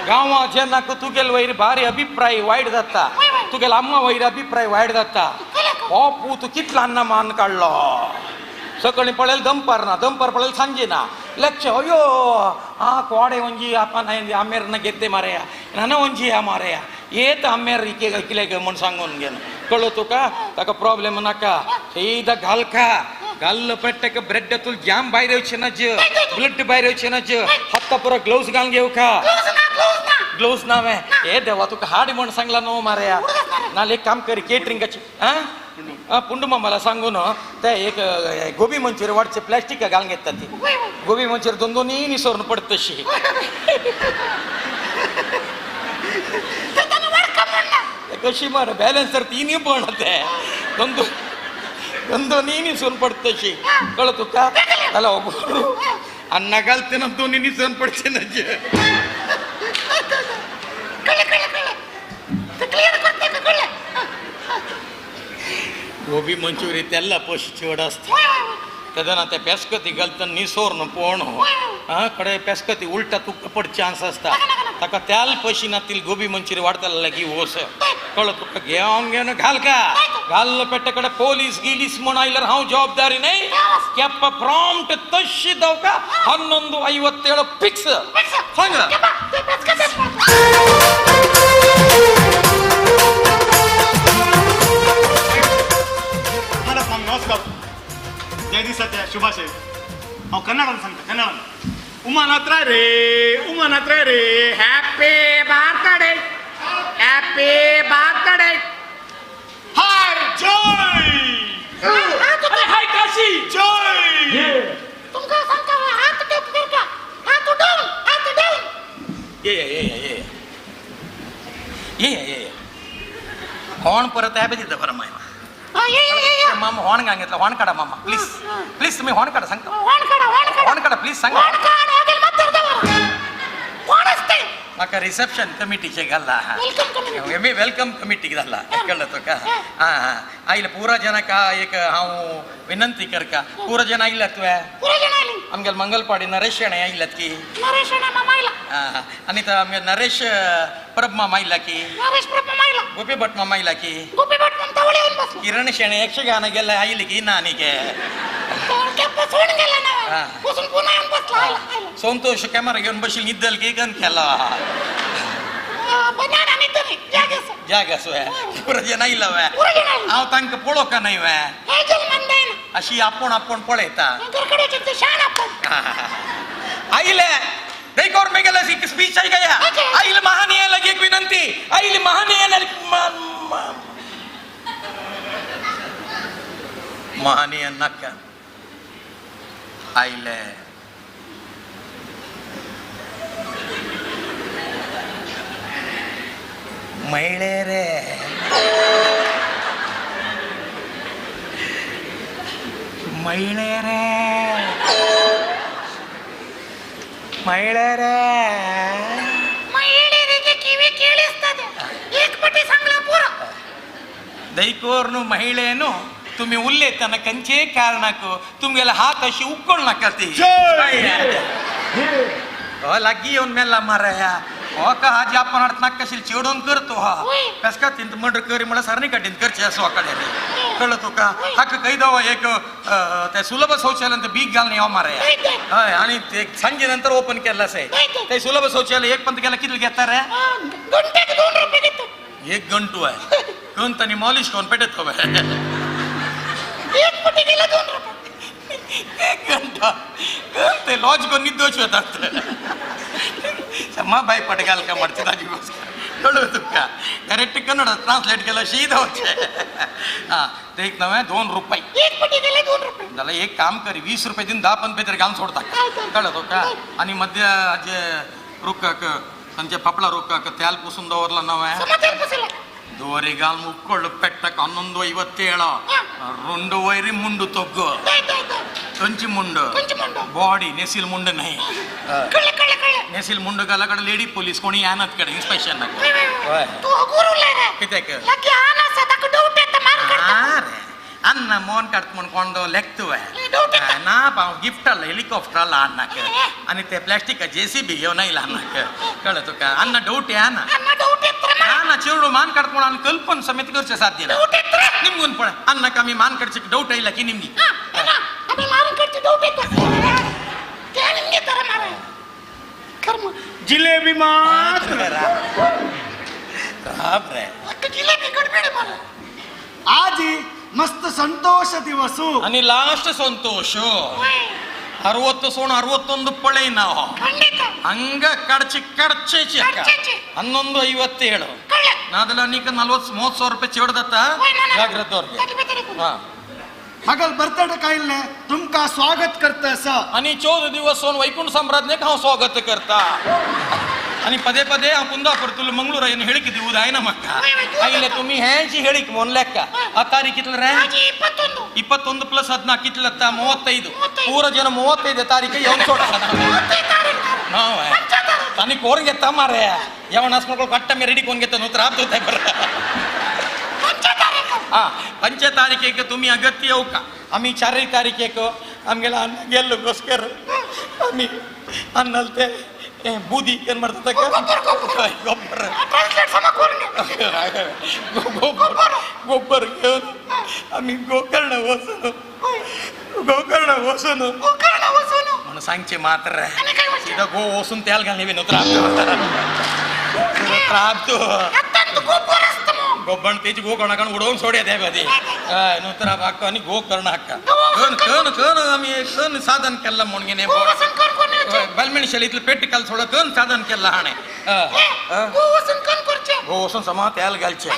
गांवा जेन्ना तुगेल वयर भारी अभिप्राय वायट जाता तुगेल अम्मा वयर अभिप्राय वायट जाता हो पूत कितला अन्न मान काढलो सकाळी पळेल दंपर पळेल सांजे ना लक्ष अयो हा कोडे ಒಂಜಿ आपण आमेरना घेते मारया नाना ಒಂಜಿ मारया येत आमेर इकिले म्हण सांगून घेन कळो तुका ताका प्रॉब्लेम नाका सीधा घालका घाल्ल पेट्टक ब्रेड तुल जाम भायर येवचे ना ज ब्लड भायर येवचे ना ज हाता पुरो ग्लोव्स घालून घेऊ का ग्लोव्स नावे ए देवा तुका हाड म्हण सांगला नो मारया नाले एक काम करी केटरिंगाची पुंडू मामाला सांगून ते एक गोबी मंचुरी वाटचे प्लास्टिक घालून घेतात ती गोबी मंचुरी दोन्ही निसरून पडत तशी कशी मार बॅलन्स तर तिन्ही पण ते दोन्ही निसरून पडत तशी कळ तुका त्याला अन्न घालते ना दोन्ही निसरून पडते ना जे गोबी मंचुरी त्याला पशी चिवड असते तेदना ते पेस्कती घालतना निसोरन पोण हा कडे पेस्कती उलटा तुका पड चान्स असता ताका त्याल पशीना तील गोबी मंचुरी वाढताला लागी ओस कळ तुका घेवन घाल का घाल्ल पेट्टकडे पोलीस गिलीस म्हण आयल्यार हांव जबाबदारी नाही केप्प प्रॉम्प्ट तशी दव का 11:57 फिक्स सांग नमस्कार जय दिसाच्या शुभाशय हांव कन्नडान सांगता कन्नडान उमानात रे हॅपी बर्थडे हाय जय हाय काशी जय तुमका सांगता हात टेप कर का हात डाऊन ये होण परत आहे तिथं बरं माय मामा हॉर्न सांगितलं हॉर्न काढा मामा प्लीज तुम्ही हॉर्न काढा सांगतो हॉर्न काढा प्लीज सांगा म्हाका रिसेप्शन कमिटीचे घाला वेलकम कमिटी घाला कळलं तो का हा आयला पुरा जनका एक हांव विनंती कर का पुरा जन आयला तुवें आमगेल मंगलपाडी नरेश शेणे आयलात की आनी आमगे नरेश प्रभ मामा आयला की गोपी भट मामा आयला की किरण शेणे यक्षगान गेला आयली की ना नी के संतोष कॅमेरा घेऊन बशील निद्दल की गन खेळला जागा सोया पुरा जन आयला वे हांव तांकां पळो का नाही वे अशी आपण पळयता आईले देखोर में गेला सी स्पीच आई गया आईले महानीय लगी एक विनंती आईले महानीय नका आईले ಮಹಿಳೆಯರೇ ಮಹಿಳೆಯರೇ ಮಹಿಳೆಯರೇ ಮಹಿಳೆಯರಿಗೆ ಕಿವಿ ಕೇಳಿಸ್ತದೆ ಏಕಪಟ್ಟಿ ಸಂಗ್ಲ ಪೂರ ದೈಕೋರ್ನು ಮಹಿಳೆಯನ್ನು तुम्ही उरले त्यांना कंचे कारणाक तुमगेला हात अशी उकळ नका ती लागी येऊन मेला माराया हो का हाजी आपण अर्थ नाकाशील चिडून करतो हा कस का तीन मर्डर करी मला सारणी काढीन करचे असं वाकडे कळतो का हाक काही दवा एक त्या सुलभ शौचालय बीक घालणे याव माराया हय आणि ते सांजे नंतर ओपन केलं आहे ते सुलभ शौचालय एक पंत केला किती घेता रे घंटेक 2 रुपये घेतो 1 घंटू आहे कोण तनी मॉलिश कोण पेटत हवं एक पटी गेला 2 रुपये 1 घंटा ते लॉज को निर्दोष होतात बाई पटकाल का मरते ताजी गोष्ट कळलं तुका डायरेक्ट कन्नड ट्रान्सलेट केलं शीद होते हा ते एक नव्हे 2 रुपये एक पटी गेला 2 रुपये त्याला एक काम करी 20 रुपये दिन 10 पण तरी घालून सोडता कळलं का आणि मध्य जे रुक्काक त्यांच्या पापडा रुक्काक त्याल पुसून दवरला नव्हे ದೋರಿಗಾಲ್ ಮುಕ್ಕೊಳ್ಳು ಪೆಟ್ಟಕ್ಕೆ 11:57 రెండు వైరి ముండు తొగ్గు కొంచెం ముండు బాడీ నెసిల్ ముండు నహీ नेसिल मुंड गला कड़े लेडी पुलिस कोणी आनत कड़े इंस्पेक्शन ना तू गुरु ले रे किते के लगे आना से तक डाउट है तुम्हारे करता अरे अन्न मोन कट मन कोंडो लेक्तुवे ना पाव गिफ्ट अಲ್ಲ हेलिकॉप्टर अಲ್ಲ ಅನ್ನಕ್ಕೆ ಅನಿತೆ ಪ್ಲಾಸ್ಟಿಕ್ ಜೆಸಿಬಿ ಯೋ ನೈ ಅನ್ನಕ್ಕೆ ಕಳತು का अन्न डाउट है अन्न डाउट इत्र ना चिरुಡು मान कट्ಕೊಂಡು ಅನ್ನ ಕಲ್ಪನ ಸಮೇತ ಕರ್ಚೆ ಸಾಧ್ಯ ಇಲ್ಲ डाउट इत्र ನಿಮ್ಗುನ್ ಪಡ ಅನ್ನ ಕಮ್ಮಿ ಮಾನ್ ಕಟ್ಚಿಕ್ ಡೌಟ್ ಇಲ್ಲ ಕಿ ನಿಮ್ಗಿ अभी मान कट्ची डाउट इत्र क्या निम्गे ತರ ಮಾರೆ कर्म जिलेबी मात्र जिलेबी गडबड मारे आज मस्त संतोष दिवस आणि लास्ट संतोष 60 सोण 61 पळे ನಾವು ಹಂಗ ಕಡ್ಚಿ 11:57 ನಾದಲ ನೀಕ 40-30 ರೂಪಾಯಿ ಚಿವಡದತ್ತ ಜಾಗ್ರತವ್ರಿಗೆ मगल बर्थडे कायले तुमका स्वागत करता सा आणि 14 दिवस सोन वैकुंठ सम्राज्ञे हांव स्वागत करता आणि पदे पदे हांव कुंदापूर तुला मंगळूर ಏನು ಹೇಳಿಕೆ ದಿವುದು ಆಯ್ನ ಮಕ್ಕ ಆಯಿಲೆ तुम्ही ಹೆಂಚಿ ಹೇಳಿಕೆ ಮೊನ್ ಲೆಕ್ಕ ಆ ತಾರೀಖು ಇತ್ತಲ್ರೆ 21 ಪ್ಲಸ್ 14 ಇತ್ತಲತ್ತ 35 ಪೂರ ಜನ 35 ತಾರೀಖು ಏನು ಸೋಟ ನಾವು ತನಿ ಕೋರ್ಗೆ ತಮಾರೆ ಯಾವನ ಹಸ್ಮಗಳು ಕಟ್ಟ ಮೇ ರೆಡಿ ಕೋನ್ಗೆ ತನು ತ್ರಾಪ್ತು ತೆ ಬರ पंच तारीखेक तुम्ही अगत्य येऊ का आम्ही 4 तारीखेक आमगेला अन्न गेल्लोस्कर आम्ही अन्नल ते ಬೂದಿ ಏನ್ ಮಾಡ್ತದ ಗೊಬ್ಬರ आम्ही गोकर्ण वसून म्हणून सांगचे मात्र सीधा गो वसून त्याल घालणे नव्हतं राबतो गोबण तेज गोकर्ण काढून उडवून सोड्या त्या कधी नंतर हक्क आणि गोकर्ण हक्क कण आम्ही कण साधन केला म्हणून बलमेण शैलीतलं पेट काल थोडं कण साधन केला हाणे गोवसून समा त्याला घालचे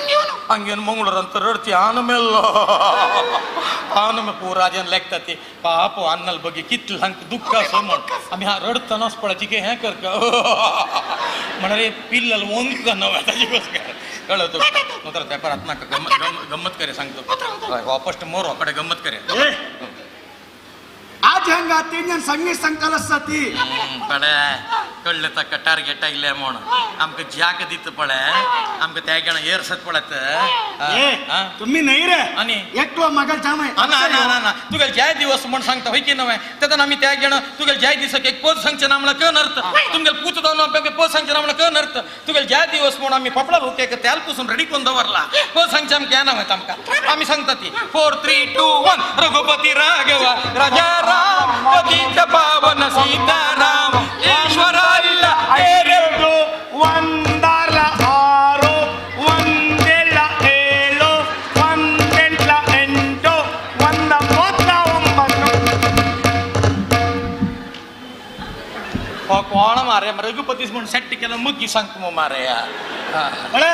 हंगेन मंगळूर ಅಂತ ರಡ್ತಿ ಆನमे पूराजन लेखतात ते पाप अन्नल बघी कितल हंक दुःख सोमण आम्ही हा रडतानाच पडायची की हे कर म्हणाले पिल्लल वंक नव्हे त्याच्यावर कळतो नंतर त्या परत नाका गंमत करे सांगतो वापस मोर अकडे गंमत करे आज हंगा 3 जण संगीत संकलसाठी पडे कळलं तक टार्गेट आइले म्हणून आमक जाग दित पडे आमक त्या गण एरसत पडत तुम्ही नाही रे आणि एकलो मगल जामय ना तुगेल जय दिवस म्हण सांगता होय की नव्हे तदन आम्ही त्या गण तुगेल जय दिवस एक पोज सांगचे नामला कन अर्थ तुमगेल पूत दोन आपके पोज सांगचे नामला कन अर्थ तुगेल जय दिवस म्हणून आम्ही पपडा होके त्याल पुसून रेडी कोण दवरला पोज सांगचे आम क्या नाव आहे तमका आम्ही सांगता ती 4 3 2 1 रघुपती राघव राजा राम पतित पावन सीताराम ईश्वराइल ಎರಡು ಒಂದರ ಆರು ಒಂದೆಲ್ಲ ಏಳು ಒಂದೆಂಟ್ಲ ಎಂಟು ಒಂದ 39 कोण मारे रघुपतीस म्हणून सेट केलं मुकी सांगतो मग मारे अरे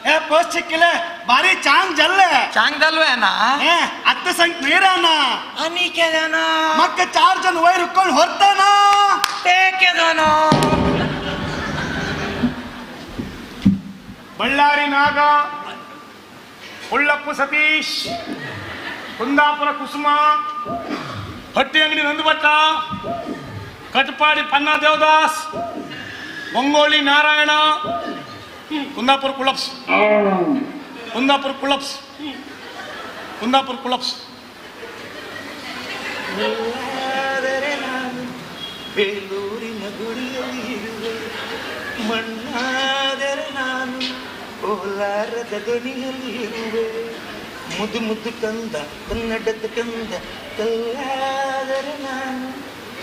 हे पोस्ट केले बारी चांग जल्ले चांग दलवे ना हे आता संग मेरा ना आणि केलं ना मग 4 जण वैर कोण होता ना ते केलं ना ಬಳ್ಳಾರಿ ನಾಗ ಉಳ್ಳಪ್ಪು ಸತೀಶ್ ಕುಂದಾಪುರ ಕುಸುಮ ಹಟ್ಟಿ ಅಂಗಡಿ ನಂದುಭಟ್ಟ ಕಟ್ಪಾಡಿ ಪನ್ನ ದೇವದಾಸ್ ಮಂಗೋಳಿ ನಾರಾಯಣ ಕುಂದಾಪುರ ಕುಳಪ್ಸ್ ಬೇಲೂರಿನ ಗುಡಿಯಲ್ಲಿ ಮಣ್ಣಾದರೆ ನಾನು ಕೋಲಾರದ ದನಿಯಲ್ಲಿರುವೆ ಮುದ್ದು ಮುದ್ದು ಕಂದ ಕನ್ನಡದ ಕಂದ ಕಲ್ಲಾದರೆ ನಾನು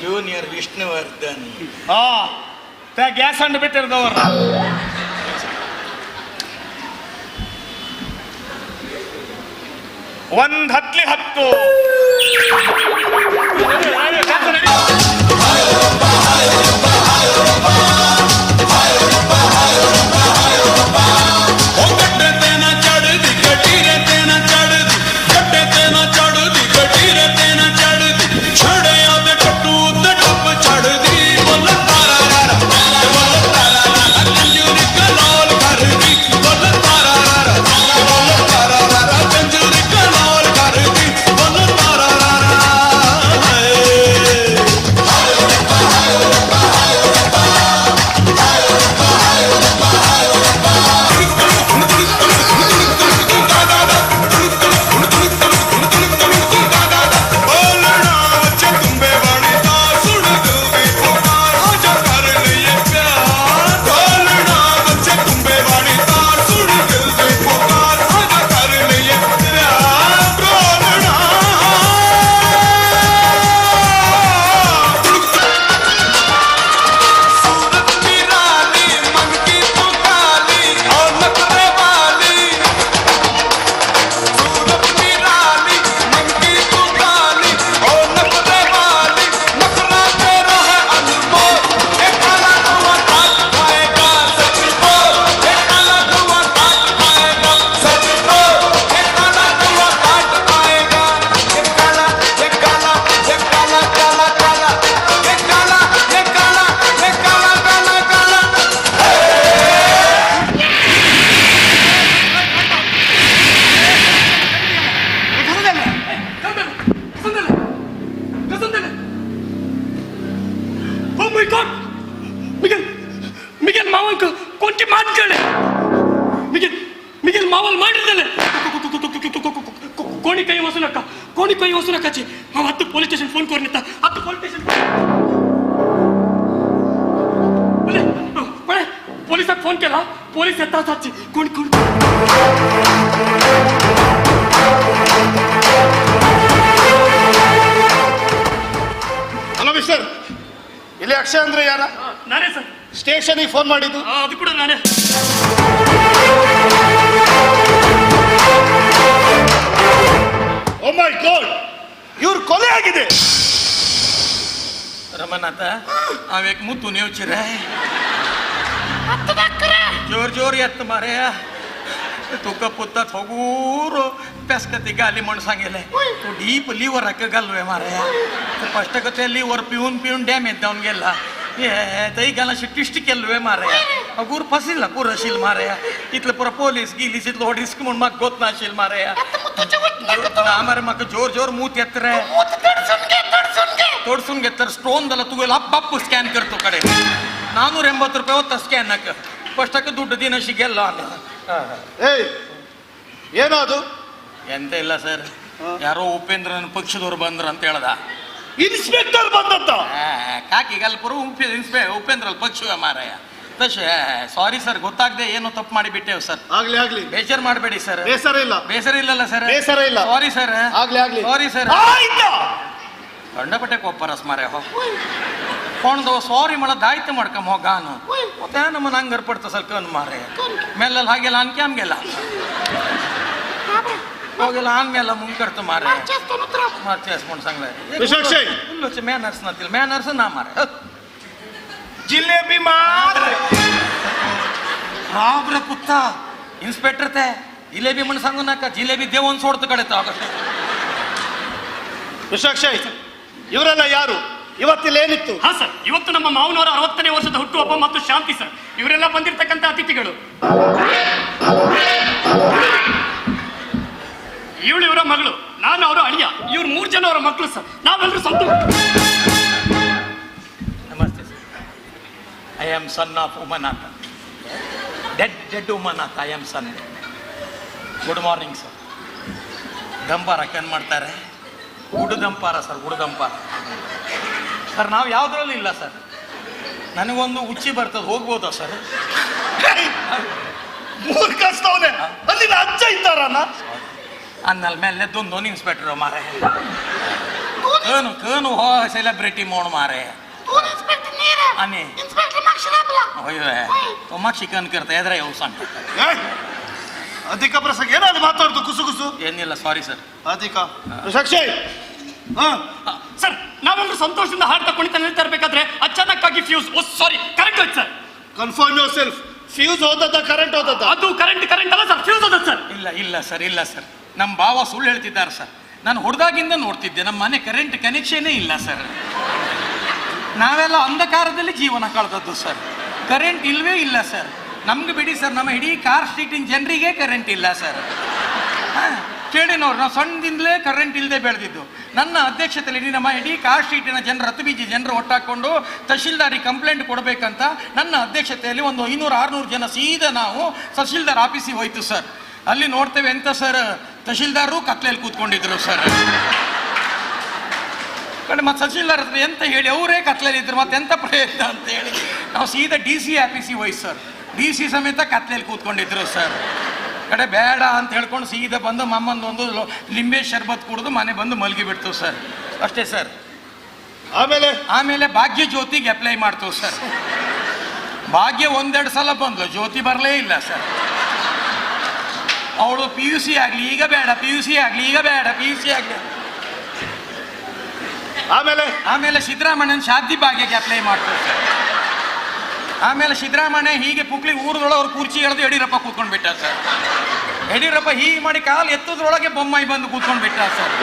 ಜೂನಿಯರ್ ವಿಷ್ಣುವರ್ಧನ್ त्या गॅस अंड ಬಿಟ್ಟಿರ್ದವ್ರ ಒಂದ್ 10 तारा మై గాడ్ మిగెల్ మిగెల్ మావల్ కొంచెం మాట్లాడే మిగెల్ మిగెల్ మావల్ మాట్లాడలే कोणी काही वसू नका ची हम आता पोलीस स्टेशन फोन करून येता आता पोलीस स्टेशन पळे पोलिसांक फोन केला पोलीस येतात आजची कोण ಹಲೋ ಮಿಸ್ಟರ್, ಇಲ್ಲಿ ಅಕ್ಷಯ್ ಅಂದ್ರೆ ಯಾರ? ನಾನೇ ಸರ್. ಸ್ಟೇಷನ್ಗೆ ಫೋನ್ ಮಾಡಿದ್ದು? ಅದು ಕೂಡ ನಾನೇ. ಓ ಮೈ ಗಾಡ್, ಇವ್ರು ಕೊಲೆ ಆಗಿದೆ. रमनाथ हांव एक मुतू नेवची रे जोर जोर येत मारे तुका पुत्ता थोगूर पेस्कती गाली म्हण सांगेले तू डीप लिव्हर हाका घालवे मारे फस्ट ते लिव्हर पिवन पिवन डॅमेज जावन गेला थंय घाल अशी टिस्ट केल्वे मारे अगूर फसिल्ला पुरशील मारे इतले पुरो पोलीस गिलीस इतलो रिस्क म्हण म्हाका गोत नाशिल मारे मारे म्हाका जोर जोर मूत येत रे तोडसून घेत तर स्टोन झाला तुगेला बाप स्कॅन करतो कडे 480 ರೂಪಾಯಿ ಹೋತ ಸ್ಕ್ಯಾನ್ ಫಸ್ಟಕ್ಕೆ ದುಡ್ಡು ದಿನಶಿ ಗೆಲ್ಲ ಏಯ್ ಏನದು? ಎಂತ ಇಲ್ಲ ಸರ್, ಯಾರೋ ಉಪೇಂದ್ರನ ಪಕ್ಷದವ್ರು ಬಂದ್ರ ಅಂತ ಹೇಳ್ದ. ಇನ್ಸ್ಪೆಕ್ಟರ್ ಬಂದಂತ ಕಾಕಿ ಗಲ್ಪುರ ಉಪೇಂದ್ರ ಪಕ್ಷವೇ ಮಾರಾಯ ತಶೆ ಸಾರಿ ಸರ್, ಗೊತ್ತಾಗದೆ ಏನೋ ತಪ್ಪು ಮಾಡಿಬಿಟ್ಟೆವು ಸರ್. ಆಗ್ಲಿ ಆಗ್ಲಿ, ಬೇಜಾರ್ ಮಾಡಬೇಡಿ ಸರ್. ಬೇಸರ ಇಲ್ಲ, ಬೇಸರ ಇಲ್ಲಲ್ಲ ಸರ್, ಬೇಸರ ಇಲ್ಲ. Sorry sir. ಆಗ್ಲಿ ಆಗ್ಲಿ, ಸಾರಿ ಸರ್. ಕಂಡಪಟ್ಟೆ ಕೊಪ್ಪರಸ್ ಮಾರೇ ಹೋ कोण सॉरी मला दायित्व ಮಾಡ್ಕಂ ಹೋಗಾನು ಮತ್ತೆ ನಮ್ಮನ್ನ ಹಂಗರ್ ಪಡ್ತ ಸಲ್ಕನ್ ಮಾರೆ ಮೇಲಲ್ಲಿ ಹಾಗೆಲ್ಲ ಅನ್ಕೆ ಆಮ್ಗೆಲ್ಲ ಹೋಗೆಲ್ಲ ಆನ್ಮೇಲೆ ಮುಂಕರ್ತ ಮಾರೆ ಮಾರ್ಚೇಸ್ಕೊಂಡು ಸಂಗ್ಲೆ ಇಲ್ಲೊಚ್ಚ ಮ್ಯಾನರ್ಸ್ ನತ್ತಿಲ್ಲ ಮ್ಯಾನರ್ಸ್ ನಾ ಮಾರೆ ಜಿಲೇಬಿ ಮಾರೆ ರಾಬ್ರ ಪುತ್ತ ಇನ್ಸ್ಪೆಕ್ಟರ್ ते ಜಿಲೇಬಿ ಮಣ ಸಂಗು ನಾಕ ಜಿಲೇಬಿ ದೇವನ್ ಸೋಡ್ತ ಕಡೆತ ಆಗತ್ತೆ. ವಿಶಾಕ್ಷಯ್, ಇವರೆಲ್ಲ ಯಾರು? ಇವತ್ತಿಲ್ಲ ಏನಿತ್ತು? ಹಾ ಸರ್, ಇವತ್ತು ನಮ್ಮ ಮಾವನವರ 60ನೇ ವರ್ಷದ ಹುಟ್ಟುಹಬ್ಬ ಮತ್ತು ಶಾಂತಿ ಸರ್. ಇವರೆಲ್ಲ ಬಂದಿರತಕ್ಕಂತ ಅತಿಥಿಗಳು. ಇವಳು ಇವರ ಮಗಳು, ನಾನು ಅವರ ಅಳಿಯ, ಇವ್ರು 3 ಜನ ಅವರ ಮಕ್ಕಳು ಸರ್. ನಾವೆಲ್ಲರೂ ಸಂತೋಷ. ನಮಸ್ತೆ sir. I am son of Umanatha, dead Umanatha. I am son. Good morning sir. ದಂಪಾರ ಏನ್ ಮಾಡ್ತಾರೆ? ಉಡುದಂಪಾರ ಸರ್, ಉಡುದಂಪಾರ ಸರ್. ನಾವು ಯಾವುದ್ರಲ್ಲೂ ಇಲ್ಲ ಸರ್. ನನಗೊಂದು ಉಚ್ಚಿ ಬರ್ತದೆ, ಹೋಗ್ಬೋದಾ ಸರ್? ಮೂರ್ಖಸ್ತವನೆ, ಅಲ್ಲಿ ಅಜ್ಜ ಇದ್ದಾರಣ್ಣ. ಅನ್ನಲ್ ಮೇಲೆ ದೊಂದೊಂದು ಇನ್ಸ್ಪೆಕ್ಟರ್ ಮಾರೆ ಕೇನು ಕೇನು ಹೋ ಸೆಲೆಬ್ರಿಟಿ ಮೋಣ ಮಾರೆ आणि मग शिकन करता ಎದ್ರೆ ಯಾವ ಸಂಟ ಅಧಿಕ ಪ್ರಸಂಗ ಏನಾದ್ರು ಮಾತಾಡ್ದು ಕುಸು ಕುಸು ಏನಿಲ್ಲ. Sorry sir. ಅಧಿಕ ಸಾಕ್ಷಿ ಸರ್, ನಾವೆಲ್ಲರೂ ಸಂತೋಷದಿಂದ ಹಾಡ್ತಾ ಕುಣಿತ ನಿಲ್ತಾ ಇರಬೇಕಾದ್ರೆ ಅಚಾನಕ್ ಆಗಿ ಫ್ಯೂಸ್, ಸಾರಿ ಕರೆಂಟ್ ಹೋಯ್ತು sir. Confirm yourself. Fuse ಹೋದದ ಕರೆಂಟ್ ಹೋದದ? ಅದು ಕರೆಂಟ್ ಅಲ್ಲ ಸರ್, ಫ್ಯೂಸ್ ಹೋದ ಸರ್. ಇಲ್ಲ ಸರ್, ಇಲ್ಲ ಸರ್. ನಮ್ಮ ಭಾವ ಸುಳ್ಳು ಹೇಳ್ತಿದ್ದಾರೆ ಸರ್. ನಾನು ಹುಡುಗಾಗಿಂದ ನೋಡ್ತಿದ್ದೆ, ನಮ್ಮ ಮನೆ ಕರೆಂಟ್ ಕನೆಕ್ಷನ್ನೇ ಇಲ್ಲ ಸರ್. ನಾವೆಲ್ಲ ಅಂಧಕಾರದಲ್ಲಿ ಜೀವನ ಕಳೆದದ್ದು ಸರ್. ಕರೆಂಟ್ ಇಲ್ವೇ ಇಲ್ಲ ಸರ್. ನಮ್ಗೆ ಬಿಡಿ ಸರ್, ನಮ್ಮ ಇಡೀ ಕಾರ್ ಸ್ಟ್ರೀಟಿನ ಜನರಿಗೆ ಕರೆಂಟ್ ಇಲ್ಲ ಸರ್. ಕೇಳಿ ನೋಡ್ರಿ, ನಾವು ಸಣ್ಣದಿಂದಲೇ ಕರೆಂಟ್ ಇಲ್ಲದೆ ಬೆಳೆದಿದ್ದು. ನನ್ನ ಅಧ್ಯಕ್ಷತೆಯಲ್ಲಿ ನಮ್ಮ ಇಡೀ ಕಾರ್ ಸ್ಟ್ರೀಟಿನ ಜನರು 10 ಬೀಜಿ ಜನರು ಒಟ್ಟಾಕೊಂಡು ತಹಶೀಲ್ದಾರಿಗೆ ಕಂಪ್ಲೇಂಟ್ ಕೊಡಬೇಕಂತ ನನ್ನ ಅಧ್ಯಕ್ಷತೆಯಲ್ಲಿ ಒಂದು 500-600 ಜನ ಸೀದಾ ನಾವು ತಹಶೀಲ್ದಾರ್ ಆಫೀಸಿಗೆ ಹೋಯ್ತು ಸರ್. ಅಲ್ಲಿ ನೋಡ್ತೇವೆ ಎಂತ ಸರ್, ತಹಶೀಲ್ದಾರರು ಕತ್ಲೆಯಲ್ಲಿ ಕೂತ್ಕೊಂಡಿದ್ರು ಸರ್. ಕಡೆ ಮತ್ತೆ ತಹಶೀಲ್ದಾರ್ ಹತ್ರ ಎಂತ ಹೇಳಿ ಅವರೇ ಕತ್ಲೆಯಲ್ಲಿದ್ರು, ಮತ್ತೆ ಎಂತ ಪ್ರಯತ್ನ ಅಂತ ಹೇಳಿ ನಾವು ಸೀದಾ DC ಆಫೀಸಿಗೆ ಹೋಯ್ತು ಸರ್. DC ಸಮೇತ ಕತ್ಲೆಯಲ್ಲಿ ಕೂತ್ಕೊಂಡಿದ್ರು ಸರ್. ಕಡೆ ಬೇಡ ಅಂತ ಹೇಳ್ಕೊಂಡು ಸೀದಾ ಬಂದು ಮಮ್ಮಂದೊಂದು ಲಿಂಬೆ ಶರ್ಬತ್ ಕುಡಿದು ಮನೆ ಬಂದು ಮಲಗಿಬಿಡ್ತು ಸರ್. ಅಷ್ಟೇ ಸರ್. ಆಮೇಲೆ ಭಾಗ್ಯ ಜ್ಯೋತಿಗೆ ಅಪ್ಲೈ ಮಾಡ್ತು ಸರ್. ಭಾಗ್ಯ 1-2 ಸಲ ಬಂದ್ಲು, ಜ್ಯೋತಿ ಬರಲೇ ಇಲ್ಲ ಸರ್. ಅವಳು PUC ಆಗಲಿ ಈಗ ಬೇಡ, PUC ಆಗಲಿ ಈಗ ಬೇಡ, PUC ಆಗಲಿ. ಆಮೇಲೆ ಸಿದ್ದರಾಮಯ್ಯನ ಶಾದಿ ಭಾಗ್ಯಕ್ಕೆ ಅಪ್ಲೈ ಮಾಡ್ತಾರೆ ಸರ್. ಆಮೇಲೆ ಸಿದ್ದರಾಮಯ್ಯ ಹೀಗೆ ಪುಕ್ಲಿ ಊರದೊಳಗೆ ಕುರ್ಚಿ ಎಳೆದು ಯಡಿಯೂರಪ್ಪ ಕೂತ್ಕೊಂಡು ಬಿಟ್ಟ ಸರ್. ಯಡಿಯೂರಪ್ಪ ಹೀಗೆ ಮಾಡಿ ಕಾಲು ಎತ್ತದ್ರೊಳಗೆ ಬೊಮ್ಮಾಯಿ ಬಂದು ಕೂತ್ಕೊಂಡು ಬಿಟ್ಟ ಸರ್.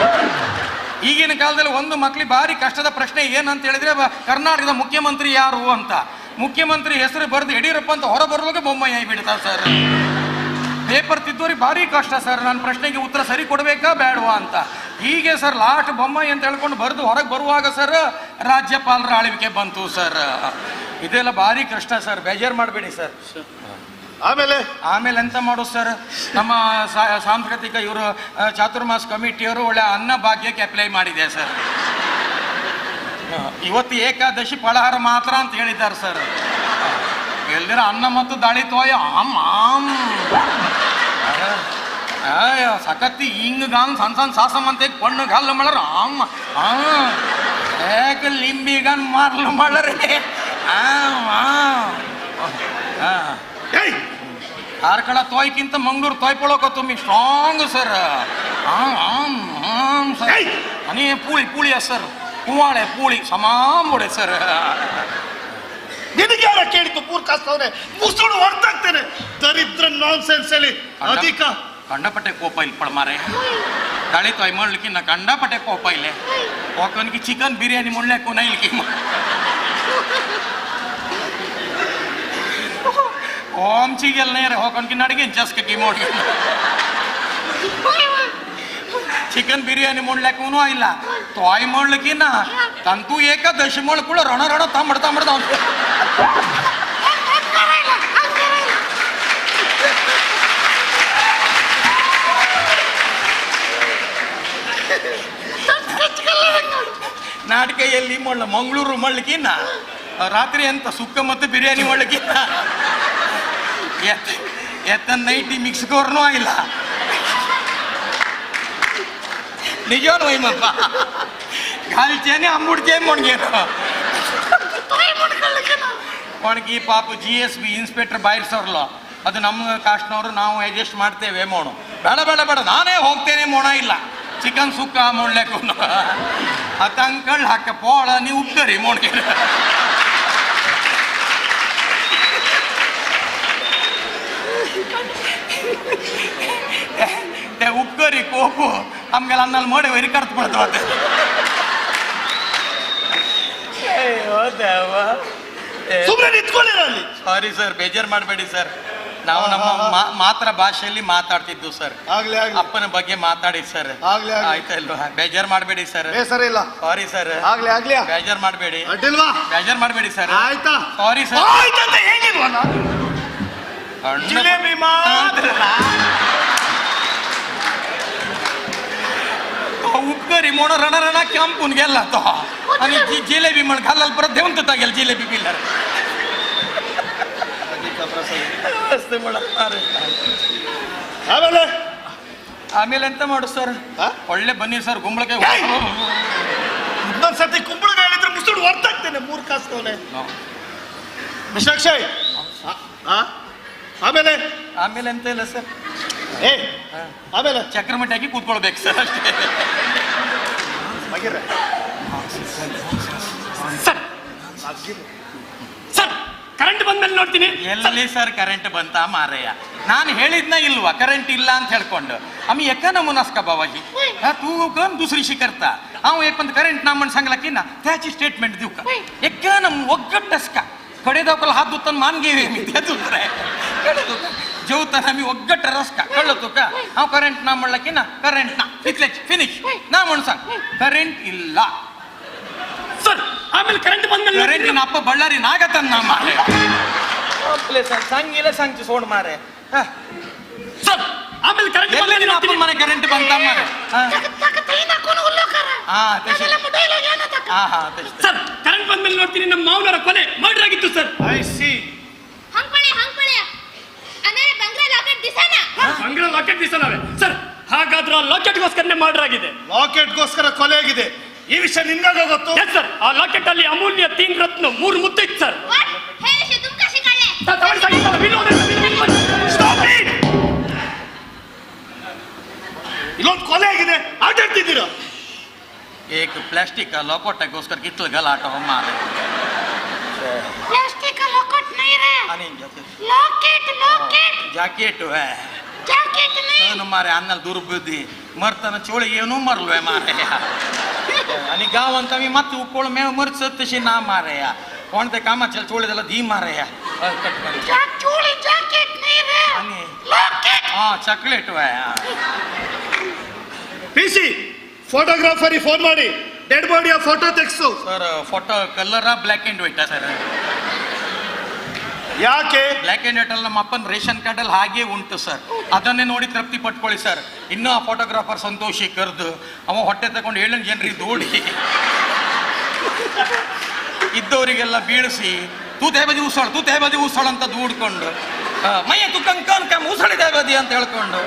ಈಗಿನ ಕಾಲದಲ್ಲಿ ಒಂದು ಮಕ್ಳಿಗೆ ಭಾರಿ ಕಷ್ಟದ ಪ್ರಶ್ನೆ ಏನಂತ ಹೇಳಿದ್ರೆ, ಕರ್ನಾಟಕದ ಮುಖ್ಯಮಂತ್ರಿ ಯಾರು ಅಂತ. ಮುಖ್ಯಮಂತ್ರಿ ಹೆಸರು ಬರೆದು ಯಡಿಯೂರಪ್ಪ ಅಂತ ಹೊರ ಬರೋಕೆ ಬೊಮ್ಮಾಯಿ ಆಗಿಬಿಡ್ತಾರೆ ಸರ್. ಪೇಪರ್ ತಿದ್ದೋರಿಗೆ ಭಾರಿ ಕಷ್ಟ ಸರ್. ನನ್ನ ಪ್ರಶ್ನೆಗೆ ಉತ್ತರ ಸರಿ ಕೊಡಬೇಕಾ ಬೇಡವಾ ಅಂತ. ಹೀಗೆ ಸರ್ ಲಾಸ್ಟ್ ಬೊಮ್ಮಾಯಿ ಅಂತ ಹೇಳ್ಕೊಂಡು ಬರೆದು ಹೊರಗೆ ಬರುವಾಗ ಸರ್ ರಾಜ್ಯಪಾಲರ ಆಳ್ವಿಕೆ ಬಂತು ಸರ್. ಇದೆಲ್ಲ ಭಾರಿ ಕಷ್ಟ ಸರ್, ಬೇಜಾರು ಮಾಡಬೇಡಿ ಸರ್. ಆಮೇಲೆ ಎಂತ ಮಾಡೋದು ಸರ್, ನಮ್ಮ ಸಾಂಸ್ಕೃತಿಕ ಇವರು ಚಾತುರ್ಮಾಸ ಕಮಿಟಿಯವರು ಒಳ್ಳೆ ಅನ್ನ ಭಾಗ್ಯಕ್ಕೆ ಅಪ್ಲೈ ಮಾಡಿದೆ ಸರ್. ಇವತ್ತು ಏಕಾದಶಿ ಫಳಾಹಾರ ಮಾತ್ರ ಅಂತ ಹೇಳಿದ್ದಾರೆ ಸರ್. ಎಲ್ದಿರ ಅನ್ನ ಮತ್ತು ದಾಳಿ ತೋಯ ಸಕತ್ತಿ ಹಿಂಗ ಗಾನ್ ಸಣ್ಣ ಸಾಸಮ್ ಅಂತ ಪಣ್ಣು ಗಲ್ಲು ಮಾಡರ ಅಮ್ಮ ಏಕ ಲಿಂಬಿಗನ್ ಮಾರ್ಲು ಮಾಡರಿ ಆರ್ಕಳ ತೋಯ್ಕಿಂತ ಮಂಗ್ಳೂರು ತೋಯ್ಪೊಳಕ ತುಂಬಿ ಸ್ಟ್ರಾಂಗ್ ಸರ್. ಸರ್ ಅನೇ ಪೂಳಿ ಸರ್, ಹೂವಾಳೆ ಪೂಳಿ ಸಮಾಂಬುಡೆ ಸರ್. ನಿನಗೆ ಯಾರ ಕೇಳಿತು ಪೂರ್ಕಾಸ್ತವ್ರೆ ಮುಸುಳು ಹೊರ್ತಾಗ್ತೇನೆ ದರಿದ್ರ ನಾನ್ ಸೆನ್ಸ್ ಅಲ್ಲಿ ಅಧಿಕ ಕಂಡಪಟ್ಟೆ ಕೋಪ ಇಲ್ಲಿ ಪಡ್ಮಾರೆ ಗಾಳಿ ತೊಯ್ ಮಾಡ್ಲಿಕ್ಕೆ ನಾ ಕಂಡಪಟ್ಟೆ ಕೋಪ ಇಲ್ಲೇ ಒಕ್ಕನಿಗೆ ಚಿಕನ್ ಬಿರಿಯಾನಿ ಮುಳ್ಳೆಕ್ಕೂ ನೈಲಿಕ್ಕೆ ಓಂಚಿಗೆಲ್ಲ ನೇರ ಹೋಗೋನ್ಕಿ ನಡಿಗೆ ಜಸ್ಕಿ ಮೋಡಿ ಚಿಕನ್ ಬಿರಿಯಾನಿ ಮುಳ್ಳೆಕ್ಕೂ ಇಲ್ಲ ತೊಯ್ ಮಾಡ್ಲಿಕ್ಕಿನ್ನ ತಂತು ಏಕಾದಶಿ ಮುಳ್ಳು ಕೂಡ ರಣ ತಾಂಬಡ್ದ ನಾಟಕೆಯಲ್ಲಿ ಮೊಳ್ಳ ಮಂಗಳೂರು ಮಳ್ಳಿಗಿನ್ನ ರಾತ್ರಿ ಅಂತ ಸುಕ್ಕ ಮತ್ತು ಬಿರಿಯಾನಿ ಮಳ್ಳಿಗಿನ್ನ ಎತ್ತ ನೈಟಿ ಮಿಕ್ಸ್ಗೋರ್ನೂ ಇಲ್ಲ ನಿಜವೂ ವೈಮಪ್ಪ ಕಾಲ್ಚೇನೆ ಅಮ್ಮುಡ್ಚೇ ಮೊಣ್ಗೇನು ಒಣಗಿ ಪಾಪ GSB ಇನ್ಸ್ಪೆಕ್ಟರ್ ಬಾಯಿಸೋರ್ಲು ಅದು ನಮ್ಮ ಕಾಸ್ಟ್ನವರು ನಾವು ಅಡ್ಜಸ್ಟ್ ಮಾಡ್ತೇವೆ ಮೋಣು ಬೇಡ ನಾನೇ ಹೋಗ್ತೇನೆ ಮೋಣ ಇಲ್ಲ ಚಿಕನ್ ಸುಕ್ಕ ಮೊಳ್ಳೆಕು ಹತ್ತಂಕಳ್ ಹಾಕ ಪೋಳ ನೀವು ಉಕ್ಕರಿ ಮೋಣ್ಗೆ ಉಕ್ಕರಿ ಕೋಪು ಆಮೇಲೆ ಅನ್ನಲ್ಲಿ ಮಾಡಿ ವರಿ ಕರ್ತು ಬಿಡ್ತಾವ ಸಾರಿ ಸರ್, ಬೇಜಾರು ಮಾಡಬೇಡಿ ಸರ್. ನಾವು ನಮ್ಮ ಮಾತ್ರ ಭಾಷೆಯಲ್ಲಿ ಮಾತಾಡ್ತಿದ್ದು ಸರ್. ಅಪ್ಪನ ಬಗ್ಗೆ ಮಾತಾಡಿ ಸರ್. ಆಯ್ತಲ್ವಾ, ಬೇಜಾರು ಮಾಡಬೇಡಿ ಸರ್. ಸಾರಿ ಸರ್, ಬೇಜಾರು ಮಾಡಬೇಡಿ, ಬೇಜಾರು ಮಾಡಬೇಡಿ ಸರ್. ಆಯ್ತಾ? Sorry sir. ಉಕ್ಕರಿ मोण रण केंपून गेला तो आणि जिलेबी म्हण घालाल परत देऊन तर गेल जिलेबी पिल्लर ಆಮೇಲೆ ಎಂತ ಮಾಡು ಸರ್, ಒಳ್ಳೆ ಬನ್ನಿ ಸರ್ ಗುಂಬಳಕಾಯಿ ಇನ್ನೊಂದ್ಸತಿ ಕುಂಬಳಕಾಯಿ ಹೇಳಿದ್ರೆ ಮುಸುಡು ಹೊರ್ತಾಗ್ತೇನೆ ಮೂರ್ ಕಾಸ್ತವನೆ ವಿಶಾಕ್ಷಯ್. ಆಮೇಲೆ ಆಮೇಲೆ ಎಂತ ಇಲ್ಲ ಸರ್, ಆಮೇಲೆ ಚಕ್ರಮಟ್ಟಿ ಹಾಕಿ ಕೂತ್ಕೊಳ್ಬೇಕು ಸರ್ ಅಷ್ಟೇ. ಸರ್ ಕರೆಂಟ್ ಬಂದ್ಮೇಲೆ ನೋಡ್ತೀನಿ. ಎಲ್ಲಿ ಸರ್ ಕರೆಂಟ್ ಬಂತ ಮಾರಯ್ಯ, ನಾನು ಹೇಳಿದ್ನ ಇಲ್ವಾ ಕರೆಂಟ್ ಇಲ್ಲ ಅಂತ ಹೇಳ್ಕೊಂಡು आम्ही एका नमुनास का बाबाजी तू कोण दुसरी शिकरता हांव एक पण करंट ना म्हण सांगला की ना त्याची स्टेटमेंट देऊ का एका नम ಒಗ್ಗಟ್ಟಸ್ का कडे दाखवला हात धुताना मान घेवे मी ते दुसरा कडे धुता जेवताना मी ಒಗ್ಗಟ್ಟ रस का कळलं तू का हांव करंट ना म्हणला की ना करंट ना इथले फिनिश ना म्हणून सांग करंट ಇಲ್ಲ ಸರ್. ಆಮೇಲೆ ಕರೆಂಟ್ ಬಂದ್ಮೇಲೆ ಕರೆಂಟಿನ ಅಪ್ಪ ಬಳ್ಳಾರಿ ನಾಗತನ್ನ ಮಾರೆ आपले सर सांगिले सांगची सोड मारे ಸರ್. ಆಮೇಲೆ ಕರೆಂಟ್ ಬಂದ್ಮೇಲೆ ಅಪ್ಪ ಮನೆ ಕರೆಂಟ್ ಬಂತ ಮಾರೆ ಸರ್. ಕರೆಂಟ್ ಬಂದ್ಮೇಲೆ ನೋಡ್ತೀನಿ ನಮ್ಮ ಮಾವನವರ ಕೊಲೆ ಮರ್ಡರ್ ಆಗಿತ್ತು sir. I see bungalow locket ದಿಸನವೆ ಸರ್. ಹಾಗಾದ್ರೆ ಆ ಲಾಕೆಟ್ಗೋಸ್ಕರನೇ ಮರ್ಡರ್ ಆಗಿದೆ. ಲಾಕೆಟ್ಗೋಸ್ಕರ ಕೊಲೆ ಆಗಿದೆ. ಈ ವಿಷಯ ನಿನ್ಗಾಗ ಗೊತ್ತು? Yes sir. ಆ ಲಾಕೆಟ್ ಅಲ್ಲಿ ಅಮೂಲ್ಯ 3 ರತ್ನ 3 ಮುತ್ತು ಇತ್ತು ಸರ್. ಇಲ್ಲೊಂದು ಕೊಲೆ ಆಗಿದೆ, ಆಟಾಡ್ತಿದ್ದೀರಾ? एक प्लास्टिक का लॉकेटಗೋಸ್ಕರ कितल गलाट हो मारे प्लास्टिक का लॉकेट नहीं रे, आणि लॉकेट लॉकेट ಜಾಕೆಟ್ है जैकेट नहीं ಏನು ಮಾರೆ ಅನ್ನಲ್ ದುರ್ಬುದ್ಧಿ ಮರ್ತನ ಚೋಳಿ ಏನು ಮರ್ಲ್ವೆ ಮಾರೆ आणि गाव ಅಂತ मी ಮತ್ತೆ ಉಕ್ಕೋಳ ಮೇ ಮರ್ಸತ್ ತಶಿ ನಾ ಮಾರೆಯ कोणते कामाचल चोळीदला दी मारेಯ कट ಮಾಡಿ चोली जैकेट नहीं रे, आणि लॉकेट हां चॉकलेट है ಪಿಸಿ ಫೋಟೋಗ್ರಾಫರಿಗೆ ಫೋನ್ ಮಾಡಿ ಡೆಡ್ ಬಾಡಿಯ ಫೋಟೋ ತೆಗೆಸು. ಸರ್ ಫೋಟೋ ಕಲರಾ ಬ್ಲ್ಯಾಕ್ ಆ್ಯಂಡ್ ವೈಟಾ ಸರ್? ಯಾಕೆ? ಬ್ಲ್ಯಾಕ್ ಆ್ಯಂಡ್ ವೈಟ್ ಅಲ್ಲಿ ನಮ್ಮ ಅಪ್ಪನ ರೇಷನ್ ಕಾರ್ಡಲ್ಲಿ ಹಾಗೆ ಉಂಟು ಸರ್, ಅದನ್ನೇ ನೋಡಿ ತೃಪ್ತಿ ಪಟ್ಕೊಳ್ಳಿ ಸರ್. ಇನ್ನೂ ಆ ಫೋಟೋಗ್ರಾಫರ್ ಸಂತೋಷಿ ಕರೆದು ಅವ ಹೊಟ್ಟೆ ತಗೊಂಡು 7 ಜನರಿಗೆ ದೂಡಿ ಇದ್ದವರಿಗೆಲ್ಲ ಬೀಳಿಸಿ ತೂತೆ ಬದಿ ಉಸಳ ಅಂತ ದೂಡ್ಕೊಂಡು ಮೈಯ ತುಕ್ಕಂಕ ಉಸಳಿದೆ ಬದಿ ಅಂತ ಹೇಳ್ಕೊಂಡು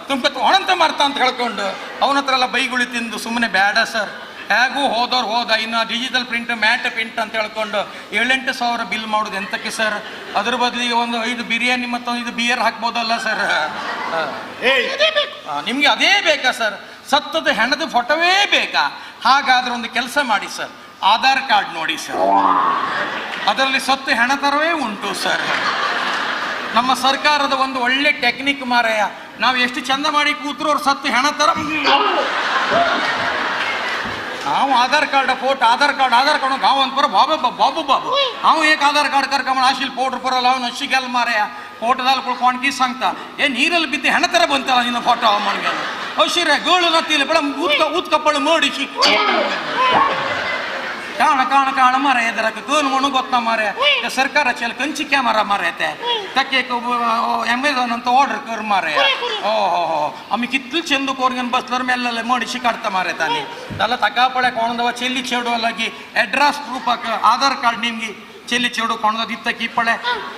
ತುಂಬ ಹೊಣಂತ ಮಾಡ್ತಾ ಅಂತ ಹೇಳ್ಕೊಂಡು ಅವನ ಹತ್ರ ಎಲ್ಲ ಬೈಗುಳಿ ತಿಂದು ಸುಮ್ಮನೆ ಬೇಡ ಸರ್. ಹೇಗೂ ಹೋದವ್ರು ಹೋದ, ಇನ್ನು ಡಿಜಿಟಲ್ ಪ್ರಿಂಟ್ ಮ್ಯಾಟ್ ಪ್ರಿಂಟ್ ಅಂತ ಹೇಳ್ಕೊಂಡು 7-8 ಸಾವಿರ ಬಿಲ್ ಮಾಡೋದು ಎಂತಕ್ಕೆ ಸರ್? ಅದ್ರ ಬದಲಿಗೆ ಒಂದು 5 ಬಿರಿಯಾನಿ ಮತ್ತು 5 ಬಿಯರ್ ಹಾಕ್ಬೋದಲ್ಲ ಸರ್? ನಿಮ್ಗೆ ಅದೇ ಬೇಕಾ ಸರ್? ಸತ್ತದ ಹೆಣದ ಫೋಟೋವೇ ಬೇಕಾ? ಹಾಗಾದ್ರೆ ಒಂದು ಕೆಲಸ ಮಾಡಿ ಸರ್, ಆಧಾರ್ ಕಾರ್ಡ್ ನೋಡಿ ಸರ್, ಅದರಲ್ಲಿ ಸತ್ತು ಹೆಣ ಥರವೇ ಉಂಟು ಸರ್. ನಮ್ಮ ಸರ್ಕಾರದ ಒಂದು ಒಳ್ಳೆ ಟೆಕ್ನಿಕ್ ಮಾರಾಯ. ನಾವು ಎಷ್ಟು ಚಂದ ಮಾಡಿ ಕೂತ್ರು ಅವ್ರು ಸತ್ತು ಹೆಣ ಥರ. ನಾವು Aadhaar card photo Aadhaar card ಗಾವ್ ಅಂತ ಬರೋ ಬಾಬು ನಾವು ಏಕೆ ಆಧಾರ್ ಕಾರ್ಡ್ ಕರ್ಕೊಂಬ ಆಶಿಲ್ ಪೌಡ್ರ್ ಬರೋಲ್ಲ ಅವ್ನು ಹಸಿಗೆಲ್ಲ ಮಾರಾಯ. ಫೋಟೋದಲ್ಲಿ ಕುಳ್ಕೊಂಡು ಸಂಗ್ತ ನೀರಲ್ಲಿ ಬಿದ್ದು ಹೆಣ ಥರ ಬಂತಲ್ಲ ನಿನ್ನ ಫೋಟೋ ಮಣ್ಗೆ ಹಸಿರೆ ಗೋಳು ನತ್ತಿಲ್ಲ ಬೇಡ ಊದ್ಕಪ್ಪಳು ಮಾಡಿಸಿ ಕಾಣ ಮಾರ ಎದರಕ್ಕೆ ಕೋನ್ ಮಣ್ಣು ಗೊತ್ತ ಮಾರೆ ಸರ್ಕಾರ ಚಲ ಕಂಚಿ ಕ್ಯಾಮರಾ ಮಾರೈತೆ ತಕ್ಕೆ ಅಮೆಝಾನ್ ಅಂತ ಆರ್ಡರ್ ಕರ್ ಮಾರೆ. ಓಹೋ ಅಮ್ಮಿ ಕಿತ್ತಲು ಚೆಂದು ಕೋರ್ಗನ್ ಬಸ್ಲರ್ ಮೇಲೆಲ್ಲ ಮಾಡಿಸಿ ಕಾಡ್ತಾ ಮಾರೆ ತಾನೆ ಎಲ್ಲ ತಕಾಪಳೆ ಕೊಂಡವ ಚೆಲ್ಲಿ ಚೆಡುವಲ್ಲಾಗಿ ಅಡ್ರೆಸ್ ಪ್ರೂಫ್ ಹಾಕ ಆಧಾರ್ ಕಾರ್ಡ್ ನಿಮ್ಗೆ ಚೆಲ್ಲಿ ಚೆಡು ಕೊಂಡದ ಇತ್ತ ಕಿಪ್ಪಳೆ.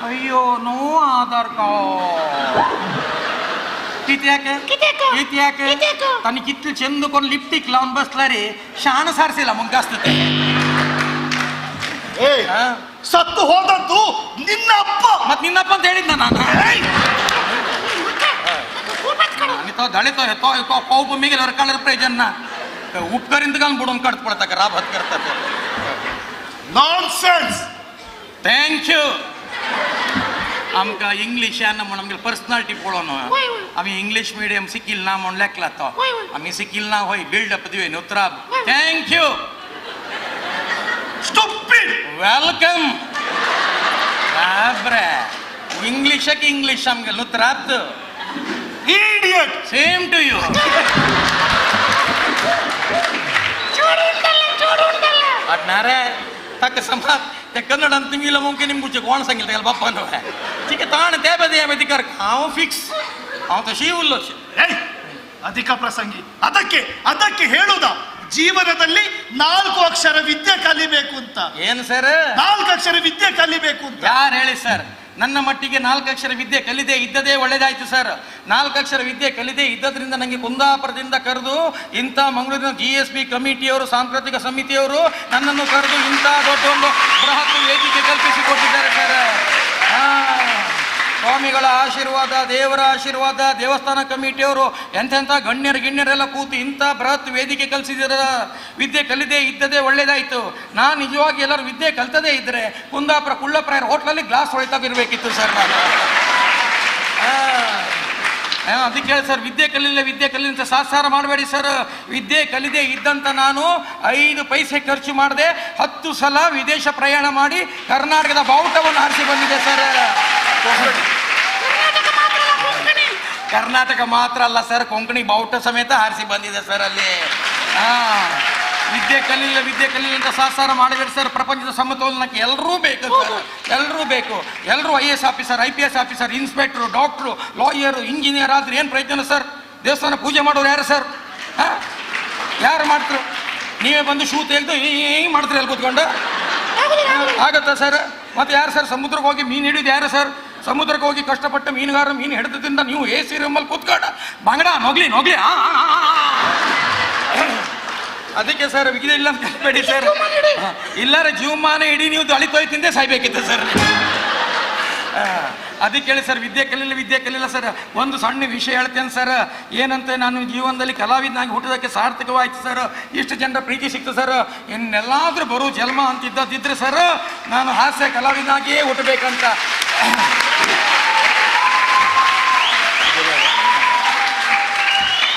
ಅಯ್ಯೋ ನೋ ಆಧಾರ್ ಕಾರ್ಡ್ ಯಾಕೆ ತನ್ನ ಕಿತ್ತಲು ಚೆಂದು ಕೊಂಡು ಲಿಪ್ಟಿಕ್ ಲವನ್ ಬಸ್ಲಾರಿ ಶಾಣ ಸಾರಿಸಿಲ್ಲ ಮುಂಗಾಸ್ತತೆ. ಸತ್ತು ಹೋದದ್ದು ನಿನ್ನ ಅಪ್ಪ. ಮತ್ ನಿನ್ನಪ್ಪ ಅಂತ ಹೇಳಿದ್ನ ನಾನು. ದಳಿತ ಕೌಪ ಮಿಗಿಲ ಕಲರ್ ಪ್ರೈಜನ್ನ ಉಪ್ಕರಿಂದ ಕಾಲ್ ಬಿಡೋನ್ ಕಡ್ದು ಪಡ್ತಕ್ಕ ರಾಬ್ ಹತ್ ಕರ್ತದೆ. ನಾನ್ಸೆನ್ಸ್. Thank you. आमका इंग्लिश नमगे पर्सनालिटी पळोवन आमी इंग्लिश मीडियम सिकिल ना म्हण लेखलात आमी सिकिल ना होय बिल्डअप दिवे नुत्राब. Thank you. स्टूपिड. वेलकम. बाबरे इंग्लिश आमगे नुत्राब. इडियट. Same to you. अटनारे तक समाज ते कन्नड ಅಂತ ತಿಂಗಿಲ್ಲ ಮುಂಕೆ ನಿಮ್ ಗುಚ್ಚೆ ಕೋಣ ಸಂಗಿಲ್ಲ ತೆಗಲ ಬಪ್ಪನು ठीक है ताण ते बदे बेदिकर खाओ फिक्स आओ तो ಶಿವುಲ್ಲ. ಅಧಿಕ ಪ್ರಸಂಗಿ. ಅದಕ್ಕೆ ಹೇಳುದ ಜೀವನದಲ್ಲಿ 4 ಅಕ್ಷರ ವಿದ್ಯೆ ಕಲಿಬೇಕು ಅಂತ. ಏನು ಸರ್ 4 ಅಕ್ಷರ ವಿದ್ಯೆ ಕಲಿಬೇಕು ಅಂತ ಯಾರು ಹೇಳಿ ಸರ್? ನನ್ನ ಮಟ್ಟಿಗೆ 4 ಅಕ್ಷರ ವಿದ್ಯೆ ಕಲಿದೆ ಇದ್ದದೇ ಒಳ್ಳೇದಾಯ್ತು ಸರ್. 4 ಅಕ್ಷರ ವಿದ್ಯೆ ಕಲಿದೆ ಇದ್ದದ್ರಿಂದ ನನಗೆ ಕುಂದಾಪುರದಿಂದ ಕರೆದು ಇಂಥ ಮಂಗಳೂರಿನ GSB ಕಮಿಟಿಯವರು ಸಾಂಸ್ಕೃತಿಕ ಸಮಿತಿಯವರು ನನ್ನನ್ನು ಕರೆದು ಇಂಥ ದೊಡ್ಡ ಒಂದು ಬೃಹತ್ ವೇದಿಕೆ ಕಲ್ಪಿಸಿಕೊಟ್ಟಿದ್ದಾರೆ ಸರ್. ಸ್ವಾಮಿಗಳ ಆಶೀರ್ವಾದ, ದೇವರ ಆಶೀರ್ವಾದ, ದೇವಸ್ಥಾನ ಕಮಿಟಿಯವರು ಎಂತೆಂಥ ಗಣ್ಯರೆಲ್ಲ ಕೂತು ಇಂಥ ಬೃಹತ್ ವೇದಿಕೆ ಕಲಿಸಿದಾರ. ವಿದ್ಯೆ ಕಲಿದೇ ಇದ್ದದೇ ಒಳ್ಳೇದಾಯ್ತು. ನಾನು ನಿಜವಾಗಿ ಎಲ್ಲರೂ ವಿದ್ಯೆ ಕಲ್ತದೇ ಇದ್ದರೆ ಕುಂದಾಪುರ ಕುಳ್ಳಪ್ರಾಯರ ಹೋಟ್ಲಲ್ಲಿ ಗ್ಲಾಸ್ ಹೊಳಿತಾಗಿರ್ಬೇಕಿತ್ತು ಸರ್ ನಾನು. ಅದಕ್ಕೆ ಹೇಳಿ ಸರ್, ವಿದ್ಯೆ ಕಲಿಲ್ಲ ಅಂತ ಸಾಸಾರ ಮಾಡಬೇಡಿ ಸರ್. ವಿದ್ಯೆ ಕಲಿದೇ ಇದ್ದಂತ ನಾನು 5 ಪೈಸೆ ಖರ್ಚು ಮಾಡದೆ 10 ಸಲ ವಿದೇಶ ಪ್ರಯಾಣ ಮಾಡಿ ಕರ್ನಾಟಕದ ಬಾವುಟವನ್ನು ಹಾರಿಸಿ ಬಂದಿದೆ ಸರ್. ಕರ್ನಾಟಕ ಮಾತ್ರ ಅಲ್ಲ ಸರ್, ಕೊಂಕಣಿ ಬಾವುಟ ಸಮೇತ ಹಾರಿಸಿ ಬಂದಿದೆ ಸರ್ ಅಲ್ಲಿ. ವಿದ್ಯೆ ಕಲಿಲ್ಲ ಅಂತ ಸಾಸಾರ ಮಾಡಬೇಡಿ ಸರ್. ಪ್ರಪಂಚದ ಸಮತೋಲನಕ್ಕೆ ಎಲ್ಲರೂ ಬೇಕು ಸರ್, ಎಲ್ಲರೂ ಬೇಕು. ಎಲ್ಲರೂ IAS officer, IPS officer, inspector, doctor, lawyer, engineer ಆದ್ರೆ ಏನು ಪ್ರಯೋಜನ ಸರ್? ದೇವಸ್ಥಾನ ಪೂಜೆ ಮಾಡೋರು ಯಾರು ಸರ್? ಯಾರು ಮಾಡ್ತರು? ನೀವೇ ಬಂದು ಶೂ ತೆಗೆದು ಹಿಂಗೆ ಮಾಡ್ತೀರಿ ಅಲ್ಲಿ ಕೂತ್ಕೊಂಡು ಆಗತ್ತಾ ಸರ್? ಮತ್ತೆ ಯಾರು ಸರ್ ಸಮುದ್ರಕ್ಕೆ ಹೋಗಿ ಮೀನು ಹಿಡಿದು ಯಾರು ಸರ್? ಸಮುದ್ರಕ್ಕೆ ಹೋಗಿ ಕಷ್ಟಪಟ್ಟ ಮೀನುಗಾರ ಮೀನು ಹಿಡಿದ್ರಿಂದ ನೀವು AC ರೂಮಲ್ಲಿ ಕೂತ್ಕೊಂಡ ಬಂಗಡ ನೋಗ್ಲಿ ಅದಕ್ಕೆ ಸರ್ ಇಲ್ಲ ಅಂತ ಕಲ್ಬೇಡಿ ಸರ್. ಇಲ್ಲಾರ ಜೀವಮಾನ ಇಡೀ ನೀವು ದಳಿತೋಯ್ ತಿಂದೆ ಸಾಯ್ಬೇಕಿತ್ತು ಸರ್. ಅದಕ್ಕೆ ಹೇಳಿ ಸರ್, ವಿದ್ಯೆ ಕಲಿಲ್ಲ ಸರ್. ಒಂದು ಸಣ್ಣ ವಿಷಯ ಹೇಳ್ತೇನೆ ಸರ್. ಏನಂತ ನಾನು ಜೀವನದಲ್ಲಿ ಕಲಾವಿದನಾಗಿ ಹುಟ್ಟೋದಕ್ಕೆ ಸಾರ್ಥಕವಾಯ್ತು ಸರ್. ಇಷ್ಟು ಜನರ ಪ್ರೀತಿ ಸಿಕ್ತು ಸರ್. ಇನ್ನೆಲ್ಲಾದ್ರೂ ಬರೋ ಜನ್ಮ ಅಂತಿದ್ದದಿದ್ರೆ ಸರ್ ನಾನು ಹಾಸ್ಯ ಕಲಾವಿದನಾಗಿಯೇ ಹುಟ್ಟಬೇಕಂತ.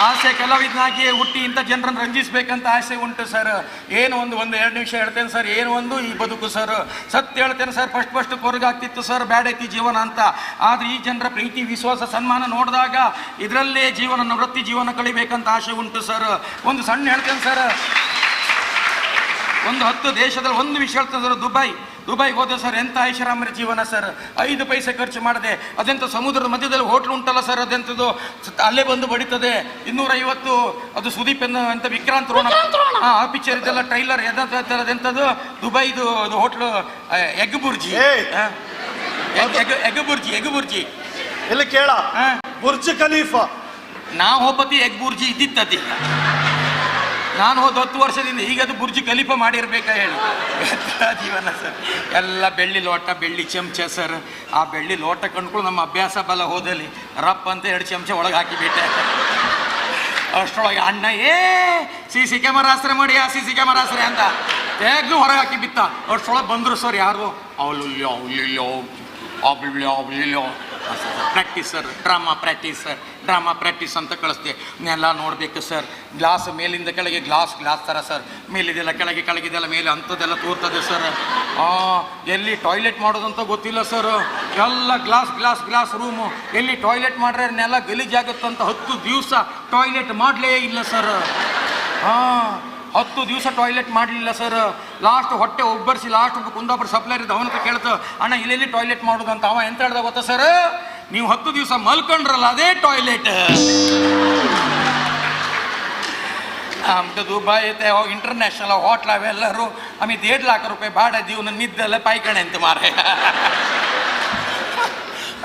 ಆಸೆ ಕಲಾವಿದನಾಗಿಯೇ ಹುಟ್ಟಿ ಇಂಥ ಜನರನ್ನು ರಂಜಿಸ್ಬೇಕಂತ ಆಸೆ ಉಂಟು ಸರ್. ಏನು ಒಂದು 2 ನಿಮಿಷ ಹೇಳ್ತೇನೆ ಸರ್. ಏನು ಒಂದು ಈ ಬದುಕು ಸರ್. ಸತ್ಯ ಹೇಳ್ತೇನೆ ಸರ್. ಫಸ್ಟ್ ಕೊರಗಾಗ್ತಿತ್ತು ಸರ್, ಬ್ಯಾಡೈತಿ ಜೀವನ ಅಂತ. ಆದ್ರೆ ಈ ಜನರ ಪ್ರೀತಿ ವಿಶ್ವಾಸ ಸನ್ಮಾನ ನೋಡಿದಾಗ ಇದರಲ್ಲೇ ಜೀವನ ವೃತ್ತಿ ಜೀವನ ಕಳಿಬೇಕಂತ ಆಸೆ ಉಂಟು ಸರ್. ಒಂದು ಸಣ್ಣ ಹೇಳ್ತೇನೆ ಸರ್. ಒಂದು 10 ದೇಶದಲ್ಲಿ ಒಂದು ವಿಷಯ ಹೇಳ್ತೇನೆ ಸರ್. ದುಬೈಗೆ ಹೋದೆ ಸರ್. ಎಂಥ ಐಷಾರಾಮರ ಜೀವನ ಸರ್. 5 ಪೈಸೆ ಖರ್ಚು ಮಾಡಿದೆ. ಅದೆಂಥ ಸಮುದ್ರದ ಮಧ್ಯದಲ್ಲಿ ಹೋಟ್ಲು ಉಂಟಲ್ಲ ಸರ್, ಅದೆಂಥದ್ದು ಅಲ್ಲೇ ಬಂದು ಬಡಿತದೆ. 250 ಅದು ಸುದೀಪ್ ಅಂತ ವಿಕ್ರಾಂತ್ ರೋಣ ಆ ಪಿಕ್ಚರ್ ಇದೆಲ್ಲ ಟ್ರೈಲರ್ ಅದೆಂಥದ್ದು ದುಬೈದು ಅದು hotel egg bhurji egg bhurji ಇಲ್ಲಿ ಕೇಳ ಬುರ್ಜ್ ಖಲೀಫಾ ನಾವು ಹೋಗ್ಬತ್ತಿ ಎಗ್ ಬುರ್ಜಿ ಇದ್ದಿತ್ತತಿ. ನಾನು ಹೋದ 10 ವರ್ಷದಿಂದ ಈಗ ಅದು ಬುರ್ಜಿ ಖಲೀಫಾ ಮಾಡಿರ್ಬೇಕಾ ಹೇಳಿ. ಜೀವನ ಸರ್. ಎಲ್ಲ ಬೆಳ್ಳಿ ಲೋಟ ಬೆಳ್ಳಿ ಚಮಚ ಸರ್. ಆ ಬೆಳ್ಳಿ ಲೋಟ ಕಂಡ್ಕೊಂಡು ನಮ್ಮ ಅಭ್ಯಾಸ ಬಲ ಹೋದಲ್ಲಿ ರಪ್ಪ ಅಂತ 2 ಚಮಚ ಒಳಗೆ ಹಾಕಿಬಿಟ್ಟೆ. ಅಷ್ಟರೊಳಗೆ ಅಣ್ಣ CC ಕ್ಯಾಮರಾ ಆಸ್ರೆ ಮಾಡಿ CC ಕ್ಯಾಮರಾ ಆಸ್ರೆ ಅಂತ ಹೇಗೂ ಹೊರಗೆ ಹಾಕಿ ಬಿತ್ತ. ಅಷ್ಟರೊಳಗೆ ಬಂದರು ಸರ್ ಯಾರು ಪ್ರಾಕ್ಟೀಸ್ ಸರ್. ಡ್ರಾಮಾ ಪ್ರಾಕ್ಟೀಸ್ ಅಂತ ಕಳಿಸ್ದೆ. ಎಲ್ಲ ನೋಡಬೇಕು ಸರ್. ಗ್ಲಾಸ್ ಮೇಲಿಂದ ಕೆಳಗೆ ಗ್ಲಾಸ್ ಥರ ಸರ್. ಮೇಲಿದೆಲ್ಲ ಕೆಳಗಿದೆಲ್ಲ ಮೇಲೆ ಅಂಥದ್ದೆಲ್ಲ ತೋರ್ತದೆ ಸರ್. ಎಲ್ಲಿ ಟಾಯ್ಲೆಟ್ ಮಾಡೋದಂತ ಗೊತ್ತಿಲ್ಲ ಸರ್. ಎಲ್ಲ ಗ್ಲಾಸ್ ರೂಮು. ಎಲ್ಲಿ ಟಾಯ್ಲೆಟ್ ಮಾಡ್ರೆ ನೆಲ ಗಲೀಜಾಗುತ್ತಂತ 10 ದಿವಸ ಟಾಯ್ಲೆಟ್ ಮಾಡಲೇ ಇಲ್ಲ ಸರ್. 10 ದಿವಸ ಟಾಯ್ಲೆಟ್ ಮಾಡಲಿಲ್ಲ ಸರ್. ಲಾಸ್ಟ್ ಹೊಟ್ಟೆ ಒಬ್ಬರಿಸಿ ಲಾಸ್ಟ್ ಕುಂದಾಪುರ ಸಪ್ಲೈರ್ ಇದ್ದ ಅವನ ಕೇಳ್ತು, ಅಣ್ಣ ಇಲ್ಲೆಲ್ಲಿ ಟಾಯ್ಲೆಟ್ ಮಾಡೋದು ಅಂತ. ಅವ ಎಂತ ಹೇಳ್ದ ಗೊತ್ತಾ ಸರ್, ನೀವು 10 ದಿವಸ ಮಲ್ಕೊಂಡ್ರಲ್ಲ ಅದೇ ಟಾಯ್ಲೆಟ್. आमचं दुबई ते इंटरनॅशनल हॉटला वेल्लरू आम्ही 1.5 लाख रुपये भाडं देऊन निद्दलं पायकड्यांत मारे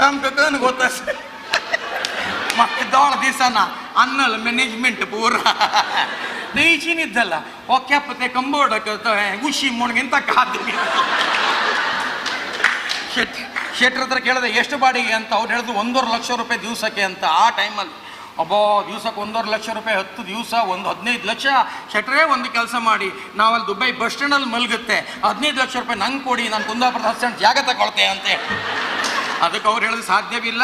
आमचं कण होतच मग 2 दिवसांना अन्नल मॅनेजमेंट पूरा द्यायची निद्दला ओक्याप ते कंबोर्ड करतोय उशी म्हणून ಎಂತ ಕಾದು ಶೆಟ್ರ ಹತ್ರ ಕೇಳಿದೆ ಎಷ್ಟು ಬಾಡಿಗೆ ಅಂತ. ಅವ್ರು ಹೇಳಿದ್ರು 1.5 ಲಕ್ಷ ರೂಪಾಯಿ ದಿವಸಕ್ಕೆ ಅಂತ. ಆ ಟೈಮಲ್ಲಿ ಅಬ್ಬೋ ದಿವಸಕ್ಕೆ 1.5 ಲಕ್ಷ ರೂಪಾಯಿ 10 ದಿವಸ ಒಂದು 15 ಲಕ್ಷ. ಶೆಟ್ರೇ ಒಂದು ಕೆಲಸ ಮಾಡಿ, ನಾವಲ್ಲಿ ದುಬೈ ಬಸ್ ಸ್ಟ್ಯಾಂಡಲ್ಲಿ ಮಲಗುತ್ತೆ, 15 ಲಕ್ಷ ರೂಪಾಯಿ ನಂಗೆ ಕೊಡಿ, ನಾನು ಕುಂದಾಪುರದ 10 ಸೆಂಟ್ ಜಾಗ ತಗೊಳ್ತೆ ಅಂತ. ಅದಕ್ಕೆ ಅವ್ರು ಹೇಳಿದ್ರೆ ಸಾಧ್ಯವಿಲ್ಲ,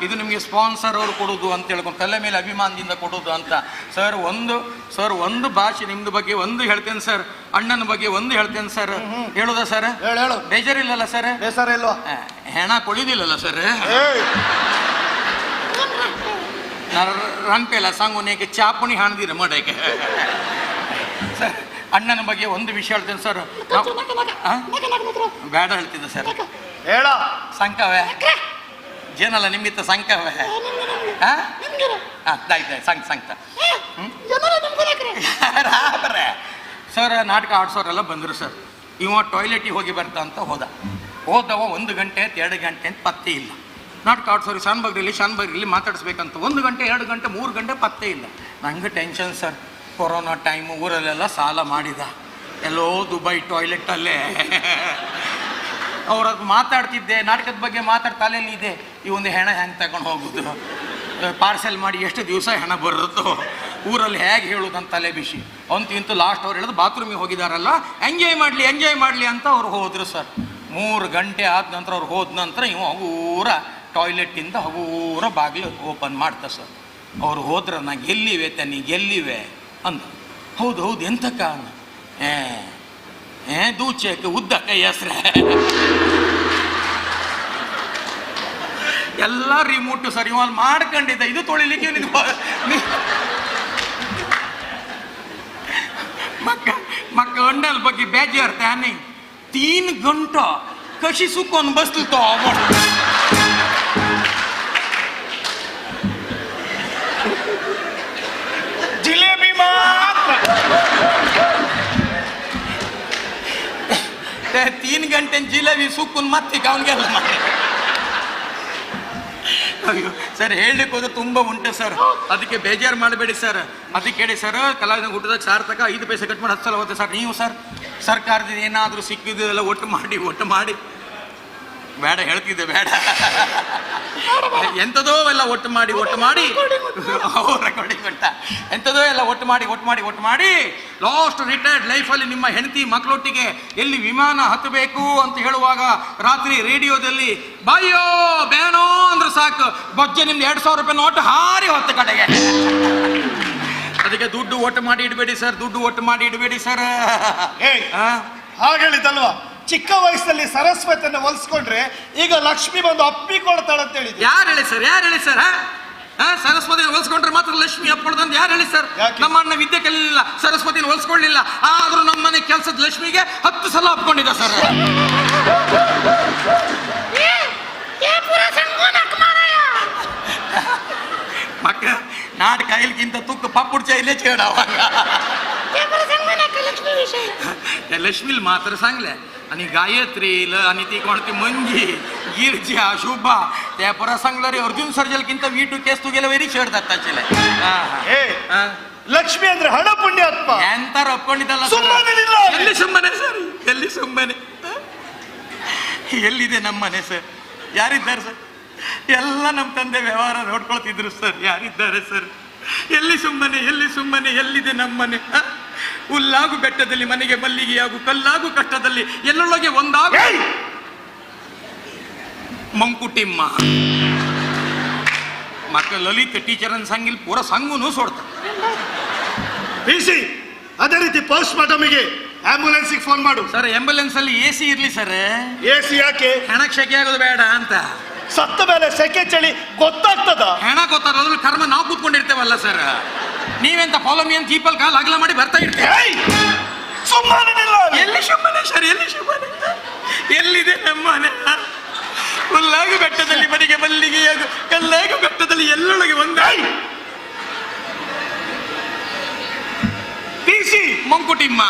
ಇದು ನಿಮಗೆ ಸ್ಪಾನ್ಸರ್ ಅವರು ಕೊಡೋದು ಅಂತ ಹೇಳ್ಕೊಂಡು ತಲೆ ಮೇಲೆ ಅಭಿಮಾನದಿಂದ ಕೊಡೋದು ಅಂತ. ಸರ್ ಒಂದು ಭಾಷೆ ನಿಮ್ದು ಬಗ್ಗೆ ಒಂದು ಹೇಳ್ತೇನೆ ಸರ್, ಅಣ್ಣನ ಬಗ್ಗೆ ಒಂದು ಹೇಳ್ತೇನೆ ಸರ್. ಹೇಳುದಾ ಸರ್? ಹೇಳು. ಬೇಜಾರಿಲ್ಲಲ್ಲ ಸರ್? ಬೇಸರ ಇಲ್ವಾ? ಹೆಣ ಕೊಳಿದಿಲ್ಲಲ್ಲ ಸರ್? रणपेला सांगून एक चापणी हाणदिर मडके सर. ಅಣ್ಣನ ಬಗ್ಗೆ ಒಂದು ವಿಷಯ ಹೇಳ್ತೇನೆ ಸರ್. ಬೇಡ ಹೇಳ್ತಿದ್ದೆ ಸರ್. ಹೇಳ ಸಂಕವೇ ಜನಲ್ಲ ನಿಮ್ಮಿತ್ತ ಸಂಕವೇ ಆಯ್ತಾಯ್ತು ಸಂಕ್ತ ಸರ್. ನಾಟಕ ಆಡ್ಸೋರೆಲ್ಲ ಬಂದರು ಸರ್. ಇವ ಟಾಯ್ಲೆಟಿಗೆ ಹೋಗಿ ಬರ್ತಾ ಅಂತ ಹೋದವ 1 ಗಂಟೆ 2 ಗಂಟೆ ಅಂತ ಪತ್ತೆ ಇಲ್ಲ. ನಾಟಕ ಆಡ್ಸೋರು ಶಾನ್ಬಗ್ರಲ್ಲಿ ಮಾತಾಡಿಸ್ಬೇಕಂತ 1 ಗಂಟೆ 2 ಗಂಟೆ 3 ಗಂಟೆ ಪತ್ತೆ ಇಲ್ಲ. ನಂಗೆ ಟೆನ್ಷನ್ ಸರ್. ಕೊರೋನಾ ಟೈಮು, ಊರಲ್ಲೆಲ್ಲ ಸಾಲ ಮಾಡಿದ, ಎಲ್ಲೋ ದುಬೈ ಟಾಯ್ಲೆಟಲ್ಲೇ ಅವ್ರದ್ದು ಮಾತಾಡ್ತಿದ್ದೆ. ನಾಟಕದ ಬಗ್ಗೆ ತಲೆಯಲ್ಲಿ ಇದೆ, ಈ ಒಂದು ಹೆಣ ಹೆಂಗೆ ತಗೊಂಡು ಹೋಗೋದು, ಪಾರ್ಸೆಲ್ ಮಾಡಿ ಎಷ್ಟು ದಿವಸ ಹೆಣ ಬರುತ್ತೋ, ಊರಲ್ಲಿ ಹೇಗೆ ಹೇಳೋದಂತ ತಲೆ ಬಿಸಿ. ಅಂತೂ ಲಾಸ್ಟ್ ಅವ್ರು ಹೇಳಿದ್ರು ಬಾತ್ರೂಮಿಗೆ ಹೋಗಿದಾರಲ್ಲ, ಎಂಜಾಯ್ ಮಾಡಲಿ ಅಂತ ಅವ್ರು ಹೋದ್ರು ಸರ್. 3 ಗಂಟೆ ಆದ ನಂತರ ಅವ್ರು ಹೋದ ನಂತರ ಇವ ಹಗೂರ ಟಾಯ್ಲೆಟಿಂದ ಹಗೂರ ಬಾಗಿಲು ಓಪನ್ ಮಾಡ್ತಾರೆ ಸರ್. ಅವ್ರು ಹೋದ್ರೆ ನಾ ಗೆಲ್ಲಿವೆ ತನಿ ಗೆಲ್ಲಿವೆ ಅಂದ. ಹೌದು ಎಂತಕ್ಕ ದೂಚಕ್ಕೆ ಉದ್ದ ಕೈ ಹೆಸ್ರೆ ಎಲ್ಲ ರಿಮೋಟ್ ಸರ್. ಇವಾಗ ಮಾಡ್ಕೊಂಡಿದ್ದ ಇದು ತೊಳಿಲಿಕ್ಕೆ मग अंडल बघी बेजार त्याने 3 घंटा कशी सुकून बसलो तो जिलेबी मात 3 घंटे जिलेबी सुकून ಮತ್ತೆ खाऊन गेला ಅಯ್ಯೋ ಸರ್, ಹೇಳಲಿಕ್ಕೆ ಹೋದ್ರೆ ತುಂಬ ಉಂಟು ಸರ್. ಅದಕ್ಕೆ ಬೇಜಾರು ಮಾಡಬೇಡಿ ಸರ್. ಅದಕ್ಕೆ ಹೇಳಿ ಸರ್, ಕಲಾವಿದ ಹುಟ್ಟಿದಾಗ ಸಾರ್ಥಕ 5 ಪೈಸೆ ಕಟ್ ಮಾಡಿ 10 ಸಲ ಹೋಗುತ್ತೆ ಸರ್. ನೀವು ಸರ್ ಸರ್ಕಾರದಿಂದ ಏನಾದರೂ ಸಿಕ್ಕಿದ್ದೆಲ್ಲ ಒಟ್ಟು ಮಾಡಿ ಬೇಡ ಹೇಳ್ತಿದ್ದೆ, ಬೇಡ ಎಂಥದೋ ಎಲ್ಲ ಒಟ್ಟು ಮಾಡಿ ರೆಕಾರ್ಡಿಂಗ್ ಉಂಟ. ಎಂಥದೋ ಎಲ್ಲ ಒಟ್ಟು ಮಾಡಿ ಲಾಸ್ಟ್ ರಿಟೈರ್ಡ್ ಲೈಫಲ್ಲಿ ನಿಮ್ಮ ಹೆಂಡತಿ ಮಕ್ಕಳೊಟ್ಟಿಗೆ ಎಲ್ಲಿ ವಿಮಾನ ಹತ್ತಬೇಕು ಅಂತ ಹೇಳುವಾಗ ರಾತ್ರಿ ರೇಡಿಯೋದಲ್ಲಿ ಬಾಯೋ ಬೇನೋ ಅಂದ್ರೆ ಸಾಕು, ಬೊಜ್ಜೆ ನಿಮ್ದು 2,000 ರೂಪಾಯಿ ನೋಟು ಹಾರಿ ಹೊತ್ತ ಕಡೆಗೆ ಅದಕ್ಕೆ ದುಡ್ಡು ಒಟ್ಟು ಮಾಡಿ ಇಡಬೇಡಿ ಸರ್, ದುಡ್ಡು ಒಟ್ಟು ಮಾಡಿ ಇಡಬೇಡಿ ಸರ್. ಹಾಗೇಳಿದಲ್ವಾ, ಚಿಕ್ಕ ವಯಸ್ಸಲ್ಲಿ ಸರಸ್ವತಿಯನ್ನು ಹೊಲಿಸ್ಕೊಂಡ್ರೆ ಈಗ ಲಕ್ಷ್ಮಿ ಬಂದು ಅಪ್ಪಿಕೊಳ್ತಾಳೆ ಅಂತ ಹೇಳಿದ್ರು. ಯಾರು ಹೇಳಿ ಸರ್, ಯಾರು ಹೇಳಿ ಸರ್? ಸರಸ್ವತಿನ ಹೊಲಿಸ್ಕೊಂಡ್ರೆ ಮಾತ್ರ ಲಕ್ಷ್ಮಿ ಅಪ್ಕೊಳ್ದಂತ ಯಾರು ಹೇಳಿ ಸರ್? ನಮ್ಮ ಅಣ್ಣ ವಿದ್ಯೆ ಕಲಿಲಿಲ್ಲ, ಸರಸ್ವತಿನ ಹೊಲಿಸ್ಕೊಳ್ಳಿಲ್ಲ, ಆದ್ರೂ ನಮ್ಮ ಮನೆ ಕೆಲಸದ ಲಕ್ಷ್ಮಿಗೆ 10 ಸಲ ಅಪ್ಕೊಂಡಿದ್ದ ಸರ್. ಮಕ್ಕ ನಾಟಕ ಇಲ್ಕಿಂತ ತುಕ್ಕ ಪಪ್ಪುಡ್ ಚೈಲೆ ಚೇಡ लक्ष्मी मात्र सांगले आणि गायत्री आणि ती कोणती मंगी गिरजा शुभा त्या प्रसंगला रे अर्जुन सर्जलकिंत वीटू केस तू गेला वेरी छेडतात त्याचेले. ಲಕ್ಷ್ಮಿ ಅಂದ್ರೆ ಹಣ ಪುಣ್ಯಾತ್ಮ ಎಂತಾರ ಒಪ್ಕೊಂಡಿದ್ದಲ್ಲ ಎಲ್ಲಿ ಸುಮ್ಮನೆ ಸರ್, ಎಲ್ಲಿ ಸುಮ್ಮನೆ, ಎಲ್ಲಿದೆ ನಮ್ಮನೆ ಸರ್? ಯಾರಿದ್ದಾರೆ ಸರ್? ಎಲ್ಲ ನಮ್ಮ ತಂದೆ ವ್ಯವಹಾರ ನೋಡ್ಕೊಳ್ತಿದ್ರು ಸರ್, ಯಾರಿದ್ದಾರೆ ಸರ್? ಎಲ್ಲಿ ಸುಮ್ಮನೆ, ಎಲ್ಲಿ ಸುಮ್ಮನೆ, ಎಲ್ಲಿದೆ ನಮ್ಮನೆ? ಹುಲ್ಲಾಗು ಬೆಟ್ಟದಲ್ಲಿ ಮನೆಗೆ ಮಲ್ಲಿಗೆಯಾಗು, ಕಲ್ಲಾಗು ಕಷ್ಟದಲ್ಲಿ ಎಲ್ಲೊಳಗೆ ಒಂದಾಗು ಮಂಕುಟಿಮ್ಮ. ಮಕ್ಕಳು ಲಲಿತ್ ಟೀಚರ್ ಸಂಗಿಲ್ ಪೂರ ಸಂಗುನು ಸೋಡ್ತಾರೆ. ಅದೇ ರೀತಿ ಪೋಸ್ಟ್ ಮಾರ್ಟಮಿಗೆ ಆಂಬ್ಯುಲೆನ್ಸ್ ಫೋನ್ ಮಾಡು ಸರ್. ಆಂಬ್ಯುಲೆನ್ಸ್ ಅಲ್ಲಿ AC ಇರ್ಲಿ ಸರ್. AC ಯಾಕೆ? ಹೆಣಕ್ಕೆ ಶೆಕೆ ಆಗೋದು ಬೇಡ ಅಂತ. ಸತ್ತ ಮೇಲೆ ಸೆಕೆ ಚಳಿ ಗೊತ್ತಾಗ್ತದ? ಹೆಣ ಗೊತ್ತಾಗೋದ್ರಲ್ಲಿ ಕರ್ಮ ನಾವು ಕೂತ್ಕೊಂಡಿರ್ತೇವಲ್ಲ ಸರ್. ನೀವೆಂತ ಫಾಲೋ ಮೀ ಅಂತ ಜೀಪಲ್ ಕಾಲ್ ಅಗಲ ಮಾಡಿ ಬರ್ತಾ ಇರ್ತೇವೆ. ಎಲ್ಲಿ ಸುಮ್ಮನೆ ಸರ್, ಎಲ್ಲಿ ಸುಮ್ಮನೆ, ಎಲ್ಲಿದೆ ನಮ್ಮನೆ? ಹುಲ್ಲಾಗು ಬೆಟ್ಟದಲ್ಲಿ ಮನೆಗೆ ಮಲ್ಲಿಗೆಯಾಗು, ಕಲ್ಲಾಗು ಬೆಟ್ಟದಲ್ಲಿ ಎಲ್ಲೊಳಗೆ ಒಂದಾಗಿ ಮಂಕುಟಿಮ್ಮ.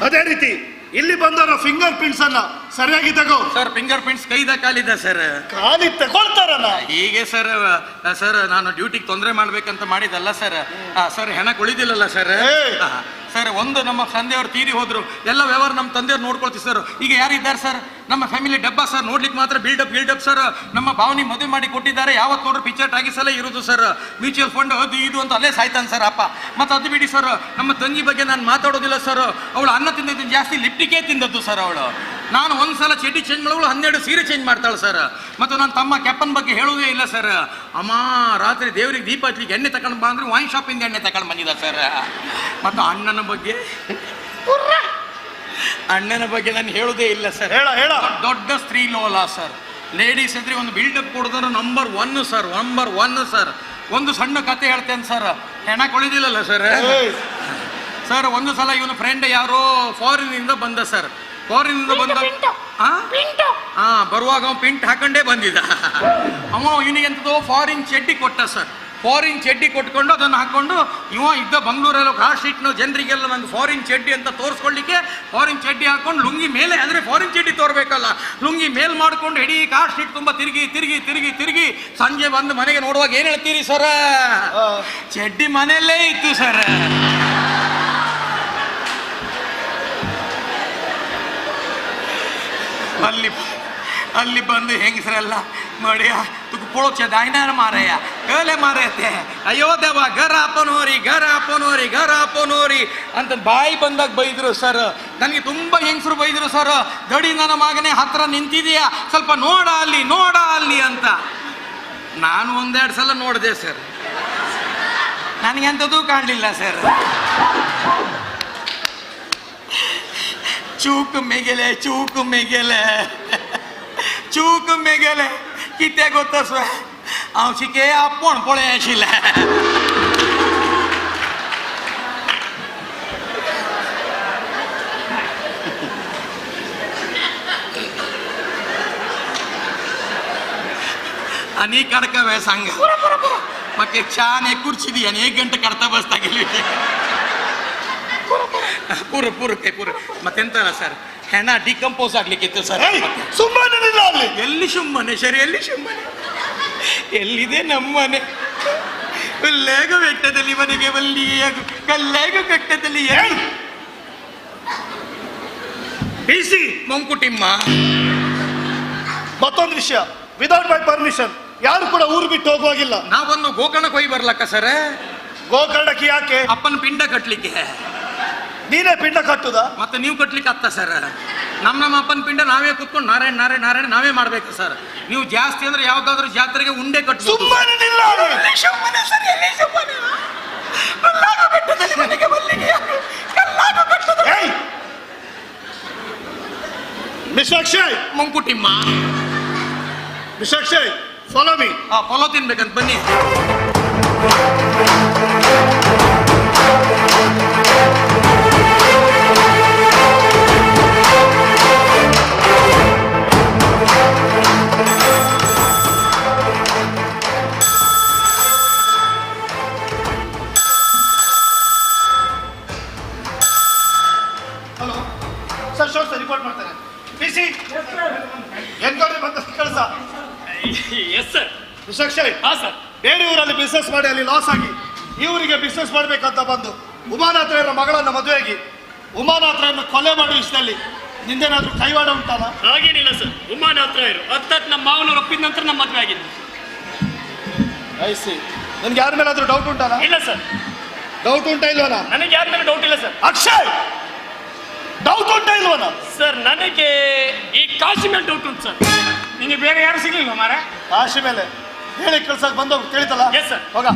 ಅದೇ ರೀತಿ ಇಲ್ಲಿ ಬಂದವರ ಫಿಂಗರ್ ಪ್ರಿಂಟ್ಸ್ ಅನ್ನ ಸರಿಯಾಗಿ ತಗೋ ಸರ್. ಫಿಂಗರ್ ಪ್ರಿಂಟ್ಸ್ ಕೈದ ಕಾಲಿದ ಸರ್. ಕಾಲಿ ತಗೊಳ್ತಾರಲ್ಲ ಹೀಗೆ ಸರ್. ಸರ್ ನಾನು ಡ್ಯೂಟಿಗೆ ತೊಂದರೆ ಮಾಡ್ಬೇಕಂತ ಮಾಡಿದಲ್ಲ ಸರ್. ಸರ್ ಹೆಣ ಕುಳಿದಿಲ್ಲಲ್ಲ ಸರ್. ಸರ್ ಒಂದು ನಮ್ಮ ತಂದೆಯವರು ತೀರಿ ಹೋದ್ರು, ಎಲ್ಲ ವ್ಯವಹಾರ ನಮ್ಮ ತಂದೆಯವ್ರು ನೋಡ್ಕೊಳ್ತೀವಿ ಸರ್. ಈಗ ಯಾರಿದ್ದಾರೆ ಸರ್? ನಮ್ಮ ಫ್ಯಾಮಿಲಿ ಡಬ್ಬ ಸರ್, ನೋಡ್ಲಿಕ್ಕೆ ಮಾತ್ರ ಬಿಲ್ಡಪ್ ಸರ್. ನಮ್ಮ ಭಾವನಿ ಮದುವೆ ಮಾಡಿ ಕೊಟ್ಟಿದ್ದಾರೆ, ಯಾವತ್ತು ನೋಡ್ರು ಪಿಕ್ಚರ್ ಟಾಗಿಸಲೇ ಇರೋದು ಸರ್. ಮ್ಯೂಚುವಲ್ ಫಂಡ್ ಅದು ಇದು ಅಂತ ಅಲ್ಲೇ ಸಾಯ್ತಾನೆ ಸರ್ ಅಪ್ಪ. ಮತ್ತು ಅದು ಬಿಡಿ ಸರ್, ನಮ್ಮ ತಂಗಿ ಬಗ್ಗೆ ನಾನು ಮಾತಾಡೋದಿಲ್ಲ ಸರ್. ಅವಳು ಅನ್ನ ತಿಂದದ್ದು ಜಾಸ್ತಿ ಲಿಪ್ಟಿಕೆ ತಿಂದದ್ದು ಸರ್ ಅವಳು. ನಾನು ಒಂದ್ಸಲ ಚಡ್ಡಿ ಚೇಂಜ್ ಮಾಡೋಳು, 12 ಸೀರೆ ಚೇಂಜ್ ಮಾಡ್ತಾಳೆ ಸರ್. ಮತ್ತು ನನ್ನ ತಮ್ಮ ಕೆಪ್ಪನ್ ಬಗ್ಗೆ ಹೇಳೋದೇ ಇಲ್ಲ ಸರ್. ಅಮ್ಮ ರಾತ್ರಿ ದೇವ್ರಿಗೆ ದೀಪ ಹಚ್ಚಲಿಕ್ಕೆ ಎಣ್ಣೆ ತಗೊಂಡು ಬಾ ಅಂದ್ರೆ ವೈನ್ ಶಾಪಿಂದ ಎಣ್ಣೆ ತಗೊಂಡು ಬಂದಿದ್ದ ಸರ್. ಮತ್ತು ಅಣ್ಣನ ಬಗ್ಗೆ ನಾನು ಹೇಳೋದೇ ಇಲ್ಲ ಸರ್. ಹೇಳ ದೊಡ್ಡ ಸ್ತ್ರೀ ಲೋಲ ಸರ್. ಲೇಡೀಸ್ ಅಂದ್ರೆ ಒಂದು ಬಿಲ್ಡಪ್ ಕೊಡೋದ್ರೆ ನಂಬರ್ 1 ಸರ್, ನಂಬರ್ 1 ಸರ್. ಒಂದು ಸಣ್ಣ ಕತೆ ಹೇಳ್ತೇನೆ ಸರ್. ಹೆಣ ಕೊಳಿದಿಲ್ಲಲ್ಲ ಸರ್. ಸರ್ ಒಂದು ಸಲ ಇವನು ಫ್ರೆಂಡ್ ಯಾರೋ ಫಾರಿನಿಂದ ಬಂದ ಸರ್. ಫಾರಿನಿಂದ ಬಂದ ಬರುವಾಗ ಅವ ಪಿಂಟ್ ಹಾಕೊಂಡೇ ಬಂದಿದ್ದ. ಅವ ಇವನಿಗೆಂತದೋ ಫಾರಿನ್ ಚಡ್ಡಿ ಕೊಟ್ಟ ಸರ್. ಫಾರಿನ್ ಚಡ್ಡಿ ಕೊಟ್ಕೊಂಡು ಅದನ್ನು ಹಾಕೊಂಡು ಇವ ಇದ್ದ ಬೆಂಗಳೂರಲ್ಲಿ ಕಾರ್ ಸ್ಟ್ರೀಟ್ನ ಜನರಿಗೆಲ್ಲ ನಂಗೆ ಫಾರಿನ್ ಚಡ್ಡಿ ಅಂತ ತೋರಿಸ್ಕೊಳ್ಳಿಕ್ಕೆ ಫಾರಿನ್ ಚಡ್ಡಿ ಹಾಕೊಂಡು ಲುಂಗಿ ಮೇಲೆ, ಅಂದರೆ ಫಾರಿನ್ ಚಡ್ಡಿ ತೋರ್ಬೇಕಲ್ಲ, ಲುಂಗಿ ಮೇಲ್ ಮಾಡ್ಕೊಂಡು ಇಡೀ ಕಾರ್ ಸ್ಟ್ರೀಟ್ ತುಂಬ ತಿರುಗಿ ಸಂಜೆ ಬಂದು ಮನೆಗೆ ನೋಡುವಾಗ ಏನು ಹೇಳ್ತೀರಿ ಸರ್? ಚಡ್ಡಿ ಮನೆಯಲ್ಲೇ ಇತ್ತು ಸರ್. ಅಲ್ಲಿ ಬಂದು ಹೆಂಗಸರೆಲ್ಲ ಮಡಿಯ ತುಕು ಪೋಚ ದಾಯ್ನಾರ ಮಾರಯ್ಯ ಏಲೆ ಮಾರೈತೆ, ಅಯ್ಯೋ ದೇವ ಗರ ಅಪ್ಪನೋರಿ ಅಂತ ಬಾಯಿ ಬಂದಾಗ ಬೈದ್ರು ಸರ್. ನನಗೆ ತುಂಬ ಹೆಂಗಸರು ಬೈದ್ರು ಸರ್. ದಡಿ ನನ್ನ ಮಗನೇ ಹತ್ರ ನಿಂತಿದೆಯಾ, ಸ್ವಲ್ಪ ನೋಡ ಅಲ್ಲಿ ಅಂತ. ನಾನು 1-2 ಸಲ ನೋಡಿದೆ ಸರ್. ನನಗೆಂಥದ್ದು ಕಾಣಲಿಲ್ಲ ಸರ್. ಚೂಕು ಮೇಗೆಲೆ किते ಗೊತ್ತಾ ಸರ್? ಅವಸಿಕೆ ಅಪ್ಪಣ ಪೊಳೆ ಆಶಿಲ್ಲ. आणि ಕಡ್ಕವೆ ಸಂಘ ಮತ್ತೆ ಚಾನೆ ಕುರ್ಚಿದಿ ಅನೇಕ ಗಂಟೆ ಕಡ್ತಾ ಬಸ್ತಾ ಗೆಲ್ಲಿ ಪೂರಕ್ಕೆ ಮತ್ತೆಂತ ಸರ್? ಹೆಣ ಡಿಕಂಪೋಸ್ ಆಗ್ಲಿಕ್ಕಿತ್ತು ಸರ್. ಎಲ್ಲಿ ಸುಮ್ಮನೆ ಸರ್, ಎಲ್ಲಿ ಸುಮ್ಮನೆ, ಎಲ್ಲಿದೆ ನಮ್ಮನೆ? ಕಲ್ಲಾಗ ಬೆಟ್ಟದಲ್ಲಿ ಮನೆಗೆ ಮಲ್ಲಿಗೆಯಾಗು, ಕಲ್ಲಾಗ ಕಟ್ಟದಲ್ಲಿ ಮಂಕುಟಿಮ್ಮ. ಮತ್ತೊಂದು ವಿಷಯ, ವಿದೌಟ್ ಮೈ ಪರ್ಮಿಷನ್ ಯಾರು ಕೂಡ ಊರು ಬಿಟ್ಟು ಹೋಗುವಾಗಿಲ್ಲ. ನಾವೊಂದು ಗೋಕರ್ಣಕ್ಕೆ ಹೋಗಿ ಬರ್ಲಕ್ಕ ಸರ್? ಗೋಕರ್ಣಕ್ಕೆ ಯಾಕೆ? ಅಪ್ಪನ ಪಿಂಡ ಕಟ್ಲಿಕ್ಕೆ. ನೀನೇ ಪಿಂಡ ಕಟ್ಟುದ? ಮತ್ತೆ ನೀವು ಕಟ್ಲಿಕ್ಕೆ ಅತ್ತ ಸರ್? ನಮ್ಮ ಅಪ್ಪನ ಪಿಂಡ ನಾವೇ ಕುತ್ಕೊಂಡು ನಾರಾಯಣ ನಾವೇ ಮಾಡ್ಬೇಕು ಸರ್. ನೀವು ಜಾಸ್ತಿ ಅಂದ್ರೆ ಯಾವ್ದಾದ್ರು ಜಾತ್ರೆಗೆ ಉಂಡೆ ಕಟ್ಟು. ಸುಮ್ಮನೆ ನಿಲ್ಲ. Mister Akshay, Mankutimma mister Akshay, follow me. ಪೊಲೋ ತಿನ್ಬೇಕಂತ ಬನ್ನಿ. Hello sir, sure sir, report ಮಾಡ್ತಾರೆ. ಪಿಸಿ ಎನ್ಕ್ವೈರಿ ಬಂದ ಕೆಲಸ. Yes sir. ಮಿಸ್ಟರ್ ಅಕ್ಷಯ್, ಹಾ ಸರ್. ಬೇರೆ ಊರಲ್ಲಿ ಬಿಸ್ನೆಸ್ ಮಾಡಿ ಅಲ್ಲಿ ಲಾಸ್ ಆಗಿ ಇವರಿಗೆ ಬಿಸ್ನೆಸ್ ಮಾಡ್ಬೇಕಂತ ಬಂದು ಉಮಾನಾಥ್ರಯ್ಯರ ಮಗಳನ್ನ ಮದುವೆಯಾಗಿ ಉಮಾನಾಥ್ರಯ್ಯರನ್ನು ಕೊಲೆ ಮಾಡುವ ವಿಷಯದಲ್ಲಿ ನಿಂದೇನಾದ್ರೂ ಕೈವಾಡ ಉಂಟಲ್ಲ? ಹಾಗೇನಿಲ್ಲ ಸರ್. ಉಮಾನಾಥ್ರಯ್ಯರು ಹತ್ತತ್ತು ನಮ್ಮ ಮಾವನವ್ರು ಒಪ್ಪಿದ ನಂತರ ನಮ್ಮ ಮದುವೆ ಆಗಿದ್ದು. ಐಸಿ, ನನ್ಗೆ ಯಾರ ಮೇಲಾದ್ರೂ ಡೌಟ್ ಉಂಟಲ್ಲ? ಇಲ್ಲ ಸರ್. ಡೌಟ್ ಉಂಟಾ ಇಲ್ವನ? ನನಗೆ ಯಾರ ಮೇಲೆ ಡೌಟ್ ಇಲ್ಲ ಸರ್. ಅಕ್ಷಯ್, ಡೌಟ್ ಉಂಟಾ ಇಲ್ವನ? ಸರ್ ನನಗೆ ಈ ಕಾಶಿ ಮೇಲೆ ಡೌಟ್ ಉಂಟು ಸರ್. ನಿಮಗೆ ಬೇರೆ ಯಾರು ಸಿಗ್ಲಿಲ್ವ ಮಾರೆ? ಕಾಶಿ ಮೇಲೆ ಹೇಳಿ ಕಳ್ಸಕ್ ಬಂದವ್ರು ತಿಳಿತಲ್ಲ? Yes sir. ಹೋಗ.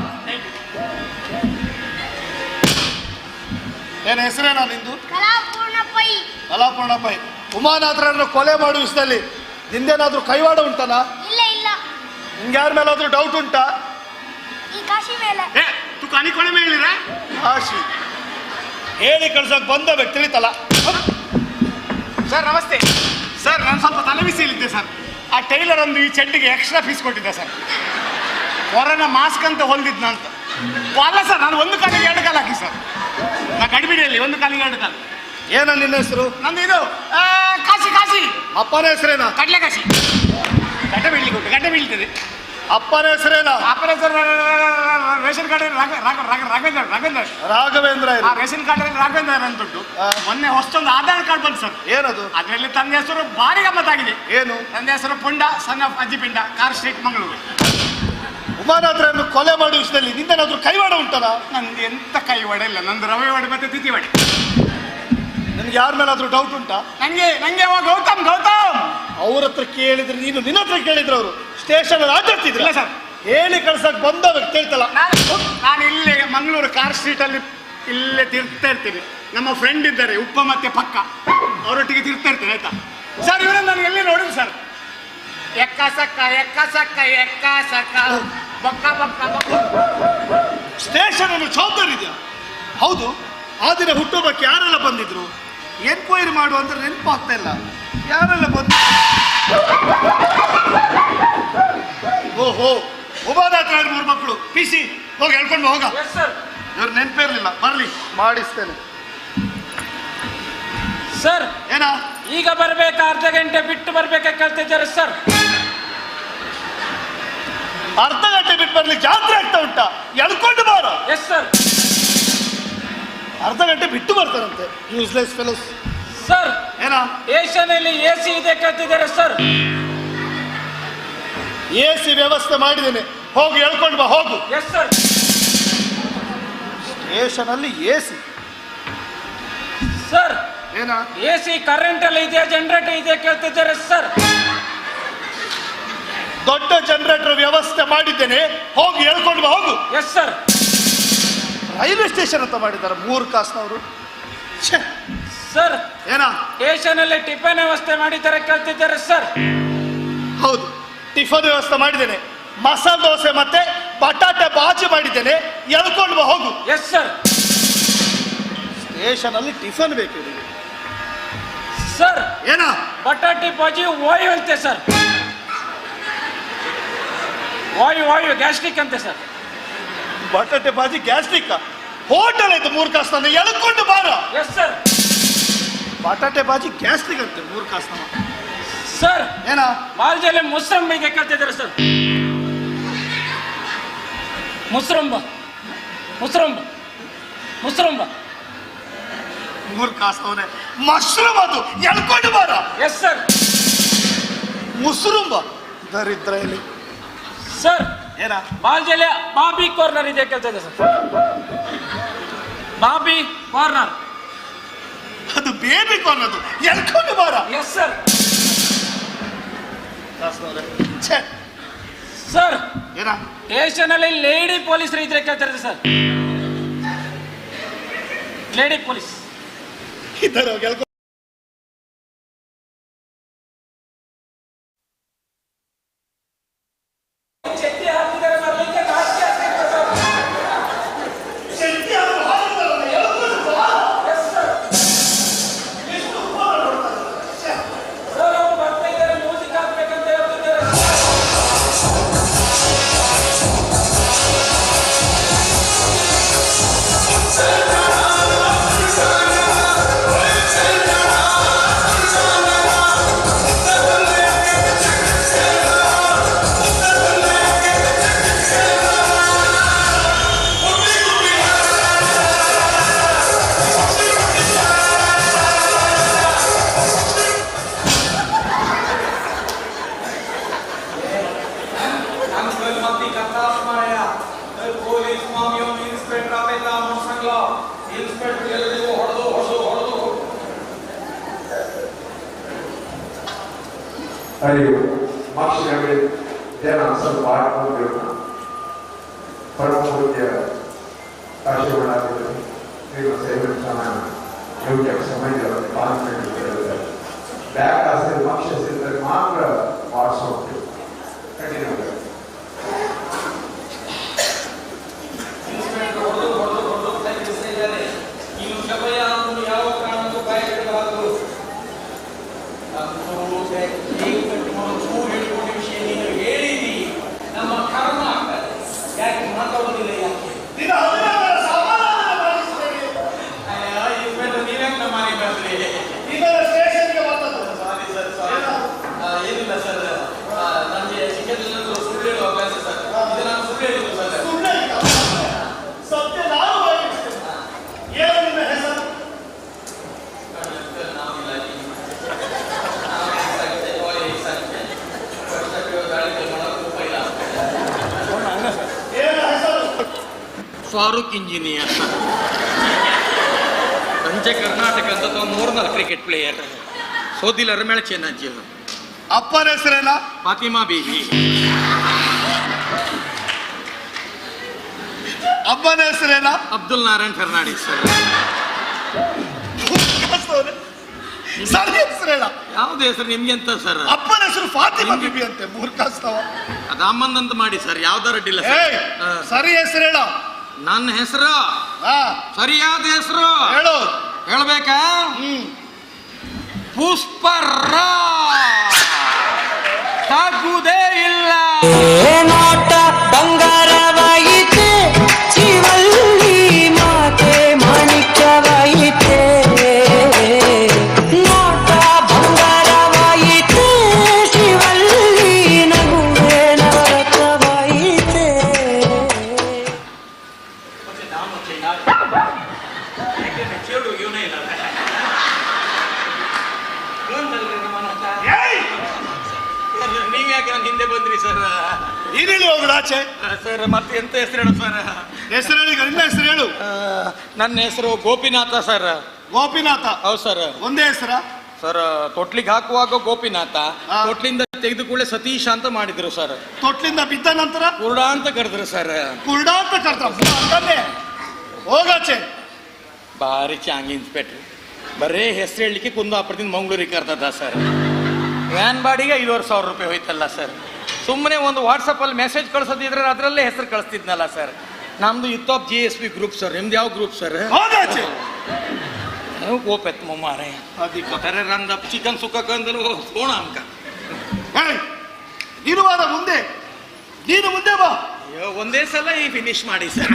ಏನ್ ಹೆಸರೇನಾ ನಿಂದು? ಕಲಾಪೂರ್ಣ ಪೈ. ಕಲಾಪೂರ್ಣ ಪೈ. ಉಮಾನಾಥ್ರನ್ನು ಕೊಲೆ ಮಾಡುವ ವಿಷಯದಲ್ಲಿ ನಿಂದೇನಾದ್ರೂ ಕೈವಾಡ ಉಂಟನ? ಇಲ್ಲ ಇಲ್ಲ. ನಿಂಗೆ ಯಾರ ಮೇಲಾದ್ರೂ ಡೌಟ್ ಉಂಟಾ? ಈ ಕಾಶಿ ಮೇಲೆ. ತು ಕಣಿಕೊಳೆ ಮೇಲಿರ ಕಾಶಿ ಹೇಳಿ ಕಳ್ಸಕ್ ಬಂದವ ತಿಳಿತಲ್ಲ? ಸರ್ ನಮಸ್ತೆ ಸರ್. ನಾನು ಸ್ವಲ್ಪ ತಲೆಬಿಸಿಲಿದ್ದೆ ಸರ್. ಆ ಟೈಲರ್ ಒಂದು ಈ ಚೆಂಡಿಗೆ ಎಕ್ಸ್ಟ್ರಾ ಫೀಸ್ ಕೊಟ್ಟಿದ್ದೆ ಸರ್. ಕೊರೋನಾ ಮಾಸ್ಕ್ ಅಂತ ಹೊಲ್ದಿದ್ನ ಅಂತ. ಅಲ್ಲ ಸರ್, ನಾನು ಒಂದು ಕಾಲಿಗೆ 2 ಕಾಲು ಹಾಕಿ ಸರ್. ನಾ ಗಡಿಬಿಡಿಯಲ್ಲಿ ಒಂದು ಕಾಲಿಗೆ 2 ಕಾಲು. ಏನ ನಿನ್ನ ಹೆಸರು? ನಂದು ಇದು ಕಾಶಿ. ಕಾಶಿ ಅಪ್ಪನ ಹೆಸರೇನಾ? ಕಡ್ಲೆ ಕಾಶಿ. ಗಡ್ಡೆ ಬೀಳ್ಲಿಕ್ಕೆ ಉಂಟು, ಗಡ್ಡೆ ಬೀಳ್ತದೆ. ಅಪ್ಪನ ಹೆಸರೇನಾ? ಅಪ್ಪನ ಹೆಸರು ರೇಷನ್ ಕಾರ್ಡ್ ರಾಘವೇಂದ್ರ. ರಾಘವೇಂದ್ರ. ಆ ರೇಷನ್ ಕಾರ್ಡ್ ರಾಘವೇಂದ್ರ ಅಂತ ಉಂಟು. ಮೊನ್ನೆ ಹೊಸದೊಂದು ಆಧಾರ್ ಕಾರ್ಡ್ ಬಂತು ಸರ್. ಏನದು? ಅದರಲ್ಲಿ ತಂದೆ ಹೆಸರು ಭಾರಿ ಗಮ್ಮತ್ತಾಗಿದೆ. ಏನು? ತಂದೆ ಹೆಸರು ಪುಂಡ, ಸನ್ ಆಫ್ ಅಜ್ಜಿಪಿಂಡ, ಕಾರ್ ಸ್ಟ್ರೀಟ್, ಮಂಗಳೂರು. ಉಮಾನಾಥ್ರನ್ನು ಕೊಲೆ ಮಾಡುವ ವಿಷಯದಲ್ಲಿ ನಿಂದೇನಾದ್ರೂ ಕೈವಾಡ ಉಂಟನ? ನಂದು ಎಂತ ಕೈವಾಡ ಇಲ್ಲ. ನಂದು ರವೆ ವಾಡೆ ಮತ್ತೆ ತಿಥಿ ವಾಡೆ. ನಿನ್ಗೆ ಯಾರ ಮೇಲಾದ್ರೂ ಡೌಟ್ ಉಂಟಾ? ನಂಗೆ ಗೌತಮ್ ಅವ್ರ ಹತ್ರ ಕೇಳಿದ್ರೆ ನೀನು ನಿನ್ನ ಹತ್ರ ಕೇಳಿದ್ರು ಅವರು ಸ್ಟೇಷನ್ ಆಟಾಡ್ತಿದ್ರು. ಇಲ್ಲ ಸರ್. ಹೇಳಿ ಕಳ್ಸಕ್ ಬಂದವ ತಿಳಿತಲ್ಲ? ನಾನು ಇಲ್ಲೇ ಮಂಗಳೂರು ಕಾರ್ ಸ್ಟ್ರೀಟ್ ಅಲ್ಲಿ ಇಲ್ಲೇ ತಿರ್ತಾ ಇರ್ತೀನಿ. ನಮ್ಮ ಫ್ರೆಂಡ್ ಇದ್ದಾರೆ ಉಪ್ಪ ಮತ್ತೆ ಪಕ್ಕ, ಅವರೊಟ್ಟಿಗೆ ತಿರ್ತಾ ಇರ್ತೇನೆ ಆಯ್ತಾ ಸರ್. ಇವರನ್ನು ನಾನು ಎಲ್ಲಿ ನೋಡಿದ್ರು ಸರ್. ಎಕ್ಕ ಸಕ್ಕ ಬಕ್ಕ ಬಕ್ಕ ಬಕ್ಕ. ಸ್ಟೇಷನ್ ಅನ್ನು ಜವಾಬ್ದಾರಿ ಇದೆಯಾ? ಹೌದು. ಆ ದಿನ ಹುಟ್ಟುಹಬ್ಬಕ್ಕೆ ಯಾರೆಲ್ಲ ಬಂದಿದ್ರು? ಎನ್ಕ್ವೈರಿ ಮಾಡುವ ಅಂದ್ರೆ ನೆನಪು ಆಗ್ತಾ ಇಲ್ಲ. ಯಾರೆಲ್ಲ ಬಂದ? ಓಹೋ, ಉಮಾನಾಥ್ರಯ್ಯರ 3 ಮಕ್ಕಳು. ಪಿಸಿ ಹೋಗಿ ಹೇಳ್ಕೊಂಡು ಹೋಗ. ಇವ್ರು ನೆನಪೇ ಇರಲಿಲ್ಲ. ಬರ್ಲಿ, ಮಾಡಿಸ್ತೇನೆ. ಸರ್ ಏನ ಈಗ ಬರ್ಬೇಕಾ ಅರ್ಧ ಗಂಟೆ ಬಿಟ್ಟು ಬರ್ಬೇಕಾ ಕೇಳ್ತಿದ್ದಾರೆ ಸರ್. ಅರ್ಧ ಗಂಟೆ ಬಿಟ್ಟು ಬರ್ಲಿಕ್ಕೆ ಜಾತ್ರೆ ಆಗ್ತಾ ಉಂಟಾ? ಎಳ್ಕೊಂಡು ಬಾರ. Yes sir. ಅರ್ಧ ಗಂಟೆ ಬಿಟ್ಟು ಬರ್ತಾರಂತೆ. Useless fellows. ಸರ್ ಏನ ಏಷ್ಯಾನಲ್ಲಿ AC ಇದೆ ಕೇಳ್ತಿದ್ದಾರೆ ಸರ್. AC ವ್ಯವಸ್ಥೆ ಮಾಡಿದ್ದೇನೆ, ಹೋಗಿ ಹೇಳ್ಕೊಂಡು ಬಾ, ಹೋಗು. Yes sir. ಸ್ಟೇಷನ್ ಅಲ್ಲಿ AC. ಸರ್ ಏನ AC ಕರೆಂಟ್ ಅಲ್ಲಿ ಇದೆಯಾ ಜನರೇಟರ್ ಇದೆಯಾ ಕೇಳ್ತಿದ್ದಾರೆ ಸರ್. ದೊಡ್ಡ ಜನರೇಟರ್ ವ್ಯವಸ್ಥೆ ಮಾಡಿದ್ದೇನೆ, ಹೋಗಿ ಹೇಳ್ಕೊಂಡು ಬಾ, ಹೋಗು. Yes sir. ರೈಲ್ವೆ ಸ್ಟೇಷನ್ ಅಂತ ಮಾಡಿದ್ದಾರೆ 3 ಕಾಸ್ನವರು. ಸರ್ ಏನ ಏಷ್ಯಾನಲ್ಲಿ ಟಿಫನ್ ವ್ಯವಸ್ಥೆ ಮಾಡಿದ್ದಾರೆ ಕೇಳ್ತಿದ್ದಾರೆ ಸರ್. ಹೌದು, ಟಿಫನ್ ವ್ಯವಸ್ಥೆ ಮಾಡಿದ್ದೇನೆ. ಮಸಾಲೆ ದೋಸೆ ಮತ್ತೆ ಬಟಾಟೆ ಬಾಜಿ ಮಾಡಿದ್ದೇನೆ, ಎಳ್ಕೊಂಡು ಬಾ, ಹೋಗು. Yes sir. ಸ್ಟೇಷನ್ ಅಲ್ಲಿ ಟಿಫನ್ ಬೇಕು ನಿನಗೆ. ಸರ್ ಏನ ಬಟಾಟೆ ಬಾಜಿ ವಾಯು ಅಂತೆ ಸರ್. ವಾಯು ಗ್ಯಾಸ್ಟ್ರಿಕ್ ಅಂತೆ ಸರ್. ಬಟಾಟೆ ಬಾಜಿ ಗ್ಯಾಸ್ಟ್ರಿಕ್ ಹೋಟೆಲ್ ಆಯ್ತು 3 ಕಾಸ್ನ, ಎಳ್ಕೊಂಡು ಬಾರ. Yes sir. ಬಟಾಟೆ ಬಾಜಿ ಗ್ಯಾಸ್ಟ್ರಿಕ್ ಅಂತೆ 3 ಕಾಸ್ನ. ಸರ್ ಏನ ಮಾಲ್ಜಲ್ಲಿ ಮುಸ್ರಂಬ ಇದೆ ಕೇಳ್ತಿದ್ದಾರೆ ಸರ್. ಮುಸ್ರಂಬ 3 ಕಾಸ್ನವನೇ. ಮಶ್ರೂಮ್ ಅದು, ಎಳ್ಕೊಂಡು ಬಾರ. Yes sir. ಮುಸ್ರುಂಬ ದರಿದ್ರ ಇಲ್ಲಿ. ಸರ್ ಏನ ಮಾಲ್ಜಲ್ಲಿ ಬಾಬಿ ಕಾರ್ನರ್ ಇದೆ ಕೇಳ್ತಿದ್ದಾರೆ ಸರ್. ಬಾಬಿ ಕಾರ್ನರ್ ಅದು ಬೇಬಿ ಕಾರ್ನ್, ಅದು ಎಳ್ಕೊಂಡು ಬಾರ. Yes sir. ಕಾಸ್ನವರೇ ಸರ್ ಏನ ಸ್ಟೇಷನ್ ಅಲ್ಲಿ ಲೇಡಿ ಪೊಲೀಸರು ಇದ್ರೆ ಕೇಳ್ತಾರೆ ಸರ್. ಲೇಡಿ ಪೊಲೀಸ್ ಇದ್ದಾರೆ ಗೆಲ್ಕೊ ಅಯ್ಯೋ ಮಕ್ಕಳಿಗೆ ಜನ ಸ್ವಲ್ಪ ಆಡ್ಕೊಂಡಿರೋಣ ಪರಮ ಪೂಜ್ಯ ಆಶೀರ್ವಾದ ನೀವು ಸೇವೆ ಸಮಾನ ಯೋಗ್ಯ ಸಮಯದಲ್ಲಿ ಪಾಲ್ಗೊಂಡಿದ್ದಾರೆ ಬ್ಯಾಕ್ ಆಸೆ ಮಕ್ಷಿಸಿದ್ರೆ ಮಾತ್ರ ಮಾಡಿಸೋದು ಕಂಟಿನ್ಯೂ ಯಾವ ಕಾರಣಕ್ಕೂ ಬಾಯಿಡಬಾರದು. ಹೇಳ್ಕೊಂಡ ವಿಷಯ ನೀನು ಹೇಳಿದಿ, ನಮ್ಮ ಕರ್ಮ ಆಗ್ತದೆ. ಯಾಕೆ ಮಾತಾಡೋದಿಲ್ಲ? ಯಾಕೆ ನೀವ್ಯಾಕೆ ನಮ್ಮ ಮನೆಗೆ ಬಂದ್ರಿ? ಏನಿಲ್ಲ ಸರ್, ನನಗೆ ಸಿಕ್ಕದಿಲ್ಲ ಸುಳ್ಳು ಹೇಳುವ ಅಭ್ಯಾಸ ಸರ್. ಇದು ನಾನು ಸುಳ್ಳು ಹೇಳಿದ್ದು ಸರ್. ಫಾರೂಕ್ ಇಂಜಿನಿಯರ್, ಪಂಚ ಕರ್ನಾಟಕ ಅಂತ ಮೂರ್ನಾಲ್ ಕ್ರಿಕೆಟ್ ಪ್ಲೇಯರ್, ಸೋದಿಲ್ಲ ರಮೇಳ ಚೆನ್ನಜ್ಜಿ. ಅಪ್ಪನ ಹೆಸರೇನ? ಫಾತಿಮಾ ಬೀವಿ. ಅಪ್ಪನ ಹೆಸರೇನ? ಅಬ್ದುಲ್ ನಾರಾಯಣ್ ಫರ್ನಾಡಿಸ್. ಸರಿ ಹೆಸರೇನ? ಯಾವ್ದು ಹೆಸರು ನಿಮ್ಗೆ ಅಂತ ಸರ್? ಅಪ್ಪನ ಹೆಸರು ಫಾತಿಮಾ ಬೀಬಿ ಅಂತೆ. ಮೂರ್ಖಾಸ್ತವ. ಅದು ಅಮ್ಮಂದಂತ ಮಾಡಿ ಸರ್, ಯಾವ್ದಾರ ಅಡ್ಡಿಲ್ಲ. ಸರಿ ಹೆಸರೇನ? ನನ್ನ ಹೆಸರು ಸರಿಯಾದ ಹೆಸರು ಹೇಳು. ಹೇಳ್ಬೇಕಾ? ಪುಷ್ಪರಾಜ್. ತಾಗುವುದೇ ಇಲ್ಲ. ನೋಟ ಬಂಗಾರವಾಯಿತೆ, ಶಿವಲ್ಲಿ ಮಾತೆ ಮಾಣಿಕ್ಯವಾಯಿತೆ. ನೋಟ ಬಂಗಾರವಾಯಿತೆ, ಶಿವಲ್ಲಿ ನಗುವೆ ನವರತ್ನವಾಯಿತೆ. ನೀವ್ಯಾಕೆ ನನ್ನ ಹಿಂದೆ ಬಂದ್ರಿ ಸರ್? ನೀನೇಳಿ ಹೋಗುದು ಆಚೆ. ಸರ್ ಮತ್ತೆ ಎಂತ ಹೆಸರು ಹೇಳು ಸರ್? ಹೆಸರು ಹೇಳಿ, ನಿನ್ನ ಹೆಸರು ಹೇಳು. ನನ್ನ ಹೆಸರು ಗೋಪಿನಾಥ ಸರ್. ಗೋಪಿನಾಥ? ಹೌದು ಸರ್. ಒಂದೇ ಹೆಸರ ಸರ್? ತೊಟ್ಲಿಗೆ ಹಾಕುವಾಗ ಗೋಪಿನಾಥ, ತೊಟ್ಲಿಂದ ತೆಗೆದು ಕೂಡಲೇ ಸತೀಶ್ ಅಂತ ಮಾಡಿದ್ರು ಸರ್. ತೊಟ್ಲಿಂದ ಬಿದ್ದ ನಂತರ ಕುರುಡ ಅಂತ ಕರೆದ್ರು ಸರ್. ಕುರುಡ ಅಂತ ಕರ್ತಾನೆ. ಹೋಗಾಚೆ. ಭಾರಿ ಚಾಂಗ್ ಇನ್ಸ್ಪೆಕ್ಟ್ರ್, ಬರೇ ಹೆಸರು ಹೇಳಲಿಕ್ಕೆ ಕುಂದಾಪುರದಿಂದ ಮಂಗಳೂರಿಗೆ ಕರ್ತದ ಸರ್. ವ್ಯಾನ್ ಬಾಡಿಗೆ 5,500 ರೂಪಾಯಿ ಹೋಯ್ತಲ್ಲ ಸರ್. ಸುಮ್ಮನೆ ಒಂದು ವಾಟ್ಸಪ್ಪಲ್ಲಿ ಮೆಸೇಜ್ ಕಳ್ಸೋದಿದ್ರೆ ಅದರಲ್ಲೇ ಹೆಸರು ಕಳಿಸ್ತಿದ್ನಲ್ಲ ಸರ್. ನಮ್ದು youth of GSB group sir. ನಿಮ್ದು ಯಾವ ಗ್ರೂಪ್ ಸರ್? ಗೋಪೆತ್ ಮಾರೆ ಕೊಟ್ಟರೆ ರಂದ ಚಿಕನ್ ಸುಕ್ಕ ಕಂದಲು ಸೋಣ ಅಂಕ. ಇರುವಾರ ಮುಂದೆ ನೀನು ಮುಂದೆ ಬಾ. ಒಂದೇ ಸಲ ಈ ಫಿನಿಶ್ ಮಾಡಿ ಸರ್.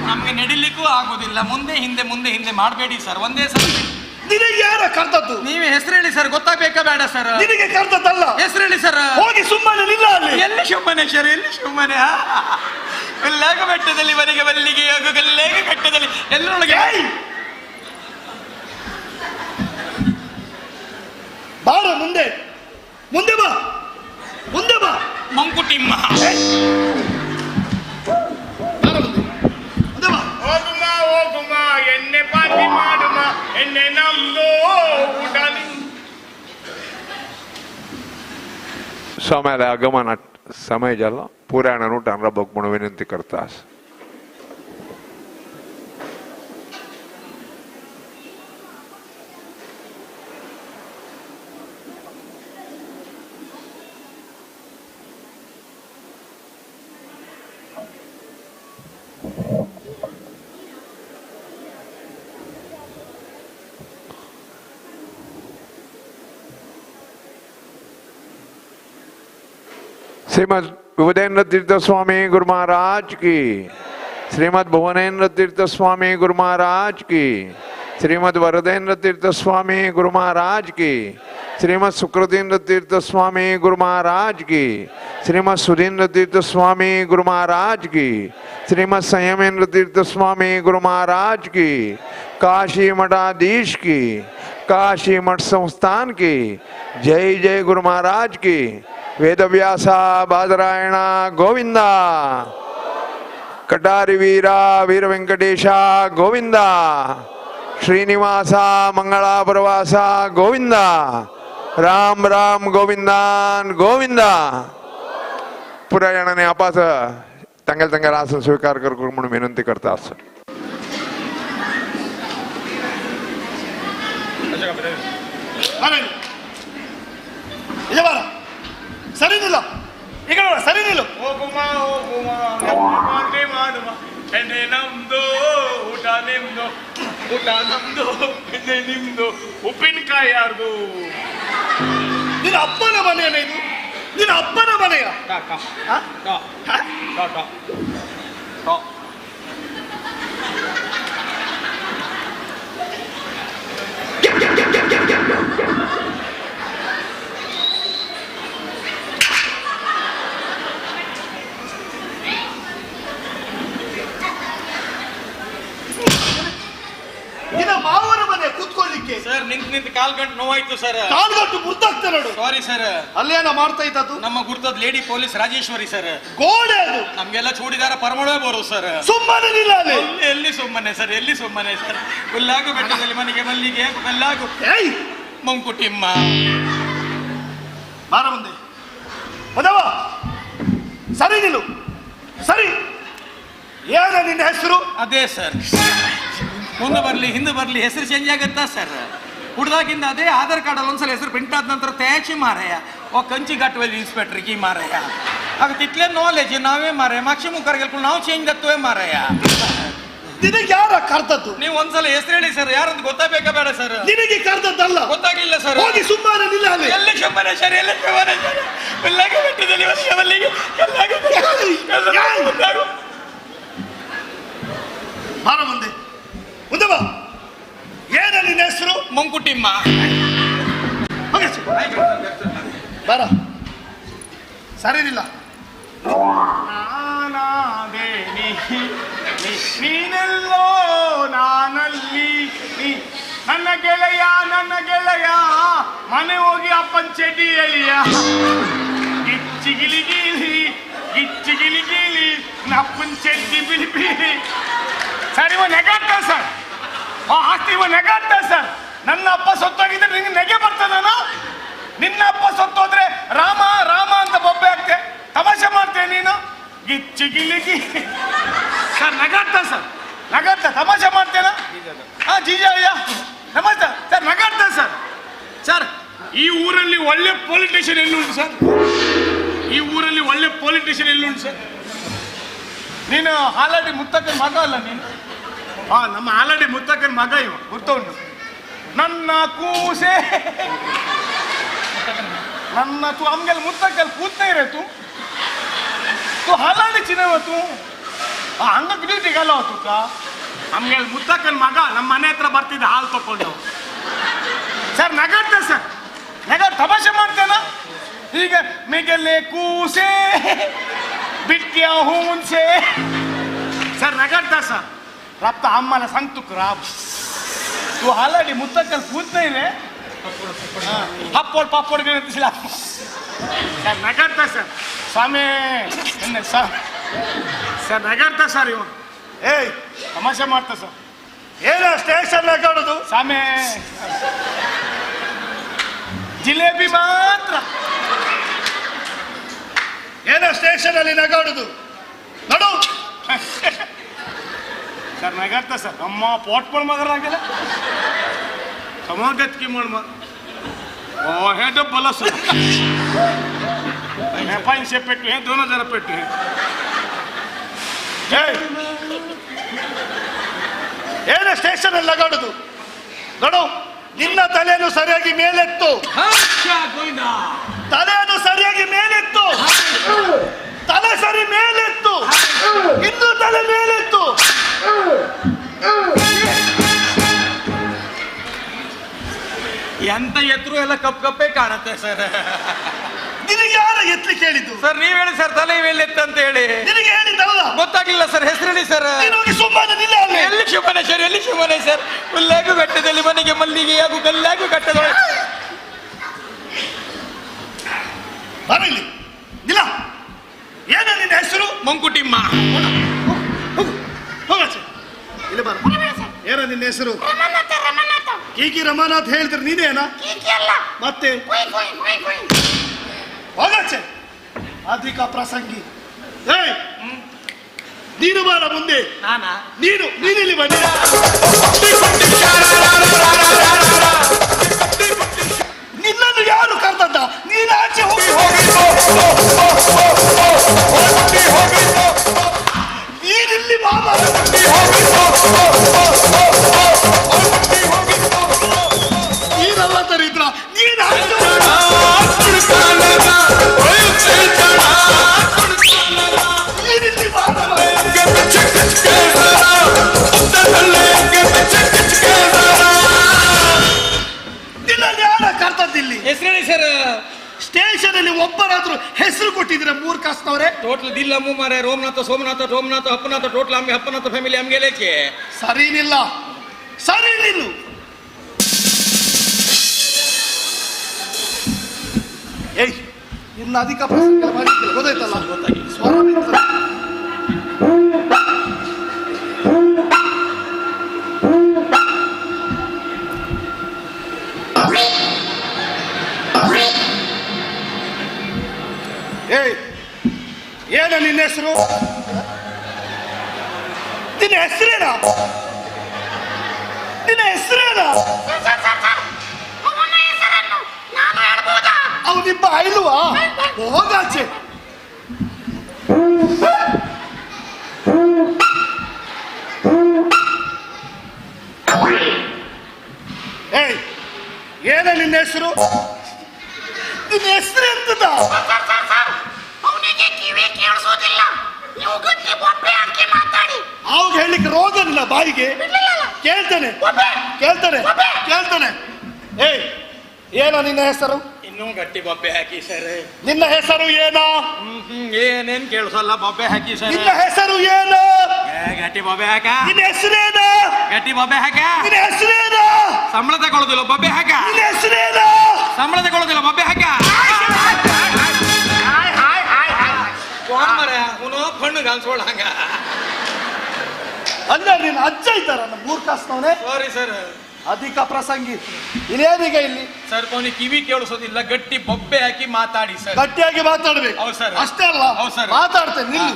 ನಮ್ಗೆ ನಡಿಲಿಕ್ಕೂ ಆಗೋದಿಲ್ಲ. ಮುಂದೆ ಹಿಂದೆ ಮುಂದೆ ಹಿಂದೆ ಮಾಡಬೇಡಿ ಸರ್. ಒಂದೇ ಸಲ. ನಿನಗೆ ಯಾರ ಕರ್ತದ್ದು? ನೀವೇ ಹೆಸರು ಹೇಳಿ ಸರ್. ಗೊತ್ತಾಗಬೇಕಾ ಬೇಡ ಸರ್? ನಿನಗೆ ಕರ್ತದ್ದಲ್ಲ. ಹೆಸರು ಹೇಳಿ ಸರ್. ಹೋಗಿ ಸುಮ್ಮನೆ ನಿಲ್ಲ ಅಲ್ಲಿ. ಎಲ್ಲಿ ಸುಮ್ಮನೆ ಸರ್? ಎಲ್ಲಿ ಸುಮ್ಮನೆ? ಲೇಗ ಬೆಟ್ಟದಲ್ಲಿ ಮನೆಗೆ ಬಲ್ಲಿಗೆ ಲೇಗ ಬೆಟ್ಟದಲ್ಲಿ ಎಲ್ಲರೊಳಗೆ ಬಾರ ಮುಂದೆ. ಮುಂದೆ ಬಾ, ಮುಂದೆ ಬಾ. ಮಂಕುಟಿಮ್ಮ ಹೋಗುಮ ಎಣ್ಣೆ ಪಾರ್ಟಿ ಮಾಡುಮ, ಎಣ್ಣೆ ನಮ್ದು ಊಟ. स्वाम्याला आगमनात समय झाला पुराणा नोटान रबक म्हणून विनंती करतास. श्रीमद विबुधेन्द्र तीर्थ स्वामी गुरु महाराज की, श्रीमद भुवनेन्द्र तीर्थ स्वामी गुरु महाराज की, श्रीमद वरदेन्द्र तीर्थ स्वामी गुरु महाराज की, श्रीमद सुकृतेन्द्र तीर्थ स्वामी गुरु महाराज की, श्रीमद सुधीन्द्र तीर्थ स्वामी गुरु महाराज की, श्रीमद संयमेन्द्र तीर्थ स्वामी गुरु महाराज की, काशी मठाधीश की, काशी मठ संस्थान की जय जय गुरु महाराज की. वेदव्यासा बादरायणा गोविंदा, कटारी वीरा वीर वेंकटेशा गोविंदा, श्रीनिवासा मंगला प्रवासा गोविंदा, राम राम गोविंदान गोविंदा. पुऱ्या जणांनी आपास तांगेल तांगेल आसन स्वीकार कर म्हणून विनंती करता असं. ಸರಿ ನಿಲ್ಲ ಈಗ ಸರಿ ನಿಲ್ಲು. ಎಣ್ಣೆ ನಮ್ದು ಊಟ ನಿಮ್ದು, ಊಟ ನಮ್ದು ಎಣ್ಣೆ ನಿಮ್ದು, ಉಪ್ಪಿನಕಾಯಿ ಯಾರ್ದು? ನಿನ್ನ ಅಪ್ಪನ ಮನೆಯ ಇದು, ನಿನ್ನ ಅಪ್ಪನ ಮನೆಯ. ಮಾವನ ಮನೆ ಕೂತ್ಕೊಳ್ಳಿಕ್ಕೆ ಸರ್ ನಿಂತು ಕಾಲ್ಗಂಟು ನೋವಾಯ್ತು ಸರ್. ಕಾಲ್ಗಂಟು ಗುರ್ತಾಗ್ತಾ ನೋಡು. Sorry sir. ಅಲ್ಲೇನ ಮಾಡ್ತಾ ಇದ್ದದ್ದು? ನಮ್ಮ ಗುರ್ತದ ಲೇಡಿ ಪೊಲೀಸ್ ರಾಜೇಶ್ವರಿ ಸರ್. ಗೋಡೆ ಅದು ನಮ್ಗೆಲ್ಲ ಚೂಡಿದಾರ ಪರಮಳವೇ ಬರೋ ಸರ್. ಸುಮ್ಮನೆ ನಿಲ್ಲ ಅಲ್ಲಿ. ಎಲ್ಲಿ ಸುಮ್ಮನೆ ಸರ್, ಎಲ್ಲಿ ಸುಮ್ಮನೆ ಸರ್. ಹುಲ್ಲಾಗು ಬೆಟ್ಟದಲ್ಲಿ ಮನೆಗೆ ಮಲ್ಲಿಗೆ ಕಲ್ಲಾಗು ಮಂಕುಟಿಮ್ಮ. ಬಾರ ಮುಂದೆ ಮದವ ಸರಿ ನಿಲ್ಲು. ಸರಿ ಏನ ನಿನ್ನ ಹೆಸರು? ಅದೇ ಸರ್, ಮುಂದೆ ಬರ್ಲಿ ಹಿಂದೆ ಬರ್ಲಿ ಹೆಸರು ಚೇಂಜ್ ಆಗತ್ತಾ ಸರ್? ಹುಡ್ದಾಗಿಂದ ಅದೇ ಆಧಾರ್ ಕಾರ್ಡ್ ಅಲ್ಲಿ ಒಂದ್ಸಲ ಹೆಸರು ಪ್ರಿಂಟ್ ಆದ ನಂತರ ತಯಾಚಿ ಮಾರಯ್ಯ ಓ ಕಂಚಿ ಗಟ್ಟುವಲ್ಲಿ ಇನ್ಸ್ಪೆಕ್ಟರ್ ಕಿ ಮಾರಯ್ಯ ಆಗ ತಿಟ್ಲೆ ನಾಲೆಜ್ ನಾವೇ ಮಾರಯ್ಯ ಮಾಕ್ಷಿ ಮುಖರ್ಗೆಲ್ಕೊಂಡು ನಾವು ಚೇಂಜ್ ಗತ್ತುವೆ ಮಾರಯ್ಯ. ನಿನಗೆ ಯಾರ ಕರ್ದದ್ದು? ನೀವು ಒಂದ್ಸಲ ಹೆಸರು ಹೇಳಿ ಸರ್, ಯಾರಂತ ಗೊತ್ತಾಗಬೇಕಾ ಬೇಡ ಸರ್? ನಿನಗೆ ಕರ್ದದ್ದಲ್ಲ. ಗೊತ್ತಾಗ್ಲಿಲ್ಲ ಸರ್. ಹೋಗಿ ಸುಮ್ಮನೆ ನಿಲ್ಲ ಅಲ್ಲಿ. ಎಲ್ಲಿ ಸುಮ್ಮನೆ ಸರ್, ಎಲ್ಲಿ ಸುಮ್ಮನೆ ಸರ್? ಎಲ್ಲಾಗೆ ಬೆಟ್ಟದಲ್ಲಿ ಮಲ್ಲಿಗೆ ಬಾರ ಮುಂದೆ ಮುಂದೆ ಬಾ. ಏನ ನಿನ್ನ ಹೆಸರು? ಮಂಕುಟಿಮ್ಮ. ಬಾರ ಸರಿನಿಲ್ಲ. ನೀನೆಲ್ಲೋ ನಾನಲ್ಲಿ, ನನ್ನ ಗೆಳೆಯ ಮನೆ ಹೋಗಿ ಅಪ್ಪನ್ ಚಡ್ಡಿ ಎಳಿಯ ಗಿಚ್ಚಿ ಗಿಲಿ ಅಪ್ಪನ್ ಚಡ್ಡಿ ಬಿಳಿ ಸರ್. ಇವ ನೆಗಾಡ್ತ ಸರ್, ಆಸ್ತಿ ಇವ ನೆಗಾಡ್ತ ಸರ್. ನನ್ನ ಅಪ್ಪ ಸತ್ತೋಗಿದ್ರೆ ನಿಂಗೆ ನೆಗೆ ಬರ್ತದನ? ನಿನ್ನ ಅಪ್ಪ ಸತ್ತೋದ್ರೆ ರಾಮ ರಾಮ ಅಂತ ಬೊಬ್ಬೆ ಆಗ್ತೆ. ತಮಾಷೆ ಮಾಡ್ತೇನೆ ನೀನು. ಗಿಲಿ ಸರ್ ನಗಾಡ್ತ ಸರ್, ನಗಾಡ್ತ ತಮಾಷೆ ಮಾಡ್ತೇನ? ಹಾ ಜೀಜಯ್ಯ ನಮಸ್ತೆ ಸರ್. ನಗಾಡ್ತ ಸರ್. ಸರ್ ಈ ಊರಲ್ಲಿ ಒಳ್ಳೆ ಪೊಲಿಟಿಷಿಯನ್ ಎಲ್ಲುಂಟು ಸರ್? ಈ ಊರಲ್ಲಿ ಒಳ್ಳೆ ಪೊಲಿಟಿಷಿಯನ್ ಎಲ್ಲುಂಟು ಸರ್? ನೀನು ಹಾಲಾಡಿ ಮುತ್ತಕ್ಕನ ಮಗ ಅಲ್ಲ ನೀನು? ಹಾ ನಮ್ಮ ಹಾಲಾಡಿ ಮುತ್ತಕ್ಕನ ಮಗ ಇವ, ಗೊತ್ತುಂಟು. ನನ್ನ ಕೂಸೆ ನನ್ನ तू आमगेल मुत्तकल पूत नहीं रे तू हालाडी चिनव तू ಹಂಗ ಡ್ಯೂಟಿ ಗಲ್ಲ ಹೋತ ಆಮಗೇಲ್ ಮುತ್ತಕಲ್ ಮಗ ನಮ್ಮ ಮನೆ ಹತ್ರ ಬರ್ತಿದ್ದ ಹಾಲು ತಕೊಂಡು. ಸರ್ ನಗಾಡ್ತ ಸರ್, ನಗಾಡ್ ತಮಾಷೆ ಮಾಡ್ತೇನ? ಈಗ ಮಿಗೆಲೆ ಕೂಸೆ बिट्या होऊन से सर नगरता सर राबता आम्हाला सांगतो राब तू हालाडी मुत्तकल पूत नाही रे हप्पोड पापड घेऊन दिसला सर नगरता सर स्वामी सर सर नगरता सर इव ए तमाशा ಮಾಡ್ತಾ ಸರ್ ಏನು ಸ್ಟೇಷನ್ ನಗಾಡೋದು ಸ್ವಾಮಿ ಜಿಲೇಬಿ ಮಾತ್ರ ಏನೋ ಸ್ಟೇಷನ್ ಅಲ್ಲಿ ನಗಾಡುದು ನಡು. ಸರ್ ನಗಾಡ್ತಾ ಸರ್ ಅಮ್ಮ ಪೋಟ್ಪಳ ಮಗರಾಗಿಲ್ಲ ಸಮಾಗತ್ಕಿ ಮಣ್ಮ ಓ ಹೇ ಡಬ್ಬಲ್ಲ ಸರ್ ಹೇ 500 पेट है 2000 पेट है ಏನೋ ಸ್ಟೇಷನ್ ಅಲ್ಲಿ ನಗಾಡುದು ನಡು. ನಿನ್ನ ತಲೆಯನ್ನು ಸರಿಯಾಗಿ ಮೇಲೆತ್ತು, ತಲೆಯನ್ನು ಸರಿಯಾಗಿ ಮೇಲೆತ್ತು, ತಲೆ ಸರಿ ಮೇಲೆತ್ತು, ಇನ್ನು ತಲೆ ಮೇಲೆತ್ತು. ಎಂತ ಎತ್ತರು ಎಲ್ಲ ಕಪ್ ಕಪ್ಪೇ ಕಾಣುತ್ತೆ ಸರ್. ನಿನಗೆ ಯಾರು ಎತ್ತಲಿಕ್ಕೆ ಹೇಳಿದ್ದು? ಸರ್ ನೀವ್ ಹೇಳಿ ಸರ್, ತಲೆ ಮೇಲೆತ್ತ ಅಂತ ಹೇಳಿ ನಿನಗೆ ಹೇಳಿದ್ದಲ್ಲ. ಗೊತ್ತಾಗ್ಲಿಲ್ಲ ಸರ್, ಹೆಸರು ಹೇಳಿ ಸರ್. ಸುಮ್ಮನೆ ನಿಲ್ಲ ಅಲ್ಲಿ. ಎಲ್ಲಿ ಶಿವನೇಶ್ವರ, ಎಲ್ಲಿ ಶಿವನೇ ಸರ್? ಹುಲ್ಲಾಗು ಘಟ್ಟದಲ್ಲಿ ಮನೆಗೆ ಮಲ್ಲಿಗೆ ಹಾಗೂ ಗಲ್ಲಾಗು ಘಟ್ಟದ ಬರಲಿ ಇಲ್ಲ. ಏನ ನಿನ್ನ ಹೆಸರು? ಮಂಕುಟಿಮ್ಮ. ಹೋಗಚ್ಚ ಇಲ್ಲಿ ಬರ. ಏನ ನಿನ್ನ ಹೆಸರು? ಕೀಕಿ ರಮಾನಾಥ್ ಹೇಳಿದ್ರೆ ನೀನೇನಾ? ಮತ್ತೆ ಹೋಗಚ್ಚೆ ಅಧಿಕ ಪ್ರಸಂಗಿ. ಏಯ್ ನೀನು ಬಾರ ಮುಂದೆ. ನಾನಾ? ನೀನಿಲ್ಲಿ ಬನ್ನಿ. ನಿನ್ನನ್ನು ಯಾರು ಕರ್ತದ್ದ? ನೀನು ಆಚೆ ಹೋಗಿ. ನೀನಿಲ್ಲಿ ಬಾಬಾ. ನೀನಲ್ಲ ತರಿದ್ರ ನೀನು ನೀನಿಲ್ಲಿ ಬಾಬಾ. ನಿನ್ನಲ್ಲಿ ಯಾರ ಕರ್ತದ್ದಿಲ್ಲಿ? ಹೆಸರು ಹೇಳಿ ಸರ್. ಸ್ಟೇಷನ್ ಅಲ್ಲಿ ಒಬ್ಬರಾದ್ರೂ ಹೆಸರು ಕೊಟ್ಟಿದ್ರೆ ಮೂರ್ ಕಾಸ್ತವ್ರೆ. ಟೋಟಲ್ ದಿಲ್ಲ ಮಾರೆ ರೋಮನಾಥ ಸೋಮನಾಥ ಸೋಮನಾಥ ಅಪ್ಪನಾಥ ಟೋಟಲ್ ಅಮ್ಮೆ ಅಪ್ಪನಾಥ ಫ್ಯಾಮಿಲಿ ಅಮ್ಗೆ ಲೇಕೆ ಸರಿ ನಿಲ್ಲ, ಸರಿ ನಿಲ್ಲು. ಏಯ್ ಇನ್ನು ಅಧಿಕ ಪ್ರಸಂಗ ಮಾಡಿದ್ರೆ ಗೊತ್ತಾಯ್ತಲ್ಲ. ಸ್ವರ ಮಿತ್ರ. ಏಯ್ ಏನ ನಿನ್ನ ಹೆಸರು? ನಿನ್ನ ಹೆಸರೇನಾ? ನಿನ್ನ ಹೆಸರೇನಾ? ಅವು ನಿಮ್ಮ ಇಲ್ವಾ? ಹೋಗಾಚೆ. ಏಯ್ ಏನ ನಿನ್ನ ಹೆಸರು? ನಿನ್ನ ಹೆಸರು ಎಂತದ? ಅವಾಗ ಹೇಳಲಿಕ್ಕೆ ರೋಗ ಇಲ್ಲ ಬಾಯಿಗೆ. ಕೇಳ್ತಾನೆ ಕೇಳ್ತಾನೆ ಕೇಳ್ತಾನೆ. ಏಯ್ ಏನ ನಿನ್ನ ಹೆಸರು? ಇನ್ನೂ ಗಟ್ಟಿ ಬೊಬ್ಬೆ ಹಾಕಿ ಸರ್. ನಿನ್ನ ಹೆಸರು ಏನೋ? ಏನೇನ್ ಕೇಳಿಸಲ್ಲ, ಬೊಬ್ಬೆ ಹಾಕಿ ಸರ್. ನಿನ್ನ ಹೆಸರು ಏನು? ಗಟ್ಟಿ ಬೊಬ್ಬೆ ಹಾಕ. ನಿನ್ನ ಹೆಸರೇನು? ಗಟ್ಟಿ ಬೊಬ್ಬೆ ಹಾಕ. ನಿನ್ನ ಹೆಸರೇನು? ಸಂಬಳ ತಗೊಳ್ಳೋದಿಲ್ಲ, ಬೊಬ್ಬೆ ಹಾಕ. ನಿನ್ನ ಹೆಸರೇನು? ಸಂಬಳ ತಗೊಳ್ಳೋದಿಲ್ಲ, ಬೊಬ್ಬೆ ಹಾಕ. ಹಣ್ಣು ಕಾಣಿಸೋಳ ಹಂಗ. ಅಲ್ಲ ನಿನ್ನ ಅಜ್ಜ ಇದ್ದಾರ ಮೂರ್ ಕಾಸ್ನವನೇ. Sorry sir. ಅಧಿಕ ಪ್ರಸಂಗಿ. ಇಲ್ಲೇನೀಗ ಇಲ್ಲಿ? ಸರ್ ಅವನಿಗೆ ಕಿವಿ ಕೇಳಿಸೋದಿಲ್ಲ, ಗಟ್ಟಿ ಬೊಬ್ಬೆ ಹಾಕಿ ಮಾತಾಡಿ ಸರ್. ಗಟ್ಟಿಯಾಗಿ ಮಾತಾಡ್ಬೇಕು. ಹೌದು ಸರ್. ಅಷ್ಟೇ ಅಲ್ಲ? ಹೌದು ಸರ್. ಮಾತಾಡ್ತೇನೆ ನಿಲ್ಲು.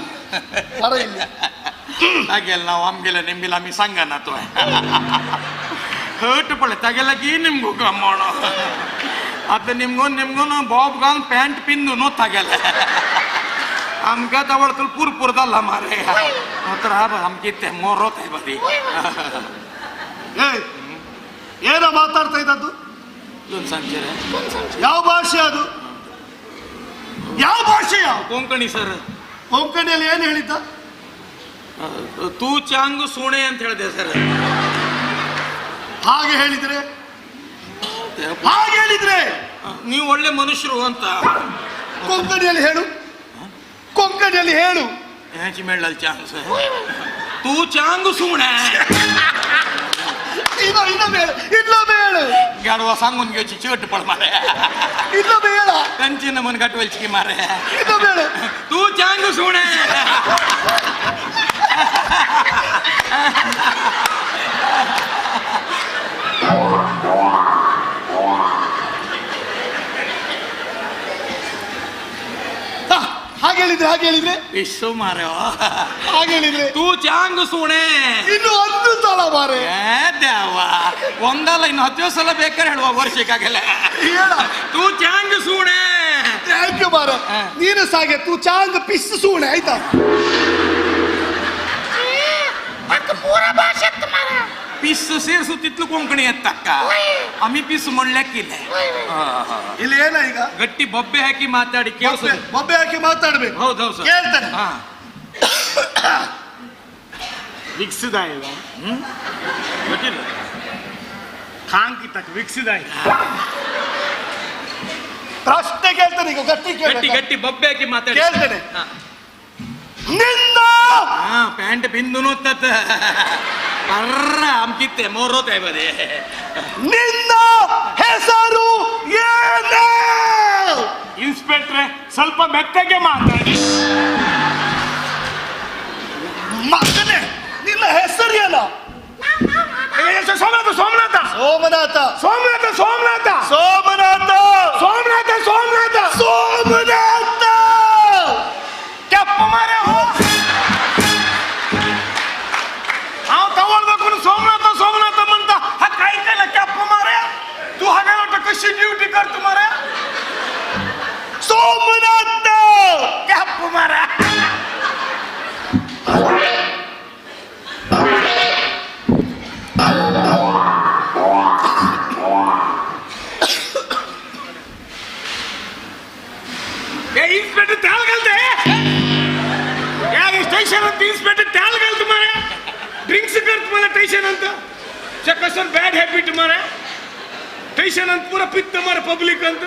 ಬರ ಇಲ್ಲಿ. ಹಾಗೆಲ್ಲ ನಾವು ಅಮ್ಗೆಲ್ಲ ನಿಮ್ಗೆಲ್ಲ ಅಮ್ಮಿ ಸಂಗನ ಅಥವಾ ಹರ್ಟ್ ಪಳೆ ತಗೆಲಗಿ ನಿಮ್ಗೂ ಗಮ್ಮೋಣ ಅದು ನಿಮ್ಗೂ ಬಾಬ್ಗಾನ್ ಪ್ಯಾಂಟ್ ಪಿಂದು ನೋ ತಗೆಲ್ಲ ಅಮ್ಗ ತಗೊಳ್ತಲ್ ಪುರ್ಪುರ್ದಲ್ಲ ಮಾರೆ ಮಾತ್ರ ಅಮ್ಗಿತ್ತೆ ಮೂರೋತಾಯಿ ಬದಿ. ಏನೋ ಮಾತಾಡ್ತಾ ಇದ್ದದ್ದು? ಸಂಚರ ಯಾವ ಭಾಷೆ ಅದು? ಯಾವ ಭಾಷೆಯ? ಕೊಂಕಣಿ ಸರ್. ಕೊಂಕಣಿಯಲ್ಲಿ ಏನು ಹೇಳಿದ್ದ? ತೂ ಚಾಂಗು ಸೂಣೆ ಅಂತ ಹೇಳಿದೆ ಸರ್. ಹಾಗೆ ಹೇಳಿದ್ರೆ ಹಾಗೆ ಹೇಳಿದ್ರೆ ನೀವು ಒಳ್ಳೆ ಮನುಷ್ಯರು ಅಂತ. ಕೊಂಕಣಿಯಲ್ಲಿ ಹೇಳು, ಕೊಂಕಣಿಯಲ್ಲಿ ಹೇಳು. ಹೆಂಚಿ ಮೇಳಲ್ಲಿ ಚಾನ್ಸ್ ತೂ ಚಾಂಗು ಸೂಣೆ ಇಲ್ಲ ಬೇಡ ಗಡುವ ಸಂಗುನ್ಗೆ వచ్చి ಚೇಟ್ ಪಡ ಮಾರೆ ಇಲ್ಲ ಬೇಡ ಕಂಚಿನ ಮನ್ ಕಟ್ಟು ವಲ್ಚಿಕೆ ಮಾರೆ ಇಲ್ಲ ಬೇಡ ತೂ ಚಾಂಗು ಸೂಣೆ ಹಾಗೆ ಹೇಳಿದ್ರೆ ಹಾಗೆ ಹೇಳಿದ್ರೆ ಪಿಸ್ಸು ಮಾರೆ ಹಾಗೆ ಹೇಳಿದ್ರೆ ತೂ ಚಾಂಗ್ ಸುಣೆ ಇನ್ನು 10 ಸಲ ಮಾರೆ. ದೇವ ಒಂದಲ್ಲ ಇನ್ನು 10 ಸಲ ಬೇಕಾದ್ರೆ ಹೇಳುವ ವರ್ಷಕ್ಕಾಗಲ್ಲ. ಹೇಳ ತೂ ಚಾಂಗ್ ಸುಣೆ. ಥ್ಯಾಂಕ್ ಯು ಮಾರೆ. ನೀನು ಸಾಗೆ ತೂ ಚಾಂಗ್ ಪಿಸ್ ಸೂಣೆ ಆಯ್ತಾ. पूरा भाषा तुम्हारा ಪಿಸ್ಸು ಸೇರಿಸು ತಿತ್ಲು ಕೊಂಕಣಿ ಎತ್ತಕ್ಕ ಅಮ್ಮಿ ಪಿಸ್ಸು ಮೊಳ್ಳೆಕ್ಕಿಲ್ಲ. ಇಲ್ಲಿ ಏನ ಈಗ ಗಟ್ಟಿ ಬೊಬ್ಬೆ ಹಾಕಿ ಮಾತಾಡಿ ಕೇಳಿಸು. ಬೊಬ್ಬೆ ಹಾಕಿ ಮಾತಾಡ್ಬೇಕು. ಹೌದೌದು ಸರ್ ಕೇಳ್ತಾನೆ. ವಿಕ್ಸಿದಾಯ ಗೊತ್ತಿಲ್ಲ ಕಾಂಕಿ ತಕ್ಕ ವಿಕ್ಸಿದಾಯ ಪ್ರಶ್ನೆ ಕೇಳ್ತಾನೆ ಈಗ ಗಟ್ಟಿ ಗಟ್ಟಿ ಗಟ್ಟಿ ಬೊಬ್ಬೆ ಹಾಕಿ ಮಾತಾಡಿ ಕೇಳ್ತಾನೆ. ನಿನ್ನ ಪ್ಯಾಂಟ್ ಬಿಂದು ಕರ್ರ ಅಮ್ಕಿತ್ತೆ ಮೋರೋತೆ ಬದೇ. ನಿನ್ನ ಹೆಸರು ಏನು? ಇನ್ಸ್ಪೆಕ್ಟ್ರೆ ಸ್ವಲ್ಪ ಮೆತ್ತಗೆ ಮಾತಾಡಿ. ಮಗನೇ ನಿನ್ನ ಹೆಸರು ಏನು? ಸೋಮನಾಥ ಸೋಮನಾಥ ಸೋಮನಾಥ ಸೋಮನಾಥ ಸೋಮನಾಥ ಸೋಮನಾಥ ಸೋಮನಾಥ ಸೋಮನಾಥ ಸೋಮನಾಥ ಕೆಪ್ಪ ಮಾರೆ ನಾವು ತಗೊಳ್ಬೇಕು ಸೋಮನಾಥ ಸೋಮನಾಥ ಅಂತ ಕೈ ಕೈಲ ಕೆಪ್ಪ ಮಾರೆ तू हमें कशी ड्यूटी कर तुम्हारे ಸೋಮನಾಥ ಕೆಪ್ಪ ಮಾರೆ इंस्पेक्टर त्याल गलते स्टेशन ಅಂತ इंस्पेक्टर त्याल गल तुम्हारे ड्रिंक्स करत मला स्टेशन ಅಂತ चक्कर बैड हैबिट मारे स्टेशन ಅಂತ पूरा पित्त मारे पब्लिक ಅಂತ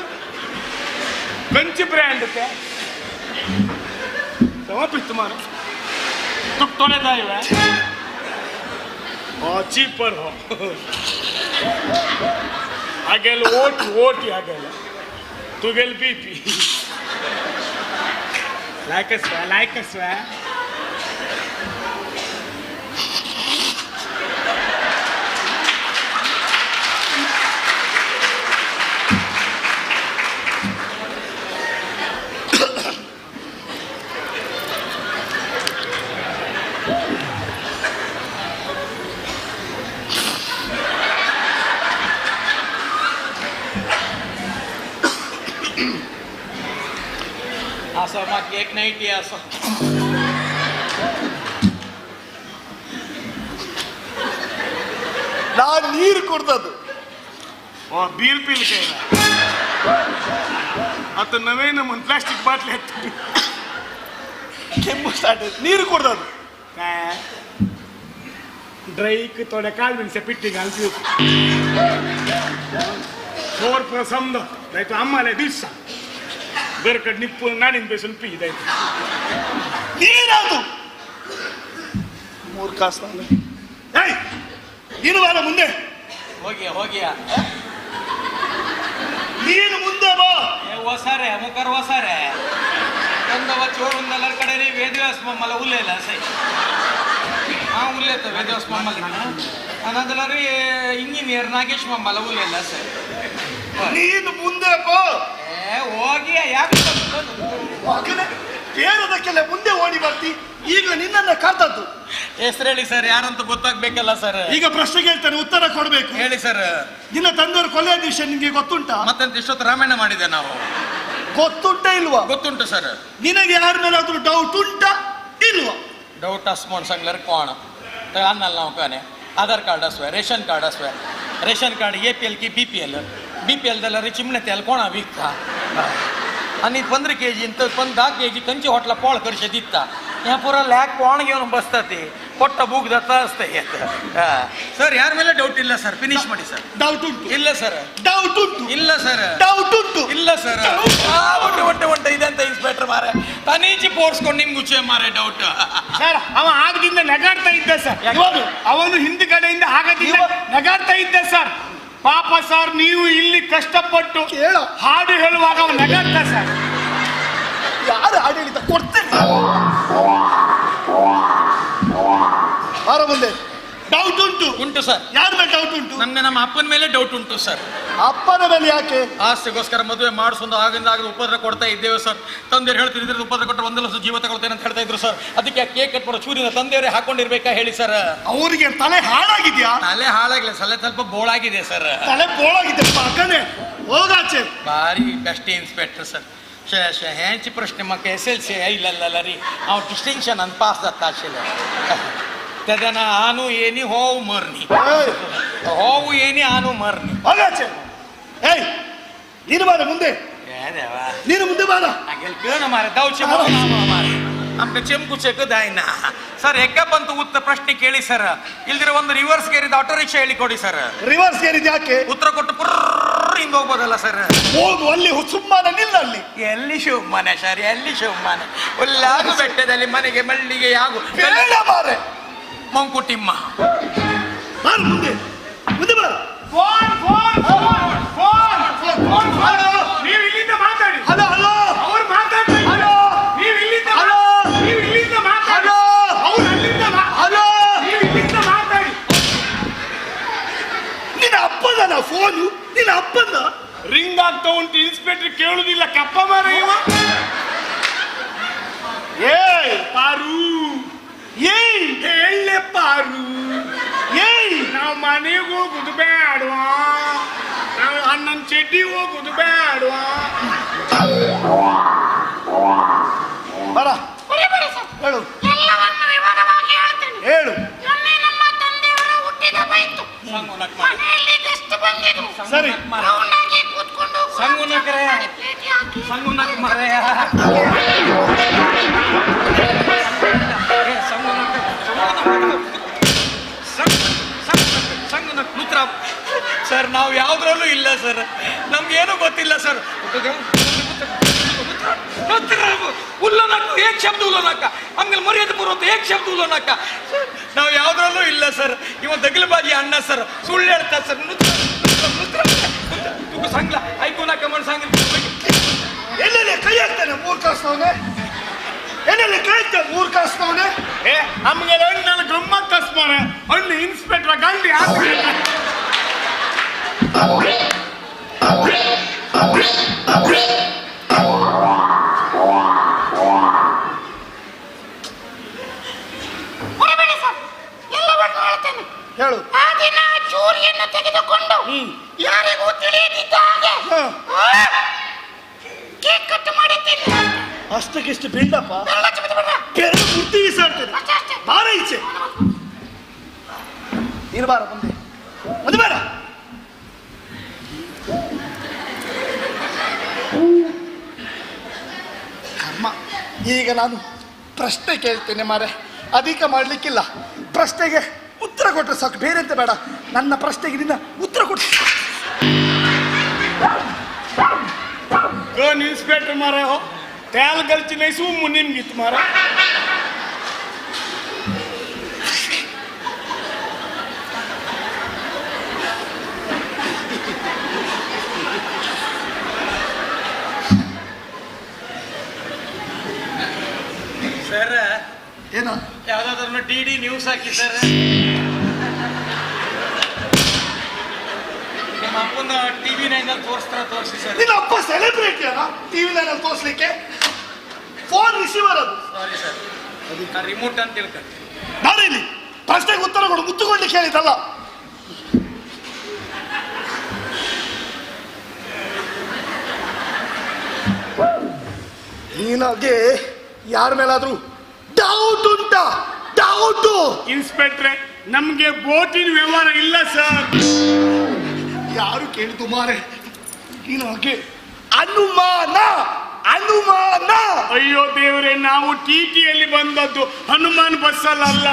कंच ब्रांड ते तवा पित्त मारे तुक तोले दायवे चीपर हो आगेल ओटी आगेल तू गेल बीपी like a swear असं मग एक नाईट असं ನಾನು ನೀರು ಕುಡ್ದದ್ದು बीर पिल के आता नवे म्हणून प्लास्टिक बाटली ಕೆಮ್ಮು ಸ್ಟಾರ್ಟ್ ನೀರು ಕುಡ್ದದ್ದು काय ड्राईक थोड्या कालविनच्या पिट्टी घालते थोर समजा नाही तो आम्हाला दिवसा गरकड निप्पून नाडीन बेसून पी द्यायचं ನೀರದು 3 ಕಾಸು ನೀನು ಬಾರ ಮುಂದೆ ಹೋಗಿಯ ನೀನು ಮುಂದೆ ಬಾ वसारे मुकार वसारे कंदव चोरुंदलर कडे रे वेदव्यास मम्माला उलेला सै हा उलेतो वेदव्यास मम्माला अनंतला रे इंजिनियर नागेश मम्माला उलेला सै ನೀನು ಮುಂದೆ ಬಾ ಹೋಗಿಯ ಯಾಕೆ ಮಗನೇ ಕೇಳೋದಕ್ಕೆಲ್ಲ ಮುಂದೆ ಓಡಿ ಬರ್ತಿ ಈಗ ನಿನ್ನನ್ನ ಕಾತದ್ದು ಹೆಸರು ಹೇಳಿ ಸರ್ ಯಾರಂತ ಗೊತ್ತಾಗ್ಬೇಕಲ್ಲ ಸರ್ ಈಗ ಪ್ರಶ್ನೆ ಕೇಳ್ತಾನೆ ಉತ್ತರ ಕೊಡ್ಬೇಕು ಹೇಳಿ ಸರ್ ನಿನ್ನ ತಂದೆಯವರು ಕೊಲೆಯ ವಿಷಯ ನಿಮಗೆ ಗೊತ್ತುಂಟಾ ಮತ್ತಂತ ಇಷ್ಟೊತ್ತು ರಾಮಾಯಣ ಮಾಡಿದೆ ನಾವು ಗೊತ್ತುಂಟಾ ಇಲ್ವಾ ಗೊತ್ತುಂಟು ಸರ್ ನಿನಗೆ ಯಾರ ಮೇಲಾದ್ರೂ ಡೌಟ್ ಉಂಟಾ ಇಲ್ವಾ ಡೌಟ್ अस्मोण सांगल्यार कोण तर अन्नाला नाव काने आधार कार्ड असवे रेशन कार्ड APL की BPL जाल्यार चिमणे तेल कोणा विकता आणि 15 kg तर 10 kg खंयची हॉटला पोळ करशे दिता ह्या पुरा लॅक कोण घेऊन बसता ते पोट्ट बूक जाता असते सर यार ಮೇಲೆ ಡೌಟ್ ಇಲ್ಲ ಸರ್ ಫಿನಿಶ್ ಮಾಡಿ ಸರ್ ಡೌಟ್ ಉಂಟು ಇಲ್ಲ ಸರ್ ಡೌಟ್ ಉಂಟು ಇಲ್ಲ ಸರ್ ಡೌಟ್ ಉಂಟು ಇಲ್ಲ ಸರ್ ಒಂಟೆ ಇದಂತ ಇನ್ಸ್ಪೆಕ್ಟರ್ ಮಾರೆ ತನೀಚಿ ಪೋರ್ಸ್ಕೊಂಡು ನಿಮ್ಗೆ ಉಚ್ಚೆ ಮಾರೆ ಡೌಟ್ ಸರ್ ಅವ ಆಗದಿಂದ ನಗಾಡ್ತಾ ಇದ್ದ ಸರ್ ಅವನು ಹಿಂದಿ ಕಡೆಯಿಂದ ಆಗದಿಂದ ನಗಾಡ್ತಾ ಇದ್ದ ಸರ್ ಪಾಪ ಸರ್ ನೀವು ಇಲ್ಲಿ ಕಷ್ಟಪಟ್ಟು ಹಾಡು ಹೇಳುವಾಗ ಅವ ನಗಾಡ್ತಾ ಸರ್ ಯಾರು ಆಡಳಿತ ಕೊಡ್ತೇನೆ ಬಾರ ಮುಂದೆ ಡೌಟ್ ಉಂಟು. ಉಂಟು ಸರ್. ಯಾರ ಮೇಲೆ ಡೌಟ್ ಉಂಟು? ನಮ್ಗೆ ನಮ್ಮ ಅಪ್ಪನ ಮೇಲೆ ಡೌಟ್ ಉಂಟು ಸರ್. ಅಪ್ಪನ ಮೇಲೆ ಯಾಕೆ? ಆಸ್ತಿಗೋಸ್ಕರ ಮದುವೆ ಮಾಡಿಸೊಂದು ಆಗಿಂದ ಉಪದ್ರ ಕೊಡ್ತಾ ಇದ್ದೇವೆ ಸರ್. ತಂದೆಯವರು ಹೇಳ್ತಿದ್ರು ಉಪದ್ರ ಕೊಟ್ಟರೆ 1 ಲಕ್ಷ ಜೀವ ತಗೊಳ್ತೇನೆ ಅಂತ ಹೇಳ್ತಾ ಇದ್ರು ಸರ್. ಅದಕ್ಕೆ ಆ ಕೇಕ್ ಕಟ್ ಮಾಡೋ ಚೂರಿನ ತಂದೆಯವರೇ ಹಾಕೊಂಡಿರ್ಬೇಕಾ ಹೇಳಿ ಸರ್? ಅವರಿಗೆ ತಲೆ ಹಾಳಾಗಿದ್ಯಾ? ತಲೆ ಹಾಳಾಗಿಲ್ಲ, ಸ್ವಲ್ಪ ಬೋಳಾಗಿದೆ ಸರ್. ತಲೆ ಬೋಳಾಗಿದೆ ಪಕ್ಕನೆ ಹೋಗಾಚೆ. ಭಾರಿ ಬೆಸ್ಟ್ ಇನ್ಸ್ಪೆಕ್ಟರ್ ಸರ್. ಹೆಂಚಿ ಪ್ರಶ್ನೆ ಮಕ್ಕ SLC ಇಲ್ಲಲ್ಲ ರೀ, ಅವ್ ಡಿಸ್ಟಿಂಕ್ಷನ್ ಅಂತ ಪಾಸ್ ದತ್ತಾಶಿಲ್ಲ ತದನ ಆನು ಏನಿ ಹೋವು ಮರ್ನಿ, ಹೋವು ಏನಿ ಆನು ಮರ್ನಿ. ಹೋಗಾಚೆ. ಏಯ್ ನೀನು ಬಾರ ಮುಂದೆ, ನೀನು ಮುಂದೆ ಬಾರ. ಹಾಗೆಲ್ಲ ಕೇಳ ಮಾರ ದೌಚೆ ಮಾರ ನಮ್ಗೆ ಚೆಂಪು ಚೆಕ್ಕದಾಯ್ನ ಸರ್. ಎಕ್ಕಪ್ಪಂತ ಉತ್ತರ ಪ್ರಶ್ನೆ ಕೇಳಿ ಸರ್. ಇಲ್ದಿರ ಒಂದು ರಿವರ್ಸ್ ಗೇರಿದ ಆಟೋ ರಿಕ್ಷಾ ಹೇಳಿ ಕೊಡಿ ಸರ್. ರಿವರ್ಸ್ ಗೇರಿದ ಯಾಕೆ? ಉತ್ತರ ಕೊಟ್ಟು ಪುರ್ರ ಹಿಂಗ್ ಹೋಗ್ಬೋದಲ್ಲ ಸರ್. ಹೋಗು, ಅಲ್ಲಿ ಸುಮ್ಮನೆ ನಿಲ್ಲ. ಅಲ್ಲಿ ಎಲ್ಲಿ ಶಿವಮನೆ ಸರ್, ಎಲ್ಲಿ ಶಿವಮನೆ? ಉಲ್ಲಾಗ ಬೆಟ್ಟದಲ್ಲಿ ಮನೆಗೆ ಮಳ್ಳಿಗೆ ಆಗು ಮಾರೆ ಮಂಕುಟಿಮ್ಮ. ಬಾರ ಮುಂದೆ, ಮುಂದೆ ಬಾರ. ನೀವು ಇಲ್ಲಿಂದ ಮಾತಾಡಿ. ಹಲೋ ಹಲೋ, ಅವ್ರು ಮಾತಾಡ್ತಾ ಇದ್ದಾರೆ. ನೀವು ಇಲ್ಲಿಂದ ಹಲೋ, ನೀವು ಇಲ್ಲಿಂದ ಮಾತಾಡಿ. ಹಲೋ, ಅವ್ರು ಅಲ್ಲಿಂದ ಹಲೋ, ನೀವು ಇಲ್ಲಿಂದ ಮಾತಾಡಿ. ನಿನ್ನ ಅಪ್ಪನ ಫೋನು, ನಿನ್ನ ಅಪ್ಪನ ರಿಂಗ್ ಆಗ್ತಾ ಉಂಟು. ಇನ್ಸ್ಪೆಕ್ಟರ್ ಕೇಳುದಿಲ್ಲ, ಕಪ್ಪ ಮಾರ ಇವ. ಏಯ್ ಪಾರು, ಏಯ್ ಹೇಳೆ ಪಾರು. ಏಯ್ ನಾವು ಮನೆಗೆ ಹೋಗುದು ಬೇಡವಾ? ನಾವು ಅಣ್ಣನ ಚಡ್ಡಿ ಹೋಗುದು ಬೇಡವಾ? ಬರ ಹೊಡಿಬೇಡಿ ಸರ್. ಹೇಳು ಎಲ್ಲವನ್ನು ವಿವರವಾಗಿ ಹೇಳ್ತೇನೆ. ಹೇಳು. ಮೊನ್ನೆ ನಮ್ಮ ತಂದೆಯವರ ಹುಟ್ಟಿದ ಬೈತು. ಮನೆಯಲ್ಲಿ ಗೆಸ್ಟ್ ಬಂದಿದ್ರು. ಸರಿ. ರೌಂಡ್ ಆಗಿ ಕೂತ್ಕೊಂಡು ಸಂಗುನಕರೆ ಪ್ಲೇಟ್ ಹಾಕಿ ಸಂಗುನಕ್ ಮರೆಯ ಸರ್. ನಾವು ಯಾವ್ದ್ರಲ್ಲೂ ಇಲ್ಲ ಸರ್, ನಮ್ಗೇನು ಗೊತ್ತಿಲ್ಲ ಸರ್. ಉಲ್ಲೋನಕ್ಕ ಏಕ್ ಶಬ್ದ ಉಲ್ಲೋನಕ್ಕ ಆಮೇಲೆ ಮರ್ಯಾದೆ ಬರುತ್ತೆ ಏಕ್ ಶಬ್ದ ಉಲ್ಲೋನಕ್ಕ. ನಾವು ಯಾವ್ದ್ರಲ್ಲೂ ಇಲ್ಲ ಸರ್. ಇವ ದಗಲಬಾಜಿ ಅಣ್ಣ ಸರ್, ಸುಳ್ಳು ಹೇಳ್ತಾ ಸರ್. ಸಂಗ್ಲ ಐಕೋನಕ್ಕ ಮಣ್ಣು ಸಂಗ್ಲ ಎಲ್ಲೆಲ್ಲಿ ಕೈ ಹಾಕ್ತಾನೆ ಮೂರ್ಖಾಸ್ತವನೆ, ಎಲ್ಲೆಲ್ಲಿ ಕೈ ಹಾಕ್ತಾನೆ ಮೂರ್ಖಾಸ್ತವನೆ. ನಮ್ಗೆ ನನ್ನ ಗಮ್ಮತ್ ಕಸ್ಮಾರೆ ಹಣ್ಣು ಇನ್ಸ್ಪೆಕ್ಟರ್ ಗಂಡಿ ಹೊರಬೇಡಿ ಸರ್. ಎಲ್ಲವನ್ನು ಹೇಳ್ತೇನೆ. ಹೇಳು. ಆ ದಿನ ಚೂರಿಯನ್ನು ತೆಗೆದುಕೊಂಡು ಯಾರಿಗೂ ತಿಳಿಯದಿದ್ದ ಹಾಗೆ ಕೇಕ್ ಕಟ್ ಮಾಡಿದ್ದೀನಿ. ಅಷ್ಟಕ್ಕಿಷ್ಟು ಬಿಲ್ಡಪ್ಪ. ಬೆರಳು ಮುಟ್ಟಿ ಬಿಸಾಡ್ತೇನೆ. ಬಾರ ಈಚೆ. ನೀನು ಬಾರ ಮುಂದೆ, ಮುಂದೆ ಬಾರ. ಕರ್ಮ. ಈಗ ನಾನು ಪ್ರಶ್ನೆ ಕೇಳ್ತೇನೆ ಮಾರೆ, ಅಧಿಕ ಮಾಡ್ಲಿಕ್ಕಿಲ್ಲ. ಪ್ರಶ್ನೆಗೆ ಉತ್ತರ ಕೊಟ್ಟರೆ ಸಾಕು, ಬೇರೆ ಅಂತ ಬೇಡ. ನನ್ನ ಪ್ರಶ್ನೆಗೆ ನಿನ್ನ ಉತ್ತರ ಕೊಟ್ಟು. ಗನ್ ಇನ್ಸ್ಪೆಕ್ಟರ್ ಮಾರ त्याल गलती नहीं सू मुनिम गीत मारा ಸರ್ ಏನು ಯಾವ್ದಾದ್ರು DD ನ್ಯೂಸ್ ಹಾಕಿ ಸರ್. ನಿಮ್ಮ ಅಪ್ಪನ TV 9 ತೋರಿಸಿ ಸರ್. ನಿನ್ನ ಅಪ್ಪ ಸೆಲೆಬ್ರಿಟಿ ಅಲ್ಲ TV 9 ತೋರಿಸ್ಲಿಕ್ಕೆ? ಫೋನ್ ರಿಸೀವರ್ ಅದು. ಸಾರಿ ಸರ್, ಅದು ರಿಮೋಟ್ ಅಂತ ಹೇಳ್ತಾರೆ. ನಾನು ಇಲ್ಲಿ ಪ್ರಶ್ನೆಗೆ ಉತ್ತರ ಕೊಡು, ಮುತ್ತುಕೊಳ್ಳಿಕ್ಕೆ ಹೇಳಿದಲ್ಲ. ನಿನಗೆ ಯಾರ ಮೇಲಾದ್ರೂ ಡೌಟ್ ಉಂಟಾ? ಡೌಟ್ ಇನ್ಸ್ಪೆಕ್ಟ್ರೆ, ನಮ್ಗೆ ಬೋಟಿನ ವ್ಯವಹಾರ ಇಲ್ಲ ಸರ್. ಯಾರು ಕೇಳಿತು ಮಾರೆ? ನಿನಗೆ ಅನುಮಾನ? ಅನುಮಾನ? ಅಯ್ಯೋ ದೇವರೇ, ನಾವು TTಯಲ್ಲಿ ಬಂದದ್ದು ಹನುಮಾನ್ ಬಸ್ಸಲ್ಲ.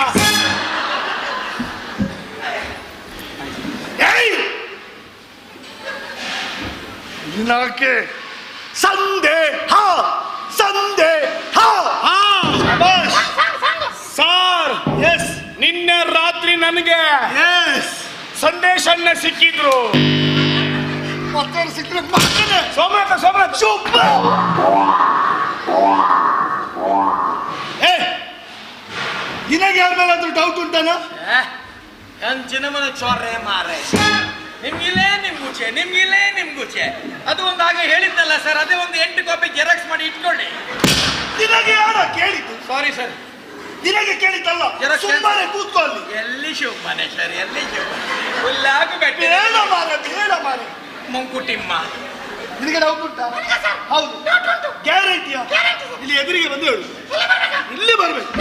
ನಿನಗೆ ಸಂದೇಹ? ಸಂದೇಹ? ಸರ್, ಎಸ್, ನಿನ್ನೆ ರಾತ್ರಿ ನನಗೆ ಸಂದೇಶನ್ನ ಸಿಕ್ಕಿದ್ರು. ಮತ್ತೆ ಸಿಕ್ಕರೆ ಮಾಡ್ತೇನೆ. ಸೋಮನಾಥ ಸೋಮನಾಥ ಚುಪ್ಪ. ನಿನಗೆ ಯಾರ ಮೇಲಾದ್ರೂ ಡೌಟ್ ಉಂಟಾನ? ಅಂಚಿನ ಮನೆ ಚೋರ್ರೆ ಮಾರೆ ನಿಮ್ಗಿಲ್ಲೇ ನಿಮ್ಗುಚೆ ಅದು ಒಂದು ಆಗ ಹೇಳಿದ್ದಲ್ಲ ಸರ್, ಅದೇ ಒಂದು 8 ಕಾಪಿ ಜೆರಾಕ್ಸ್ ಮಾಡಿ ಇಟ್ಕೊಳ್ಳಿ. ನಿನಗೆ ಯಾರ ಕೇಳಿದ್ದು? ಸಾರಿ ಸರ್, ನಿನಗೆ ಕೇಳಿದ್ದಲ್ಲ. ಸುಮ್ಮನೆ ಕೂತ್ಕೊಳ್ಳಿ. ಎಲ್ಲಿ ಶಿವಮನೆ ಸರ್, ಎಲ್ಲಿ ಶಿವಮನೆ ಹುಲ್ಲಾಗು ಗಟ್ಟಿ. ಬೇಡ ಮಾರೆ ಮಂಕುಟಿಮ್ಮ, ನಿನಗೆ ಡೌಟ್ ಉಂಟಾ? ಹೌದು, ಗ್ಯಾರಂಟಿಯಾ? ಇಲ್ಲಿ ಎದುರಿಗೆ ಬಂದು ಹೇಳು. ಇಲ್ಲಿ ಬರ್ಬೇಕು.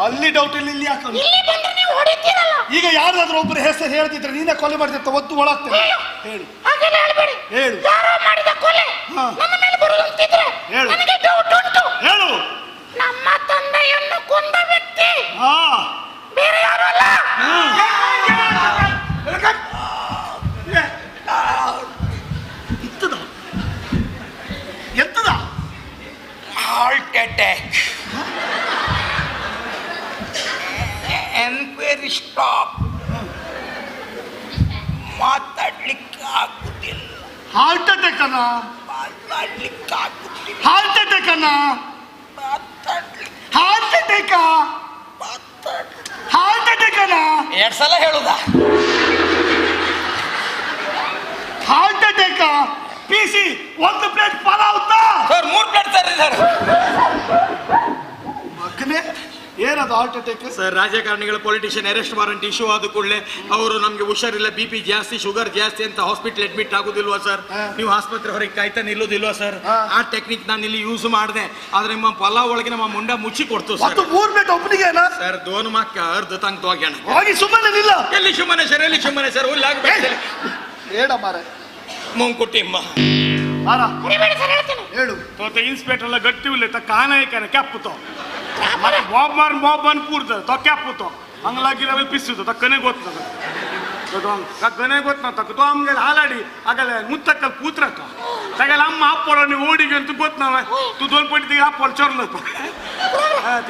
ಅಲ್ಲಿ ಡೌಟ್ ಇಲ್ಲ, ಇಲ್ಲಿ ಯಾಕೆ? ಈಗ ಯಾರಾದ್ರೂ ಒಬ್ಬರು ಹೆಸರು ಹೇಳ್ತಿದ್ರೆ ನೀನೇ ಕೊಲೆ ಮಾಡ್ತಿರ್ತ ಒತ್ತು ಒಳಗ್ತೇನೆ. ಹೇಳು ಹೇಳು ಹೇಳು. ನಮ್ಮ ತಂದೆಯನ್ನು ಕೊಂದ ವ್ಯಕ್ತಿ ಹಾ ಬೇರೆ ಯಾರು ಅಲ್ಲ. ಎಂತದ? Heart attack. Enquiry stop. ಮಾತಾಡ್ಲಿಕ್ಕೆ ಆಗುದಿಲ್ಲ. ಹಾರ್ಟ್ ಅಟ್ಯಾಕ್ ಅನ್ನ? ಮಾತಾಡ್ಲಿಕ್ಕೆ ಆಗುದಿಲ್ಲ. ಹಾರ್ಟ್ ಅಟ್ಯಾಕ್ ಅನ್ನ? Heart attack? ಹಾರ್ಟ್ ಅಟ್ಯಾಕ್ ಅನ್ನ? 2 ಸಲ ಹೇಳುದಾ? Heart attack. PC 1 plate pulao sir, 3 plate ತರ್ರಿ ಸರ್. ಮಗನೇ, ಏನದು ಹಾರ್ಟ್ ಅಟ್ಯಾಕ್? ಸರ್, ರಾಜಕಾರಣಿಗಳ ಪೊಲಿಟಿಷಿಯನ್ ಅರೆಸ್ಟ್ ವಾರೆಂಟ್ ಇಶ್ಯೂ ಆದ ಕೂಡಲೇ ಅವರು ನಮ್ಗೆ ಹುಷಾರಿಲ್ಲ, BP ಜಾಸ್ತಿ, ಶುಗರ್ ಜಾಸ್ತಿ ಅಂತ ಹಾಸ್ಪಿಟಲ್ ಅಡ್ಮಿಟ್ ಆಗುದಿಲ್ವಾ ಸರ್? ನೀವು ಆಸ್ಪತ್ರೆ ಹೊರಗೆ ಕಾಯ್ತಾ ನಿಲ್ಲೋದಿಲ್ವಾ ಸರ್? ಆ ಟೆಕ್ನಿಕ್ ನಾನು ಇಲ್ಲಿ ಯೂಸ್ ಮಾಡಿದೆ, ಆದ್ರೆ ನಿಮ್ಮ ಪಲಾವ್ ಒಳಗೆ ನಮ್ಮ ಮುಂಡ ಮುಚ್ಚಿ ಕೊಡ್ತು ಸರ್. 3 ಪ್ಲೇಟ್ ಒಬ್ಬನಿಗೆ ಸರ್, 2 ಮಾಕ ಅರ್ಧ ತಂಗ್ ತೋಗ್ಯಾಣ. ಹೋಗಿ ಸುಮ್ಮನೆ ನಿಲ್ಲ. ಎಲ್ಲಿ ಸುಮ್ಮನೆ ಸರ್ ಹುಲ್ಲಾಗ ಬೇಡ ಮಾರೆ. ಮುಂಕುಟಿಮ್ಮ ಹೇಳು. ತೋತೆ ಇನ್ಸ್ಪೆಕ್ಟರ್ ಎಲ್ಲ ಗಟ್ಟಿ ಉಲ್ಲೆ ತ ಕಾನಾಯಕನ ಕ್ಯಾಪುತೋ ಮತ್ತೆ ಬಾಬ್ ಬನ್ ಪೂರ್ತ ತೊ ಕ್ಯಾಪುತೋ ಹಂಗ್ಲಾಗಿರವೆ ಪಿಸ್ಸುತ್ತೋ ತಕ್ಕನೆ ಗೊತ್ತದ ತಕ್ಕನೆ ಗೊತ್ತ ತಕ್ಕ ತೋ ಹಂಗೆಲ್ಲ ಹಾಲಾಡಿ ಆಗಲ್ಲ ಮುತ್ತಕ್ಕಲ್ ಕೂತ್ರಕ್ಕ ತಗಲ್ಲ ಅಮ್ಮ ಅಪ್ಪರ ನೀವು ಓಡಿಗೆ ಅಂತ ಗೊತ್ತನವ ತು ದೋಲ್ ಪಟ್ಟಿಗೆ ಅಪ್ಪರ ಚೊರ್ಲತ್ತ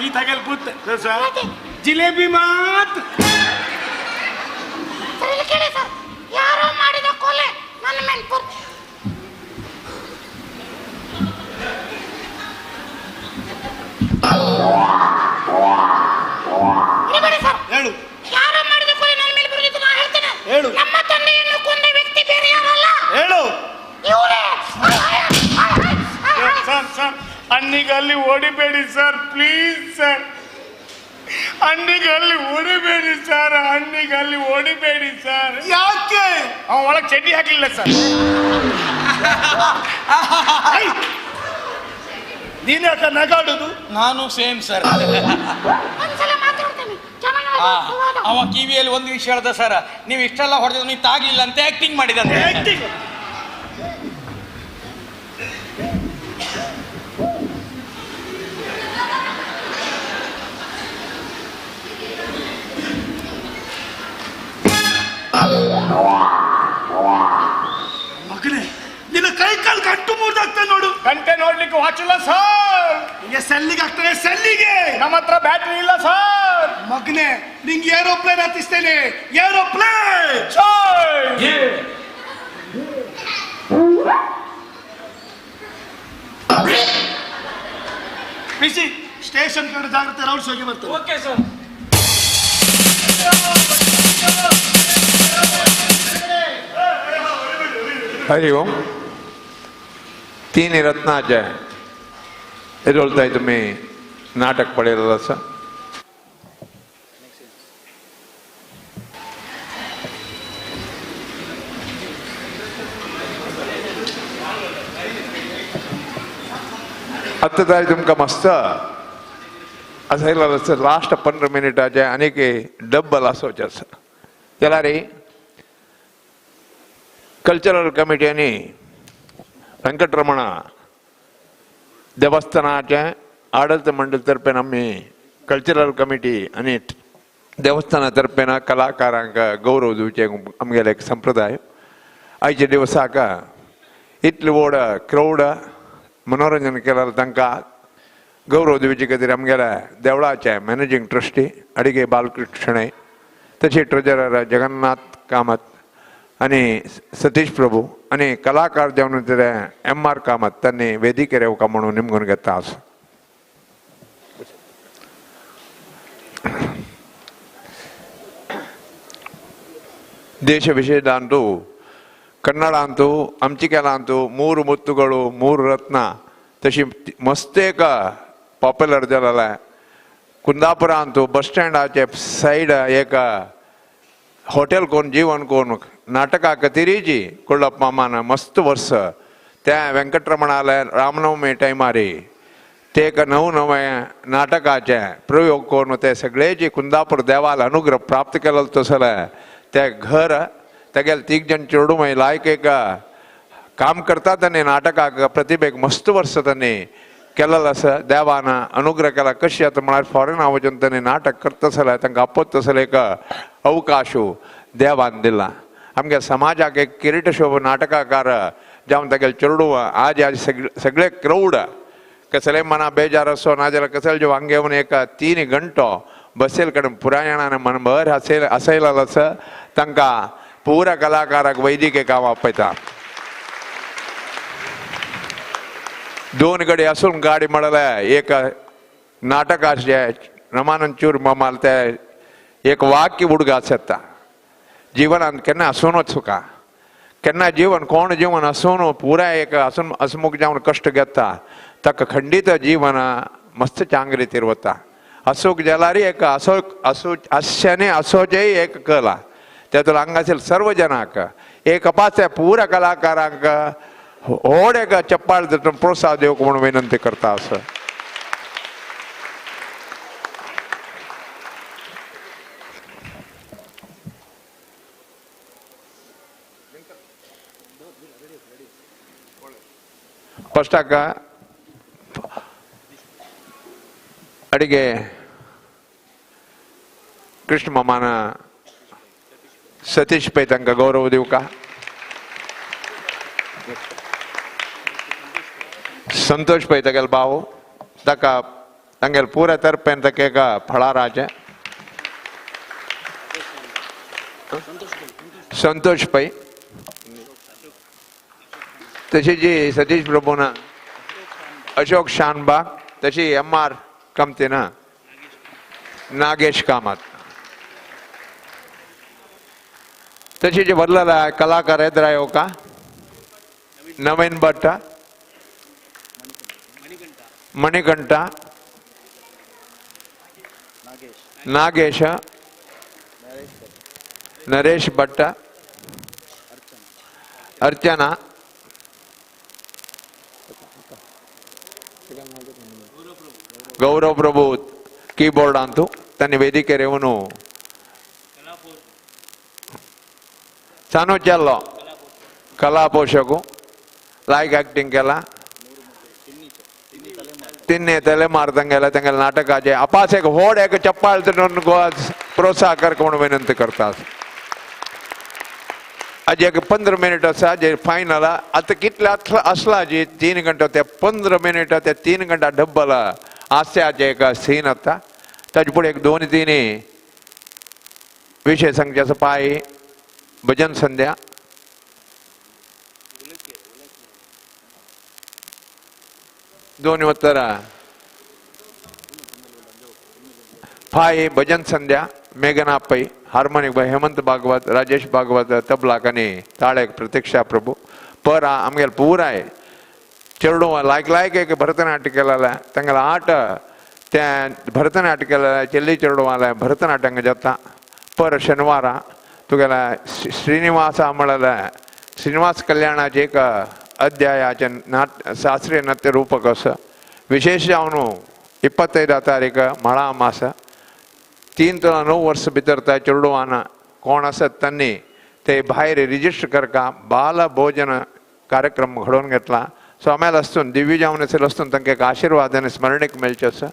ಈ ತಗಲ್ ಕೂತ್ ಸರ್ ಜಿಲೇಬಿ ಮಾತ್ ಯಾರೋ ಮಾಡಿದ ಕೊಲೆ ನನ್ನ ಮೇಲೆ ಹೇಳು. ಯಾರೋ ಮಾಡಿದ ಕೊಲೆ ನನ್ನ ಮೇಲೆ ಬರುತ್ತಿದ್ದು ನಾ ಹೇಳ್ತೇನೆ. ಹೇಳು. ನಮ್ಮ ತಂದೆಯನ್ನು ಕೊಂದ ವ್ಯಕ್ತಿ ಬೇರೆ ಯಾರಲ್ಲ. ಹೇಳು. ಇವರೇ. ಸರ್ ಅನ್ನಿಗೆ ಅಲ್ಲಿ ಓಡಿಬೇಡಿ ಸರ್, ಪ್ಲೀಸ್ ಸರ್. ಅನ್ನಿಗೆ ಅಲ್ಲಿ ಓಡಿಬೇಡಿ ಸರ್, ಅನ್ನಿಗೆ ಅಲ್ಲಿ ಓಡಿಬೇಡಿ ಸರ್. ಯಾಕೆ? ಅವ ಒಳಗೆ ಚಡ್ಡಿ ಹಾಕ್ಲಿಲ್ಲ ಸರ್. ನೀನ್ ಯಾಕೆ ನಗಾಡುದು? ನಾನು ಸೇಮ್ ಸರ್. ಒಂದ್ಸಲ ಮಾತಾಡ್ತೇನೆ ಅವ ಕಿವಿಯಲ್ಲಿ ಒಂದು ವಿಷಯ ಹೇಳ್ದ ಸರ್, ನೀವು ಇಷ್ಟೆಲ್ಲ ಹೊಡೆದ ನೀವು ತಾಗ್ಲಿಲ್ಲ ಅಂತ ಆಕ್ಟಿಂಗ್ ಮಾಡಿದಂತೆ. ಆಕ್ಟಿಂಗ್? ಮಗನೇ, ನಿನ್ನ ಕೈ ಕಾಲು ಗಂಟು ಮುರಿದಾಗ್ತದೆ ನೋಡು. ಗಂಟೆ ನೋಡ್ಲಿಕ್ಕೆ ವಾಚಿಲ್ಲ ಸರ್. ನಿಂಗೆ ಸೆಲ್ಲಿಗೆ ಆಗ್ತದೆ, ಸೆಲ್ಲಿಗೆ. ನಮ್ಮ ಹತ್ರ ಬ್ಯಾಟ್ರಿ ಇಲ್ಲ ಸರ್. ಮಗನೇ, ನಿಂಗೆ ಏರೋಪ್ಲೇನ್ ಹತ್ತಿಸ್ತೇನೆ, ಏರೋಪ್ಲೇನ್. ಬಿಸಿ ಸ್ಟೇಷನ್ ಕಡೆ ಜಾಗ್ರತೆ ರೌಂಡ್ಸ್ ಹೋಗಿ ಬರ್ತದೆ. Okay sir. हरिओम. 3 रत्नाचे एजोलताय तुम्ही नाटक पळयलेलं आसा. आत्ता जाय तुमकां मस्त असायला लास्ट 15 मिनिटाचे आनीक डब्बल आसोवचे आसा. जाल्यार कल्चरल कमिटीनी वेंकटरमण देवस्थानाचे आडಳಿತ मंडळ तर्फे आम्ही कल्चरल कमिटी आणि देवस्थानातर्फे कलाकारांक गौरव दिवचे आमगेले एक संप्रदाय. आयचे दिवसाक इतले व्हड क्राउड मनोरंजन केलें तांकां गौरव दिवचे खातीर आमगेल्या देवळाचे मॅनेजिंग ट्रस्टी अडिगे बालकृष्ण तशें ट्रेजरर जगन्नाथ कामत आणि सतीश प्रभू आणि कलाकार जावन MR कामत त्यांनी वेदिकेर येवका म्हणून निमगून घेता आसा. ದೇಶ ವಿಷಯದಂತೂ ಕನ್ನಡ ಅಂತೂ ಅಂಚಿಕೆಲ ಅಂತೂ 3 ಮುತ್ತುಗಳು 3 ರತ್ನ तशी मस्त एक पॉप्युलर जालेला कुंदापुरा अंतू बस स्टँडाचे साईड एक हॉटेल कोण जीवन कोण नाटका तिरीची कुळप्प मामान मस्त वर्ष त्या व्यंकटरमणालय रामनवमी टायमारी ते एक नवनवे नाटकाचे प्रयोग करून ते सगळेची कुंदापूर देवाला अनुग्रह प्राप्त केलेलो तसले ते घर तेगेले 3 जण चेडू लायक एक काम करतात आणि नाटकाक प्रतिभेक मस्त वर्ष त्यांनी केलेलं असं देवान अनुग्रह केला कशी आता म्हळ्यार फॉरेन वचून त्यांनी नाटक करता आसले तांकां आपोवत तसले एक अवकाश देवान दिला आमगे समाजाक एक किरीट शोभ नाटकाकार जावन तेगेले चेडू आज सगळे क्राउड कसले मना बेजार असो नाजाल्यार कसले जो हांगे येवन एक 3 घंटो बसेल कडेन पुरायणान मन भर हसयलेलो आसा तांकां पुरा कलाकाराक वैदिके काम आपयता 2 गडे असून गाडी म्हणल्यार एक नाटकाचे रमानंद चूर मामाल ते एक वाक्य उडगा येता जिवनांत केन्ना हसूनच सुका केन्ना जीवन कोण जीवन हसून पुराय एक हसून हसमुख जावन कश्ट घेता ताका खंडीत जीवन मस्त चांग रितीर वता हसूक जाल्यार एक हास्याने हसोचेय एक कला तेतून हांगासर सर्व जनाक एक अपाचे पुरा कलाकारांक व्हड एक चप्पाळ दिवन प्रोत्साह दिवंक म्हणून विनंती करता असं फस्टाक अडिगे कृष्ण मामान सतीश पै तांकां गौरव दिवका संतोष पै तेगेलो भाव ताका तांगेले पुऱ्या तर्फेन ताका एक फळाराचे संतोष पै तशी जी सतीश प्रभून अशोक शानबाग तशी MR कमतीन नागेश कामत तशी जे बदलला कलाकार येत रायो का नवीन भट्ट मणिकंठा नागेश नरेश भट्ट अर्चना गौरव प्रभू कीबोर्ड अंतू तन्नी वेदिकेर येवन चानूचेल्लो कला पोषकू लायक एक्टिंग केला तिन्ने तले मारतं गेला तेंगेले नाटकाचे अपास एक व्हड एक चप्पाळ दिवन प्रोत्साह करक म्हणून विनंती करता आज एक 15 मिनिट आसा जे फायनल आता कितले असला जी 3 घंटा ते 15 मिनिट ते 3 घंटा डब्बल हास्याचे एक सीन आता ताजे पुढे एक 2-3 विषय सांगचे पाय भजन संध्या दोन उत्तर फाय भजन संध्या मेघना पै हार्मोनिक भाई हेमंत भागवत राजेश भागवत तबला कनी ताळे प्रतीक्षा प्रभू पर आमगेल पुराय चेडू लायक एक भरतनाट्य केलेले तेंगेले आट ते भरतनाट्य केलेले चेल्ली चेडू भरतनाट्यांग जाता पर शनिवार तुगेले श्रीनिवास म्हणलेले श्रीनिवास कल्याणाचे एक अध्यायाचे शास्त्रीय नृत्य रूपक असं विशेष जावन 25 तारीख मळा अमास 3 ते 9 वर्ष भितर त्या चेडवान कोण असत त्यांनी ते भायर रिजिस्टर करका बाल भोजन कार्यक्रम घडोवन घेतला सो आम्हाला वस्तून दिव्य जावन असेल वस्तून तांकां एक आशीर्वाद आनी स्मरणीक मेळचे आसा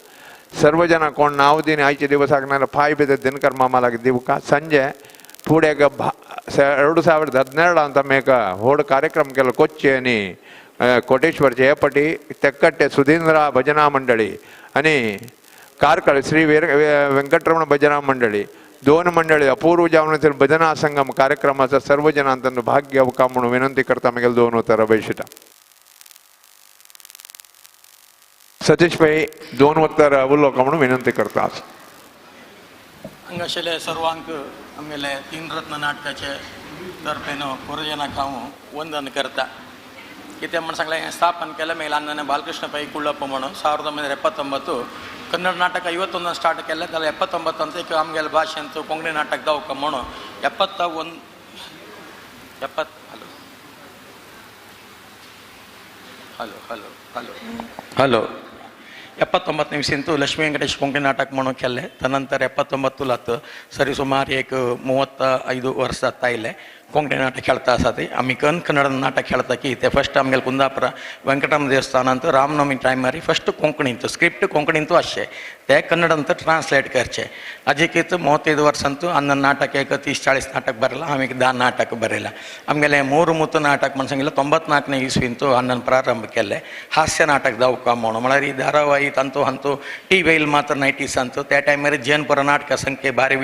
सर्व जाणां कोण नांव दिन आयचे दिवसाक नाल्यार फाय भितर दिनकर मामाला दिवका संजे फुडें एक 2017 आमी एक व्हड कार्यक्रम केलो कोच्ची आनी कोटेश्वरचे हे पटी तेक्कट्टे सुधींद्रा भजना मंडळी आनी कारकळ श्री वेंकटरमण भजना मंडळी 2 मंडळी अपूर्व जावन भजना संगम कार्यक्रमाचा सर्व जणांत भाग घेवका म्हणून विनंती करता आमगेले 2 उत्तर अभिषेटा सतीश भाई 2 उत्तर उलोवका म्हणून विनंती करता अंगाशेले सर्वांक आमगेले 3 रत्न नाटकाचे तर्फेन पुरजनाक हांव वंदन करता. कितें म्हण सांगलें हें स्थापन केलें मेल अन्न बालकृष्ण पै कुळ्ळप्प म्हणून 1979 कन्नड नाटक 51 स्टार्ट केलें जाल्यार 79 एक आमगेल्या भाशेंत कोंकणी नाटक जावका म्हणून 79 विशींतू लक्ष्मी वेंकटेश कोंकणी नाटक म्हणून केलें. त्यानंतर 79 सरी सुमार एक 35 वर्स जाता आयले कोंकणी नाटक खेळता आसा ती आमी कन्नड नाटक खेळता की ते फस्ट आमगेले कुंदापुरा वेंकटरमण देवस्थानांत रामनवमी टायमार फस्ट कोंकणींत स्क्रिप्ट कोंकणींतू आसचे ते कन्नडांत ट्रान्सलेट करचे. अजिकीत 35 वर्सांतू अन्न नाटक एक 30-40 नाटक बरयलां. हांवें 10 नाटक बरयलां. आमगेलें मोर मुत नाटक म्हण सांगिल्लें 94 इसवींतू अन्न प्रारंभ केलें हास्य नाटक जावका म्हणून. म्हळ्यार ही धारावाही तांतू हांतू टी व्हील मात्र 90सांतू त्या टायमार जैनपुर नाटकां संख्ये बारी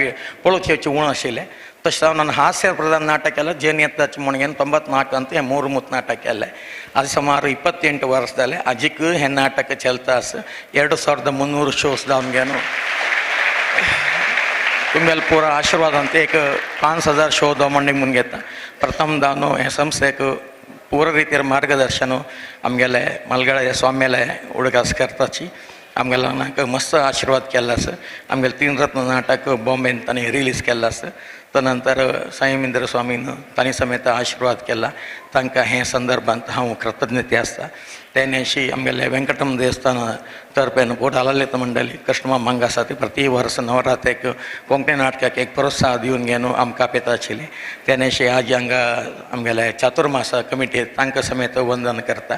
पळोवचें उण आशिल्लें. तशें जावन हास्य प्रधान नाटक केलें जैन येताच म्हणून 94 हें मोर मुत नाटक केलें. आज सुमार 28 वर्स जालें. आजीक हें नाटक चलता आसा. 2300 शोस जावन गेलो. तुमगेले पुरो आशिर्वादांत एक 5000 शो दोमंडी म्हणून घेता. प्रथम दावन हे संस्थेक पूर्ण रितीर मार्गदर्शन आमगेले मलगडे स्वामीले उडकास करताची आमगेल्या मस्त आशिर्वाद केला आसा. आमगेले 3 रत्न नाटक बॉम्बेन तांणी रिलीज केल्लें आसा. त्यानंतर साईमिंद्र स्वामीन तांणी समेत आशिर्वाद केला. तांकां हे संदर्भांत हांव कृतज्ञते आसता. तेनेशी आमगेले वेंकटरमण देवस्थान तर्फेन बोट ललित मंडळी कृष्णमा मंग आसा ती प्रति वर्स नवरात्रेक कोंकणी नाटकाक एक प्रोत्साह दिवन घेवन आमकां आपयता आशिल्ली. तेनेशी आज हांगा आमगेले चातुर्मास कमिटी तांकां समेत वंदन करता.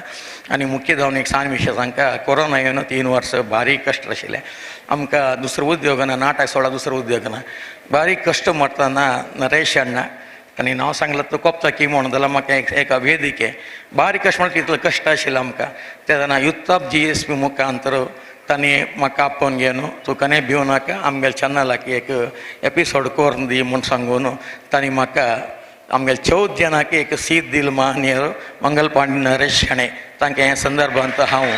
आनी मुख्य जावन एक सांग विशय तांकां कोरोना येवन 3 वर्स भारी कश्ट आशिल्ले. आमकां दुसरो उद्योग ना नाटक सोडा दुसरो उद्योग ना. भारी कश्ट मरतना नरेश अण्णा तांणी नांव सांगलां तो कोपता की म्हणून जाल्यार म्हाका एक वेदिके बारीक कश्ट म्हणटा तितलो कश्ट आशिल्लो आमकां. तेन्ना युथ ऑफ GSB मुखांतर तांणी म्हाका आपोवन घेवन तुकाने भिवू नाका आमगेल्या चॅनलाक एक एपिसोड करून दी म्हूण सांगून तांणी म्हाका आमगेल्या 14 जनांक एक सीट दिल मान्य मंगल पांडे नरेश शणे तांकां हे संदर्भांत हांव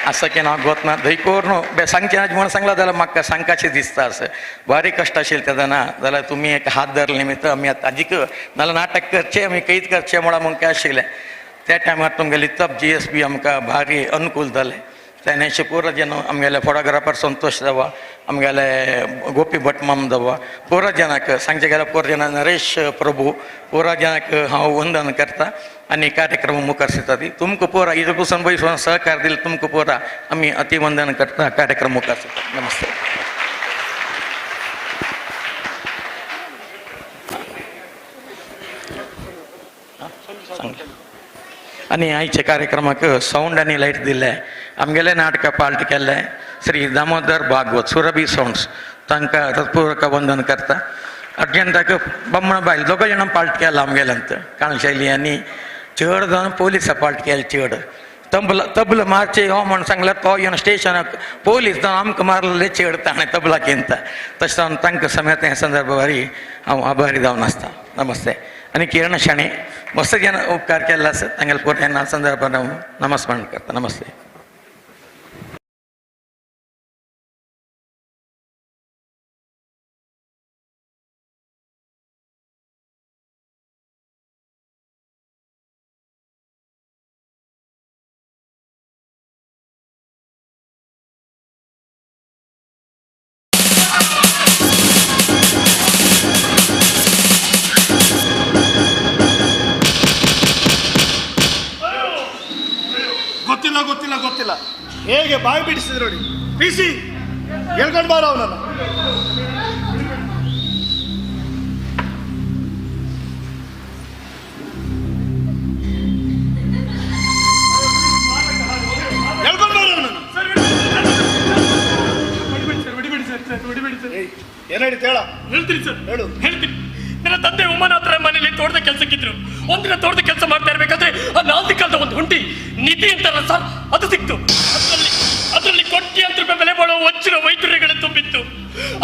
असं की हांव गोतना धैकोर न्हू सांगचें ना म्हण सांगलां जाल्यार म्हाका सांगपाचें दिसता आसा. भारी कश्ट आशिल्लें तेन्ना जाल्यार तुमी एक हात धरले निमित्त आमी आजीक नाल्यार नाटक करचें आमी कैद करचें म्हणून मुख्य आशिल्लें. त्या टायमार तुमगेले युथ ऑफ GSB आमकां भारी अनुकूल जालें. तेन्नाचे पुरो जन आमगेले फोटोग्राफर संतोष जावा आमगेले गोपी भटमाम जावा पुरो जनाक सांगचे गेल्यार पुरो जना नरेश प्रभू पुरो जनाक हांव वंदन करता आनी कार्यक्रम मुखार सरता ती तुमकां पुरा इज कुसन बसून सहकार दिले तुमकां पुरा आमी अतिवंदन करता कार्यक्रम मुखार सरता. नमस्ते. आनी आयच्या कार्यक्रमाक सावंड आनी लायट दिल्ले आमगेले नाटकां पार्ट केल्ले श्री दामोदर भागवत सुरभी सावंड्स तांकां हृदयपूर्वक वंदन करता. अर्जंटाक बम्मण बायल दोग जाणां पार्ट केला आमगेल्यांत काणशैली आनी चड जावन पोलिसां पार्ट केले. चड तबला मारचे हो म्हण सांगल्यार तो येवन स्टेशनाक पोलीस जावन आमकां मारलेले चड ताणें तबलाकिंत. तशें जावन तांकां समेत हे संदर्भ भारी हांव आभारी जावन आसता. नमस्ते. आनी किरण शाणे मस्त जन उपकार केल्लो आसा तांगेले पुरो ह्या संदर्भांत हांव नमस्कार करता. नमस्ते. ಗೊತ್ತಿಲ್ಲ ಹೇಗೆ ಬಾಯಿ ಬಿಡಿಸಿದ್ರು ನೋಡಿ. ಪಿಸಿ ಹೇಳ್ಕೊಂಡು ಬಾರ ಅವನನ್ನ. ಹೇಳ್ಕೊಂಡು ಬಾರ ಅವನನ್ನ. ಏನಾಯ್ತು ಹೇಳ. ಹೇಳ್ತೀನಿ ಸರ್ ಹೇಳ್ತೀನಿ. ನನ್ನ ತಂದೆ ಉಮಾನಾಥರ ಮನೇಲಿ ತೋಟದ ಕೆಲಸಕ್ಕಿದ್ರು. ಒಂದಿನ ತೋಟದ ಕೆಲಸ ಮಾಡ್ತಾ ಇರ್ಬೇಕಾದ್ರೆ ಆ ನಾಲ್ಕು ಕಾಲದ ಒಂದು ಹುಂಟಿ ನಿಧಿ ಅಂತಾರಲ್ಲ ಸರ್ ಅದು ಸಿಕ್ತು. ಅದರಲ್ಲಿ ಕೋಟ್ಯಾಂತರ ರೂಪಾಯಿ ಬೆಲೆ ಬಾಳುವ ವಜ್ರ ವೈದ್ಯರುಗಳು ತುಂಬಿತ್ತು.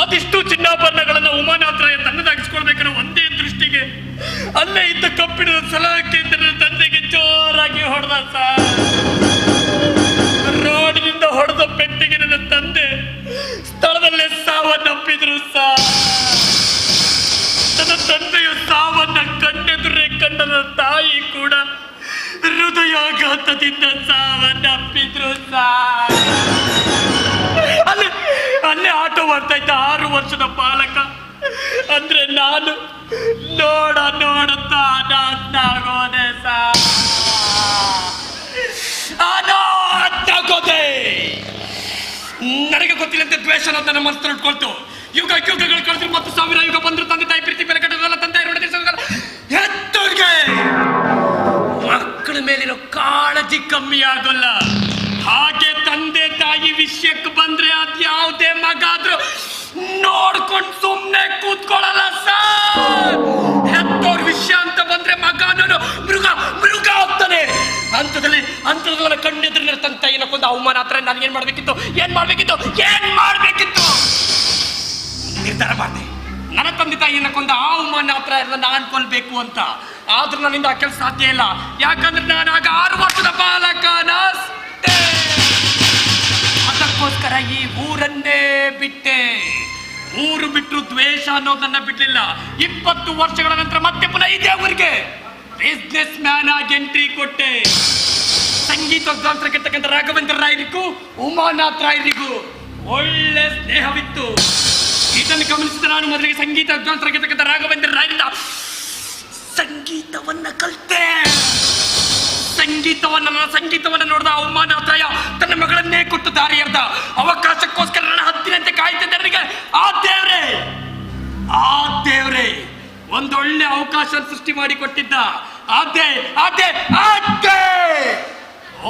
ಅದಿಷ್ಟು ಚಿನ್ನಾಭರಣಗಳನ್ನು ಉಮಾನಾಥರಾಯ ತನ್ನದಾಗಿಸ್ಕೊಳ್ಬೇಕನ್ನೋ ಒಂದೇ ದೃಷ್ಟಿಗೆ ಅಲ್ಲೇ ಇದ್ದ ಕಬ್ಬಿಣದ ಸಲಹಕ್ಕೆ ನನ್ನ ತಂದೆಗೆ ಜೋರಾಗಿ ಹೊಡೆದ ಸರ್. ರೋಡಿನಿಂದ ಹೊಡೆದ ಪೆಟ್ಟಿಗೆ ನನ್ನ ತಂದೆ ಸ್ಥಳದಲ್ಲೇ ಸಾವು ಹೃದಯಾಘಾತದಿಂದ ಸಾವನ್ನಪ್ಪಿದ್ರು ಅಲ್ಲೇ ಆಟೋ ಮಾಡ್ತಾ ಇದ್ದ 6 ವರ್ಷದ ಬಾಲಕ. ಅಂದ್ರೆ ನಾನು ನೋಡುತ್ತಾ ಅನಾಥಾಗೋದೆ ಅನಾಥಾಗೋದೆ. ನನಗೆ ಗೊತ್ತಿಲ್ಲಂತೆ ದ್ವೇಷ ನನ್ನ ಮನಸ್ಸನ್ನು ಇಟ್ಕೊಳ್ತು. ಯುಗಗಳು ಕಳೆದ್ರು 10,000 ಯುಗ ಬಂದ್ರು ತಂದೆ ತಾಯಿ ಪ್ರೀತಿ ಬೆಲೆ ಕಟ್ಟೋದಲ್ಲ. ತಂದೆ ಹೆತ್ತೋರ್ಗೆ ಮಕ್ಕಳ ಮೇಲಿರೋ ಕಾಳಜಿ ಕಮ್ಮಿ ಆಗೋಲ್ಲ. ಹಾಗೆ ತಂದೆ ತಾಯಿ ವಿಷಯಕ್ಕೆ ಬಂದ್ರೆ ಅದ್ಯಾವುದೇ ಮಗ ಆದ್ರೂ ನೋಡ್ಕೊಂಡು ಸುಮ್ಮನೆ ಕೂತ್ಕೊಳ್ಳಲ್ಲ ಸರ್. ಹೆತ್ತೋರ್ ವಿಷಯ ಅಂತ ಬಂದ್ರೆ ಮಗನೂ ಮೃಗ ಆಗ್ತಾನೆ. ಅಂತದಲ್ಲ ಕಣ್ಣೆದ್ರಿನ ತಂತ ಏನಕ್ಕೊಂದು ಅವಮಾನ ಹತ್ರ ನಾನು ಏನ್ ಮಾಡ್ಬೇಕಿತ್ತು ನಿರ್ಧಾರ ಮಾಡಿದೆ. ನನ್ನ ತಂದೆ ತಾಯಿ ಏನಕ್ಕೊಂದು ಅವಮಾನ ಹತ್ರ ನಾನು ಕೊಲ್ಬೇಕು ಅಂತ. ಆದ್ರೂ ನನ್ನಿಂದ ಆ ಕೆಲಸ ಸಾಧ್ಯ ಇಲ್ಲ. ಯಾಕಂದ್ರೆ ನಾನು ಆಗ 6 ವರ್ಷದ ಬಾಲಕನಷ್ಟೇ. ಅದಕ್ಕೋಸ್ಕರ ಈ ಊರನ್ನೇ ಬಿಟ್ಟೆ. ಊರು ಬಿಟ್ಟರು ದ್ವೇಷ ಅನ್ನೋದನ್ನ ಬಿಡ್ಲಿಲ್ಲ. 20 ವರ್ಷಗಳ ನಂತರ ಮತ್ತೆ ಪುನಃ ಇದೇ ಊರಿಗೆ ಬಿಸ್ನೆಸ್ ಮ್ಯಾನ್ ಆಗಿ ಎಂಟ್ರಿ ಕೊಟ್ಟೆ. ಸಂಗೀತ ವಿದ್ವಾಂಸರಾಗಿರ್ತಕ್ಕಂಥ ರಾಘವೇಂದ್ರ ರಾಯರಿಗೂ ಉಮಾನಾಥ್ ರಾಯರಿಗೂ ಒಳ್ಳೆ ಸ್ನೇಹವಿತ್ತು. ಇದನ್ನು ಗಮನಿಸಿದ ನಾನು ಮೊದಲಿಗೆ ಸಂಗೀತ ವಿದ್ವಾಂಸರಾಗಿರ್ತಕ್ಕಂಥ ರಾಘವೇಂದ್ರ ರಾಯರಿಂದ ಸಂಗೀತವನ್ನ ಕಲಿತೆ. ಸಂಗೀತವನ್ನ ನೋಡಿದ ಉಮಾನಾಥ್ ರಾಯ ತನ್ನ ಮಗಳನ್ನೇ ಕೊಟ್ಟು ದಾರಿ ಎರೆದ. ಅವಕಾಶಕ್ಕೋಸ್ಕರ ನನ್ನ ಹತ್ತಿರಂತೆ ಕಾಯ್ತಿದ್ದ ನನಗೆ ಆ ದೇವ್ರೆ ಒಂದೊಳ್ಳೆ ಅವಕಾಶ ಸೃಷ್ಟಿ ಮಾಡಿ ಕೊಟ್ಟಿದ್ದ. ಅದೇ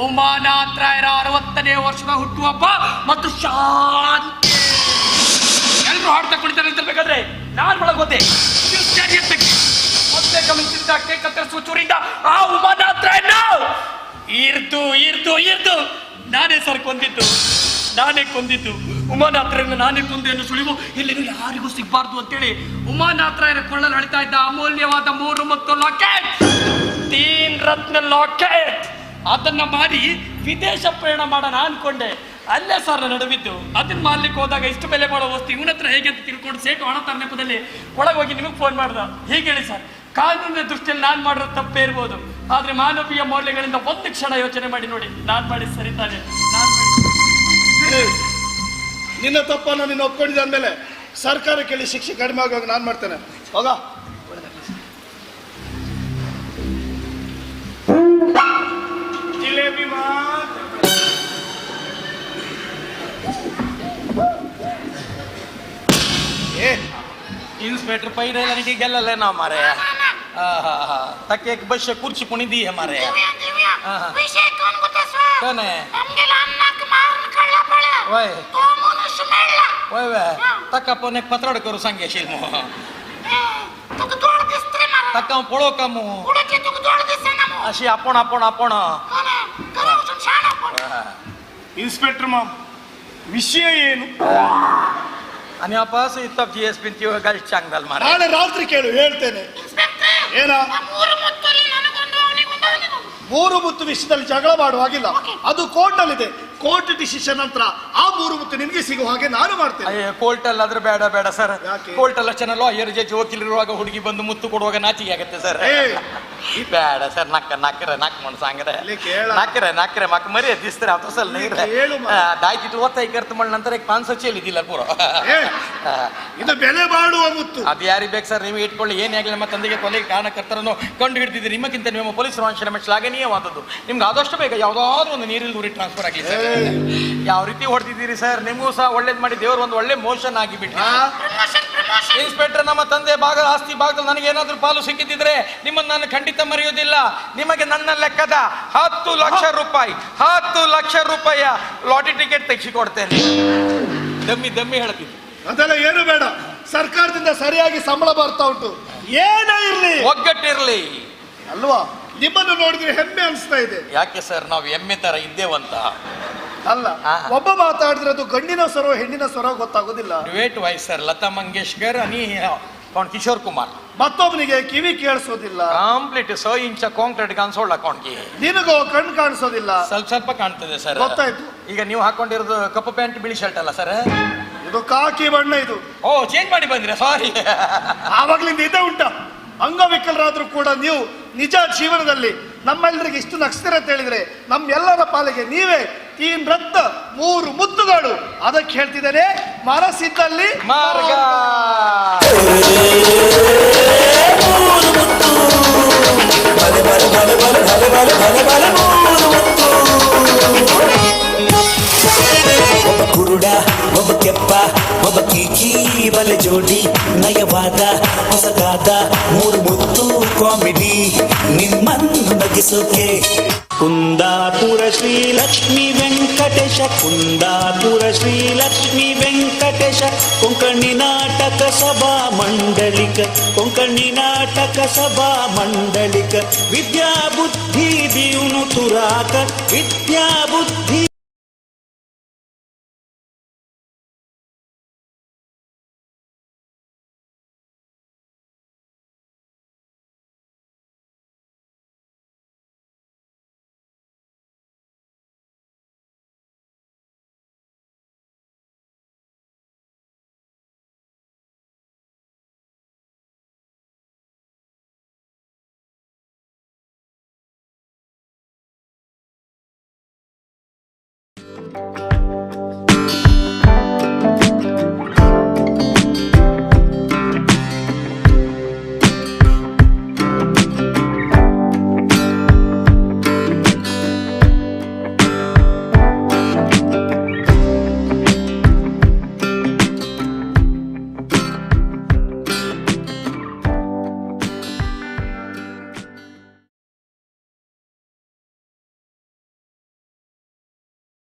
ಉಮಾನಾಥ್ ರಾಯರ 60ನೇ ವರ್ಷದ ಹುಟ್ಟುಹಬ್ಬ ಮತ್ತು ಶಾಂತಿ. ಎಲ್ಲರೂ ಹಾಡ್ತಾ ಕುಣಿತಾರೆ ಅಂತ ಬೇಕಾದ್ರೆ ನಾನು ಒಳಗೋದೆ. ಮತ್ತೆ ಗಮನಿಸಿದ ಕೇಕ್ ಕತ್ತರಿಸುವ ಚೂರಿಂದ ಆ ಉಮಾನಾಥ್ ರಾಯನ ಇರ್ದು ನಾನೇ ಸರ್ ಕೊಂದಿದ್ದು. ಉಮಾನಾಥ್ ರಾಯರನ್ನ ನಾನೇ ಕೊಂದೆ ಅನ್ನೋ ಸುಳಿವು ಇಲ್ಲೇನು ಯಾರಿಗೂ ಸಿಗಬಾರ್ದು ಅಂತೇಳಿ ಉಮಾನಾಥ್ ರಾಯರ ಕೊಳ್ಳಲ್ಲಿ ಅಳಿತಾ ಇದ್ದ ಅಮೂಲ್ಯವಾದ 3 ಮತ್ತು ಲಾಕೆಟ್ 3 ರತ್ನ ಲಾಕೆಟ್ ಅದನ್ನ ಮಾಡಿ ವಿದೇಶ ಪ್ರಯಾಣ ಮಾಡೋಣ ಅನ್ಕೊಂಡೆ. ಅಲ್ಲೇ ಸರ್ ನಡುವಿದ್ದು. ಅದನ್ನ ಮಾಡ್ಲಿಕ್ಕೆ ಹೋದಾಗ ಇಷ್ಟು ಬೆಲೆ ಮಾಡೋ ವಸ್ತು ಇವನ ಹತ್ರ ಹೇಗೆ ಅಂತ ತಿಳ್ಕೊಂಡು ಸೇಟು ಹಣ ತರ ನೆಪದಲ್ಲಿ ಒಳಗೋಗಿ ನಿಮಗೆ ಫೋನ್ ಮಾಡ್ದ. ಹೀಗೆ ಹೇಳಿ ಸರ್, ಕಾನೂನಿನ ದೃಷ್ಟಿಯಲ್ಲಿ ನಾನು ಮಾಡಿರೋದು ತಪ್ಪೇ ಇರ್ಬೋದು, ಆದ್ರೆ ಮಾನವೀಯ ಮೌಲ್ಯಗಳಿಂದ 1 ಕ್ಷಣ ಯೋಚನೆ ಮಾಡಿ ನೋಡಿ, ನಾನು ಮಾಡಿ ಸರಿತಾನೆ. ನಿನ್ನ ತಪ್ಪನ್ನು ನೀನು ಒಪ್ಕೊಂಡಿದ್ದ ಅಂದಮೇಲೆ ಸರ್ಕಾರ ಕೇಳಿ ಶಿಕ್ಷೆ ಕಡಿಮೆ ಆಗುವಾಗ ನಾನು ಮಾಡ್ತೇನೆ. ಹೋಗ ಜಿಲೇಬಿ इंस्पेक्टर पहिले ನನಗೆ ಗೆಲ್ಲಲ್ಲ ನಾವು ಮಾರೆ. तक एक बस कुर्सी पुणी दी है हमारे विषय कौन गोता सर कौन है हमके लाना के मारन कळला पडला वय तो मनुष्य मेला वय तक आपण एक पत्रड करू सांगेशील मो तुक तोड दिसते मारा तक पळो कामू पुढे तुक तोड दिसते ना मो अशी आपण करावून शाण आपण ಇನ್ಸ್ಪೆಕ್ಟರ್ ಮಾಮ್ ವಿಷಯ ಏನು? आणि वापस इथं GSP ती गाडी चांगल मार ನಾಳೆ ರಾತ್ರಿ ಕೇಳು ಹೇಳ್ತೇನೆ. ಏನ 3 ಮುತ್ತು ವಿಷಯದಲ್ಲಿ ಜಗಳ ಮಾಡುವಾಗಿಲ್ಲ, ಅದು ಕೋರ್ಟ್ ಅಲ್ಲಿದೆ. ಕೋರ್ಟ್ ಡಿಸಿಷನ್ ನಂತರ ಆ 3 ಮುತ್ತು ನಿಮಗೆ ಸಿಗುವ ಹಾಗೆ ನಾನು ಮಾಡ್ತೇನೆ. ಕೋರ್ಟ್ ಅಲ್ಲಿ ಆದ್ರೆ ಬೇಡ ಸರ್. ಕೋರ್ಟ್ ಅಲ್ಲ ಚಾನಲ್ ಲಾಯರ್ ಜಡ್ಜ್ ವಕೀಲರುವಾಗ ಹುಡುಗಿ ಬಂದು ಮುತ್ತು ಕೊಡುವಾಗ ನಾಚಿಕೆ ಆಗುತ್ತೆ ಸರ್. ಬೇಡ ಸರ್ ನಾಕ್ ಮಣ ಸಾಂಗ್ರೆ ನಾಕ್ರೆ ಮಕ್ಕ ಮರಿ ದಿಸ್ತಾರೆ आता सल नहीं दाई किती होता करत म्हण नंतर एक 500 चेली दिला ಪೂರ ಇದು ಬೆಲೆ ಬಾಳುವ ಮುತ್ತು. ಅದು ಯಾರಿಗೆ ಬೇಕು ಸರ್, ನೀವು ಇಟ್ಕೊಳ್ಳಿ. ಏನೇ ಆಗಲಿ ನಮ್ಮ ತಂದೆಗೆ ಕೊಲೆಗೆ ಕಾರಣಕರ್ತರನ್ನು ಕಂಡು ಹಿಡಿದಿದ್ದೀರಿ. ನಿಮ್ಮಕ್ಕಿಂತ ನಿಮ್ಮ ಪೊಲೀಸ್ ಶ್ರಮ ಶ್ಲಾಘನೀಯವಾದದ್ದು. ನಿಮ್ಗೆ ಆದಷ್ಟು ಬೇಗ ಯಾವುದಾದ್ರೂ ಒಂದು ನೀರಿನ ಊರಿ ಟ್ರಾನ್ಸ್ಫರ್ ಆಗಲಿ ಸರ್. ಯಾವ ರೀತಿ ಹೊಡೆದಿದ್ದೀರಿ ಸರ್, ನಿಮಗೂ ಸಹ ಒಳ್ಳೇದು ಮಾಡಿ ದೇವರು ಒಂದು ಒಳ್ಳೆ ಮೋಷನ್ ಆಗಿಬಿಟ್ರಿ. ಇನ್ಸ್ಪೆಕ್ಟರ್, ನಮ್ಮ ತಂದೆ ಆಸ್ತಿ ಭಾಗದಲ್ಲಿ ನನಗೆ ಏನಾದ್ರೂ ಪಾಲು ಸಿಕ್ಕಿದ್ರೆ ನಿಮ್ಮನ್ನು ನಾನು ಖಂಡಿತ ಮರೆಯೋದಿಲ್ಲ. ನಿಮಗೆ ನನ್ನ ಲೆಕ್ಕದ 10 ಲಕ್ಷ ರೂಪಾಯಿ ಲಾಟರಿ ಟಿಕೆಟ್ ತೆಗೆಸಿಕೊಡ್ತೇನೆ. ದಮ್ಮಿ ಹೇಳ್ತೀನಿ. ಅದೆಲ್ಲ ಏನು ಬೇಡ, ಸರ್ಕಾರದಿಂದ ಸರಿಯಾಗಿ ಸಂಬಳ ಬರ್ತಾ ಉಂಟು. ಏನೇ ಇರ್ಲಿ ಒಗ್ಗಟ್ಟಿರ್ಲಿ ಅಲ್ವಾ? ನಿಮ್ಮನ್ನು ನೋಡಿದ್ರೆ ಹೆಮ್ಮೆ ಅನಿಸ್ತಾ ಇದೆ. ಯಾಕೆ ಸರ್, ನಾವು ಎಮ್ಮೆ ತರ ಇದ್ದೇವಂತ ಅಲ್ಲ, ಒಬ್ಬ ಮಾತಾಡಿದ್ರೆ ಅದು ಗಂಡಿನ ಸ್ವರ ಹೆಣ್ಣಿನ ಸ್ವರ ಗೊತ್ತಾಗೋದಿಲ್ಲ. Wait voice sir, Lata Mangeshkar आणि ಕಿಶೋರ್ ಕುಮಾರ್. ಮತ್ತೊಬ್ಬನಿಗೆ ಕಿವಿ ಕೇಳಿಸೋದಿಲ್ಲ. ಕಂಪ್ಲೀಟ್ 100 ಇಂಚ ಕಾಂಕ್ರೀಟ್ ಕಾಣಿಸೋಲ್ಲ ಅಕೌಂಟ್ಗೆ. ನಿನಗೋ ಕಣ್ಣು ಕಾಣಿಸೋದಿಲ್ಲ. ಸ್ವಲ್ಪ ಕಾಣ್ತದೆ ಸರ್. ಗೊತ್ತಾಯ್ತು. ಈಗ ನೀವು ಹಾಕೊಂಡಿರೋದು ಕಪ್ಪು ಪ್ಯಾಂಟ್ ಬಿಳಿ ಶರ್ಟ್ ಅಲ್ಲ ಸರ್? ಇದು ಕಾಕಿ ಬಣ್ಣ. ಇದು ಚೇಂಜ್ ಮಾಡಿ ಬಂದ್ರೆ ಸಾರಿ. ಆವಾಗ್ಲಿಂದ ಇದ್ದೇ ಉಂಟ. ಅಂಗವಿಕಲರಾದ್ರೂ ಕೂಡ ನೀವು ನಿಜ ಜೀವನದಲ್ಲಿ ನಮ್ಮೆಲ್ಲರಿಗೆ ಇಷ್ಟು ನಗಿಸ್ತೀರ ಅಂತ ಹೇಳಿದ್ರೆ ನಮ್ಮೆಲ್ಲರ ಪಾಲಿಗೆ ನೀವೇ ಈ ರತ್ನ 3 ಮುತ್ತುಗಳು. ಅದಕ್ಕೆ ಹೇಳ್ತಿದ್ದೇನೆ, ಮನಸ್ಸಿದ್ದಲ್ಲಿ ಮಾರ್ಗ. ಒಬ್ಬ ಕುರುಡ, ಒಬ್ಬ ಕೆಪ್ಪ, ಒಬ್ಬ ಕೀಕಿ ಬಲೆ ಜೋಡಿ, ನಯವಾದ ಹೊಸದಾದ 3 ಮುತ್ತು ಕಾಮಿಡಿ ನಿಮ್ಮನ್ನು ನಗಿಸೋಕೆ. ಕುಂದಾಪುರ ಶ್ರೀ ಲಕ್ಷ್ಮೀ ವೆಂಕಟೇಶ, ಕುಂದಾಪುರ ಶ್ರೀ ಲಕ್ಷ್ಮೀ ವೆಂಕಟೇಶ, ಕೊಂಕಣಿ ನಾಟಕ ಸಭಾ ಮಂಡಳಿಕ, ಕೊಂಕಣಿ ನಾಟಕ ಸಭಾ ಮಂಡಳಿಕ, ವಿದ್ಯಾ ಬುದ್ಧಿ ದಿಯುನು ತುರಾಕ, ವಿದ್ಯಾ ಬುದ್ಧಿ.